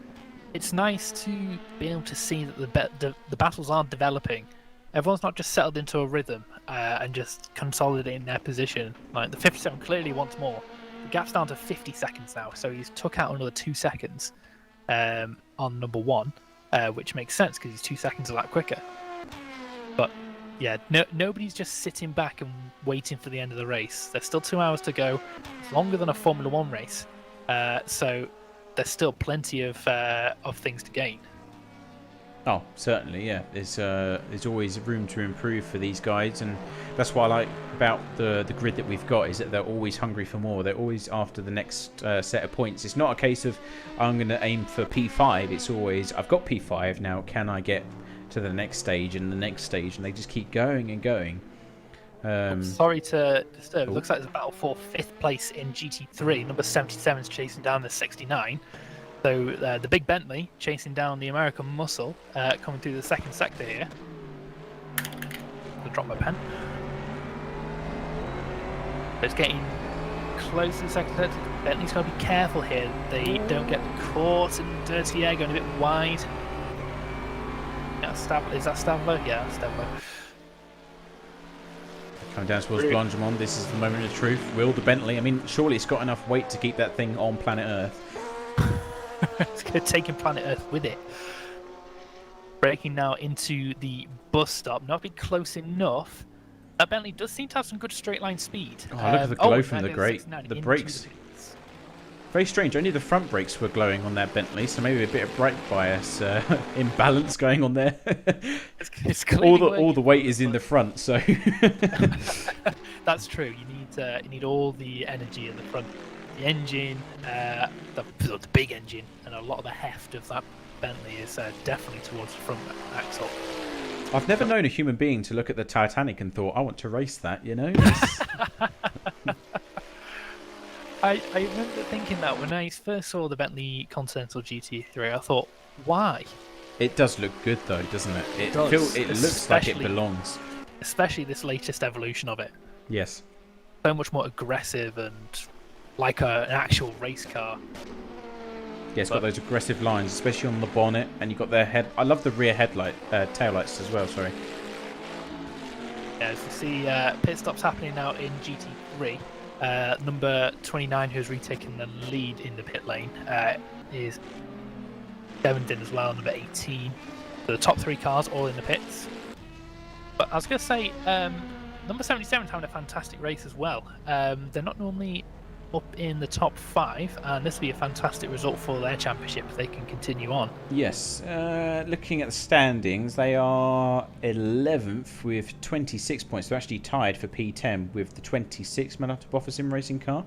it's nice to be able to see that the battles are developing. Everyone's not just settled into a rhythm and just consolidating their position. Like the 57 clearly wants more. The gap's down to 50 seconds now, so he's took out another 2 seconds. On number one, which makes sense because he's 2 seconds a lap quicker. But yeah, nobody's just sitting back and waiting for the end of the race. There's still 2 hours to go. It's longer than a Formula One race, so there's still plenty of things to gain. Oh, certainly, yeah. There's always room to improve for these guys, and that's what I like about the grid that we've got, is that they're always hungry for more. They're always after the next set of points. It's not a case of I'm going to aim for P5. It's always I've got P5 now. Can I get to the next stage and the next stage? And they just keep going and going. Sorry to disturb. It looks like there's a battle for 5th place in GT3. Number 77 is chasing down the 69. So the big Bentley chasing down the American Muscle, coming through the second sector here. I'll drop my pen. It's getting close to the second sector. Bentley's got to be careful here. They don't get caught in dirty air, going a bit wide. Yeah, is that Stavlo? Yeah, that's Stavlo. Coming down towards Blanchimont, this is the moment of truth. Will the Bentley, I mean, surely it's got enough weight to keep that thing on planet Earth. It's going to take planet Earth with it. Breaking now into the bus stop. Not be close enough. That Bentley does seem to have some good straight line speed. Oh, look at the glow from the brakes. Very strange. Only the front brakes were glowing on that Bentley, so maybe a bit of brake bias imbalance going on there. It's all the weight is in the front, so. That's true. You need all the energy in the front. The engine, the big engine, and a lot of the heft of that Bentley is definitely towards the front axle. I've never known a human being to look at the Titanic and thought, I want to race that, you know? I remember thinking that when I first saw the Bentley Continental GT3, I thought, why? It does look good though, doesn't it? It does, It looks like it belongs. Especially this latest evolution of it. Yes. So much more aggressive and like an actual race car. Yeah, it's got those aggressive lines, especially on the bonnet, and you've got their head. I love the rear headlight, taillights as well. Sorry. Yeah, as you see, pit stops happening now in GT3. Number 29, who's retaken the lead in the pit lane, is Devondon as well. Number 18. So the top 3 cars all in the pits. But I was going to say, number 77 is having a fantastic race as well. They're not normally up in the top 5, and this will be a fantastic result for their championship if they can continue on. Yes, looking at the standings, they are 11th with 26 points. They're actually tied for P10 with the 26th Manhattan Boffa Sim Racing car.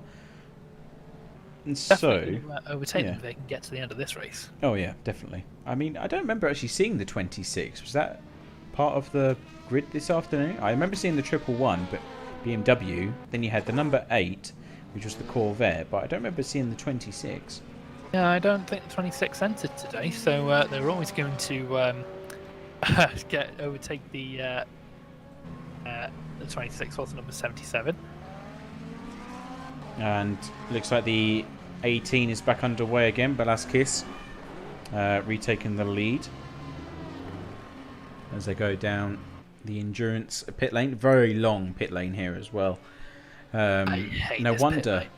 And Definitely so overtake them if they can get to the end of this race. Oh yeah, definitely. I mean, I don't remember actually seeing the 26. Was that part of the grid this afternoon? I remember seeing the 111, but BMW. Then you had the number 8, which was the Corvette, but I don't remember seeing the 26. Yeah, I don't think the 26 entered today, so they're always going to overtake the 26, also number 77. And looks like the 18 is back underway again. Velasquez retaking the lead as they go down the endurance pit lane. Very long pit lane here as well. I hate no this wonder. pit lane.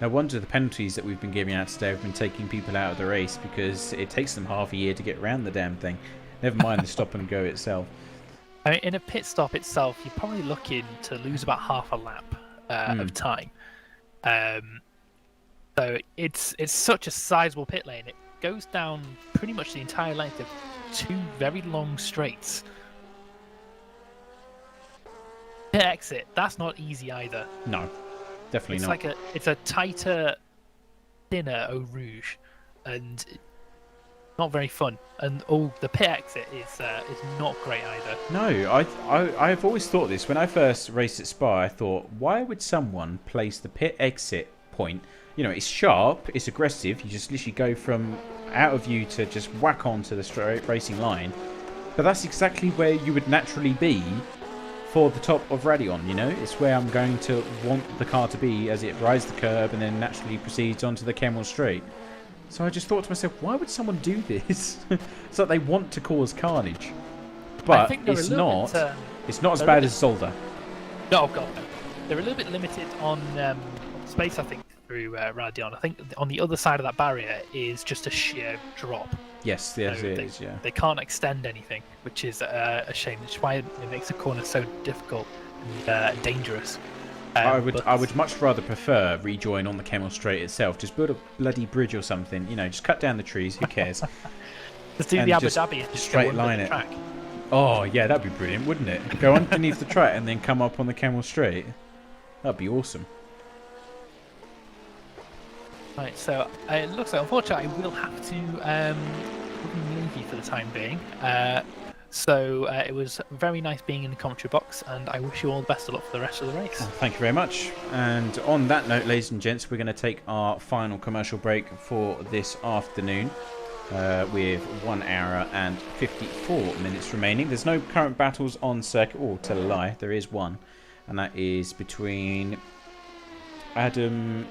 No wonder the penalties that we've been giving out today have been taking people out of the race, because it takes them half a year to get around the damn thing. Never mind the stop and go itself. I mean, in a pit stop itself, you're probably looking to lose about half a lap of time. So it's such a sizable pit lane. It goes down pretty much the entire length of 2 very long straights. Pit exit, that's not easy either. No, definitely not. It's a tighter, thinner Eau Rouge, and not very fun. And the pit exit is not great either. No, I've always thought this. When I first raced at Spa, I thought, why would someone place the pit exit point? You know, it's sharp, it's aggressive. You just literally go from out of view to just whack onto the straight racing line. But that's exactly where you would naturally be for the top of Radeon, you know? It's where I'm going to want the car to be as it rides the curb and then naturally proceeds onto the Kemmel Straight. So I just thought to myself, why would someone do this? It's like they want to cause carnage. But it's not. It's not as bad as Zolder. No, God, no. They're a little bit limited on space, I think, through Radeon. I think on the other side of that barrier is just a sheer drop. Yes, it is, yeah. They can't extend anything, which is a shame. Which is why it makes the corner so difficult and dangerous. I would much rather prefer rejoin on the Kemmel Straight itself. Just build a bloody bridge or something. You know, just cut down the trees. Who cares? Just do the Abu Dhabi and just straight line it. Track. Oh yeah, that'd be brilliant, wouldn't it? Go underneath the track and then come up on the Kemmel Straight. That'd be awesome. Right, so it looks like, unfortunately, I will have to leave you for the time being. So it was very nice being in the commentary box, and I wish you all the best of luck for the rest of the race. Oh, thank you very much. And on that note, ladies and gents, we're going to take our final commercial break for this afternoon with 1 hour and 54 minutes remaining. There's no current battles on circuit. Oh, tell a lie, there is one, and that is between Adam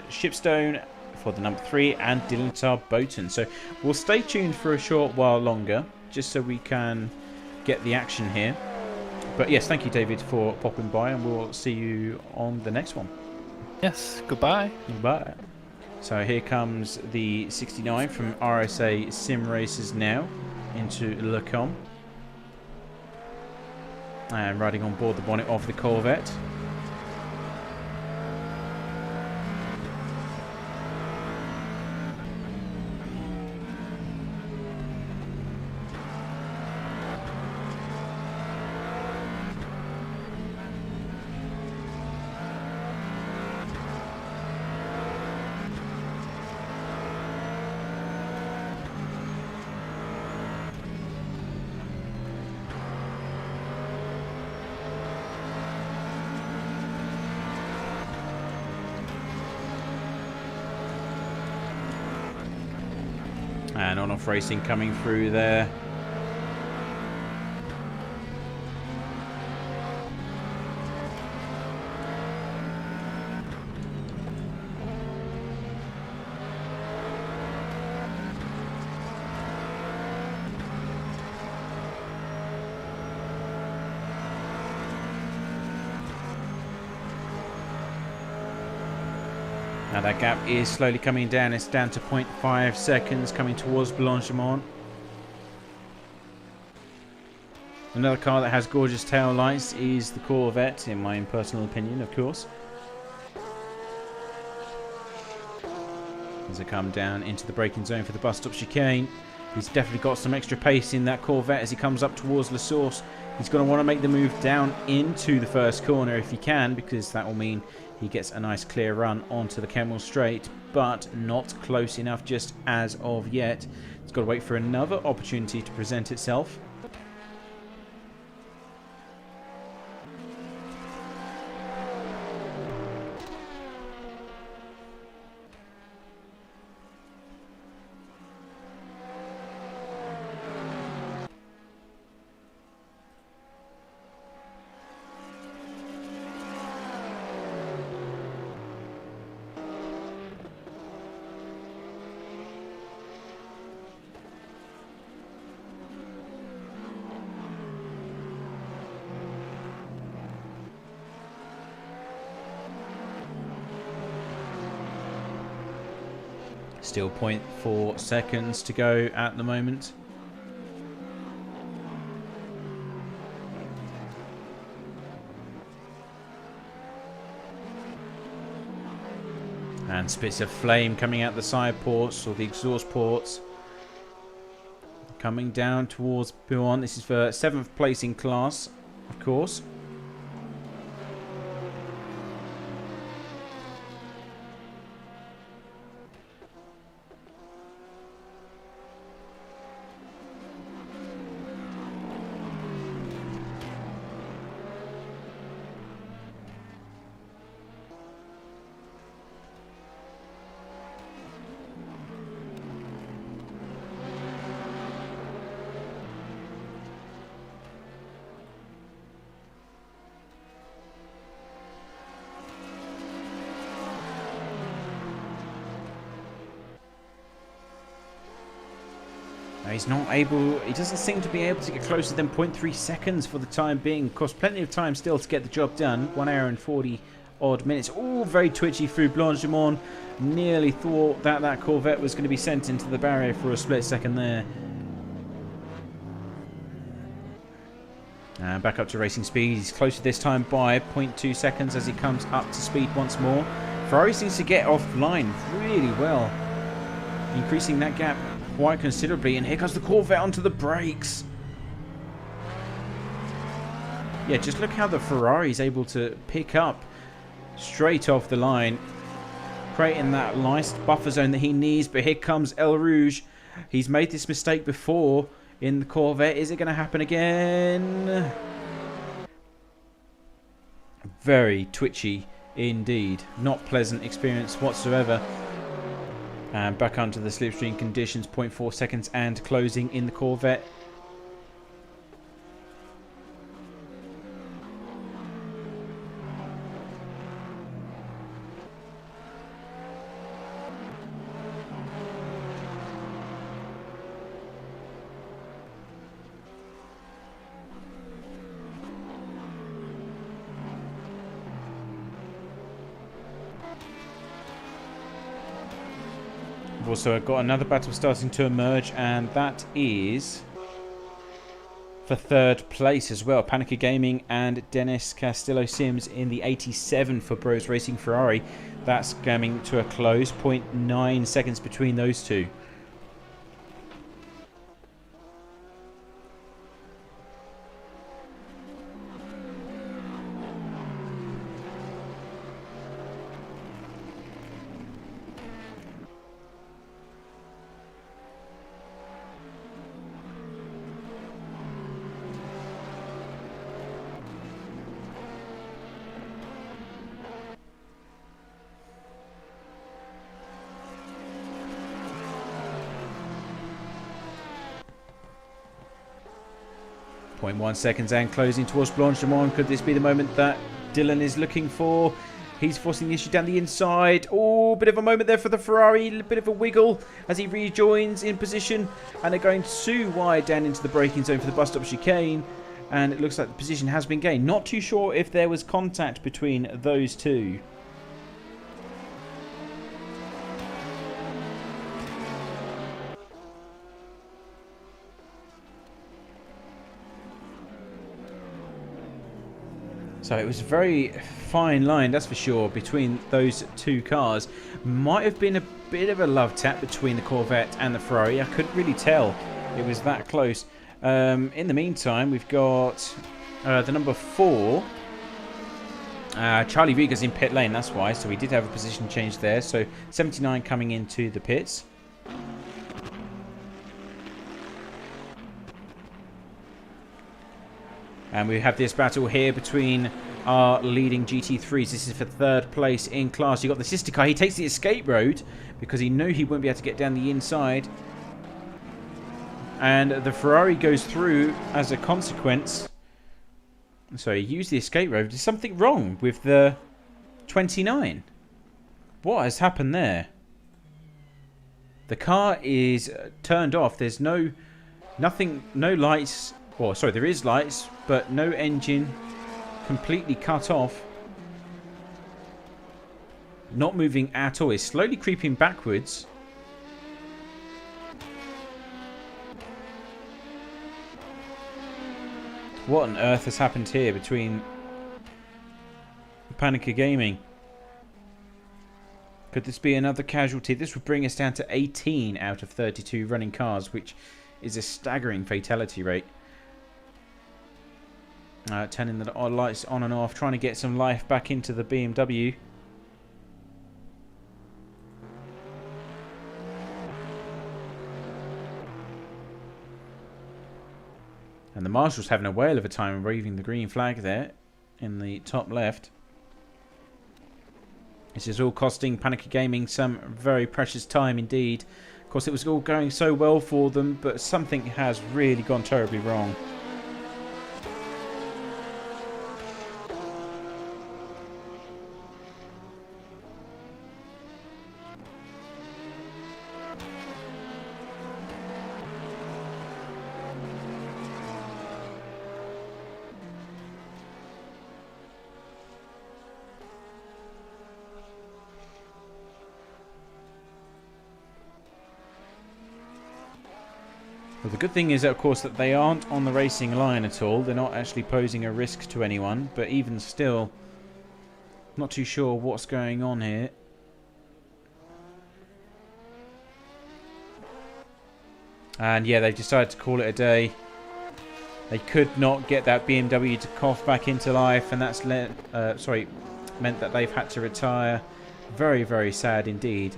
Shipstone for the number 3 and Dylan Bowton. So we'll stay tuned for a short while longer, just so we can get the action here. But yes, thank you, David, for popping by, and we'll see you on the next one. Yes, goodbye. Goodbye. So here comes the 69 from RSA Sim Racers now into Le Com, and riding on board the bonnet of the Corvette. And on-off racing coming through there. Now that gap is slowly coming down. It's down to 0.5 seconds coming towards Blanchimont. Another car that has gorgeous tail lights is the Corvette, in my personal opinion, of course. As I come down into the braking zone for the bus stop chicane, he's definitely got some extra pace in that Corvette as he comes up towards La Source. He's going to want to make the move down into the first corner if he can, because that will mean he gets a nice clear run onto the Kemmel Straight, but not close enough just as of yet. He's got to wait for another opportunity to present itself. Still 0.4 seconds to go at the moment. And spits of flame coming out the side ports or the exhaust ports. Coming down towards Buon. This is for 7th place in class, of course. He's not able, he doesn't seem to be able to get closer than 0.3 seconds for the time being. Of course, plenty of time still to get the job done. 1 hour and 40 odd minutes. All very twitchy through Blanchimont. Nearly thought that that Corvette was going to be sent into the barrier for a split second there. And back up to racing speed. He's closer this time by 0.2 seconds as he comes up to speed once more. Ferrari seems to get offline really well, increasing that gap quite considerably. And here comes the Corvette onto the brakes. Yeah, just look how the Ferrari is able to pick up straight off the line, creating that nice buffer zone that he needs. But here comes Eal Rouge. He's made this mistake before in the Corvette. Is it going to happen again? Very twitchy indeed. Not pleasant experience whatsoever. And back onto the slipstream conditions, 0.4 seconds and closing in the Corvette. We've also got another battle starting to emerge, and that is for 3rd place as well. Panica Gaming and Dennis Castillo Sims in the 87 for Bros Racing Ferrari. That's coming to a close. 0.9 seconds between those two. 0.1 seconds and closing towards Blanchimont. Could this be the moment that Dylan is looking for? He's forcing the issue down the inside. Oh, bit of a moment there for the Ferrari. A bit of a wiggle as he rejoins in position. And they're going too wide down into the braking zone for the bus stop chicane. And it looks like the position has been gained. Not too sure if there was contact between those two. So it was a very fine line, that's for sure, between those two cars. Might have been a bit of a love tap between the Corvette and the Ferrari. I couldn't really tell. It was that close. In the meantime, we've got the number 4. Charlie Rieger's in pit lane, that's why. So we did have a position change there. So 79 coming into the pits. And we have this battle here between our leading GT3s. This is for 3rd place in class. You've got the sister car. He takes the escape road because he knew he wouldn't be able to get down the inside. And the Ferrari goes through as a consequence. So he used the escape road. There's something wrong with the 29. What has happened there? The car is turned off. There's no lights. Well, sorry, there is lights, but no engine. Completely cut off. Not moving at all. It's slowly creeping backwards. What on earth has happened here between Panica Gaming? Could this be another casualty? This would bring us down to 18 out of 32 running cars, which is a staggering fatality rate. Turning the lights on and off, trying to get some life back into the BMW. And the Marshal's having a whale of a time waving the green flag there in the top left. This is all costing Panica Gaming some very precious time indeed. Of course, it was all going so well for them, but something has really gone terribly wrong. Well, the good thing is, of course, that they aren't on the racing line at all. They're not actually posing a risk to anyone. But even still, not too sure what's going on here. And yeah, they've decided to call it a day. They could not get that BMW to cough back into life, and that's meant that they've had to retire. Very, very sad indeed.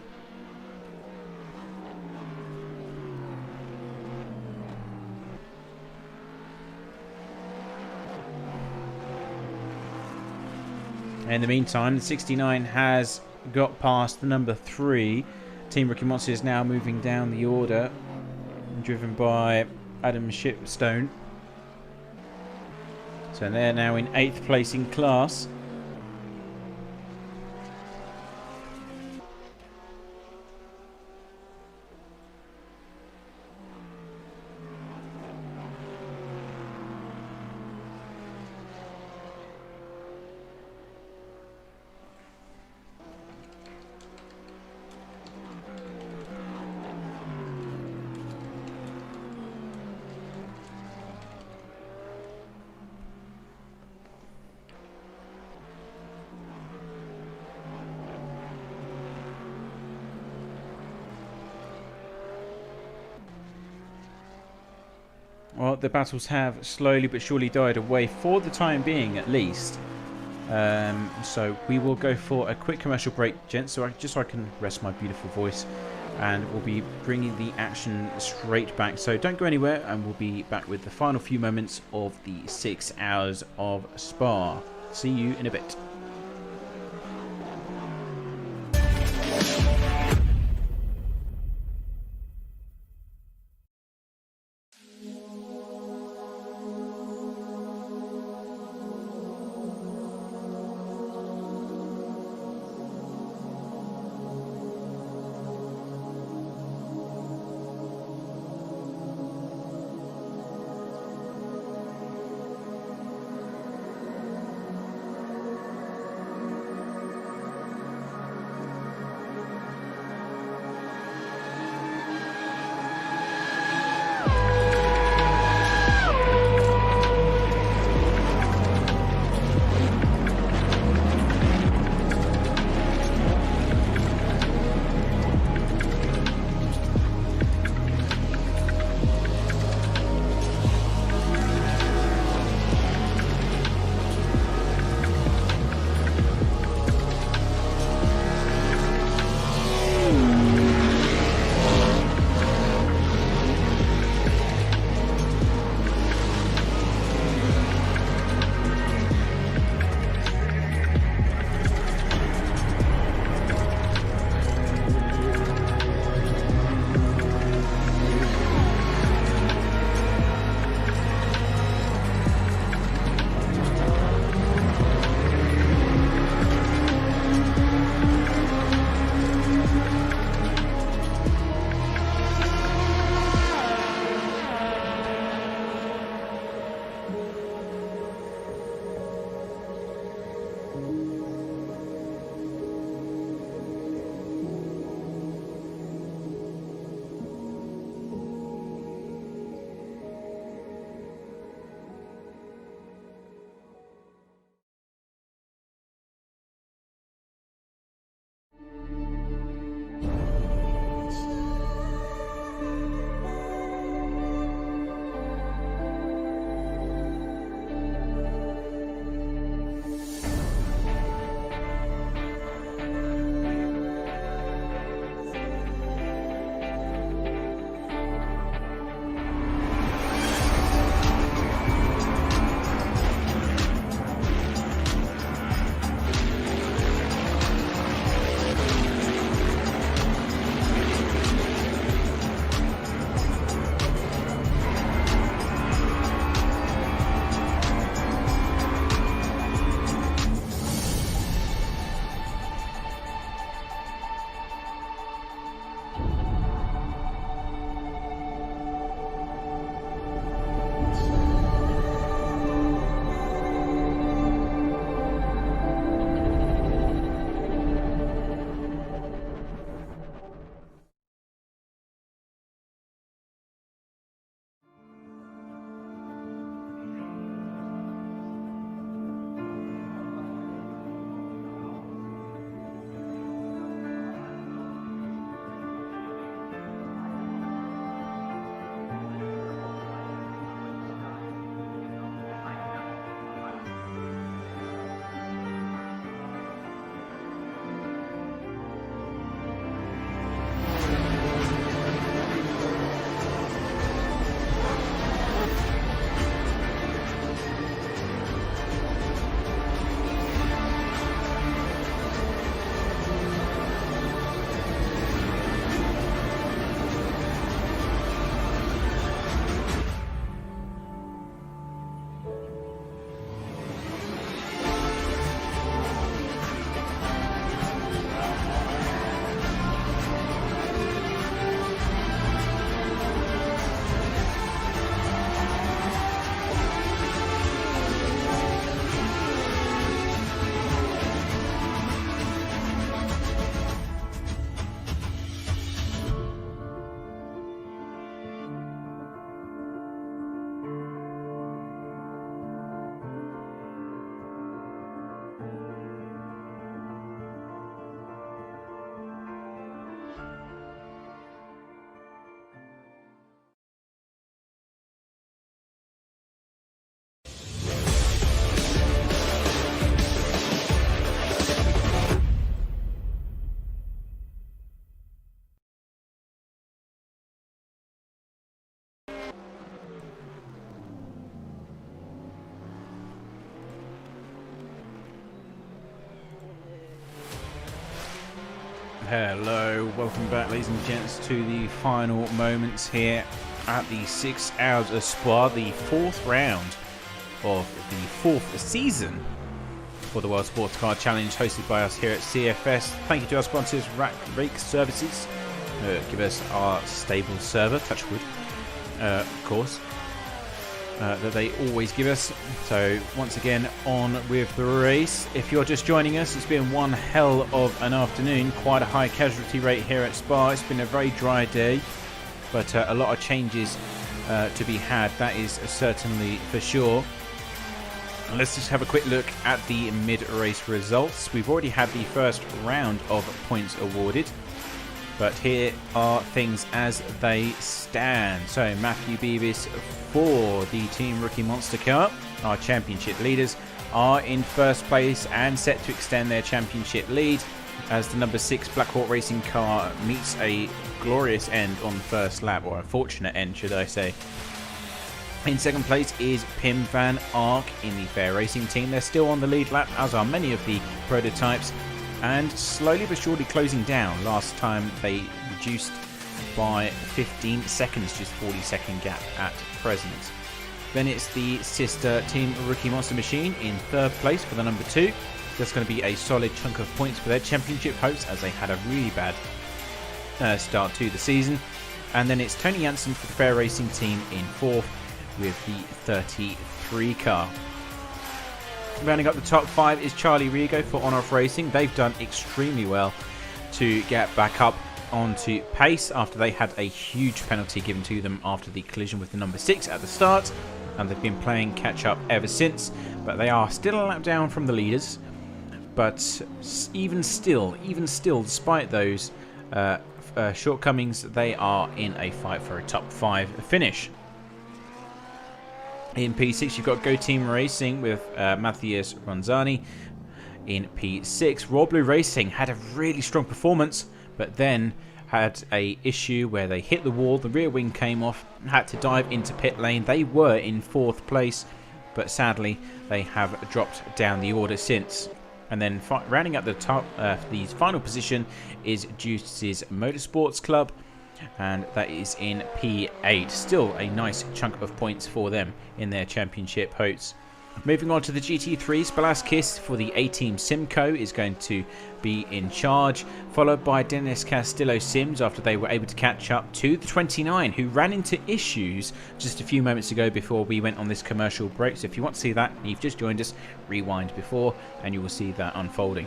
In the meantime, the 69 has got past the number 3. Team Rookie Monster is now moving down the order, driven by Adam Shipstone. So they're now in 8th place in class. Well, the battles have slowly but surely died away for the time being, at least. So we will go for a quick commercial break, gents, just so I can rest my beautiful voice. And we'll be bringing the action straight back. So don't go anywhere, and we'll be back with the final few moments of the 6 hours of Spa. See you in a bit. Hello, welcome back ladies and gents to the final moments here at the 6 Hours of Spa, the 4th round of the 4th season for the World Sports Car Challenge, hosted by us here at CFS. Thank you to our sponsors, Rack Rake Services, give us our stable server, touchwood, of course, that they always give us. So once again, on with the race. If you're just joining us, it's been one hell of an afternoon, quite a high casualty rate here at Spa. It's been a very dry day, but a lot of changes to be had, that is certainly for sure. Let's just have a quick look at the mid-race results. We've already had the first round of points awarded, but here are things as they stand. So Matthew Beavis for the Team Rookie Monster Car, our championship leaders, are in first place and set to extend their championship lead as the number 6 Black Hawk Racing car meets a glorious end on the first lap, or a fortunate end should I say. In second place is Pim van Ark in the Fair Racing team. They're still on the lead lap, as are many of the prototypes, and slowly but surely closing down. Last time they reduced by 15 seconds, just 40-second gap at present. Then it's the sister Team Rookie Monster Machine in third place for the number 2. That's going to be a solid chunk of points for their championship hopes, as they had a really bad start to the season. And then it's Tony Jansen for the Fair Racing team in fourth with the 33 car. Rounding up the top 5 is Charlie Rigo for On-Off Racing. They've done extremely well to get back up onto pace after they had a huge penalty given to them after the collision with the number 6 at the start, and they've been playing catch up ever since. But they are still a lap down from the leaders, but even still, despite those shortcomings, they are in a fight for a top 5 finish. In P6 you've got Go Team Racing with Matthias Ronzani in P6. Raw Blue Racing had a really strong performance, but then had a issue where they hit the wall, the rear wing came off, had to dive into pit lane. They were in 4th place, but sadly they have dropped down the order since. And then rounding up the top, the final position is Juice's Motorsports Club, and that is in P8. Still a nice chunk of points for them in their championship hopes. Moving on to the GT3, Spalaskis for the A-Team Simco is going to be in charge, followed by Dennis Castillo Sims after they were able to catch up to the 29, who ran into issues just a few moments ago before we went on this commercial break. So if you want to see that and you've just joined us, rewind before and you will see that unfolding.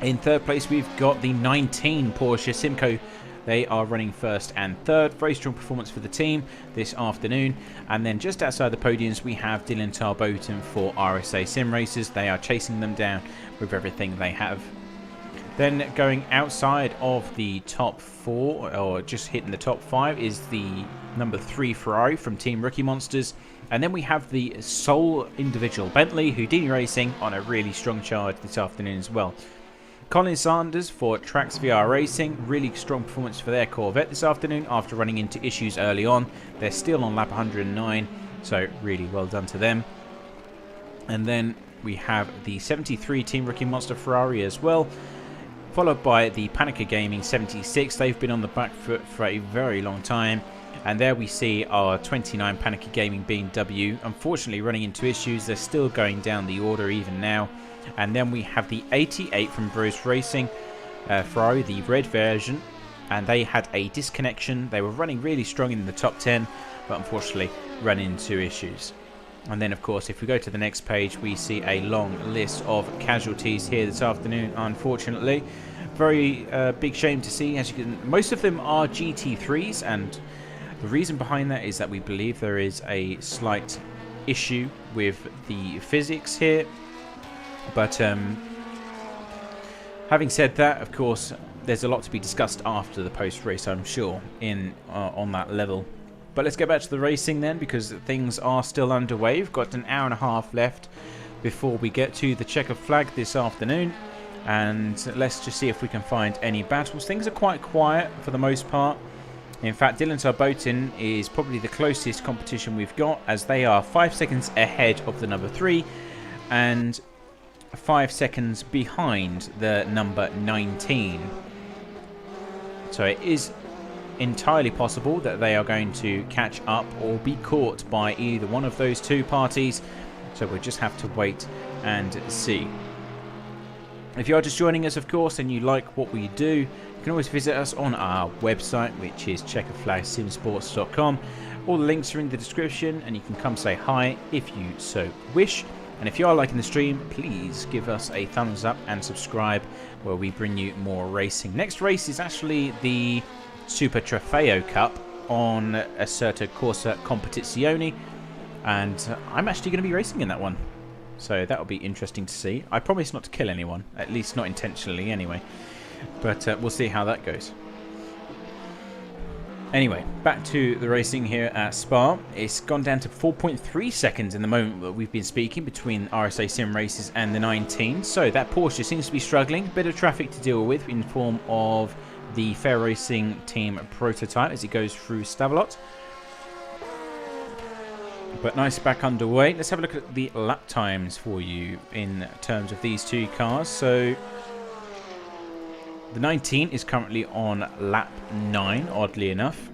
In third place we've got the 19 Porsche Simco. They are running first and third. Very strong performance for the team this afternoon. And then just outside the podiums, we have Dylan Tarboton for RSA Sim Racers. They are chasing them down with everything they have. Then going outside of the top 4, or just hitting the top 5, is the number 3 Ferrari from Team Rookie Monsters. And then we have the sole individual Bentley Houdini Racing on a really strong charge this afternoon as well. Colin Sanders for Trax VR Racing, really strong performance for their Corvette this afternoon after running into issues early on. They're still on lap 109, so really well done to them. And then we have the 73 Team Rookie Monster Ferrari as well, followed by the Panica Gaming 76. They've been on the back foot for a very long time. And there we see our 29 Panica Gaming BMW, unfortunately running into issues. They're still going down the order even now. And then we have the 88 from Bruce Racing Ferrari, the red version, and they had a disconnection. They were running really strong in the top 10, but unfortunately ran into issues. And then of course if we go to the next page, we see a long list of casualties here this afternoon, unfortunately. Very big shame to see. As you can, most of them are GT3s, and the reason behind that is that we believe there is a slight issue with the physics here. But having said that, of course, there's a lot to be discussed after the post-race, I'm sure, on that level. But let's get back to the racing then, because things are still underway. We've got an hour and a half left before we get to the checkered flag this afternoon. And let's just see if we can find any battles. Things are quite quiet for the most part. In fact, Dylan Tarboton is probably the closest competition we've got, as they are 5 seconds ahead of the number 3 and 5 seconds behind the number 19. So it is entirely possible that they are going to catch up or be caught by either one of those two parties. So we'll just have to wait and see. If you are just joining us, of course, and you like what we do, you can always visit us on our website, which is checkerflagsimsports.com. All the links are in the description, and you can come say hi if you so wish. And if you are liking the stream, please give us a thumbs up and subscribe, where we bring you more racing. Next race is actually the Super Trofeo Cup on Assetto Corsa Competizione, and I'm actually going to be racing in that one. So that'll be interesting to see. I promise not to kill anyone, at least not intentionally anyway. But we'll see how that goes. Anyway, back to the racing here at Spa. It's gone down to 4.3 seconds in the moment that we've been speaking between RSA Sim races and the 19. So that Porsche seems to be struggling. Bit of traffic to deal with in form of the Fair Racing team prototype as it goes through Stavelot. But nice back underway. Let's have a look at the lap times for you in terms of these two cars. So the 19 is currently on lap 9, oddly enough,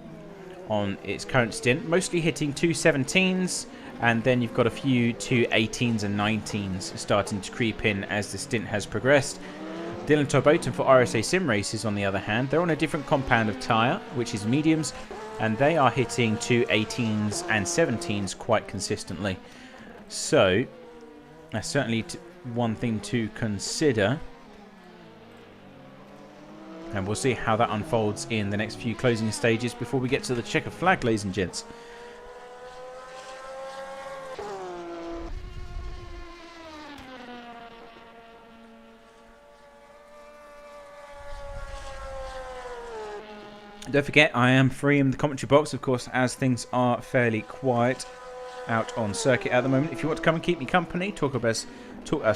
on its current stint. Mostly hitting 217s, and then you've got a few 218s and 19s starting to creep in as the stint has progressed. Dylan Torboten for RSA Sim Races, on the other hand, they're on a different compound of tyre, which is mediums, and they are hitting 218s and 17s quite consistently. So that's certainly one thing to consider. And we'll see how that unfolds in the next few closing stages before we get to the checker flag, ladies and gents. Don't forget, I am free in the commentary box, of course, as things are fairly quiet out on circuit at the moment. If you want to come and keep me company, talk us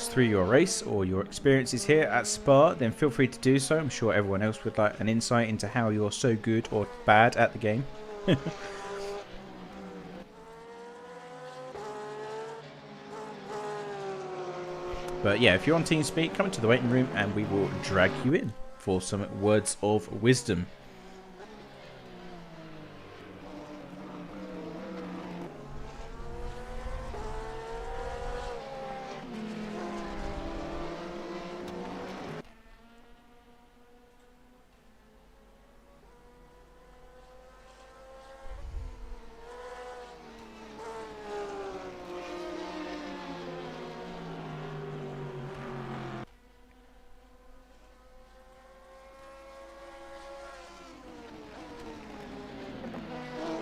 through your race or your experiences here at Spa, then feel free to do so. I'm sure everyone else would like an insight into how you're so good or bad at the game. But yeah, if you're on TeamSpeak, come into the waiting room and we will drag you in for some words of wisdom.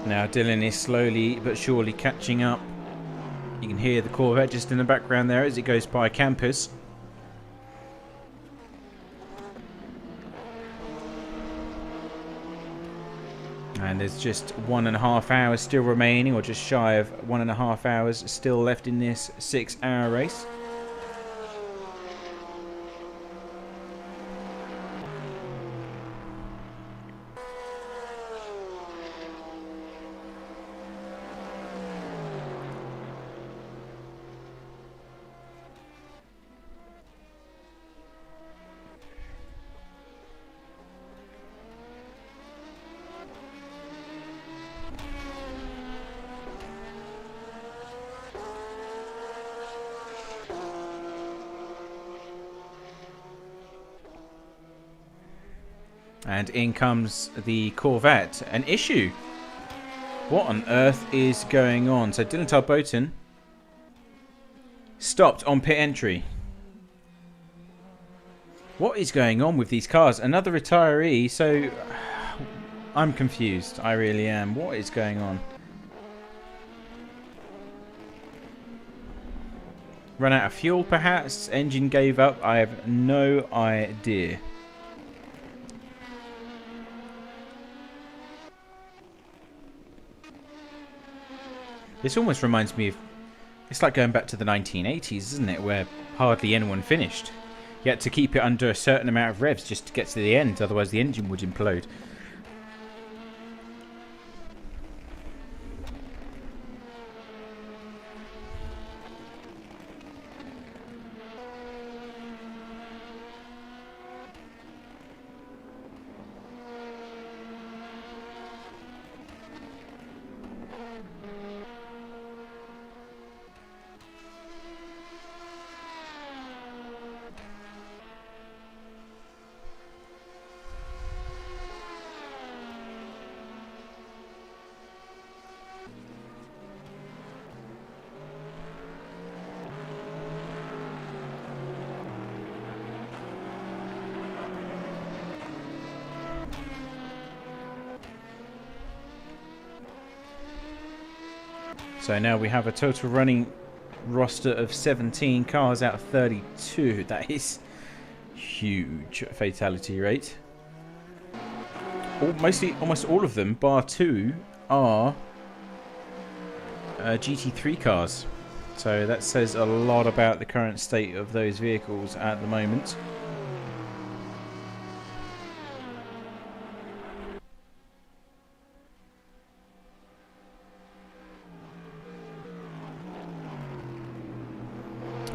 Now Dylan is slowly but surely catching up. You can hear the Corvette just in the background there as it goes by campus. And there's just 1.5 hours still remaining, or just shy of 1.5 hours still left in this 6-hour race. And in comes the Corvette. An issue. What on earth is going on? So Dylan Torboten stopped on pit entry. What is going on with these cars? Another retiree. So I'm confused. I really am. What is going on? Run out of fuel perhaps? Engine gave up? I have no idea. This almost reminds me of... It's like going back to the 1980s, isn't it? Where hardly anyone finished. You had to keep it under a certain amount of revs just to get to the end. Otherwise the engine would implode. So now we have a total running roster of 17 cars out of 32. That is huge fatality rate. Almost all of them, bar 2, are GT3 cars. So that says a lot about the current state of those vehicles at the moment.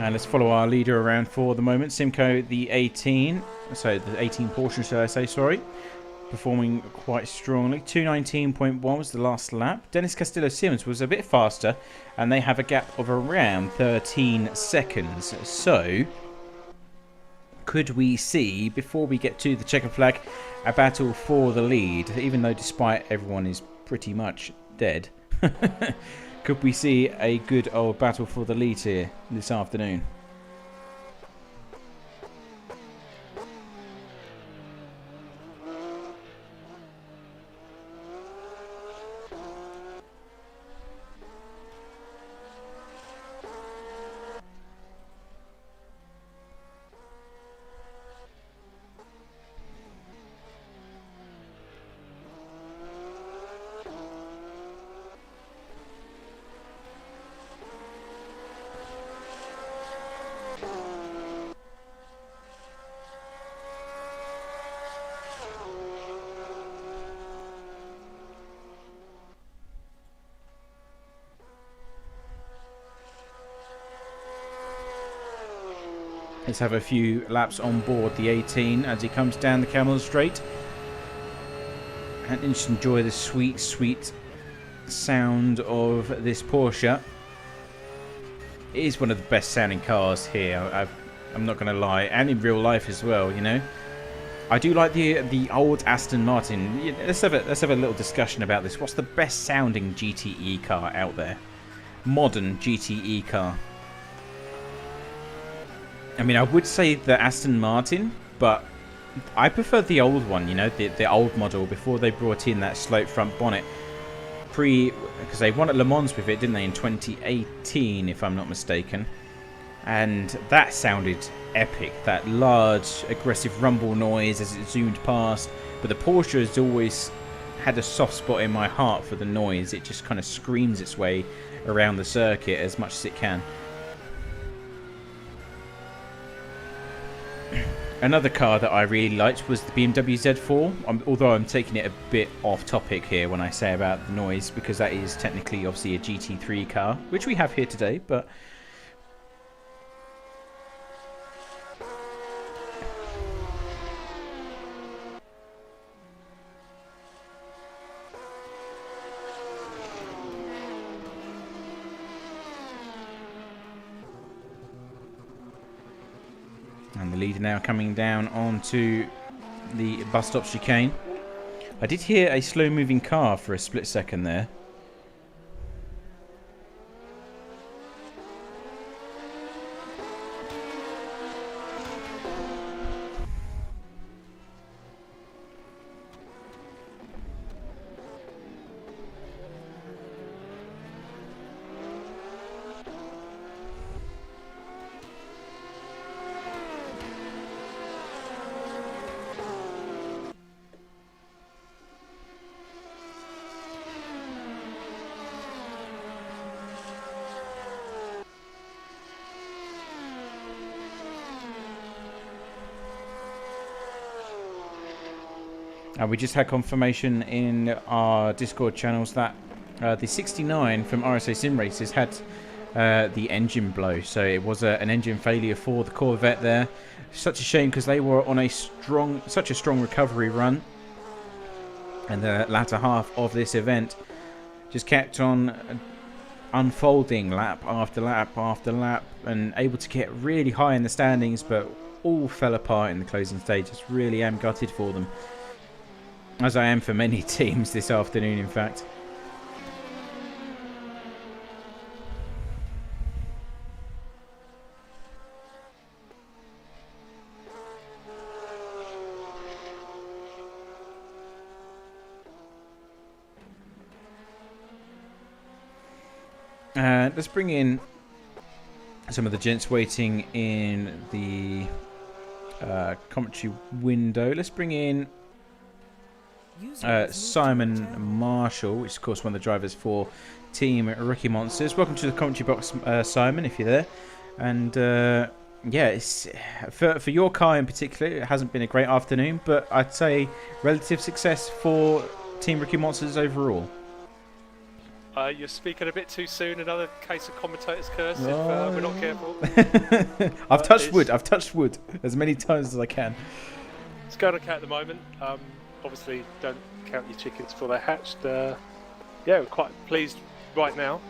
And let's follow our leader around for the moment. Simco, the 18. So the 18 Porsche, should I say, sorry. Performing quite strongly. 219.1 was the last lap. Dennis Castillo-Simmons was a bit faster. And they have a gap of around 13 seconds. So, could we see, before we get to the checkered flag, a battle for the lead? Even though despite everyone is pretty much dead. Could we see a good old battle for the lead here this afternoon? Let's have a few laps on board the 18 as he comes down the Camel Straight. And just enjoy the sweet, sweet sound of this Porsche. It is one of the best sounding cars here, I'm not going to lie. And in real life as well, you know. I do like the old Aston Martin. Let's have a little discussion about this. What's the best sounding GTE car out there? Modern GTE car. I mean, I would say the Aston Martin, but I prefer the old one, you know, the old model before they brought in that sloped front bonnet. Because they won at Le Mans with it, didn't they, in 2018, if I'm not mistaken. And that sounded epic, that large, aggressive rumble noise as it zoomed past. But the Porsche has always had a soft spot in my heart for the noise. It just kind of screams its way around the circuit as much as it can. Another car that I really liked was the BMW Z4, although I'm taking it a bit off topic here when I say about the noise, because that is technically obviously a GT3 car, which we have here today, but... And the leader now coming down onto the bus stop chicane. I did hear a slow moving car for a split second there. We just had confirmation in our Discord channels that the 69 from RSA Sim Races had the engine blow. So it was an engine failure for the Corvette there. Such a shame because they were on such a strong recovery run. And the latter half of this event just kept on unfolding lap after lap after lap and able to get really high in the standings, but all fell apart in the closing stages. Really am gutted for them. As I am for many teams this afternoon, in fact. Let's bring in some of the gents waiting in the commentary window. Let's bring in Simon Marshall, which is of course one of the drivers for Team Rookie Monsters. Welcome to the commentary box, Simon, if you're there. And yeah, it's, for your car in particular, it hasn't been a great afternoon, but I'd say relative success for Team Rookie Monsters overall. You're speaking a bit too soon. Another case of commentator's curse if we're not careful. I've touched wood. I've touched wood as many times as I can. It's going okay at the moment. Obviously, don't count your chickens before they're hatched. Yeah, we're quite pleased right now.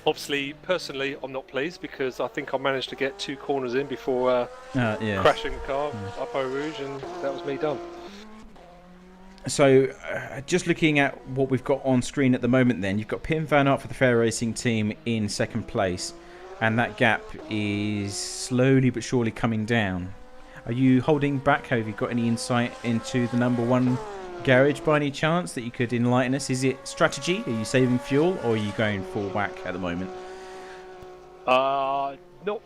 Obviously, personally, I'm not pleased because I think I managed to get 2 corners in before crashing the car up Eal Rouge, and that was me done. So, just looking at what we've got on screen at the moment then, you've got Pim Van Aert for the Fair Racing team in 2nd place, and that gap is slowly but surely coming down. Are you holding back? Have you got any insight into the number 1 garage by any chance that you could enlighten us? Is it strategy? Are you saving fuel, or are you going full whack at the moment? Not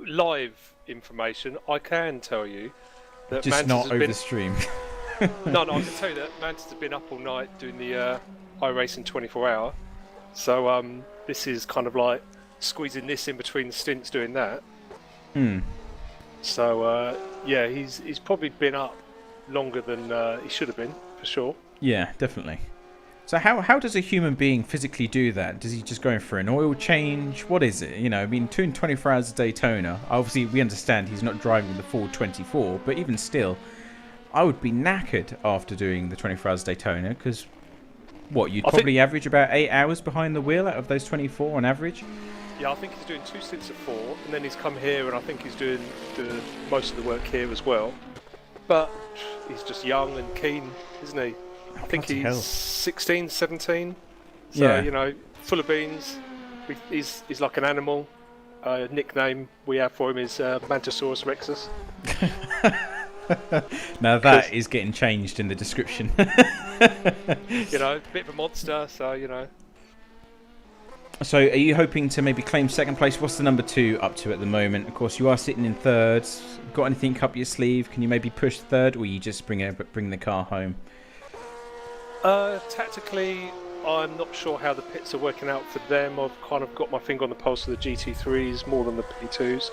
live information. I can tell you that just Manchester not over the stream. No, I can tell you that Manchester's been up all night doing the iRacing 24-hour. So this is kind of like squeezing this in between the stints doing that. So yeah, he's probably been up longer than he should have been, for sure. Yeah, definitely. So how does a human being physically do that? Does he just go in for an oil change? What is it? You know, I mean, doing 24 hours a Daytona, obviously we understand he's not driving the full 24, but even still, I would be knackered after doing the 24 hours Daytona, because you'd probably average about 8 hours behind the wheel out of those 24 on average? Yeah, I think he's doing 2 stints of 4, and then he's come here, and I think he's doing most of the work here as well. But he's just young and keen, isn't he? I think he's 16, 17. So, yeah, you know, full of beans. He's like an animal. Nickname we have for him is Mantosaurus Rexus. Now that is getting changed in the description. You know, bit of a monster, so, you know. So are you hoping to maybe claim 2nd place? What's the number 2 up to at the moment? Of course, you are sitting in 3rd. Got anything up your sleeve? Can you maybe push 3rd, or you just bring the car home? Tactically, I'm not sure how the pits are working out for them. I've kind of got my finger on the pulse of the GT3s more than the P2s.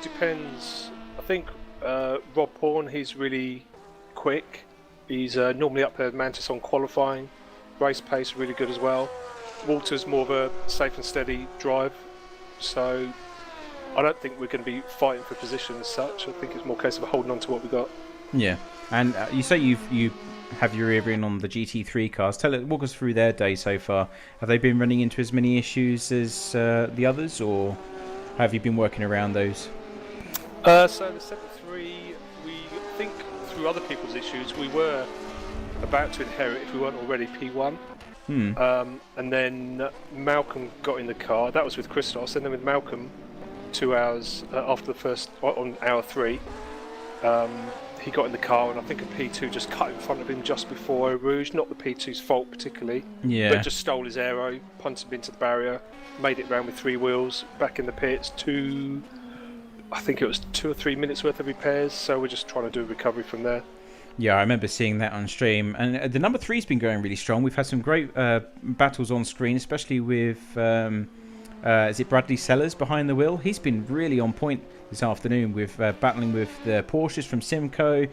Depends. I think Rob Pawn, he's really quick. He's normally up there at Manchester on qualifying. Race pace really good as well. Walter's more of a safe and steady drive, so I don't think we're going to be fighting for position as such. I think it's more a case of holding on to what we got. Yeah, and you say you have your ear in on the GT3 cars. Walk us through their day so far. Have they been running into as many issues as the others, or have you been working around those? So the 73, we think through other people's issues, we were about to inherit, if we weren't already, P1. And then Malcolm got in the car. That was with Christos, and then with Malcolm, 2 hours after the first, on hour 3, he got in the car, and I think a P2 just cut in front of him just before Eal Rouge. Not the P2's fault particularly, but just stole his aero, punted him into the barrier, made it round with 3 wheels, back in the pits. I think it was 2 or 3 minutes worth of repairs. So we're just trying to do a recovery from there. Yeah, I remember seeing that on stream. And the number 3's been going really strong. We've had some great battles on screen, especially with, is it Bradley Sellers behind the wheel? He's been really on point this afternoon with battling with the Porsches from Simco,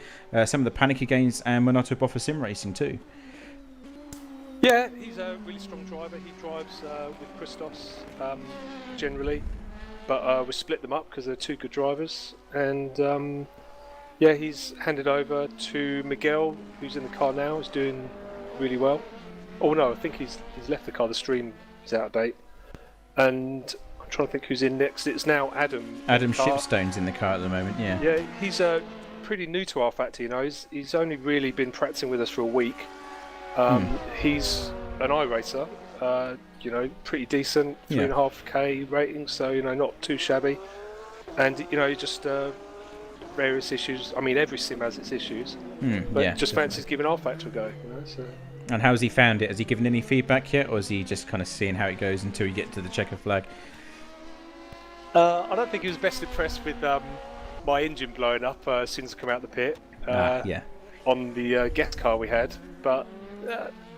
some of the Panic Games, and Monato Boffa Sim Racing too. Yeah, he's a really strong driver. He drives with Christos generally, but we split them up because they're 2 good drivers. And yeah, he's handed over to Miguel, who's in the car now. He's doing really well. Oh no, I think he's left the car. The stream is out of date. And I'm trying to think who's in next. It's now Adam. Adam Shipstone's in the car at the moment. Yeah. Yeah, he's pretty new to our factory. You know, he's only really been practicing with us for a week. He's an iRacer. You know, pretty decent, 3.5k rating. So you know, not too shabby. And you know, he just. Various issues. I mean, every sim has its issues, but just fancies giving our factor a go. You know, so. And how's he found it? Has he given any feedback yet, or is he just kind of seeing how it goes until you get to the checker flag? I don't think he was best impressed with my engine blowing up as soon as I come out the pit. Yeah. On the guest car we had, but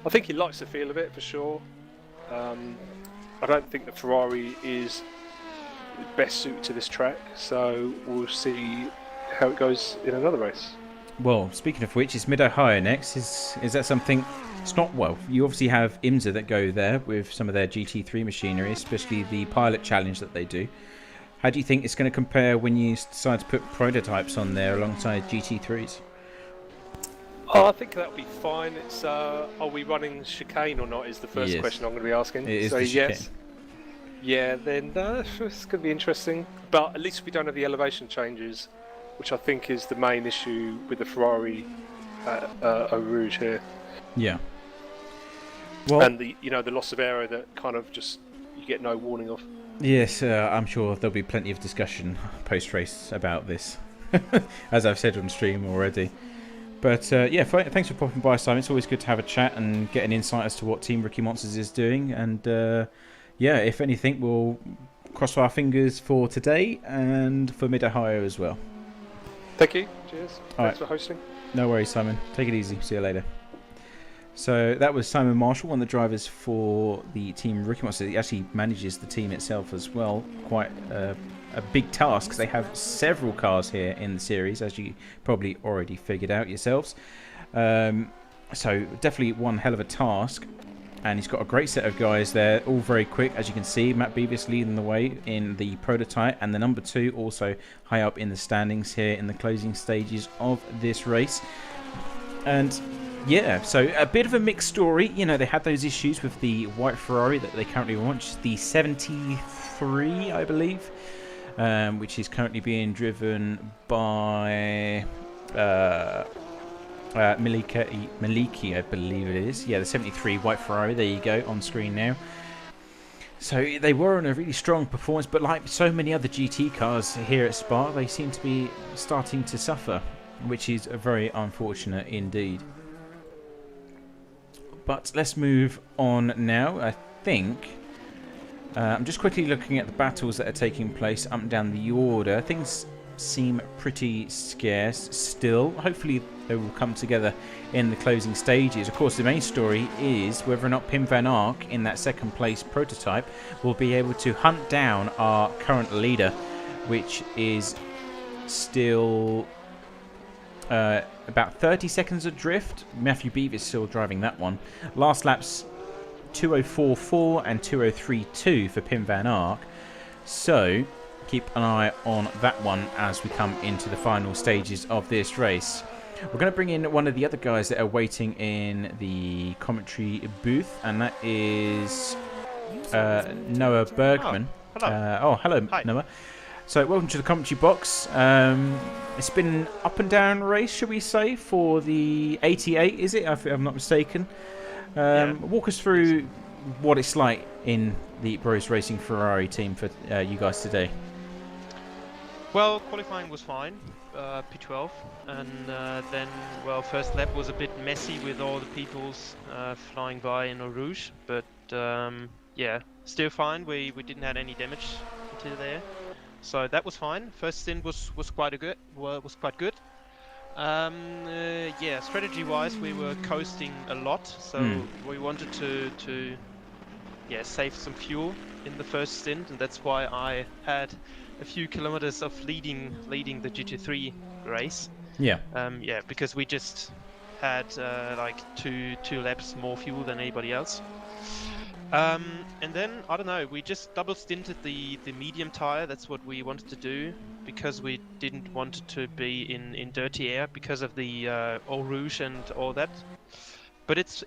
I think he likes the feel of it for sure. I don't think the Ferrari is best suited to this track, so we'll see how it goes in another race. Well, speaking of which, it's Mid-Ohio next. Is that something? It's not, well, you obviously have IMSA that go there with some of their GT3 machinery, especially the pilot challenge that they do. How do you think it's going to compare when you decide to put prototypes on there alongside GT3s? Oh, I think that'll be fine. It's are we running chicane or not is the first question I'm going to be asking. It is so the chicane. Yes. Yeah, then it's going to be interesting. But at least we don't have the elevation changes, which I think is the main issue with the Ferrari Eau Rouge here. Yeah. Well, And the loss of aero that kind of just you get no warning of. yes, I'm sure there'll be plenty of discussion post-race about this, as I've said on stream already. But yeah, thanks for popping by, Simon. It's always good to have a chat and get an insight as to what Team Rookie Monsters is doing. And yeah, if anything, we'll cross our fingers for today and for Mid-Ohio as well. Thank you. Cheers. All Thanks right. for hosting. No worries, Simon. Take it easy. See you later. So that was Simon Marshall, one of the drivers for the Team Rookie Monsters. He actually manages the team itself as well. Quite a big task, because they have several cars here in the series, as you probably already figured out yourselves. So definitely one hell of a task. And he's got a great set of guys there, all very quick, as you can see. Matt Beavis leading the way in the prototype, and the number 2 also high up in the standings here in the closing stages of this race. And yeah, so a bit of a mixed story. You know, they had those issues with the white Ferrari that they currently launched, the 73, I believe, which is currently being driven by Maliki, I believe it is. Yeah, the 73 white Ferrari. There you go, on screen now. So they were on a really strong performance, but like so many other GT cars here at Spa, they seem to be starting to suffer, which is very unfortunate indeed. But let's move on now. I think I'm just quickly looking at the battles that are taking place up and down the order. Things seem pretty scarce still. Hopefully they will come together in the closing stages. Of course, the main story is whether or not Pim van Ark in that second place prototype will be able to hunt down our current leader, which is still about 30 seconds adrift. Matthew Beavis is still driving that one. Last lap's 2:04.4 and 2:03.2 for Pim van Ark. So keep an eye on that one as we come into the final stages of this race. We're going to bring in one of the other guys that are waiting in the commentary booth, and that is Noah Bergman. Hello, Hi. Noah. So welcome to the commentary box. It's been an up and down race, should we say, for the 88, is it, if I'm not mistaken? Walk us through what it's like in the Bros Racing Ferrari team for you guys today. Well, qualifying was fine, P12, and then, well, first lap was a bit messy with all the peoples flying by in Eau Rouge, but yeah, still fine. We didn't have any damage until there, so that was fine. First stint was quite good. Yeah, strategy-wise, we were coasting a lot, so we wanted to save some fuel in the first stint, and that's why I had a few kilometers of leading the GT3 race. Yeah. Yeah, because we just had like two laps more fuel than anybody else. And then, I don't know, we just double stinted the medium tire. That's what we wanted to do, because we didn't want it to be in dirty air because of the Eau Rouge and all that. But it's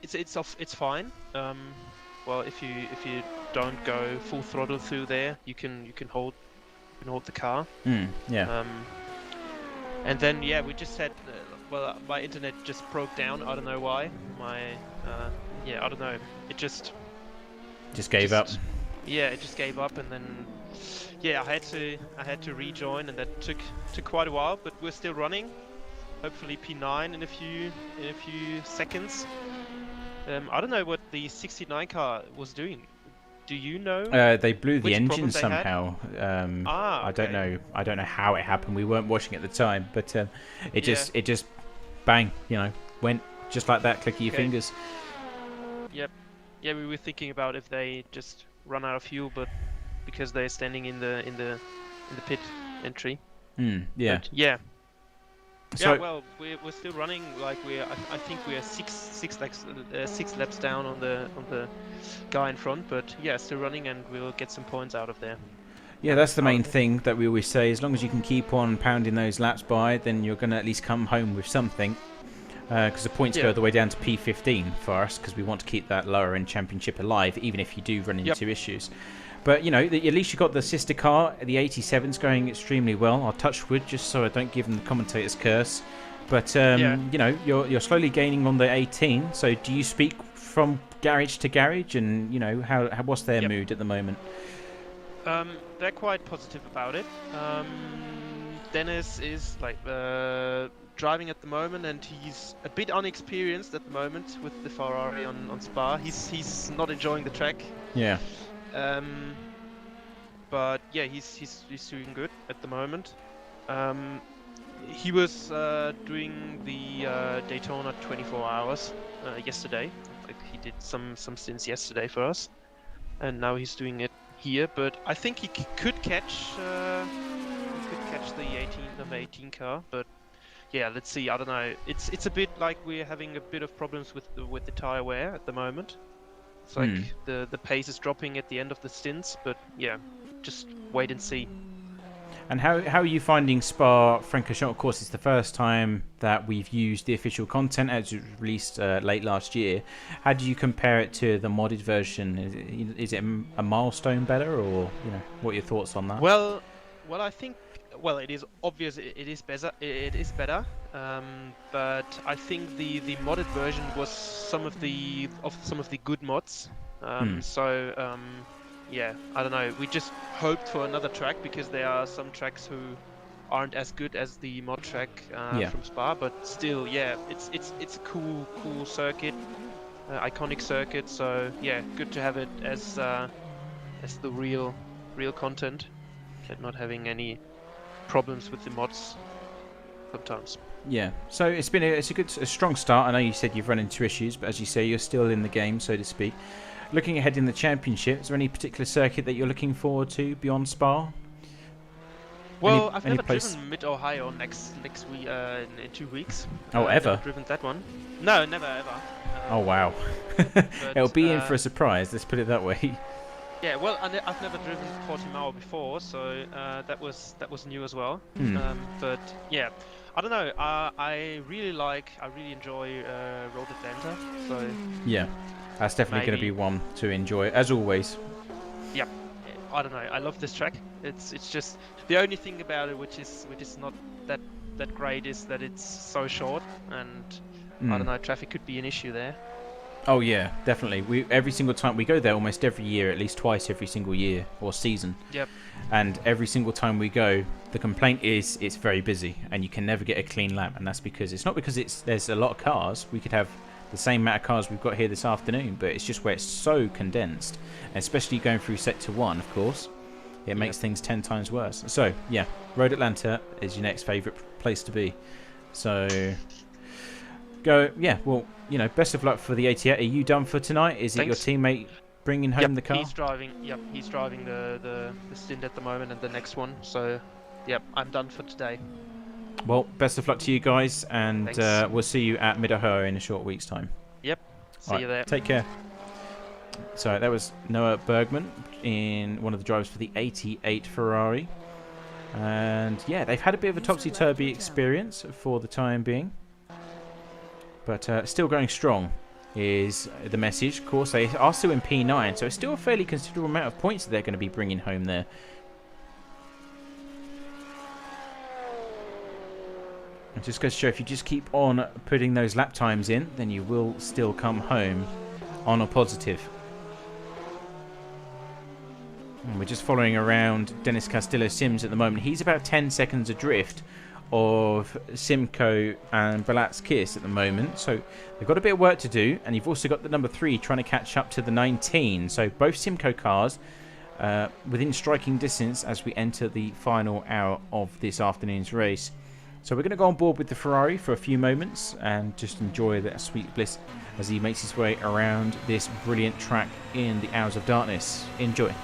fine. Well, if you don't go full throttle through there, you can hold the car. Yeah. And then, yeah, we just had well, my internet just broke down. I don't know why. I don't know. It just gave up. Yeah, it just gave up, and then yeah, I had to rejoin, and that took quite a while, but we're still running. Hopefully P9 in a few seconds. I don't know what the 69 car was doing. Do you know? They blew the which engine problem they had? somehow. I don't Okay. know. I don't know how it happened. We weren't watching at the time, but it Yeah. just bang, went just like that. Click of your Okay. fingers. Yep. Yeah, we were thinking about if they just run out of fuel, but because they're standing in the pit entry. Yeah. But yeah. So- Yeah. Well, we're still running. Like I think we are six laps down on the guy in front, but yeah, still running, and we'll get some points out of there. Yeah, that's the Out main of it. thing that we always say. As long as you can keep on pounding those laps by, then you're going to at least come home with something. Because the points Yeah. go all the way down to P15 for us, because we want to keep that lower end championship alive, even if you do run into issues. But at least you got the sister car. The 87's going extremely well. I'll touch wood just so I don't give them the commentator's curse. But you're slowly gaining on the 18. So do you speak from garage to garage, and how what's their mood at the moment? They're quite positive about it. Dennis is like driving at the moment, and he's a bit unexperienced at the moment with the Ferrari on Spa. He's not enjoying the track. Yeah. But yeah, he's doing good at the moment. He was doing the Daytona 24 hours yesterday. Like he did some stints yesterday for us, and now he's doing it here. But I think he could catch the 18 car. But yeah, let's see. I don't know. It's a bit like we're having a bit of problems with the tire wear at the moment. It's like the pace is dropping at the end of the stints, but yeah, just wait and see. And how are you finding Spa-Francorchamps? Of course, it's the first time that we've used the official content as it was released late last year. How do you compare it to the modded version? Is it a milestone better, or what are your thoughts on that? Well, I think it is obvious it is better. It is better. But I think the modded version was some of the good mods. Yeah, I don't know. We just hoped for another track, because there are some tracks who aren't as good as the mod track from Spa. But still, yeah, it's a cool circuit, iconic circuit. So yeah, good to have it as the real content, and not having any problems with the mods sometimes. Yeah, so it's a strong start. I know you said you've run into issues, but as you say, you're still in the game, so to speak. Looking ahead in the championship, is there any particular circuit that you're looking forward to beyond Spa? Well, I've never driven Mid-Ohio next week in 2 weeks. Oh, ever? Never driven that one? No, never ever. Oh wow! It'll be in for a surprise. Let's put it that way. Yeah, well, I've never driven 40 mile before, so that was new as well. But yeah, I don't know. I really enjoy Road Atlanta. So yeah, that's definitely going to be one to enjoy, as always. Yeah, I don't know. I love this track. It's just the only thing about it which is not that great is that it's so short, and I don't know. Traffic could be an issue there. Oh yeah, definitely. Every single time we go there, almost every year, at least twice every single year or season. Yep. And every single time we go, the complaint is it's very busy and you can never get a clean lap. And that's because it's not because there's a lot of cars. We could have the same amount of cars we've got here this afternoon, but it's just where it's so condensed, and especially going through sector 1, of course, it makes things 10 times worse. So yeah, Road Atlanta is your next favourite place to be. So go, yeah. Well, best of luck for the 88. Are you done for tonight? Is it your teammate bringing home the car? He's driving. Yep, he's driving the stint at the moment and the next one. So, yep, I'm done for today. Well, best of luck to you guys, and we'll see you at Mid-Ohio in a short week's time. Yep, see you there. Take care. So that was Noah Bergman, in one of the drivers for the 88 Ferrari. And yeah, they've had a bit of a topsy-turvy experience for the time being. But still going strong is the message. Of course, they are still in P9, so it's still a fairly considerable amount of points that they're going to be bringing home there. It just goes to show, if you just keep on putting those lap times in, then you will still come home on a positive. And we're just following around Dennis Castillo Sims at the moment. He's about 10 seconds adrift of Simcoe and Balat's Kiss at the moment. So they've got a bit of work to do. And you've also got the number 3 trying to catch up to the 19. So both Simcoe cars within striking distance as we enter the final hour of this afternoon's race. So we're going to go on board with the Ferrari for a few moments and just enjoy that sweet bliss as he makes his way around this brilliant track in the Hours of Darkness. Enjoy.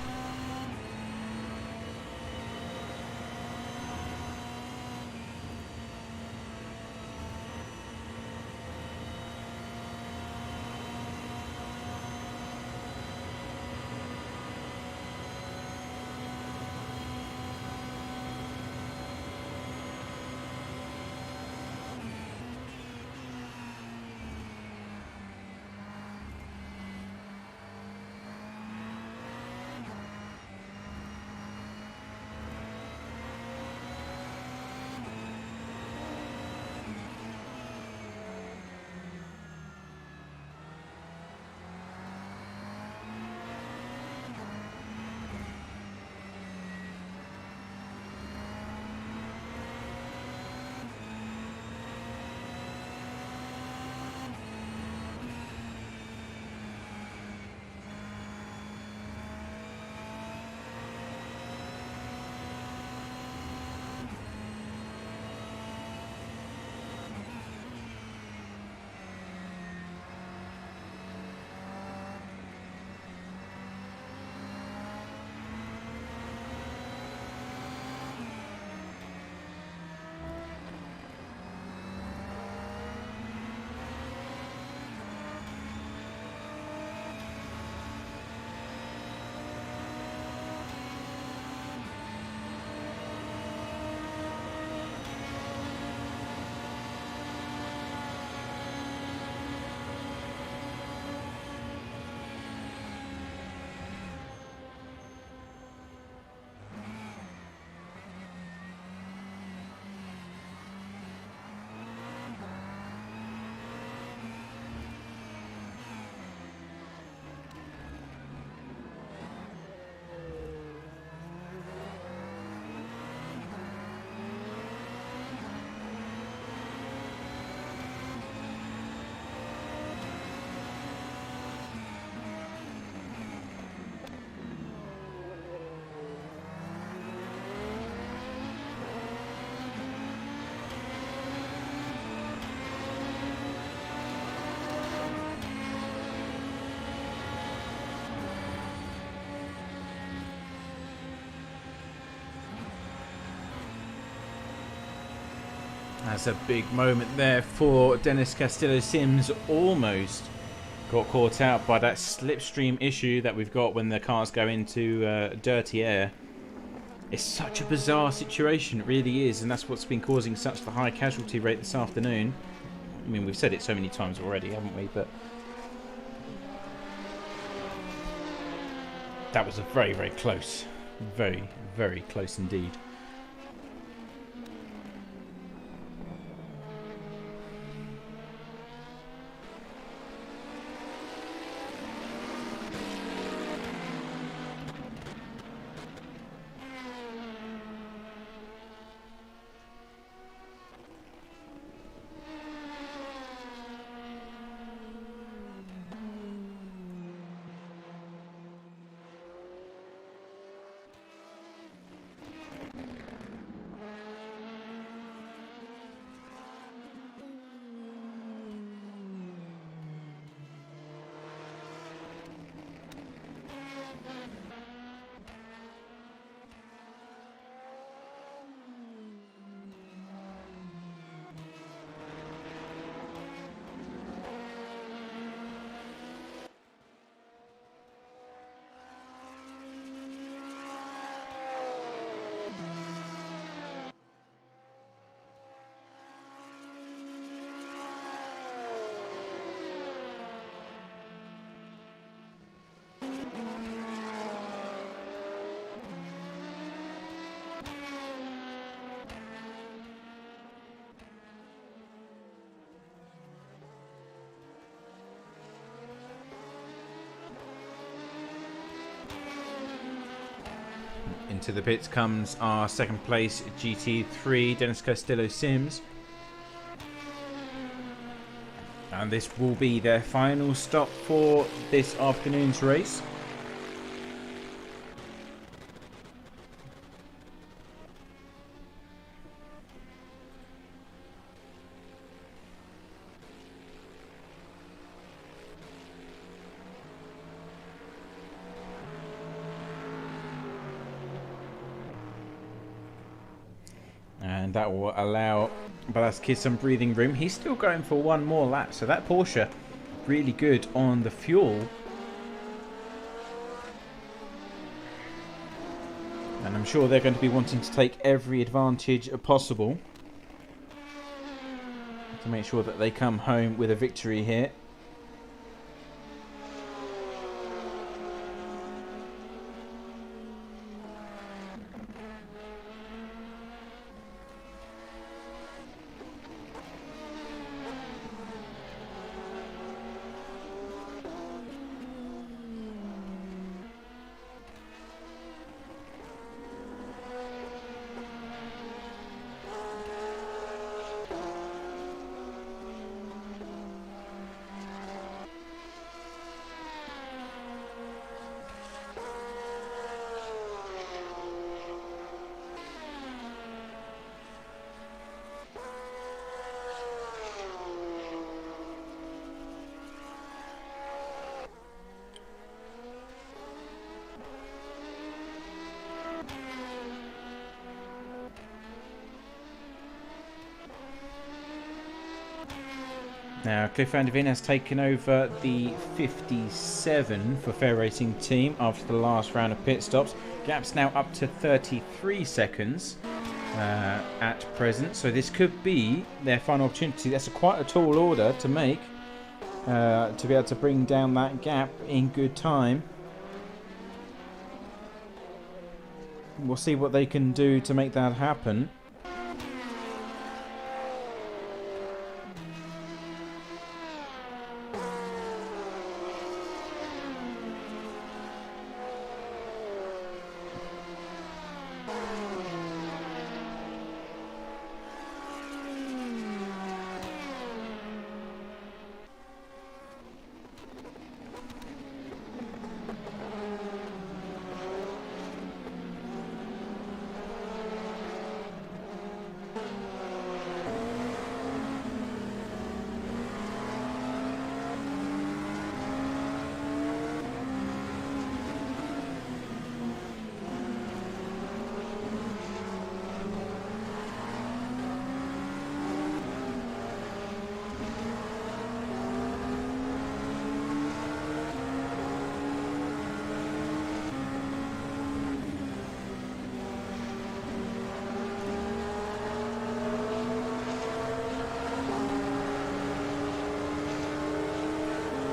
That's a big moment there for Dennis Castillo. Sims almost got caught out by that slipstream issue that we've got when the cars go into dirty air. It's such a bizarre situation, it really is, and that's what's been causing such the high casualty rate this afternoon. I mean, we've said it so many times already, haven't we? But that was a very, very close. Very, very close indeed. Into the pits comes our second place GT3 Dennis Castillo Sims. And this will be their final stop for this afternoon's race. And that will allow Velasquez some breathing room. He's still going for one more lap, so that Porsche really good on the fuel. And I'm sure they're going to be wanting to take every advantage possible to make sure that they come home with a victory here. Now, Cliff Van der Veen has taken over the 57 for Fair Racing Team after the last round of pit stops. Gap's now up to 33 seconds at present, so this could be their final opportunity. That's quite a tall order to make to be able to bring down that gap in good time. We'll see what they can do to make that happen.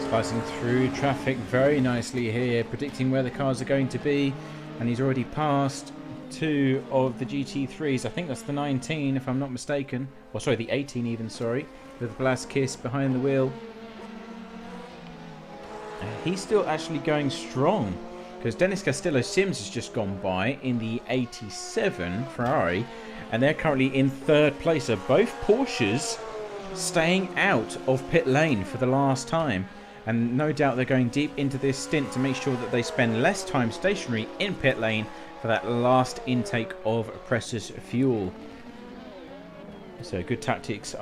Slicing through traffic very nicely here, predicting where the cars are going to be, and he's already passed two of the GT3s. I think that's the 19 if I'm not mistaken, or sorry, the 18 even, sorry, with Velasquez behind the wheel. He's still actually going strong, because Dennis Castillo Sims has just gone by in the 87 Ferrari, and they're currently in third place. So both Porsches staying out of pit lane for the last time. And no doubt they're going deep into this stint to make sure that they spend less time stationary in pit lane for that last intake of precious fuel. So good tactics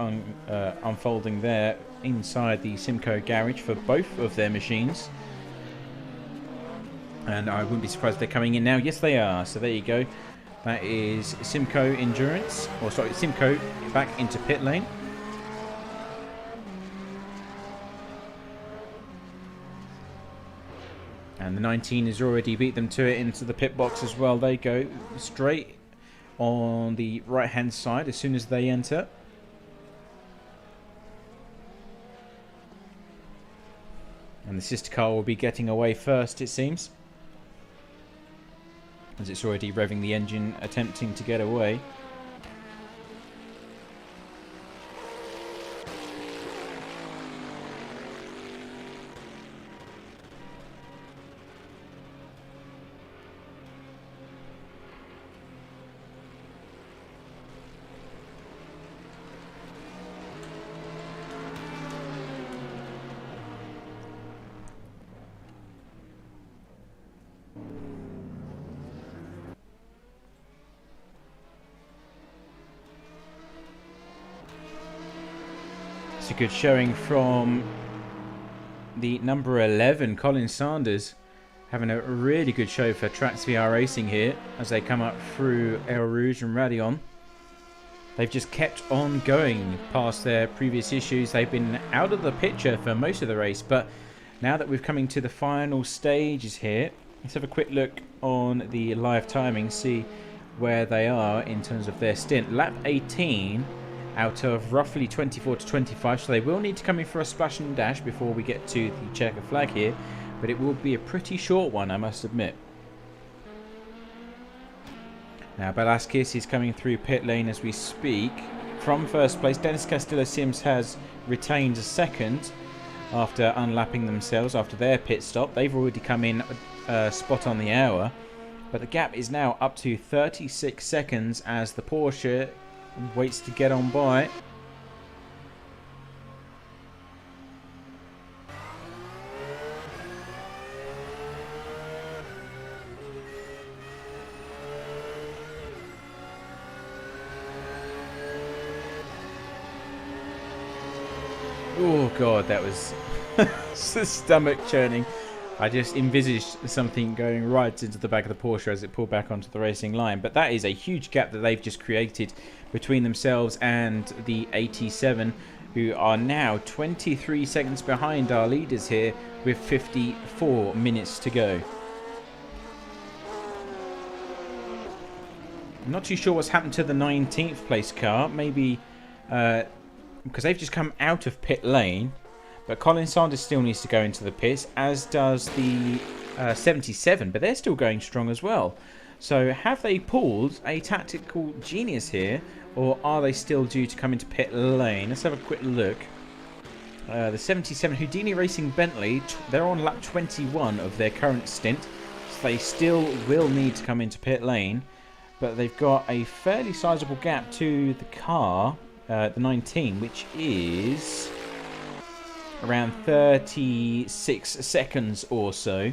unfolding there inside the Simco garage for both of their machines. And I wouldn't be surprised if they're coming in now. Yes, they are. So there you go. That is Simco Endurance, or sorry, Simco back into pit lane. And the 19 has already beat them to it into the pit box as well. They go straight on the right hand side as soon as they enter. And the sister car will be getting away first, it seems, as it's already revving the engine, attempting to get away. a good showing from the number 11, Colin Sanders, having a really good show for Tracks VR Racing here as they come up through Eal Rouge and Radion. They've just kept on going past their previous issues. They've been out of the picture for most of the race, but now that we're coming to the final stages here, let's have a quick look on the live timing, see where they are in terms of their stint. Lap 18 out of roughly 24 to 25, so they will need to come in for a splash and dash before we get to the checker flag here, but it will be a pretty short one, I must admit. Now Balaskis is coming through pit lane as we speak. From first place, Dennis Castillo Sims has retained a second after unlapping themselves after their pit stop. They've already come in spot on the hour, but the gap is now up to 36 seconds as the Porsche waits to get on by. Oh god, that was stomach churning. I just envisaged something going right into the back of the Porsche as it pulled back onto the racing line. But that is a huge gap that they've just created between themselves and the 87, who are now 23 seconds behind our leaders here with 54 minutes to go. I'm not too sure what's happened to the 19th place car. Maybe because they've just come out of pit lane. But Colin Sanders still needs to go into the pits, as does the 77, but they're still going strong as well. So have they pulled a tactical genius here, or are they still due to come into pit lane? Let's have a quick look. The 77, Houdini Racing Bentley, they're on lap 21 of their current stint, so they still will need to come into pit lane, but they've got a fairly sizable gap to the car, the 19, which is around 36 seconds or so.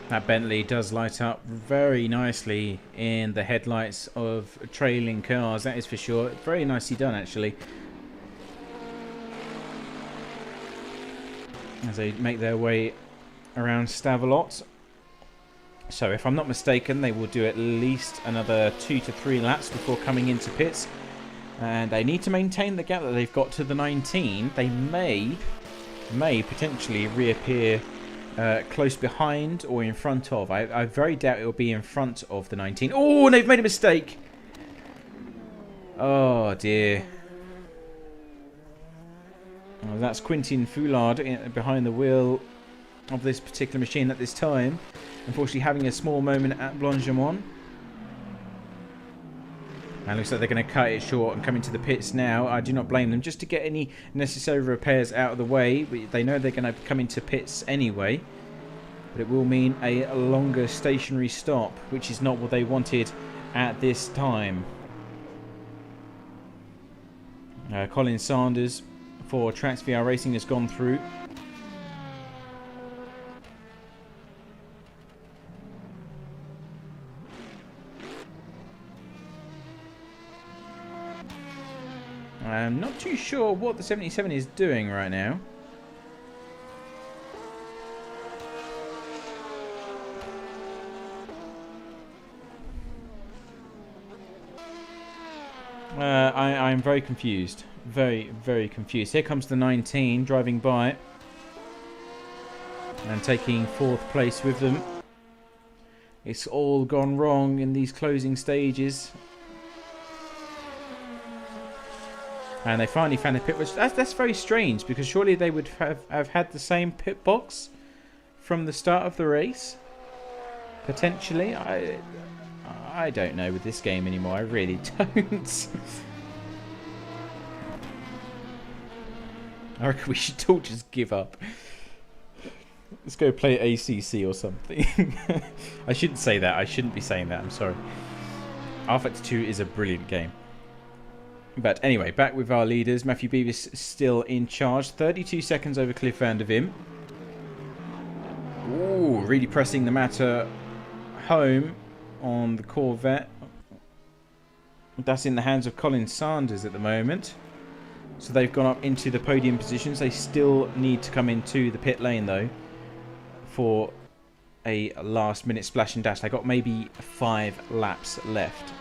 That Bentley does light up very nicely in the headlights of trailing cars, that is for sure. Very nicely done, actually. As they make their way around Stavelot. So if I'm not mistaken, they will do at least another 2 to 3 laps before coming into pits. And they need to maintain the gap that they've got to the 19. They may potentially reappear close behind or in front of. I very doubt it will be in front of the 19. Oh, and they've made a mistake. Oh dear. Well, that's Quentin Foulard behind the wheel of this particular machine at this time. Unfortunately having a small moment at Blanchimont. And looks like they're going to cut it short and come into the pits now. I do not blame them, just to get any necessary repairs out of the way. They know they're going to come into pits anyway. But it will mean a longer stationary stop, which is not what they wanted at this time. Colin Sanders for Tracks VR Racing has gone through. I'm not too sure what the 77 is doing right now. I'm very confused. very, very confused. Here comes the 19 driving by and taking 4th place with them. It's all gone wrong in these closing stages. And they finally found a pit, which that's very strange, because surely they would have had the same pit box from the start of the race. Potentially. I don't know with this game anymore. I really don't. I reckon we should all just give up. Let's go play ACC or something. I shouldn't say that. I shouldn't be saying that. I'm sorry. R-Factor 2 is a brilliant game. But anyway, back with our leaders. Matthew Beavis still in charge. 32 seconds over Cliff van der Vim. Ooh, really pressing the matter home on the Corvette. That's in the hands of Colin Sanders at the moment. So they've gone up into the podium positions. They still need to come into the pit lane though for a last minute splash and dash. They got maybe 5 laps left.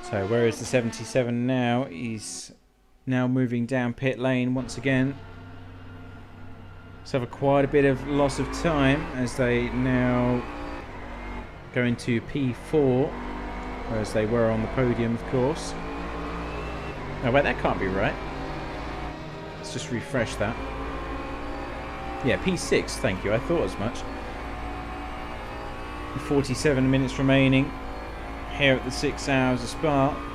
So where is the 77 now? He's now moving down pit lane once again. So have quite a bit of loss of time as they now go into P4, whereas they were on the podium, of course. Oh wait, that can't be right. Let's just refresh that. Yeah, P6, thank you. I thought as much. 47 minutes remaining here at the 6 hours of Spa.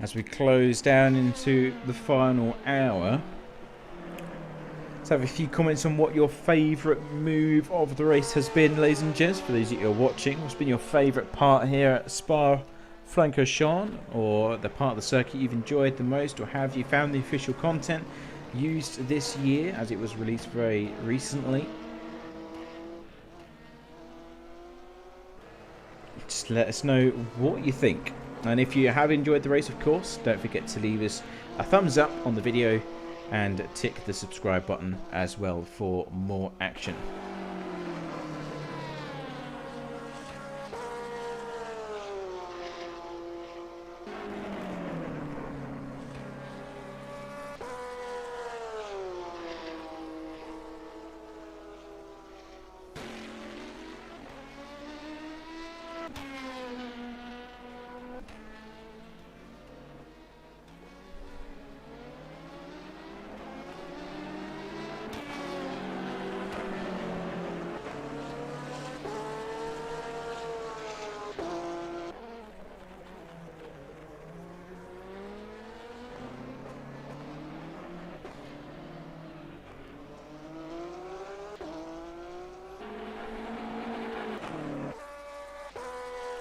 As we close down into the final hour, let's have a few comments on what your favourite move of the race has been, ladies and gents. For those of you who are watching, what's been your favourite part here at Spa-Francorchamps, or the part of the circuit you've enjoyed the most, or have you found the official content used this year, as it was released very recently? Just let us know what you think. And if you have enjoyed the race, of course, don't forget to leave us a thumbs up on the video and tick the subscribe button as well for more action.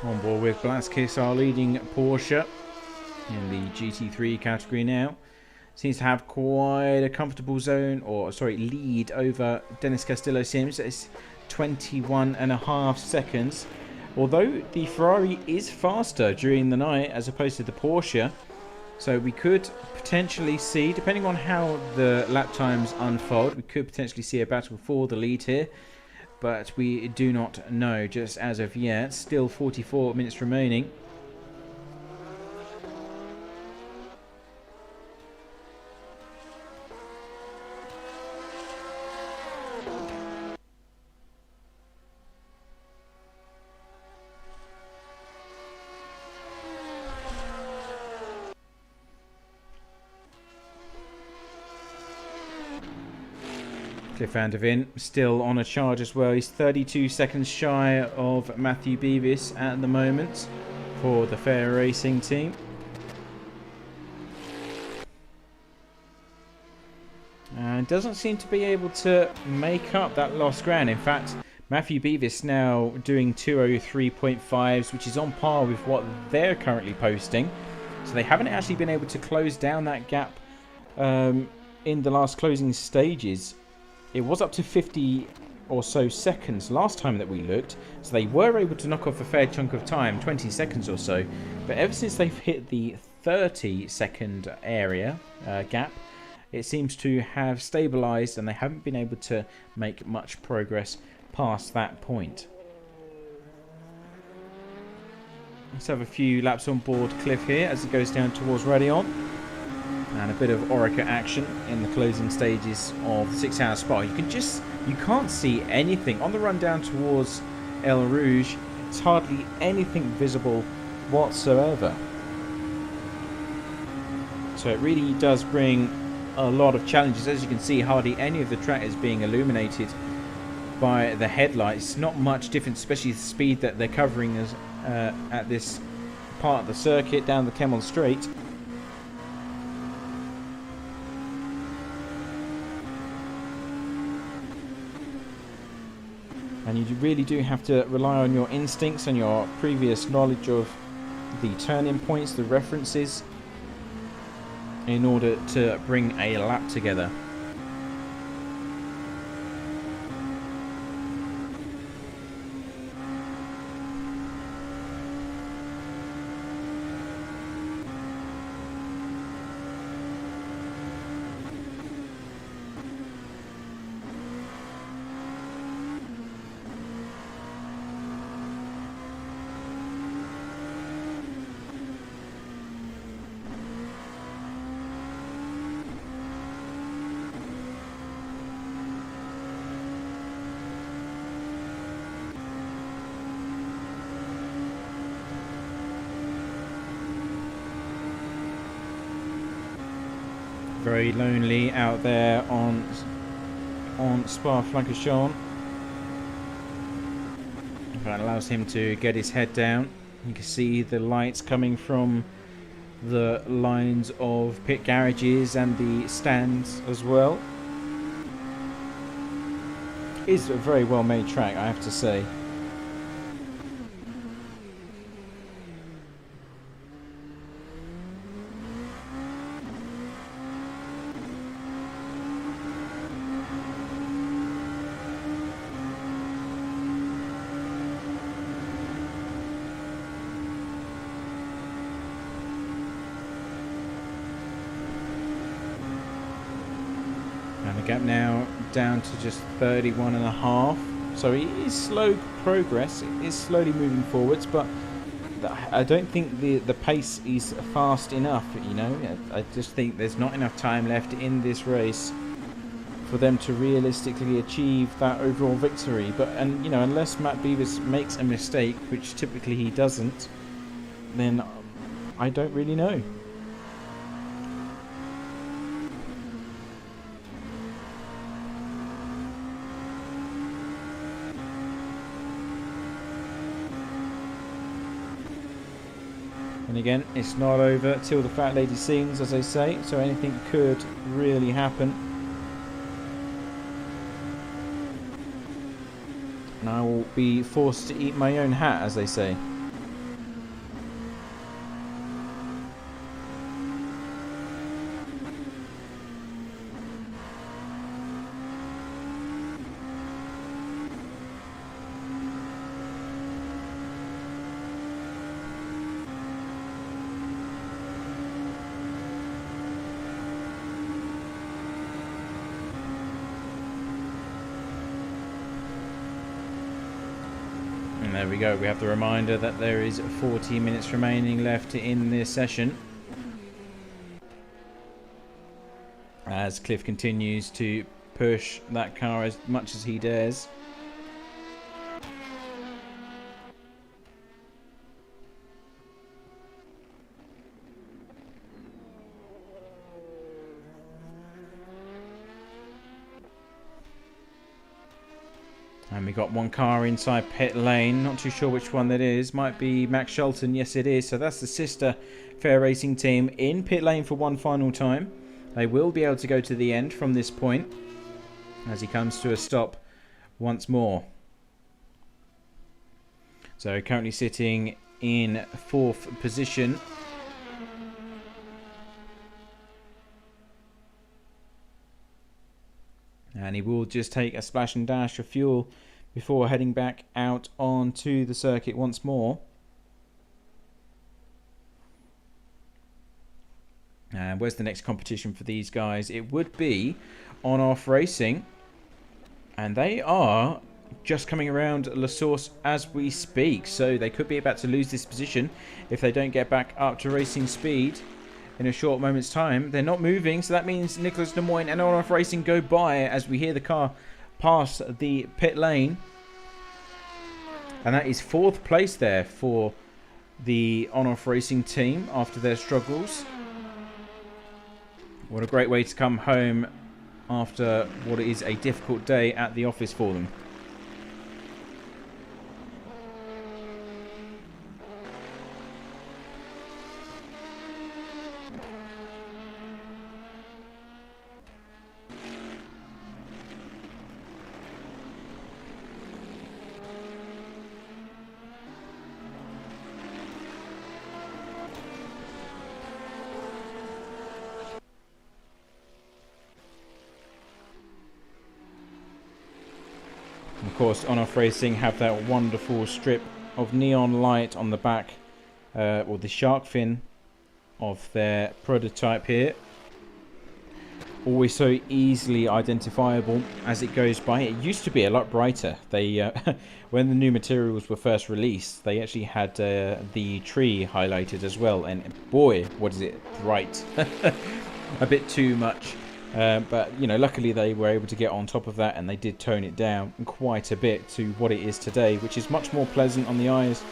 On board with Blaskis, our leading Porsche in the GT3 category now. Seems to have quite a comfortable zone, or sorry, lead over Dennis Castillo-Sims. It's 21.5 seconds. Although the Ferrari is faster during the night as opposed to the Porsche, So we could potentially see, depending on how the lap times unfold, we could potentially see a battle for the lead here. But we do not know just as of yet. Still 44 minutes remaining. Cliff van der Veen still on a charge as well. He's 32 seconds shy of Matthew Beavis at the moment for the Fair Racing team. And doesn't seem to be able to make up that lost ground. In fact, Matthew Beavis now doing 2:03.5s, which is on par with what they're currently posting. So they haven't actually been able to close down that gap in the last closing stages. It was up to 50 or so seconds last time that we looked, so they were able to knock off a fair chunk of time, 20 seconds or so. But ever since they've hit the 30-second area gap, it seems to have stabilised, and they haven't been able to make much progress past that point. Let's have a few laps on board Cliff here as it goes down towards Radeon. And a bit of Orica action in the closing stages of the 6 Hour Spa. You can't see anything on the run down towards Eal Rouge. It's hardly anything visible whatsoever. So it really does bring a lot of challenges. As you can see, hardly any of the track is being illuminated by the headlights. Not much difference, especially the speed that they're covering at this part of the circuit down the Kemmel Straight. And you really do have to rely on your instincts and your previous knowledge of the turning points, the references, in order to bring a lap together. Very lonely out there on Spa-Francorchamps. That allows him to get his head down. You can see the lights coming from the lines of pit garages and the stands as well. It's a very well made track, I have to say. And the gap now down to just 31.5. So it is slow progress. It is slowly moving forwards, but I don't think the pace is fast enough. You know, I just think there's not enough time left in this race for them to realistically achieve that overall victory. And you know, unless Matt Beavis makes a mistake, which typically he doesn't, then I don't really know. And again, it's not over till the fat lady sings, as they say, so anything could really happen. And I will be forced to eat my own hat, as they say. And there we go. We have the reminder that there is 40 minutes remaining left in this session. As Cliff continues to push that car as much as he dares. And we got one car inside pit lane. Not too sure which one that is. Might be Max Shelton. Yes, it is. So that's the sister Fair Racing team in pit lane for one final time. They will be able to go to the end from this point as he comes to a stop once more. So currently sitting in 4th position. And he will just take a splash and dash of fuel before heading back out onto the circuit once more. And where's the next competition for these guys? It would be on-off racing. And they are just coming around La Source as we speak. So they could be about to lose this position if they don't get back up to racing speed in a short moment's time. They're not moving, so that means Nicholas De Moyne and on-off racing go by as we hear the car pass the pit lane. And that is 4th place there for the on-off racing team after their struggles. What a great way to come home after what is a difficult day at the office for them. Of course, on-off racing have that wonderful strip of neon light on the back, or the shark fin of their prototype here. Always so easily identifiable as it goes by. It used to be a lot brighter. They, when the new materials were first released, they actually had the tree highlighted as well. And boy, what is it bright! A bit too much. But, you know, luckily they were able to get on top of that, and they did tone it down quite a bit to what it is today, which is much more pleasant on the eyes,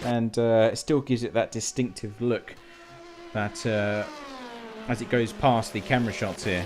and it still gives it that distinctive look that as it goes past the camera shots here.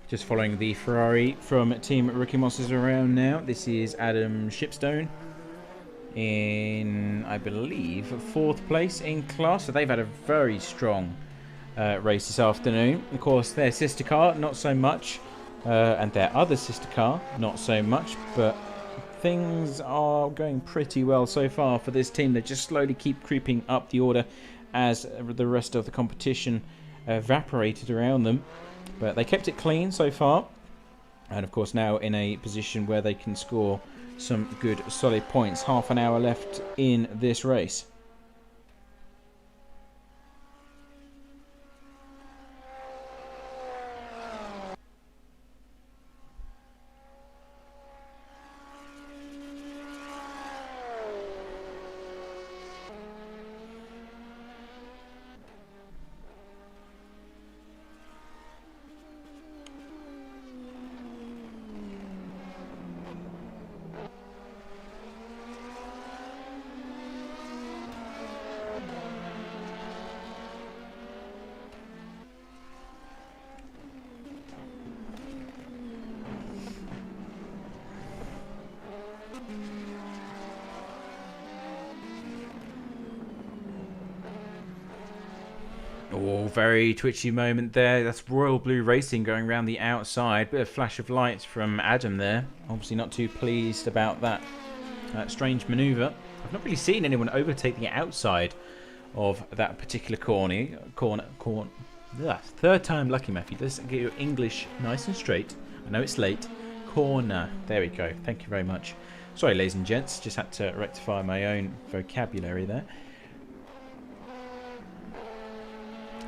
Just following the Ferrari from Team Ricky Moss's around now. This is Adam Shipstone in, I believe, 4th place in class. So they've had a very strong race this afternoon. Of course, their sister car, not so much. And their other sister car, not so much. But things are going pretty well so far for this team. They just slowly keep creeping up the order as the rest of the competition evaporated around them. But they kept it clean so far, and of course now in a position where they can score some good solid points. Half an hour left in this race. Oh, very twitchy moment there. That's Royal Blue Racing going around the outside. Bit of flash of lights from Adam there. Obviously not too pleased about that strange manoeuvre. I've not really seen anyone overtake the outside of that particular corner. Ugh, third time lucky, Matthew. Let's get your English nice and straight. I know it's late. Corner. There we go. Thank you very much. Sorry, ladies and gents. Just had to rectify my own vocabulary there.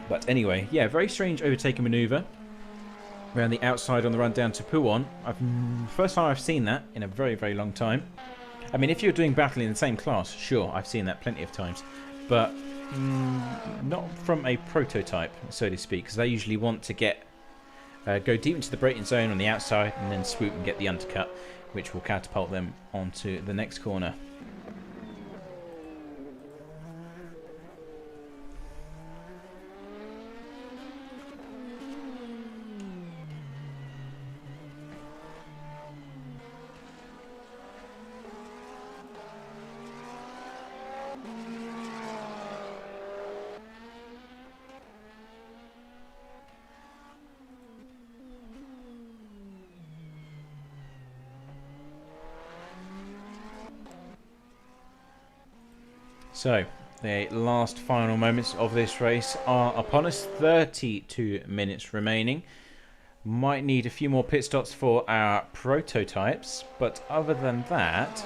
But anyway, yeah, very strange overtaking manoeuvre around the outside on the run down to Pouon. First time I've seen that in a very, very long time. I mean, if you're doing battle in the same class, sure, I've seen that plenty of times. But not from a prototype, so to speak, because they usually want to go deep into the braking zone on the outside and then swoop and get the undercut, which will catapult them onto the next corner. So, the last final moments of this race are upon us. 32 minutes remaining. Might need a few more pit stops for our prototypes, but other than that,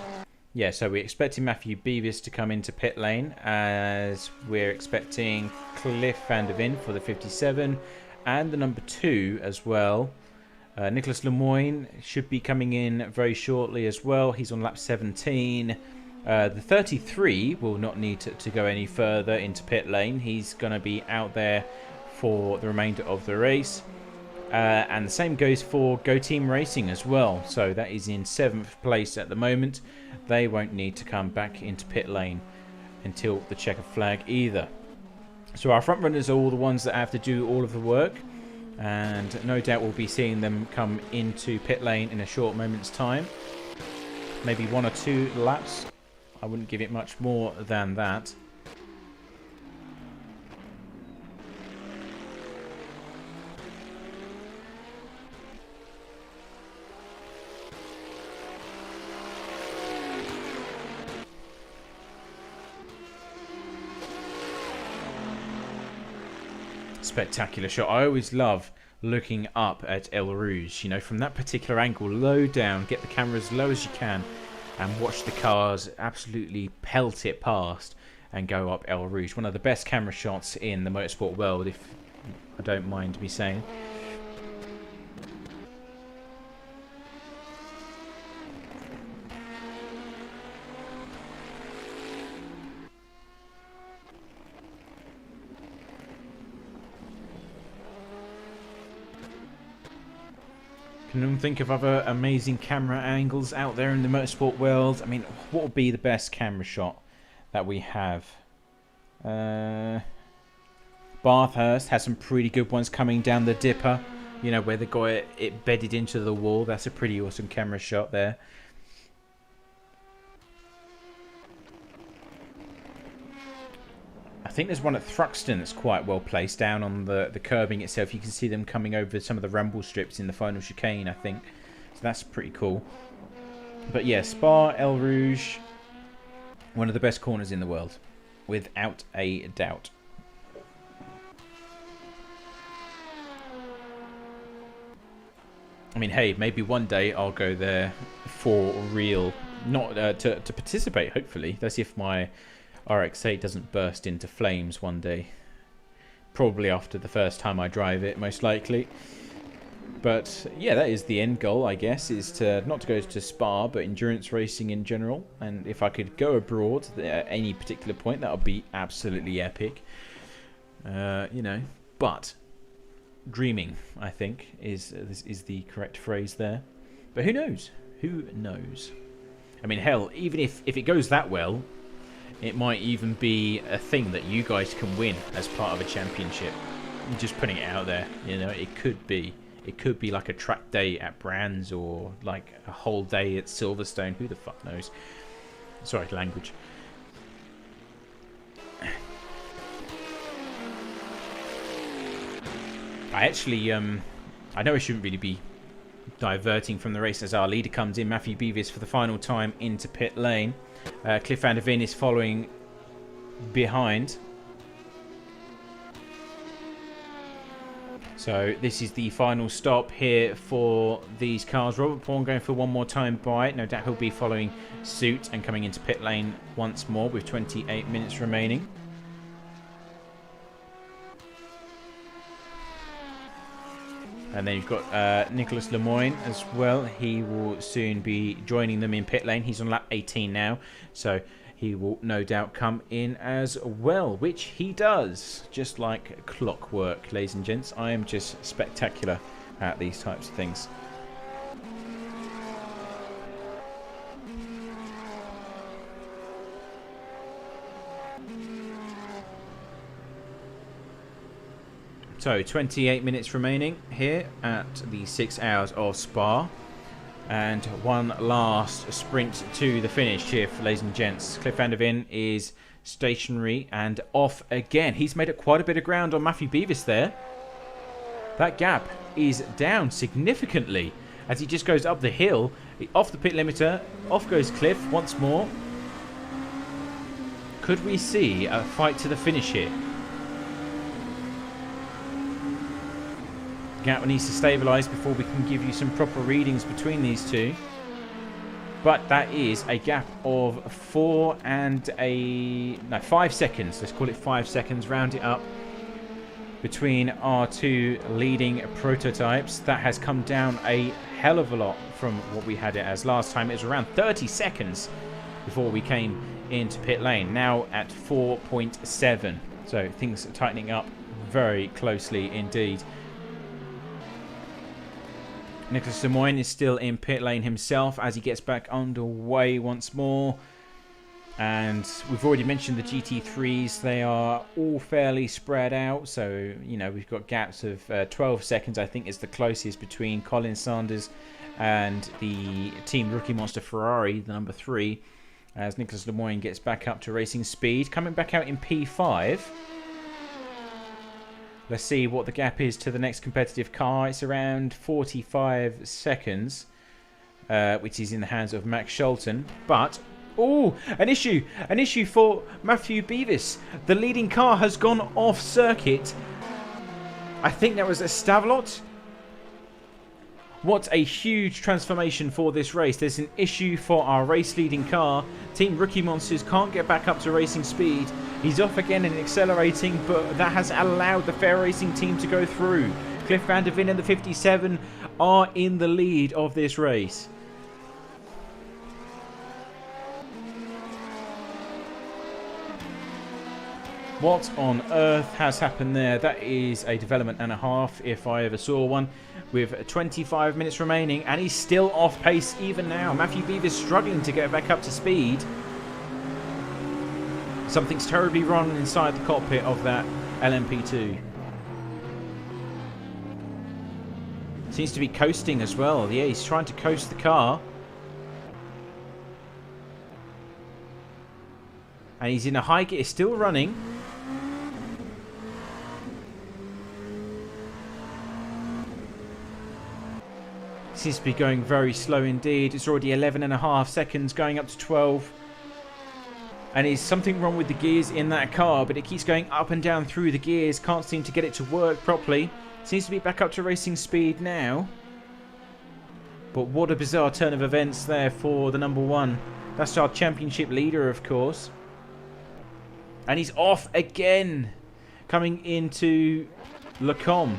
yeah, so we're expecting Matthew Beavis to come into pit lane, as we're expecting Cliff van der Ven for the 57 and the number 2 as well. Nicholas Lemoyne should be coming in very shortly as well. He's on lap 17. The 33 will not need to go any further into pit lane. He's going to be out there for the remainder of the race. And the same goes for Go Team Racing as well. So that is in 7th place at the moment. They won't need to come back into pit lane until the checkered flag either. So our front runners are all the ones that have to do all of the work. And no doubt we'll be seeing them come into pit lane in a short moment's time. Maybe 1 or 2 laps. I wouldn't give it much more than that. Spectacular shot. I always love looking up at Eal Rouge, you know, from that particular angle, low down, get the camera as low as you can and watch the cars absolutely pelt it past and go up Eal Rouge. One of the best camera shots in the motorsport world, if I don't mind me saying. Can anyone think of other amazing camera angles out there in the motorsport world? I mean, what would be the best camera shot that we have? Bathurst has some pretty good ones coming down the dipper. You know, where they got it bedded into the wall. That's a pretty awesome camera shot there. I think there's one at Thruxton that's quite well placed down on the curbing itself. You can see them coming over some of the rumble strips in the final chicane, I think. So that's pretty cool. But yeah, Spa, Eal Rouge, one of the best corners in the world, without a doubt. I mean, hey, maybe one day I'll go there for real. Not to participate, hopefully. That's if my RX-8 doesn't burst into flames one day. Probably after the first time I drive it, most likely. But yeah, that is the end goal, I guess, is to not to go to Spa, but endurance racing in general. And if I could go abroad at any particular point, that would be absolutely epic. You know, but dreaming, I think, is the correct phrase there. But who knows? Who knows? I mean, hell, even if it goes that well, it might even be a thing that you guys can win as part of a championship. I'm just putting it out there, you know, it could be. It could be like a track day at Brands or like a whole day at Silverstone. Who the fuck knows? Sorry, language. I actually, I know I shouldn't really be diverting from the race as our leader comes in. Matthew Beavis for the final time into pit lane. Cliff van der Ven is following behind. So this is the final stop here for these cars. Robert Bourne going for one more time by. No doubt he'll be following suit and coming into pit lane once more with 28 minutes remaining. And then you've got Nicholas Lemoyne as well. He will soon be joining them in pit lane. He's on lap 18 now, so he will no doubt come in as well, which he does, just like clockwork, ladies and gents. I am just spectacular at these types of things. So 28 minutes remaining here at the 6 hours of Spa. And one last sprint to the finish here, ladies and gents. Cliff van der Ven is stationary and off again. He's made up quite a bit of ground on Matthew Beavis there. That gap is down significantly as he just goes up the hill. Off the pit limiter, off goes Cliff once more. Could we see a fight to the finish here? Gap needs to stabilise before we can give you some proper readings between these two. But that is a gap of 5 seconds. Let's call it 5 seconds. Round it up between our two leading prototypes. That has come down a hell of a lot from what we had it as last time. It was around 30 seconds before we came into pit lane. Now at 4.7. So things are tightening up very closely indeed. Nicholas Lemoyne is still in pit lane himself as he gets back underway once more. And we've already mentioned the GT3s. They are all fairly spread out. So, you know, we've got gaps of 12 seconds, I think, is the closest between Colin Sanders and the Team Rookie Monster Ferrari, the number 3, as Nicholas Lemoyne gets back up to racing speed. Coming back out in P5. Let's see what the gap is to the next competitive car. It's around 45 seconds, which is in the hands of Max Scholten. But, oh, an issue for Matthew Beavis. The leading car has gone off circuit. I think that was a Stavelot. What a huge transformation for this race. There's an issue for our race leading car. Team Rookie Monsters can't get back up to racing speed. He's off again and accelerating, but that has allowed the Fair Racing team to go through. Cliff van der Ven and the 57 are in the lead of this race. What on earth has happened there? That is a development and a half, if I ever saw one, with 25 minutes remaining, and he's still off pace even now. Matthew Beavis struggling to get back up to speed. Something's terribly wrong inside the cockpit of that LMP2. Seems to be coasting as well. Yeah, he's trying to coast the car. And he's in a high gear, still running. Seems to be going very slow indeed. It's already 11.5 seconds, going up to 12. And is something wrong with the gears in that car, but it keeps going up and down through the gears. Can't seem to get it to work properly. Seems to be back up to racing speed now. But what a bizarre turn of events there for the number 1. That's our championship leader, of course. And he's off again, coming into Lecombe.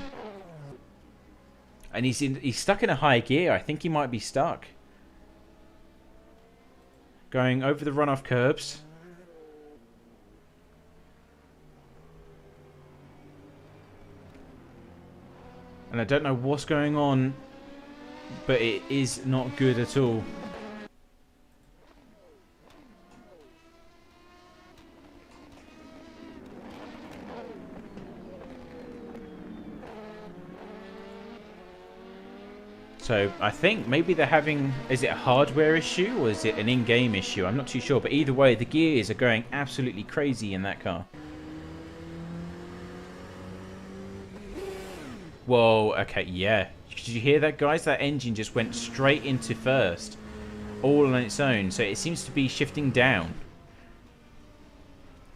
And he's stuck in a high gear. I think he might be stuck. Going over the runoff curbs. And I don't know what's going on, but it is not good at all. So I think maybe they're having, is it a hardware issue or is it an in-game issue? I'm not too sure, but either way the gears are going absolutely crazy in that car. Whoa, okay, yeah. Did you hear that, guys? That engine just went straight into first. All on its own. So it seems to be shifting down.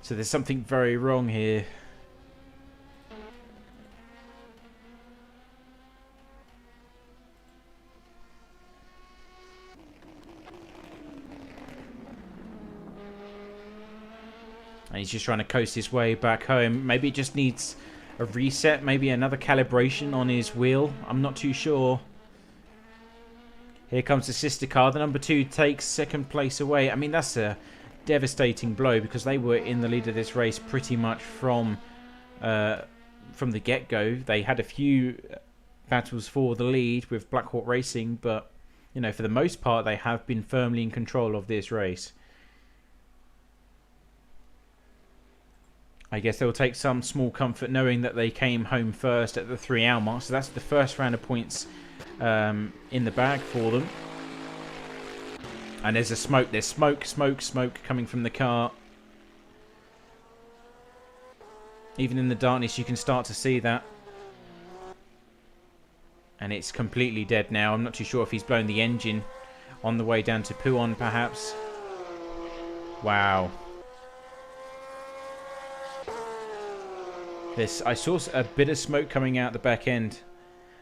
So there's something very wrong here. And he's just trying to coast his way back home. Maybe it just needs a reset. Maybe another calibration on his wheel. I'm not too sure. Here comes the sister car. The number 2 takes second place away. I mean, that's a devastating blow because they were in the lead of this race pretty much from the get-go. They had a few battles for the lead with Black Hawk Racing, but you know, for the most part, they have been firmly in control of this race. I guess they'll take some small comfort knowing that they came home first at the 3-hour mark. So that's the first round of points in the bag for them. And there's a smoke. There's smoke coming from the car. Even in the darkness, you can start to see that. And it's completely dead now. I'm not too sure if he's blown the engine on the way down to Puon, perhaps. Wow. I saw a bit of smoke coming out the back end.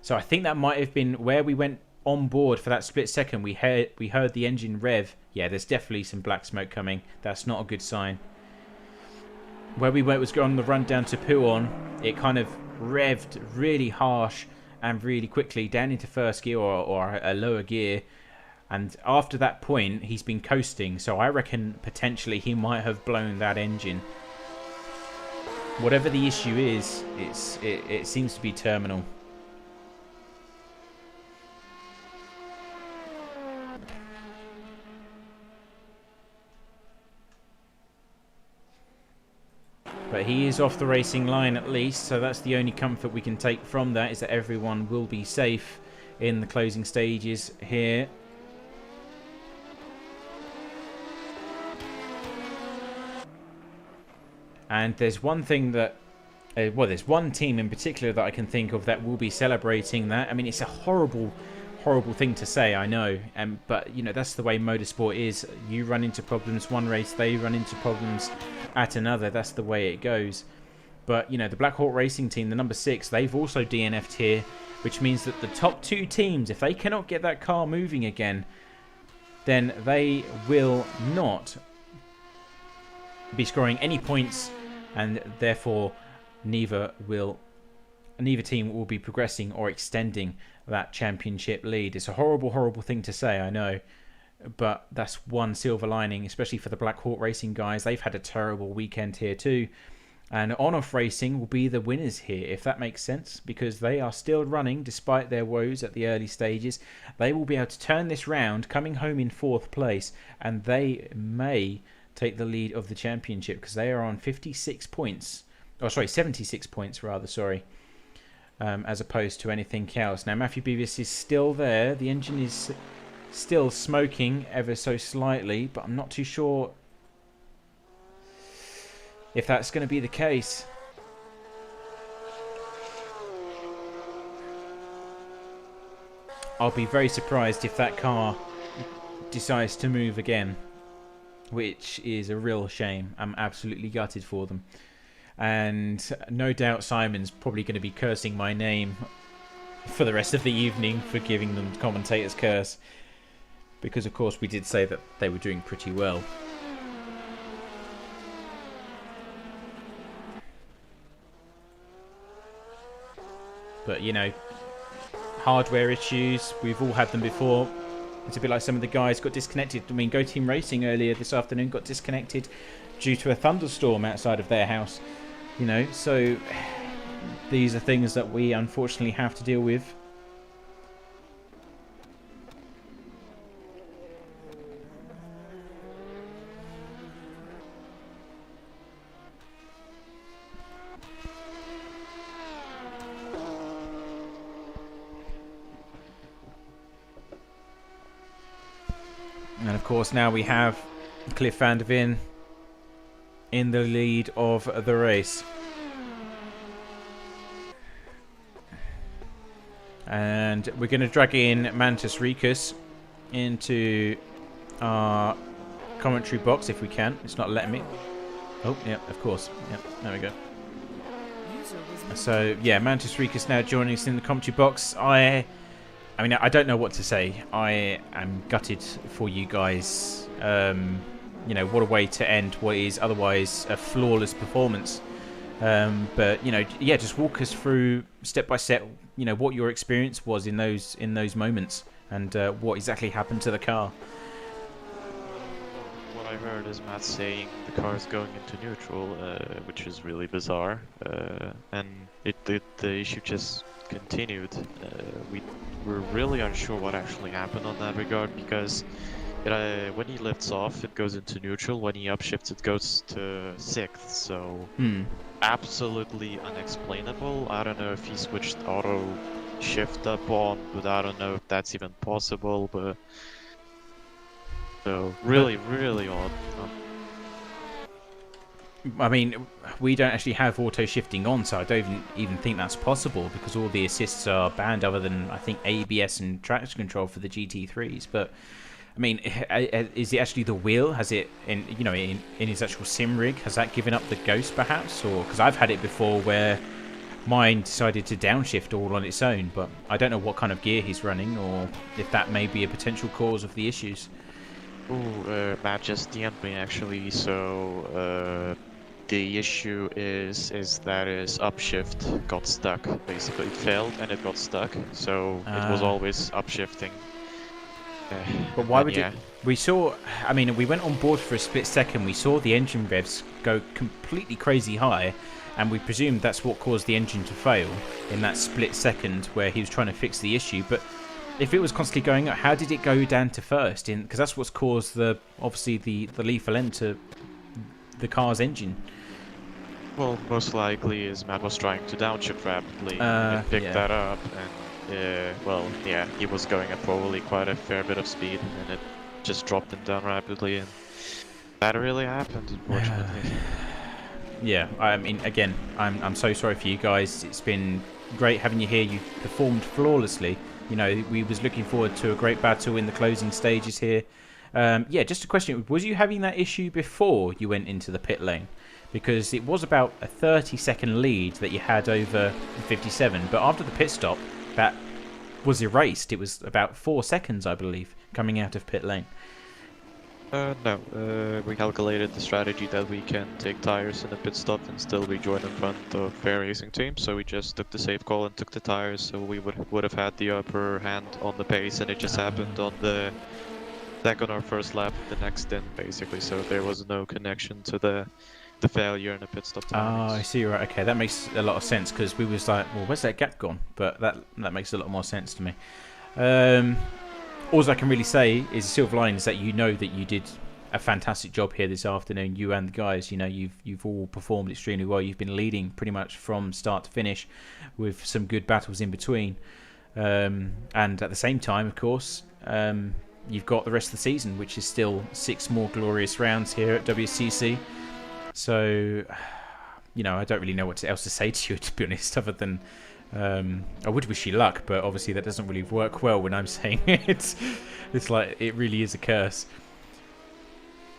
So I think that might have been where we went on board for that split second. We heard the engine rev. Yeah, there's definitely some black smoke coming. That's not a good sign. Where we went was going on the run down to Puon. It kind of revved really harsh and really quickly down into first gear or a lower gear. And after that point, he's been coasting. So I reckon potentially he might have blown that engine. Whatever the issue is, it seems to be terminal. But he is off the racing line at least, so that's the only comfort we can take from that, is that everyone will be safe in the closing stages here. And there's one thing that, well, there's one team in particular that I can think of that will be celebrating that. I mean, it's a horrible, horrible thing to say, I know. But, you know, that's the way motorsport is. You run into problems one race, they run into problems at another. That's the way it goes. But, you know, the Black Hawk Racing team, the number 6, they've also DNF'd here, which means that the top 2 teams, if they cannot get that car moving again, then they will not be scoring any points, and therefore neither team will be progressing or extending that championship lead. It's a horrible, horrible thing to say, I know, but that's one silver lining, especially for the Black Hawk Racing guys. They've had a terrible weekend here too, and On-Off Racing will be the winners here, if that makes sense, because they are still running despite their woes at the early stages. They will be able to turn this round, coming home in 4th place, and they may take the lead of the championship because they are on 56 points. Oh, sorry, 76 points rather, sorry. As opposed to anything else. Now, Matthew Beavis is still there. The engine is still smoking ever so slightly, but I'm not too sure if that's going to be the case. I'll be very surprised if that car decides to move again, which is a real shame. I'm absolutely gutted for them. And no doubt Simon's probably going to be cursing my name for the rest of the evening for giving them commentator's curse. Because, of course, we did say that they were doing pretty well. But, you know, hardware issues, we've all had them before. It's a bit like some of the guys got disconnected. I mean, Go Team Racing earlier this afternoon got disconnected due to a thunderstorm outside of their house. You know, so these are things that we unfortunately have to deal with. And of course now we have Cliff van der Veen in the lead of the race. And we're going to drag in Mantis Ricus into our commentary box if we can. It's not letting me. Oh, yeah, of course. Yeah, there we go. So, yeah, Mantis Ricus now joining us in the commentary box. I mean, I don't know what to say. I am gutted for you guys. You know, what a way to end what is otherwise a flawless performance. But, you know, yeah, just walk us through step by step, you know, what your experience was in those moments and what exactly happened to the car. What I heard is Matt saying the car is going into neutral, which is really bizarre, and the issue just continued. We were really unsure what actually happened on that regard, because when he lifts off, it goes into neutral. When he upshifts, it goes to 6th. So absolutely unexplainable. I don't know if he switched auto shift up on, but I don't know if that's even possible. But so really odd. I mean, we don't actually have auto shifting on, so I don't even think that's possible because all the assists are banned other than, I think, ABS and traction control for the GT3s. But I mean, is it actually the wheel? Has it, in his actual sim rig, has that given up the ghost perhaps? Or because I've had it before where mine decided to downshift all on its own, but I don't know what kind of gear he's running or if that may be a potential cause of the issues. Ooh, Matt just DM'd me actually, so the issue is that his upshift got stuck. Basically, it failed and it got stuck, so it was always upshifting. But why would it? We saw, I mean, we went on board for a split second, we saw the engine revs go completely crazy high, and we presumed that's what caused the engine to fail in that split second where he was trying to fix the issue. But if it was constantly going up, how did it go down to first? Because that's what's caused obviously the lethal end to the car's engine. Well, most likely is Matt was trying to downshift rapidly and picked that up, and he was going at probably quite a fair bit of speed, and it just dropped him down rapidly, and that really happened, unfortunately. Yeah, I mean, again, I'm so sorry for you guys. It's been great having you here. You performed flawlessly. You know, we was looking forward to a great battle in the closing stages here. Yeah, just a question. Was you having that issue before you went into the pit lane? Because it was about a 30-second lead that you had over 57. But after the pit stop, that was erased. It was about 4 seconds, I believe, coming out of pit lane. No, we calculated the strategy that we can take tires in the pit stop and still rejoin in front of fair racing team, so we just took the safe call and took the tires, so we would have had the upper hand on the pace, and it just happened on the second or first lap, the next stint basically, so there was no connection to the failure in the pit stop timings. Oh, I see. Right. Okay, that makes a lot of sense because we was like, well, where's that gap gone? But that makes a lot more sense to me. All I can really say is silver lining is that you know that you did a fantastic job here this afternoon. You and the guys, you know, you've all performed extremely well. You've been leading pretty much from start to finish, with some good battles in between. And at the same time, of course, you've got the rest of the season, which is still 6 more glorious rounds here at WCC. So, you know, I don't really know what else to say to you, to be honest, other than I would wish you luck, but obviously that doesn't really work well when I'm saying it. It's like, it really is a curse.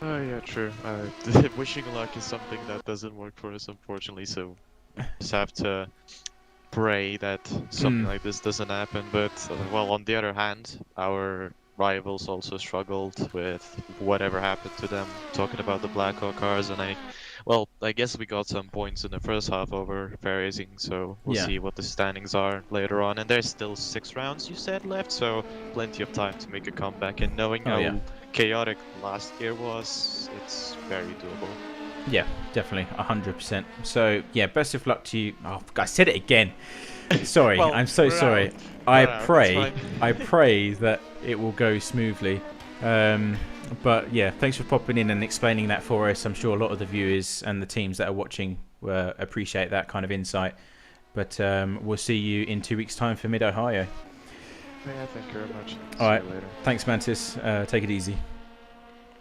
Oh yeah, true. Wishing luck is something that doesn't work for us, unfortunately, so just have to pray that something like this doesn't happen. But, well, on the other hand, our rivals also struggled with whatever happened to them, talking about the Blackhawk cars, and I guess we got some points in the first half over fair racing, so we'll see what the standings are later on. And there's still 6 rounds, you said, left, so plenty of time to make a comeback. And knowing how chaotic last year was, it's very doable. Yeah, definitely, 100%. So, yeah, best of luck to you. Oh, I said it again. Sorry, well, I'm so sorry. I pray that it will go smoothly. But yeah, thanks for popping in and explaining that for us. I'm sure a lot of the viewers and the teams that are watching appreciate that kind of insight. But we'll see you in 2 weeks' time for Mid-Ohio. Yeah, thank you very much. All right, thanks, Mantis. Take it easy.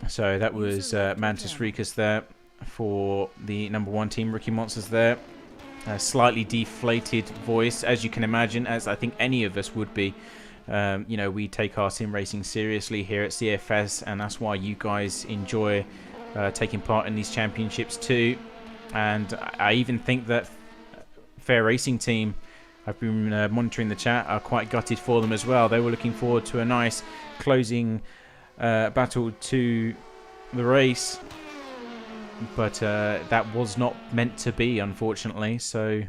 So that was Mantis Ricus there for the #1 team, Rookie Monsters there. a slightly deflated voice, as you can imagine, as I think any of us would be. You know, we take our sim racing seriously here at CFS, and that's why you guys enjoy taking part in these championships too. And I even think that Fair Racing Team, I've been monitoring the chat, are quite gutted for them as well. They were looking forward to a nice closing battle to the race, but that was not meant to be, unfortunately. So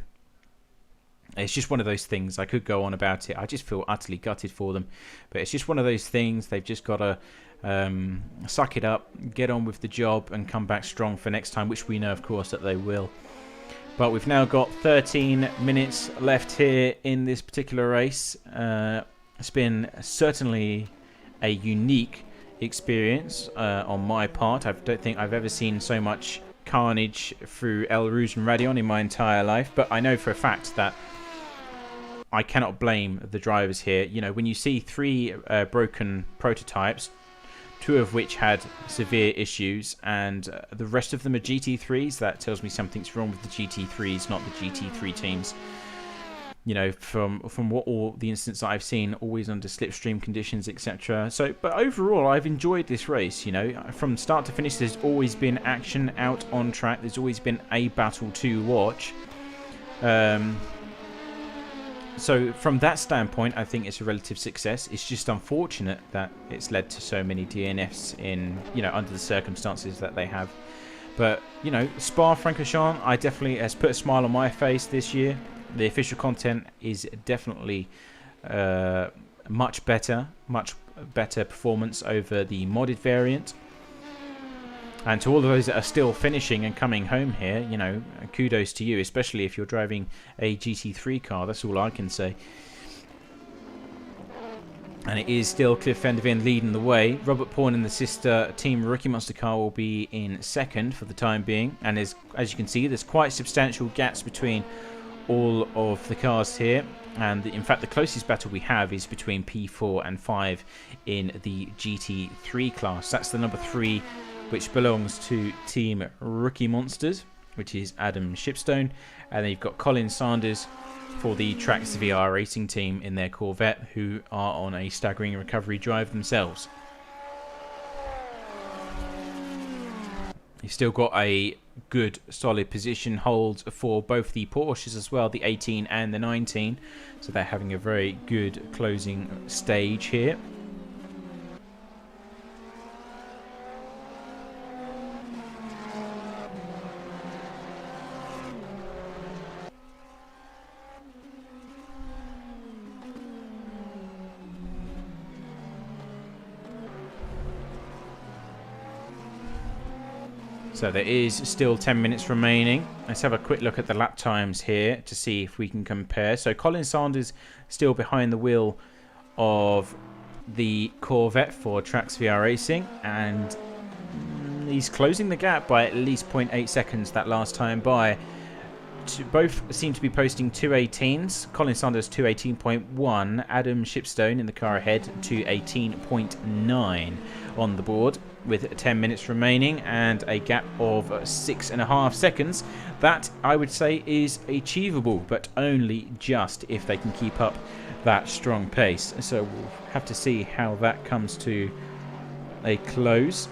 it's just one of those things. I could go on about it. I just feel utterly gutted for them, but it's just one of those things. They've just got to suck it up, get on with the job, and come back strong for next time, which we know, of course, that they will. But we've now got 13 minutes left here in this particular race. It's been certainly a unique experience on my part. I don't think I've ever seen so much carnage through Eal Rouge and Radeon in my entire life, but I know for a fact that I cannot blame the drivers here. You know, when you see 3 broken prototypes, 2 of which had severe issues, and the rest of them are GT3s, that tells me something's wrong with the GT3s, not the GT3 teams. You know, from what all the incidents that I've seen, always under slipstream conditions, etc. So, but overall, I've enjoyed this race. You know, from start to finish, there's always been action out on track. There's always been a battle to watch. So from that standpoint, I think it's a relative success. It's just unfortunate that it's led to so many DNFs in, you know, under the circumstances that they have. But, you know, Spa-Francorchamps, I definitely has put a smile on my face this year. The official content is definitely much better performance over the modded variant. And to all of those that are still finishing and coming home here, you know, kudos to you, especially if you're driving a GT3 car. That's all I can say. And it is still Cliff Vanderveen leading the way. Robert Pawn and the sister team Rookie Monster car will be in second for the time being. And as you can see, there's quite substantial gaps between all of the cars here. And in fact, the closest battle we have is between P4 and 5 in the GT3 class. That's the number 3, which belongs to Team Rookie Monsters, which is Adam Shipstone. And then you've got Colin Sanders for the Trax VR Racing Team in their Corvette, who are on a staggering recovery drive themselves. You've still got a good solid position hold for both the Porsches as well, the 18 and the 19. So they're having a very good closing stage here. So there is still 10 minutes remaining. Let's have a quick look at the lap times here to see if we can compare. So Colin Sanders still behind the wheel of the Corvette for Trax VR Racing, and he's closing the gap by at least 0.8 seconds that last time by. Both seem to be posting 2:18s. Colin Sanders 2:18.1. Adam Shipstone in the car ahead 2:18.9 on the board with 10 minutes remaining and a gap of 6.5 seconds. That, I would say, is achievable, but only just if they can keep up that strong pace. So we'll have to see how that comes to a close.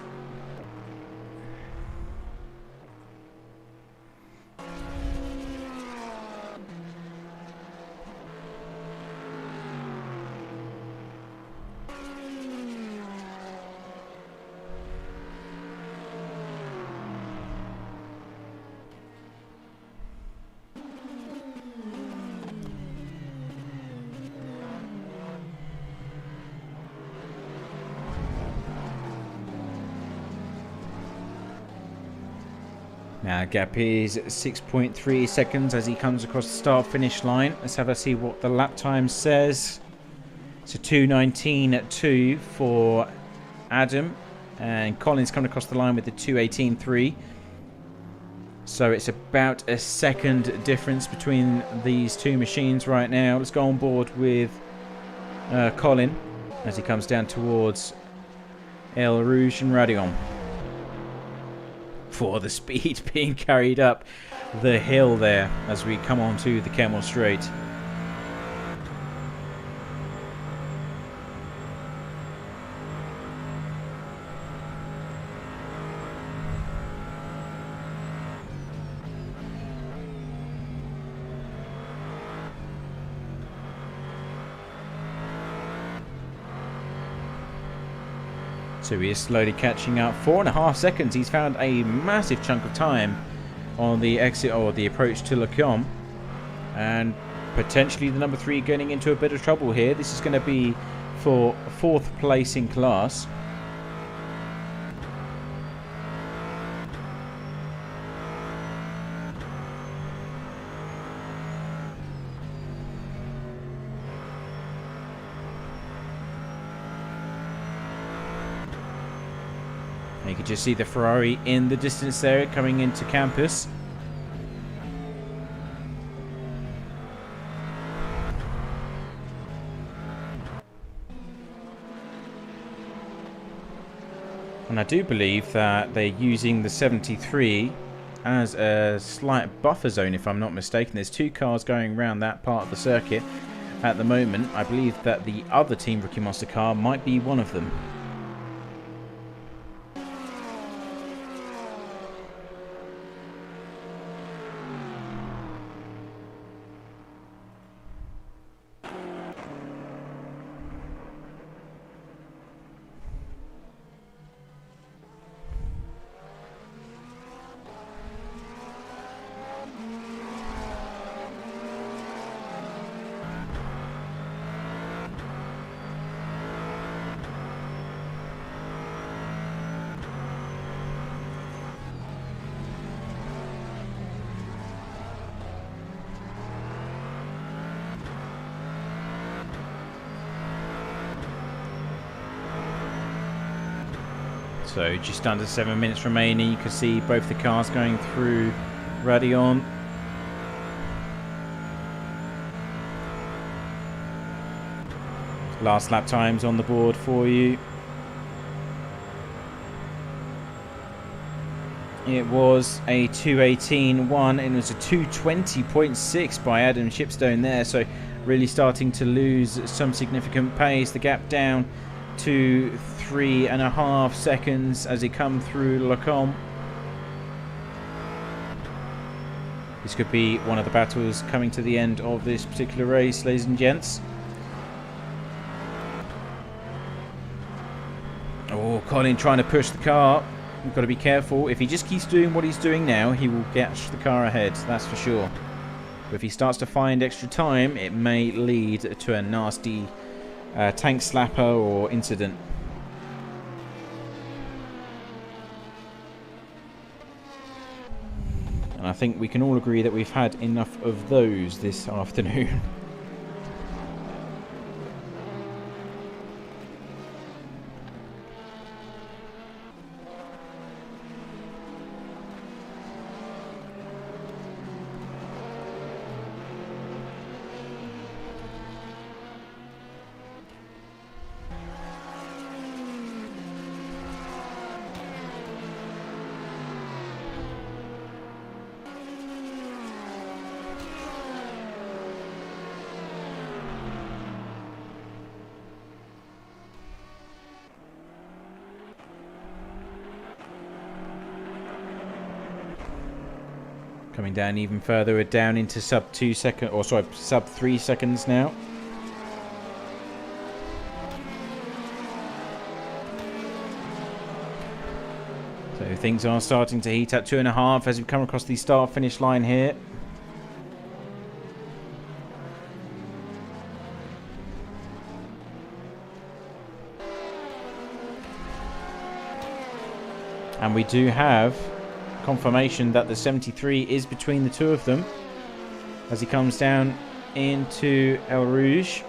Now gap is 6.3 seconds as he comes across the start-finish line. Let's have a see what the lap time says. So 2:19.2 for Adam, and Colin's coming across the line with the 2:18.3. So it's about a second difference between these two machines right now. Let's go on board with Colin as he comes down towards Eal Rouge and Radeon. For the speed being carried up the hill there as we come onto the Camel Straight. So he is slowly catching up. 4.5 seconds. He's found a massive chunk of time on the exit or the approach to Le Camp. And potentially the number 3 getting into a bit of trouble here. This is going to be for 4th place in class. You can just see the Ferrari in the distance there coming into campus. And I do believe that they're using the 73 as a slight buffer zone, if I'm not mistaken. There's 2 cars going around that part of the circuit at the moment. I believe that the other Team Rookie Monster car might be one of them. So just under 7 minutes remaining. You can see both the cars going through Raidillon. Last lap times on the board for you. It was a 2:18.1 and it was a 2:20.6 by Adam Shipstone there. So really starting to lose some significant pace. The gap down to 3.5 seconds as he come through Le Camp. This could be one of the battles coming to the end of this particular race, ladies and gents. Oh, Colin trying to push the car. You've got to be careful. If he just keeps doing what he's doing now, he will get the car ahead, that's for sure. But if he starts to find extra time, it may lead to a nasty tank slapper or incident. And I think we can all agree that we've had enough of those this afternoon. Coming down even further, we're down into sub 2 seconds, or sorry, sub 3 seconds now. So things are starting to heat up. 2.5 as we come across the start-finish line here. And we do have confirmation that the 73 is between the two of them as he comes down into Eal Rouge.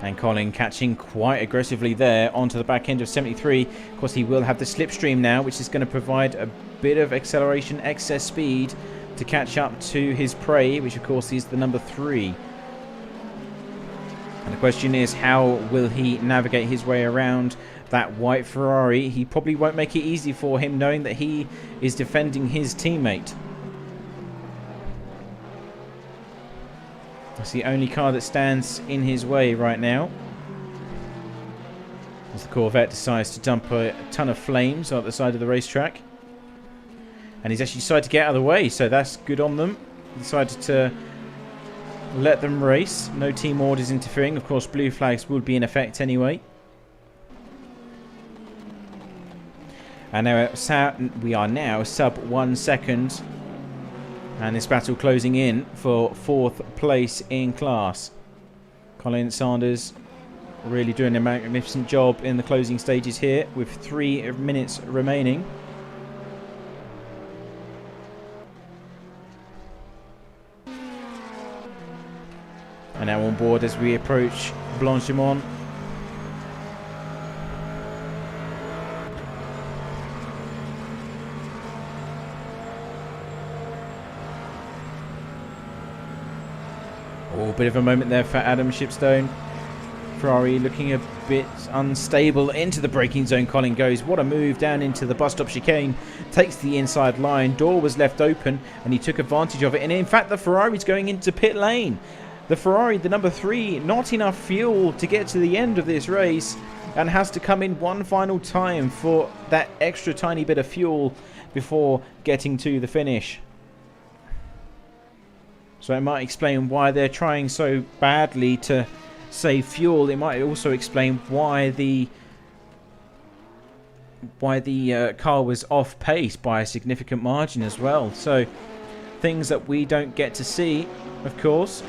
And Colin catching quite aggressively there onto the back end of 73. Of course, he will have the slipstream now, which is going to provide a bit of acceleration, excess speed to catch up to his prey, which of course is the number 3. And the question is, how will he navigate his way around that white Ferrari? He probably won't make it easy for him, knowing that he is defending his teammate. That's the only car that stands in his way right now, as the Corvette decides to dump a ton of flames on the side of the racetrack. And he's actually decided to get out of the way, so that's good on them. Decided to let them race. No team orders interfering. Of course, blue flags will be in effect anyway. And now we are now sub 1 second. And this battle closing in for 4th place in class. Colin Sanders really doing a magnificent job in the closing stages here with 3 minutes remaining. And now on board as we approach Blanchimont. Oh, bit of a moment there for Adam Shipstone. Ferrari looking a bit unstable into the braking zone. Colin goes, what a move down into the bus stop chicane. Takes the inside line. Door was left open and he took advantage of it. And in fact, the Ferrari's going into pit lane. The Ferrari, the number 3, not enough fuel to get to the end of this race and has to come in one final time for that extra tiny bit of fuel before getting to the finish. So it might explain why they're trying so badly to save fuel. It might also explain why the car was off pace by a significant margin as well. So things that we don't get to see, of course.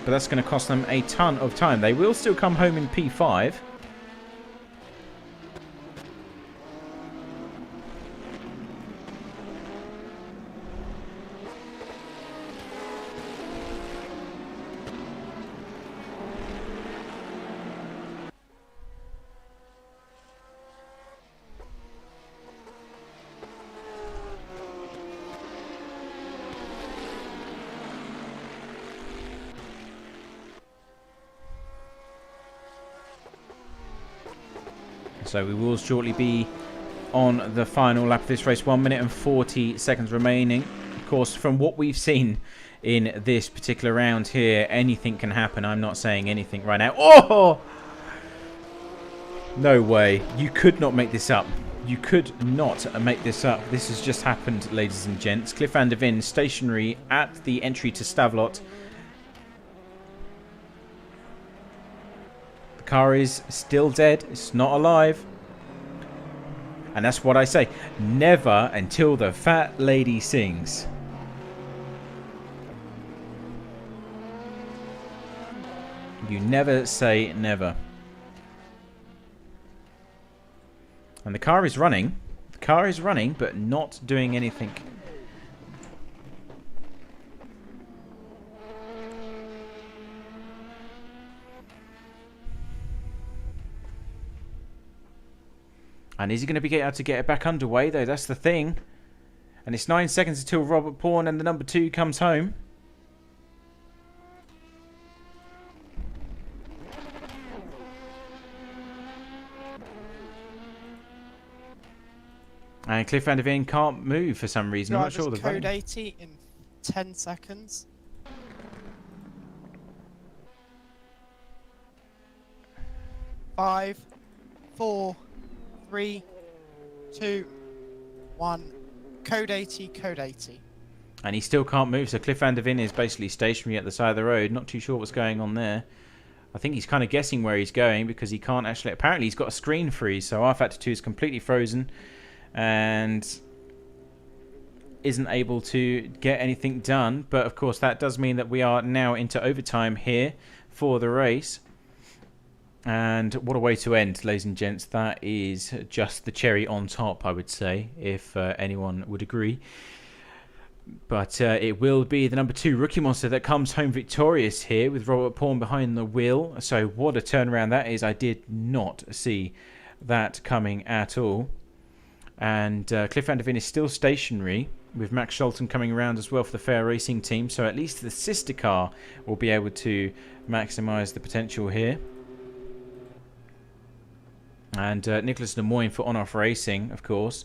But that's going to cost them a ton of time. They will still come home in P5. So we will shortly be on the final lap of this race. 1 minute and 40 seconds remaining. Of course, from what we've seen in this particular round here, anything can happen. I'm not saying anything right now. Oh! No way. You could not make this up. You could not make this up. This has just happened, ladies and gents. Cliff van der Veen stationary at the entry to Stavelot. Car is still dead. It's not alive. And that's what I say. Never until the fat lady sings. You never say never. And the car is running. The car is running, but not doing anything. And is he going to be able to get it back underway, though? That's the thing. And it's 9 seconds until Robert Pawn and the number 2 comes home. And Cliff van der Veen can't move for some reason. I'm not sure. Code 80 in 10 seconds. Five, 4, 3, 2, 1. Code 80, code 80. And he still can't move, so Cliff van der Veen is basically stationary at the side of the road. Not too sure what's going on there. I think he's kind of guessing where he's going because he can't actually... Apparently he's got a screen freeze, so R Factor 2 is completely frozen and isn't able to get anything done. But of course that does mean that we are now into overtime here for the race. And what a way to end, ladies and gents. That is just the cherry on top, I would say, if anyone would agree. But it will be the number 2 Rookie Monster that comes home victorious here with Robert Pawn behind the wheel. So what a turnaround that is. I did not see that coming at all. And Cliff van der Veen is still stationary. with Max Scholten coming around as well for the Fair Racing team. So at least the sister car will be able to maximise the potential here. And Nicholas Lemoyne for On-Off Racing, of course.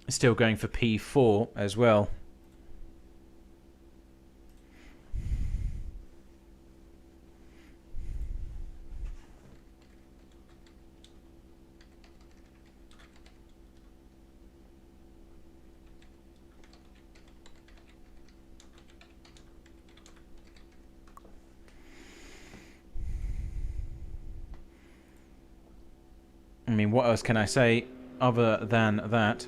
Still going for P4 as well. I mean, what else can I say other than that?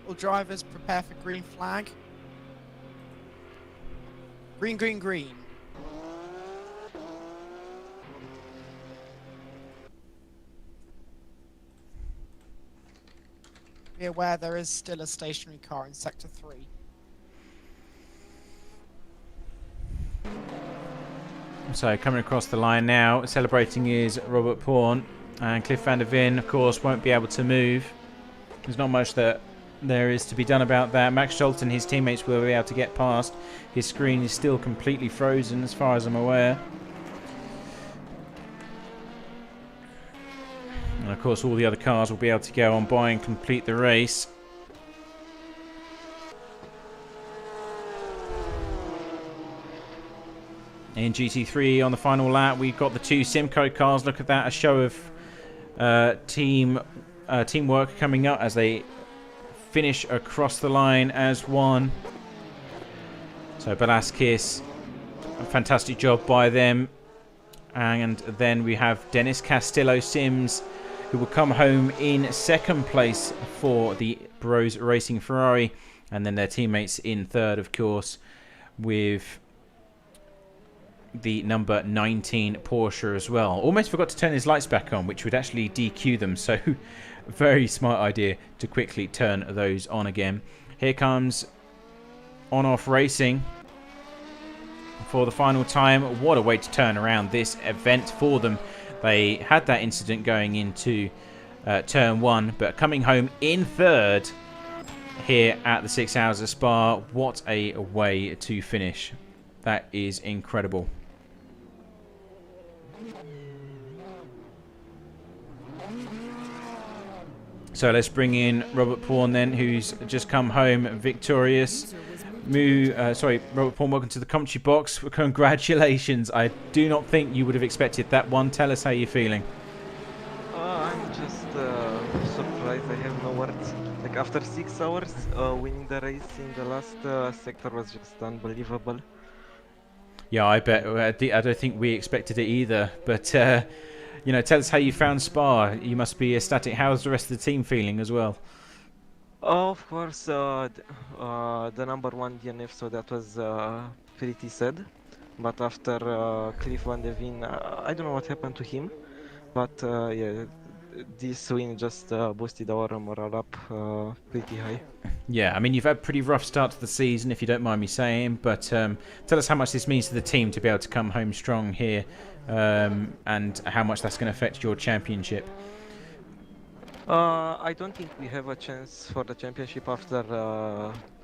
All drivers prepare for green flag. Green, green, green. Be aware there is still a stationary car in Sector 3. So coming across the line now, celebrating is Robert Pawn, and Cliff van der Veen, of course, won't be able to move. There's not much that there is to be done about that. Max Scholten, his teammates will be able to get past. His screen is still completely frozen as far as I'm aware. And of course all the other cars will be able to go on by and complete the race. In GT3 on the final lap, we've got the two Simco cars. Look at that, a show of teamwork coming up as they finish across the line as one. So Velasquez, a fantastic job by them. And then we have Dennis Castillo Sims, who will come home in second place for the Bros Racing Ferrari. And then their teammates in third, of course, with the number 19 Porsche as well. Almost forgot to turn his lights back on, which would actually DQ them. So very smart idea to quickly turn those on again. Here comes On-Off Racing for the final time. What a way to turn around this event for them. They had that incident going into turn 1, but coming home in third here at the 6 Hours of Spa. What a way to finish. That is incredible. So let's bring in Robert Pawn then, who's just come home victorious. Robert Pawn, welcome to the commentary box. Congratulations. I do not think you would have expected that one. Tell us how you're feeling. I'm just surprised. I have no words. Like after 6 hours, winning the race in the last sector was just unbelievable. Yeah, I bet. I don't think we expected it either. But, you know, tell us how you found Spa. You must be ecstatic. How's the rest of the team feeling as well? Of course, the number 1 DNF, so that was pretty sad. But after Cliff van der Veen, I don't know what happened to him. But yeah, this win just boosted our morale up pretty high. Yeah, I mean, you've had a pretty rough start to the season, if you don't mind me saying. But tell us how much this means to the team to be able to come home strong here, and how much that's going to affect your championship. I don't think we have a chance for the championship after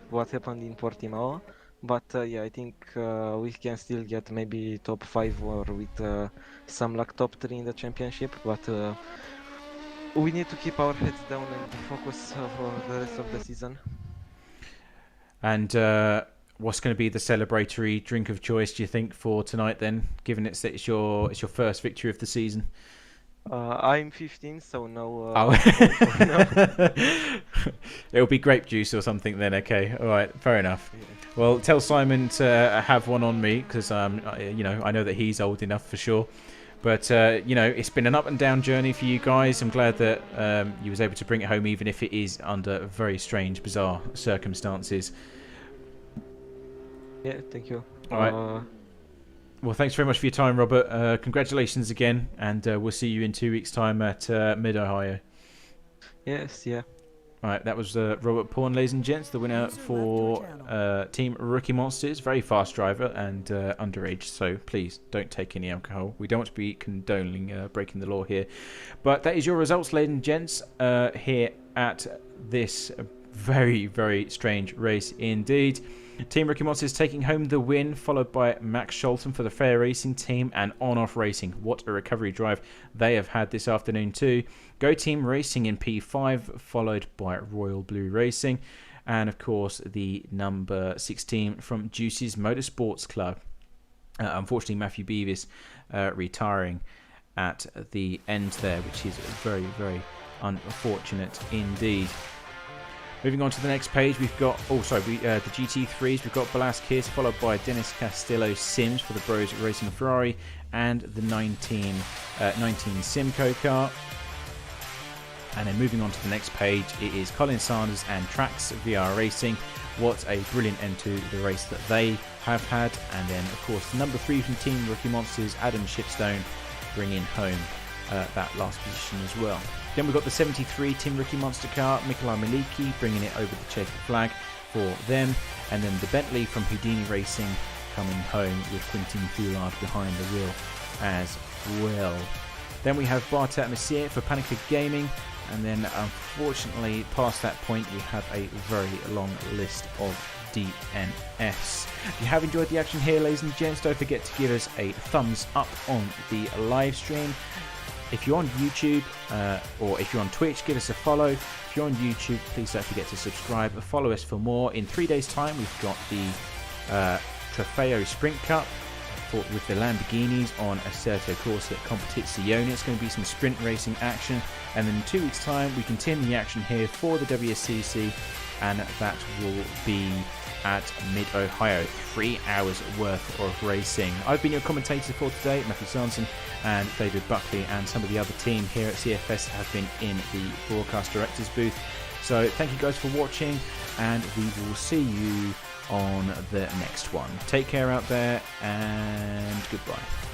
what happened in Portimao. But yeah, I think we can still get maybe top 5 or with some luck top 3 in the championship. But we need to keep our heads down and focus for the rest of the season. And what's going to be the celebratory drink of choice, do you think, for tonight then, given it's your first victory of the season? I'm 15, so no. It'll be grape juice or something then. Okay, all right, fair enough. Well, tell Simon to have one on me, because you know, I know that he's old enough for sure. But you know, it's been an up and down journey for you guys. I'm glad that you was able to bring it home, even if it is under very strange, bizarre circumstances. Yeah, thank you. All right. Well, thanks very much for your time, Robert. Congratulations again, and we'll see you in 2 weeks' time at Mid-Ohio. Yes, yeah. Right, that was Robert Pawn, ladies and gents, the winner for Team Rookie Monsters. Very fast driver and underage, so please don't take any alcohol. We don't want to be condoning breaking the law here. But that is your results, ladies and gents, here at this very, very strange race indeed. Team Rookie Monsters taking home the win, followed by Max Scholten for the Fair Racing team and On-Off Racing. What a recovery drive they have had this afternoon too. Go Team Racing in P5, followed by Royal Blue Racing. And of course the number 16 from Juicy's Motorsports Club. Unfortunately, Matthew Beavis retiring at the end there, which is very, very unfortunate indeed. Moving on to the next page, we've got, the GT3s. We've got Velasquez, followed by Dennis Castillo Sims for the Bros Racing Ferrari, and the 19 Simco car. And then moving on to the next page, it is Colin Sanders and Trax VR Racing. What a brilliant end to the race that they have had. And then, of course, number 3 from Team Rookie Monsters, Adam Shipstone, bringing home that last position as well. Then we've got the 73 Team Rookie Monster car, Mikolaj Maliki bringing it over the checkered flag for them. And then the Bentley from Houdini Racing coming home with Quentin Foulard behind the wheel as well. Then we have Bartet Messier for Panica Gaming. And then unfortunately past that point we have a very long list of DNFs. If you have enjoyed the action here, ladies and gents, don't forget to give us a thumbs up on the live stream. If you're on YouTube or if you're on Twitch, give us a follow. If you're on YouTube, please don't forget to subscribe. Follow us for more. In 3 days' time, we've got the Trofeo Sprint Cup with the Lamborghinis on Assetto Corsa Competizione. It's going to be some sprint racing action. And then in 2 weeks' time, we continue the action here for the WSCC, and that will be at Mid-Ohio. 3 hours worth of racing. I've been your commentator for today, Matthew Sanson, and David Buckley, and some of the other team here at CFS have been in the broadcast director's booth. So thank you guys for watching, and we will see you on the next one. Take care out there, and goodbye.